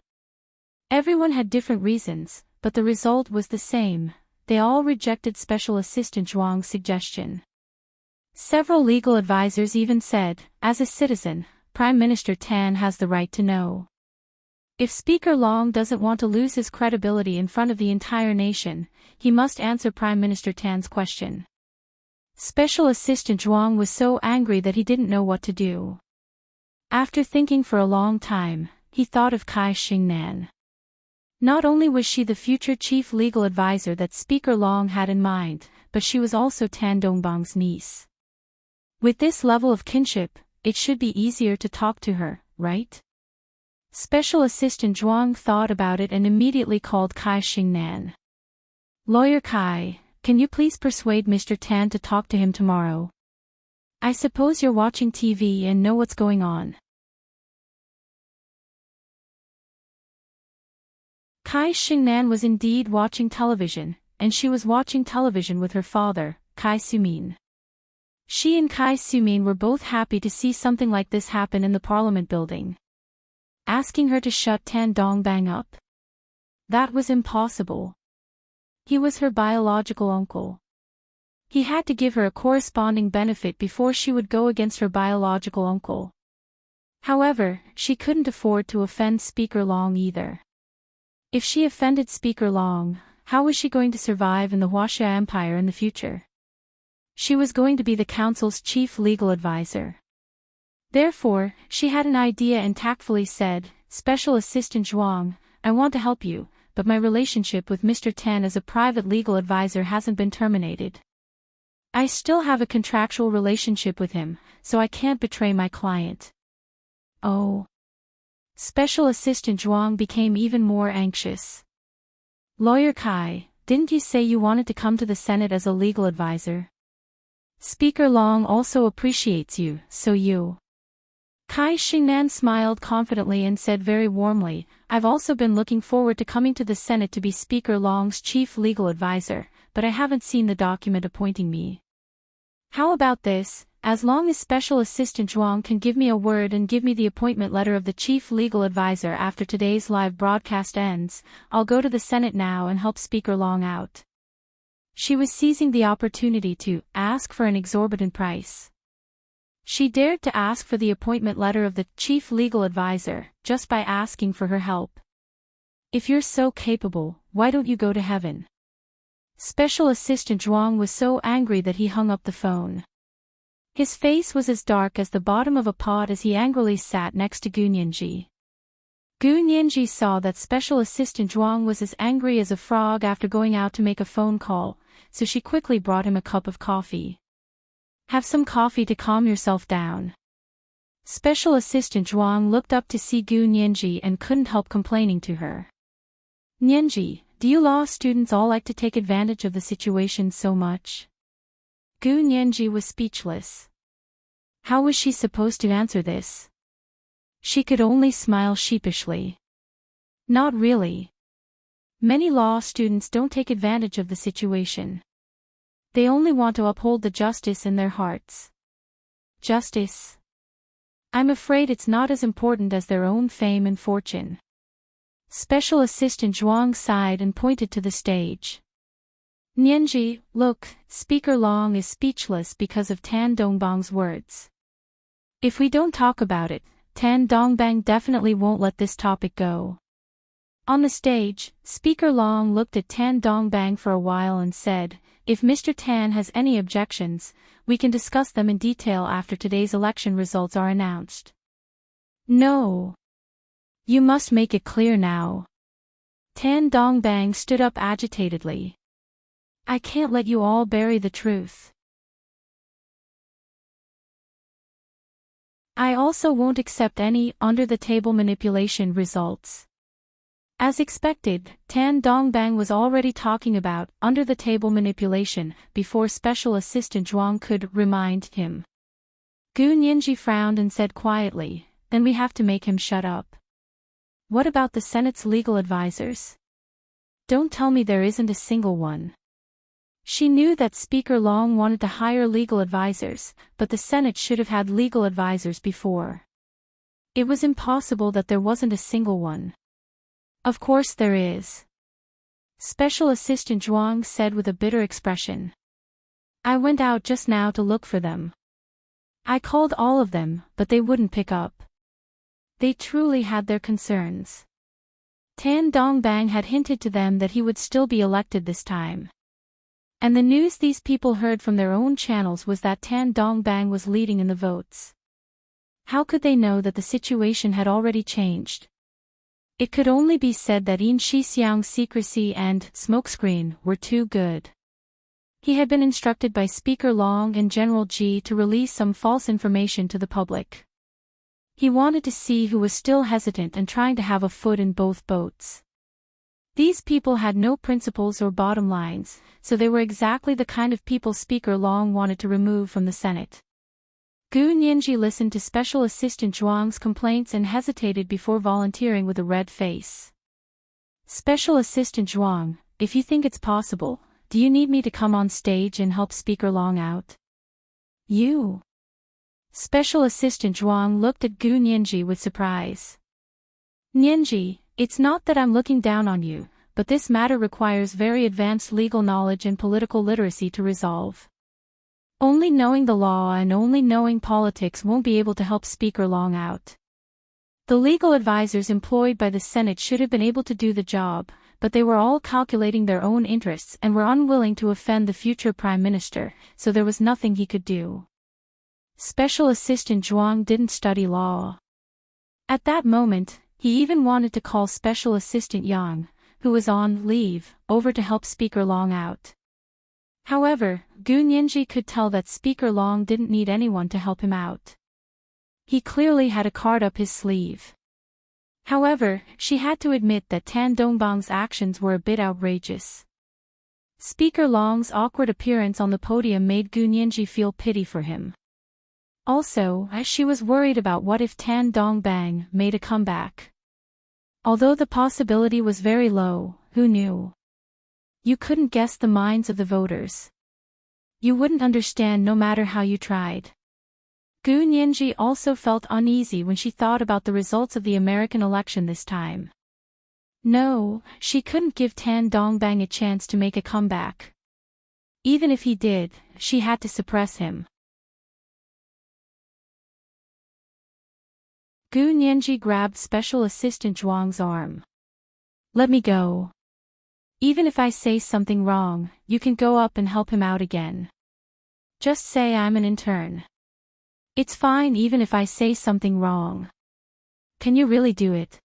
Everyone had different reasons, but the result was the same. They all rejected Special Assistant Zhuang's suggestion. Several legal advisors even said, as a citizen, Prime Minister Tan has the right to know. If Speaker Long doesn't want to lose his credibility in front of the entire nation, he must answer Prime Minister Tan's question. Special Assistant Zhuang was so angry that he didn't know what to do. After thinking for a long time, he thought of Kai Xingnan. Not only was she the future chief legal advisor that Speaker Long had in mind, but she was also Tan Dongbang's niece. With this level of kinship, it should be easier to talk to her, right? Special Assistant Zhuang thought about it and immediately called Kai Xingnan. "Lawyer Kai, can you please persuade Mr. Tan to talk to him tomorrow? I suppose you're watching TV and know what's going on." Kai Xingnan was indeed watching television, and she was watching television with her father, Kai Sumin. She and Kai Sumin were both happy to see something like this happen in the Parliament building. Asking her to shut Tan Dongbang up? That was impossible. He was her biological uncle. He had to give her a corresponding benefit before she would go against her biological uncle. However, she couldn't afford to offend Speaker Long either. If she offended Speaker Long, how was she going to survive in the Huaxia Empire in the future? She was going to be the council's chief legal advisor. Therefore, she had an idea and tactfully said, "Special Assistant Zhuang, I want to help you, but my relationship with Mr. Tan as a private legal advisor hasn't been terminated. I still have a contractual relationship with him, so I can't betray my client." Oh. Special Assistant Zhuang became even more anxious. "Lawyer Kai, didn't you say you wanted to come to the Senate as a legal advisor? Speaker Long also appreciates you, so you..." Kai Xingnan smiled confidently and said very warmly, "I've also been looking forward to coming to the Senate to be Speaker Long's chief legal advisor, but I haven't seen the document appointing me. How about this? As long as Special Assistant Zhuang can give me a word and give me the appointment letter of the chief legal advisor after today's live broadcast ends, I'll go to the Senate now and help Speaker Long out." She was seizing the opportunity to ask for an exorbitant price. She dared to ask for the appointment letter of the chief legal advisor, just by asking for her help. "If you're so capable, why don't you go to heaven?" Special Assistant Zhuang was so angry that he hung up the phone. His face was as dark as the bottom of a pot as he angrily sat next to Gu Nianji. Gu Nianji saw that Special Assistant Zhuang was as angry as a frog after going out to make a phone call, so she quickly brought him a cup of coffee. "Have some coffee to calm yourself down." Special Assistant Zhuang looked up to see Gu Nianji and couldn't help complaining to her. "Nianji, do you law students all like to take advantage of the situation so much?" Gu Nianji was speechless. How was she supposed to answer this? She could only smile sheepishly. Not really. Many law students don't take advantage of the situation. They only want to uphold the justice in their hearts. Justice? I'm afraid it's not as important as their own fame and fortune. Special Assistant Zhuang sighed and pointed to the stage. Nianji, look, Speaker Long is speechless because of Tan Dongbang's words. If we don't talk about it, Tan Dongbang definitely won't let this topic go. On the stage, Speaker Long looked at Tan Dongbang for a while and said, if Mr. Tan has any objections, we can discuss them in detail after today's election results are announced. No. You must make it clear now. Tan Dongbang stood up agitatedly. I can't let you all bury the truth. I also won't accept any under-the-table manipulation results. As expected, Tan Dongbang was already talking about under-the-table manipulation before Special Assistant Zhuang could remind him. Gu Nianji frowned and said quietly, then we have to make him shut up. What about the Senate's legal advisors? Don't tell me there isn't a single one. She knew that Speaker Long wanted to hire legal advisors, but the Senate should have had legal advisors before. It was impossible that there wasn't a single one. Of course there is. Special Assistant Zhuang said with a bitter expression. I went out just now to look for them. I called all of them, but they wouldn't pick up. They truly had their concerns. Tan Dongbang had hinted to them that he would still be elected this time. And the news these people heard from their own channels was that Tan Dongbang was leading in the votes. How could they know that the situation had already changed? It could only be said that Yin Shixiang's secrecy and smokescreen were too good. He had been instructed by Speaker Long and General Ji to release some false information to the public. He wanted to see who was still hesitant and trying to have a foot in both boats. These people had no principles or bottom lines, so they were exactly the kind of people Speaker Long wanted to remove from the Senate. Gu Nianji listened to Special Assistant Zhuang's complaints and hesitated before volunteering with a red face. Special Assistant Zhuang, if you think it's possible, do you need me to come on stage and help Speaker Long out? You? Special Assistant Zhuang looked at Gu Nianji with surprise. Nianji, it's not that I'm looking down on you, but this matter requires very advanced legal knowledge and political literacy to resolve. Only knowing the law and only knowing politics won't be able to help Speaker Long out. The legal advisors employed by the Senate should have been able to do the job, but they were all calculating their own interests and were unwilling to offend the future Prime Minister, so there was nothing he could do. Special Assistant Zhuang didn't study law. At that moment, he even wanted to call Special Assistant Yang, who was on leave, over to help Speaker Long out. However, Gu Nianji could tell that Speaker Long didn't need anyone to help him out. He clearly had a card up his sleeve. However, she had to admit that Tan Dongbang's actions were a bit outrageous. Speaker Long's awkward appearance on the podium made Gu Nianji feel pity for him. Also, she was worried about what if Tan Dongbang made a comeback. Although the possibility was very low, who knew? You couldn't guess the minds of the voters. You wouldn't understand no matter how you tried. Gu Nianji also felt uneasy when she thought about the results of the American election this time. No, she couldn't give Tan Dongbang a chance to make a comeback. Even if he did, she had to suppress him. Gu Nianji grabbed Special Assistant Zhuang's arm. Let me go. Even if I say something wrong, you can go up and help him out again. Just say I'm an intern. It's fine even if I say something wrong. Can you really do it?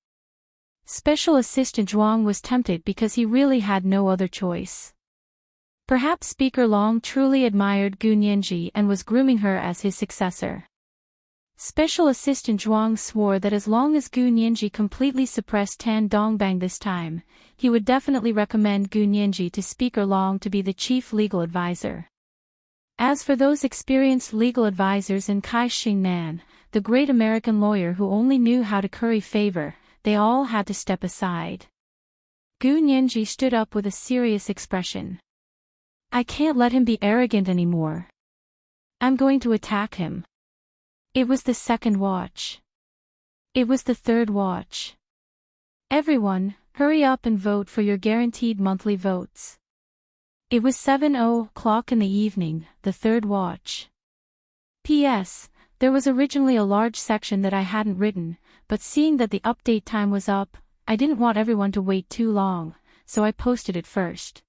Special Assistant Zhuang was tempted because he really had no other choice. Perhaps Speaker Long truly admired Gu Nianji and was grooming her as his successor. Special Assistant Zhuang swore that as long as Gu Nianji completely suppressed Tan Dongbang this time, he would definitely recommend Gu Nianji to Speaker Long to be the chief legal advisor. As for those experienced legal advisors and Kai Xingnan, the great American lawyer who only knew how to curry favor, they all had to step aside. Gu Nianji stood up with a serious expression. I can't let him be arrogant anymore. I'm going to attack him. It was the second watch. It was the third watch. Everyone, hurry up and vote for your guaranteed monthly votes. It was 7:00 in the evening, the third watch. P.S. There was originally a large section that I hadn't written, but seeing that the update time was up, I didn't want everyone to wait too long, so I posted it first.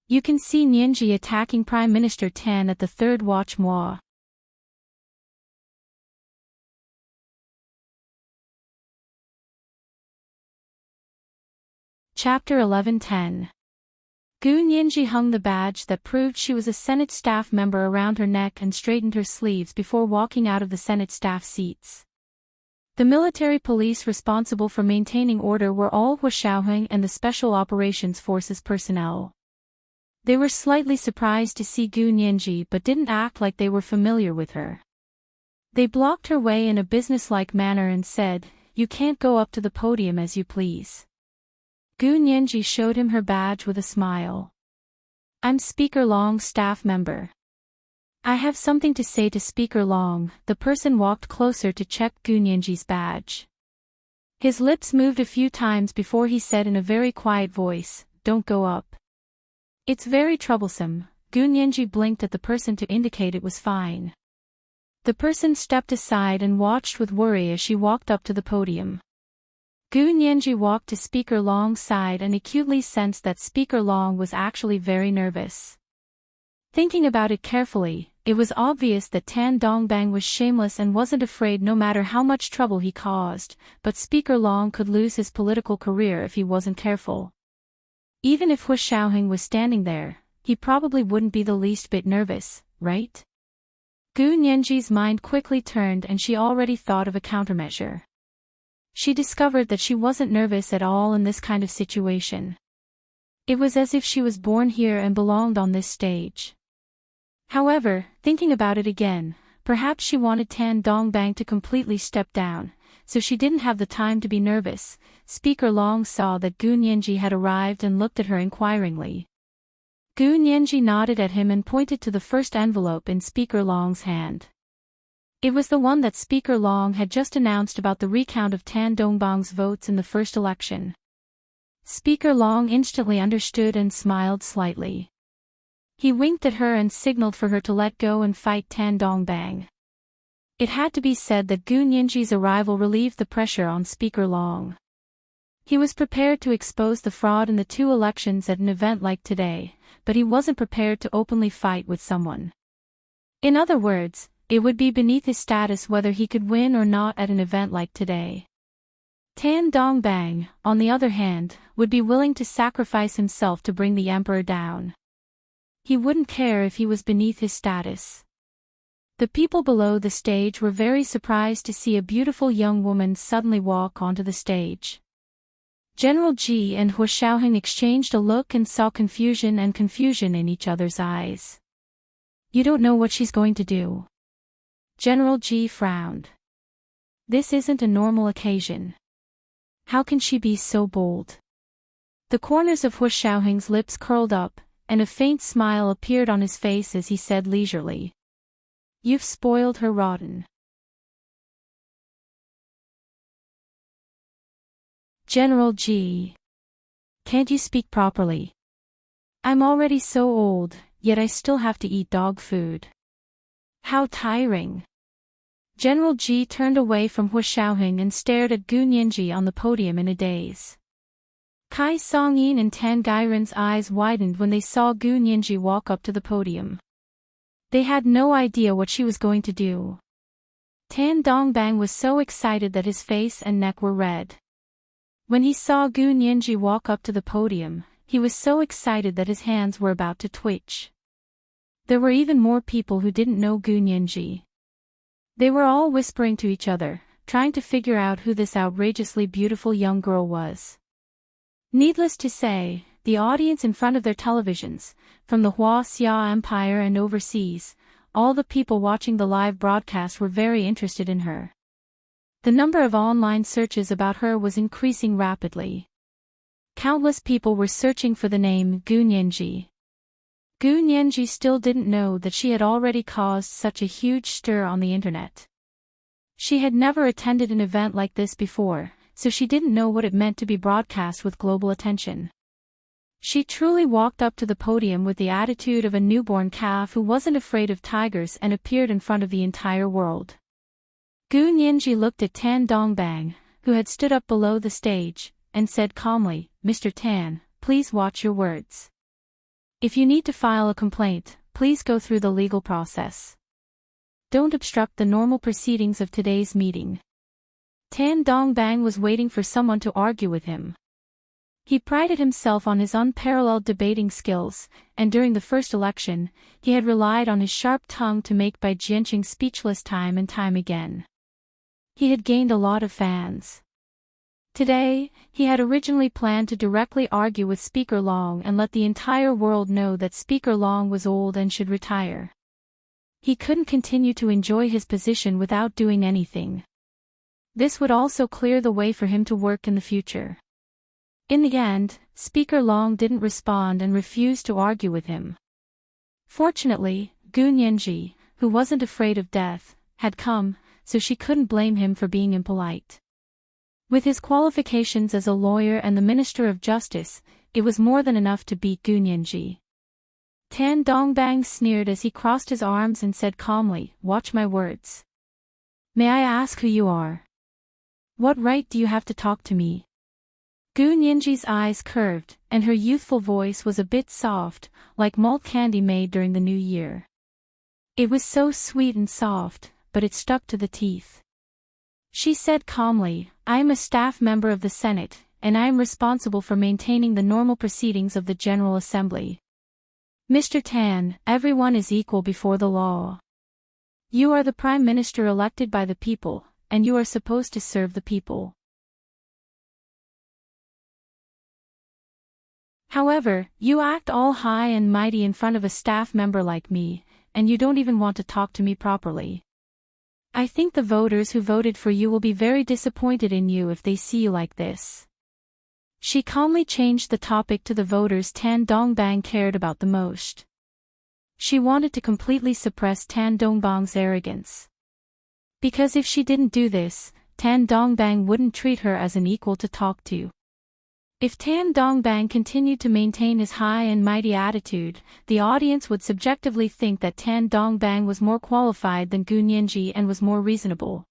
You can see Nianji attacking Prime Minister Tan at the third watch moi. Chapter 11:10. Gu Nianji hung the badge that proved she was a Senate staff member around her neck and straightened her sleeves before walking out of the Senate staff seats. The military police responsible for maintaining order were all Hua Xiaoheng and the Special Operations Forces personnel. They were slightly surprised to see Gu Nianji but didn't act like they were familiar with her. They blocked her way in a businesslike manner and said, "You can't go up to the podium as you please." Gu Nianji showed him her badge with a smile. "I'm Speaker Long's staff member. I have something to say to Speaker Long." The person walked closer to check Gu Nianji's badge. His lips moved a few times before he said in a very quiet voice, "Don't go up. It's very troublesome." Gu Nianji blinked at the person to indicate it was fine. The person stepped aside and watched with worry as she walked up to the podium. Gu Nianji walked to Speaker Long's side and acutely sensed that Speaker Long was actually very nervous. Thinking about it carefully, it was obvious that Tan Dongbang was shameless and wasn't afraid no matter how much trouble he caused, but Speaker Long could lose his political career if he wasn't careful. Even if Hua Xiaoheng was standing there, he probably wouldn't be the least bit nervous, right? Gu Nianji's mind quickly turned and she already thought of a countermeasure. She discovered that she wasn't nervous at all in this kind of situation. It was as if she was born here and belonged on this stage. However, thinking about it again, perhaps she wanted Tan Dongbang to completely step down, so she didn't have the time to be nervous. Speaker Long saw that Gu Nianji had arrived and looked at her inquiringly. Gu Nianji nodded at him and pointed to the first envelope in Speaker Long's hand. It was the one that Speaker Long had just announced about the recount of Tan Dongbang's votes in the first election. Speaker Long instantly understood and smiled slightly. He winked at her and signaled for her to let go and fight Tan Dongbang. It had to be said that Gu Nianji's arrival relieved the pressure on Speaker Long. He was prepared to expose the fraud in the two elections at an event like today, but he wasn't prepared to openly fight with someone. In other words, it would be beneath his status whether he could win or not at an event like today. Tan Dongbang, on the other hand, would be willing to sacrifice himself to bring the emperor down. He wouldn't care if he was beneath his status. The people below the stage were very surprised to see a beautiful young woman suddenly walk onto the stage. General Ji and Hua Xiaoheng exchanged a look and saw confusion in each other's eyes. "You don't know what she's going to do." General Ji frowned. "This isn't a normal occasion. How can she be so bold?" The corners of Hua Xiaoheng's lips curled up, and a faint smile appeared on his face as he said leisurely, "You've spoiled her rotten." "General Ji. Can't you speak properly? I'm already so old, yet I still have to eat dog food. How tiring." General Ji turned away from Hua Xiaoheng and stared at Gu Nianji on the podium in a daze. Kai Songyin and Tan Gairen's eyes widened when they saw Gu Nianji walk up to the podium. They had no idea what she was going to do. Tan Dongbang was so excited that his face and neck were red. When he saw Gu Nianji walk up to the podium, he was so excited that his hands were about to twitch. There were even more people who didn't know Gu Nianji. They were all whispering to each other, trying to figure out who this outrageously beautiful young girl was. Needless to say, the audience in front of their televisions, from the Hua Xia Empire and overseas, all the people watching the live broadcast were very interested in her. The number of online searches about her was increasing rapidly. Countless people were searching for the name Gu Nianji. Gu Nianji still didn't know that she had already caused such a huge stir on the internet. She had never attended an event like this before, so she didn't know what it meant to be broadcast with global attention. She truly walked up to the podium with the attitude of a newborn calf who wasn't afraid of tigers and appeared in front of the entire world. Gu Nianji looked at Tan Dongbang, who had stood up below the stage, and said calmly, "Mr. Tan, please watch your words. If you need to file a complaint, please go through the legal process. Don't obstruct the normal proceedings of today's meeting." Tan Dongbang was waiting for someone to argue with him. He prided himself on his unparalleled debating skills, and during the first election, he had relied on his sharp tongue to make Bai Jianqing speechless time and time again. He had gained a lot of fans. Today, he had originally planned to directly argue with Speaker Long and let the entire world know that Speaker Long was old and should retire. He couldn't continue to enjoy his position without doing anything. This would also clear the way for him to work in the future. In the end, Speaker Long didn't respond and refused to argue with him. Fortunately, Gu Nianji, who wasn't afraid of death, had come, so she couldn't blame him for being impolite. With his qualifications as a lawyer and the Minister of Justice, it was more than enough to beat Gu Nianji. Tan Dongbang sneered as he crossed his arms and said calmly, "Watch my words. May I ask who you are? What right do you have to talk to me?" Gu Nianji's eyes curved, and her youthful voice was a bit soft, like malt candy made during the New Year. It was so sweet and soft, but it stuck to the teeth. She said calmly, "I am a staff member of the Senate, and I am responsible for maintaining the normal proceedings of the General Assembly. Mr. Tan, everyone is equal before the law. You are the Prime Minister elected by the people, and you are supposed to serve the people. However, you act all high and mighty in front of a staff member like me, and you don't even want to talk to me properly. I think the voters who voted for you will be very disappointed in you if they see you like this." She calmly changed the topic to the voters Tan Dongbang cared about the most. She wanted to completely suppress Tan Dongbang's arrogance. Because if she didn't do this, Tan Dongbang wouldn't treat her as an equal to talk to. If Tan Dongbang continued to maintain his high and mighty attitude, the audience would subjectively think that Tan Dongbang was more qualified than Gu Nianji and was more reasonable.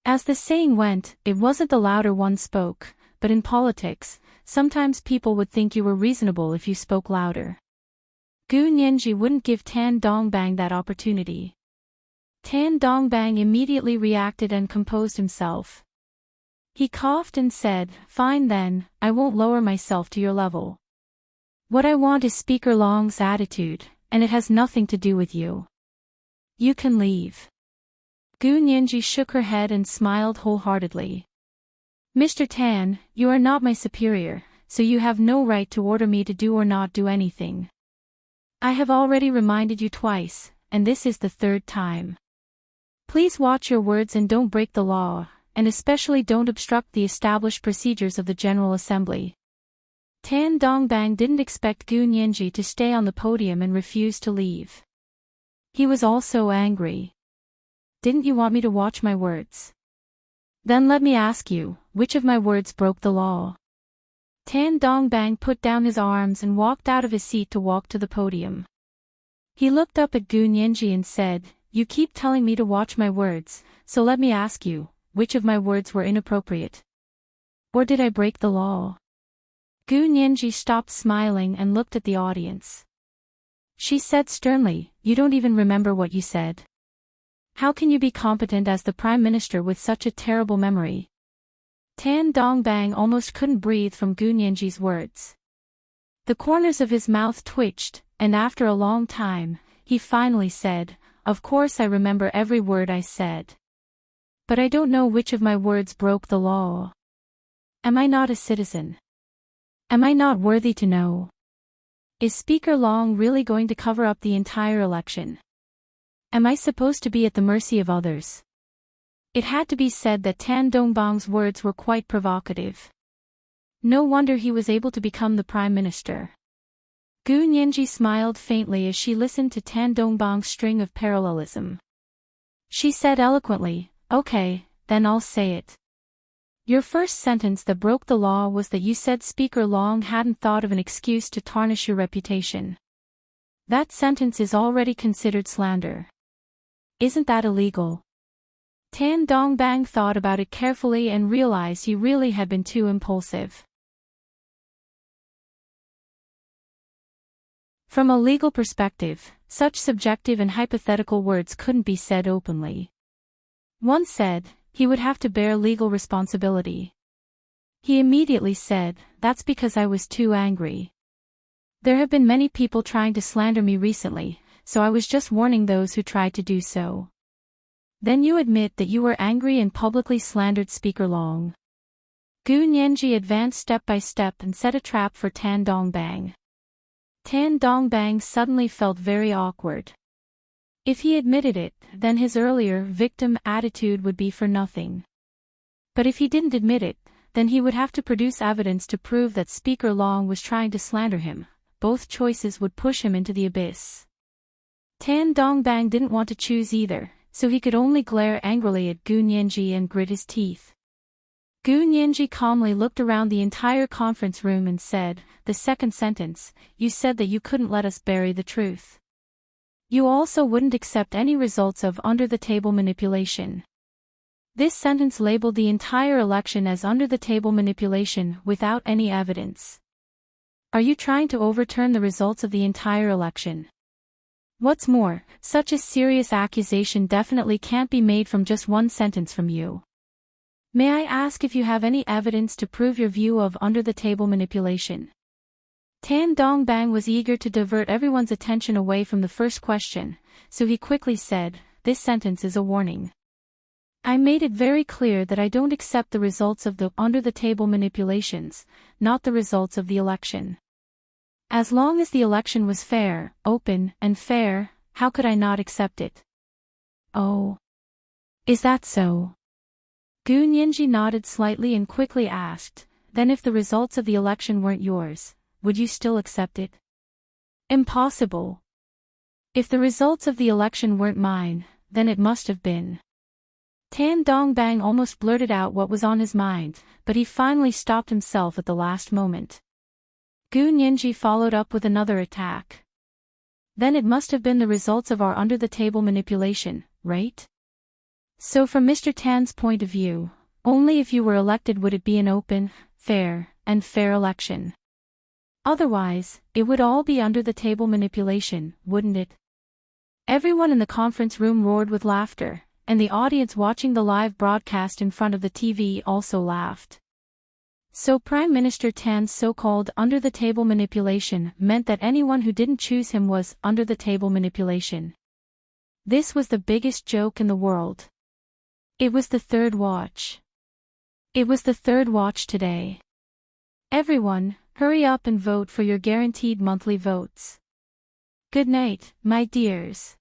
As the saying went, it wasn't the louder one spoke, but in politics, sometimes people would think you were reasonable if you spoke louder. Gu Nianji wouldn't give Tan Dongbang that opportunity. Tan Dongbang immediately reacted and composed himself. He coughed and said, "Fine then, I won't lower myself to your level. What I want is Speaker Long's attitude, and it has nothing to do with you. You can leave." Gu Nianji shook her head and smiled wholeheartedly. "Mr. Tan, you are not my superior, so you have no right to order me to do or not do anything. I have already reminded you twice, and this is the third time. Please watch your words and don't break the law, and especially don't obstruct the established procedures of the General Assembly." Tan Dongbang didn't expect Gu Nianji to stay on the podium and refuse to leave. He was also angry. "Didn't you want me to watch my words? Then let me ask you, which of my words broke the law?" Tan Dongbang put down his arms and walked out of his seat to walk to the podium. He looked up at Gu Nianji and said, "You keep telling me to watch my words, so let me ask you, which of my words were inappropriate? Or did I break the law?" Gu Nianji stopped smiling and looked at the audience. She said sternly, "You don't even remember what you said. How can you be competent as the Prime Minister with such a terrible memory?" Tan Dongbang almost couldn't breathe from Gu Nianji's words. The corners of his mouth twitched, and after a long time, he finally said, "Of course I remember every word I said. But I don't know which of my words broke the law. Am I not a citizen? Am I not worthy to know? Is Speaker Long really going to cover up the entire election? Am I supposed to be at the mercy of others?" It had to be said that Tan Dongbang's words were quite provocative. No wonder he was able to become the Prime Minister. Gu Nianji smiled faintly as she listened to Tan Dongbang's string of parallelism. She said eloquently, Okay, then I'll say it. Your first sentence that broke the law was that you said Speaker Long hadn't thought of an excuse to tarnish your reputation. That sentence is already considered slander. Isn't that illegal? Tan Dongbang thought about it carefully and realized he really had been too impulsive. From a legal perspective, such subjective and hypothetical words couldn't be said openly. One said, he would have to bear legal responsibility. He immediately said, that's because I was too angry. There have been many people trying to slander me recently, so I was just warning those who tried to do so. Then you admit that you were angry and publicly slandered Speaker Long. Gu Nianji advanced step by step and set a trap for Tan Dongbang. Tan Dongbang suddenly felt very awkward. If he admitted it, then his earlier victim attitude would be for nothing. But if he didn't admit it, then he would have to produce evidence to prove that Speaker Long was trying to slander him. Both choices would push him into the abyss. Tan Dongbang didn't want to choose either, so he could only glare angrily at Gu Nianji and grit his teeth. Gu Nianji calmly looked around the entire conference room and said, the second sentence, you said that you couldn't let us bury the truth. You also wouldn't accept any results of under-the-table manipulation. This sentence labeled the entire election as under-the-table manipulation without any evidence. Are you trying to overturn the results of the entire election? What's more, such a serious accusation definitely can't be made from just one sentence from you. May I ask if you have any evidence to prove your view of under-the-table manipulation? Tan Dongbang was eager to divert everyone's attention away from the first question, so he quickly said, this sentence is a warning. I made it very clear that I don't accept the results of the under-the-table manipulations, not the results of the election. As long as the election was fair, open, and fair, how could I not accept it? Oh. Is that so? Gu Nianji nodded slightly and quickly asked, then if the results of the election weren't yours, would you still accept it? Impossible. If the results of the election weren't mine, then it must have been. Tan Dongbang almost blurted out what was on his mind, but he finally stopped himself at the last moment. Gu Nianji followed up with another attack. Then it must have been the results of our under-the-table manipulation, right? So from Mr. Tan's point of view, only if you were elected would it be an open, fair, and fair election. Otherwise, it would all be under-the-table manipulation, wouldn't it? Everyone in the conference room roared with laughter, and the audience watching the live broadcast in front of the TV also laughed. So Prime Minister Tan's so-called under-the-table manipulation meant that anyone who didn't choose him was under-the-table manipulation. This was the biggest joke in the world. It was the third watch. It was the third watch today. Everyone, hurry up and vote for your guaranteed monthly votes. Good night, my dears.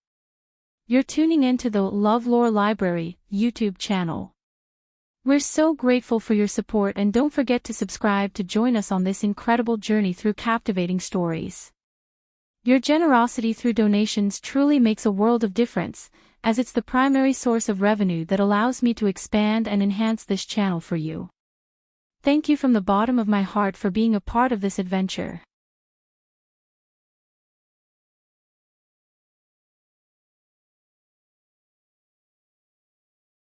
You're tuning in to the LoveLore Library YouTube channel. We're so grateful for your support, and don't forget to subscribe to join us on this incredible journey through captivating stories. Your generosity through donations truly makes a world of difference, as it's the primary source of revenue that allows me to expand and enhance this channel for you. Thank you from the bottom of my heart for being a part of this adventure.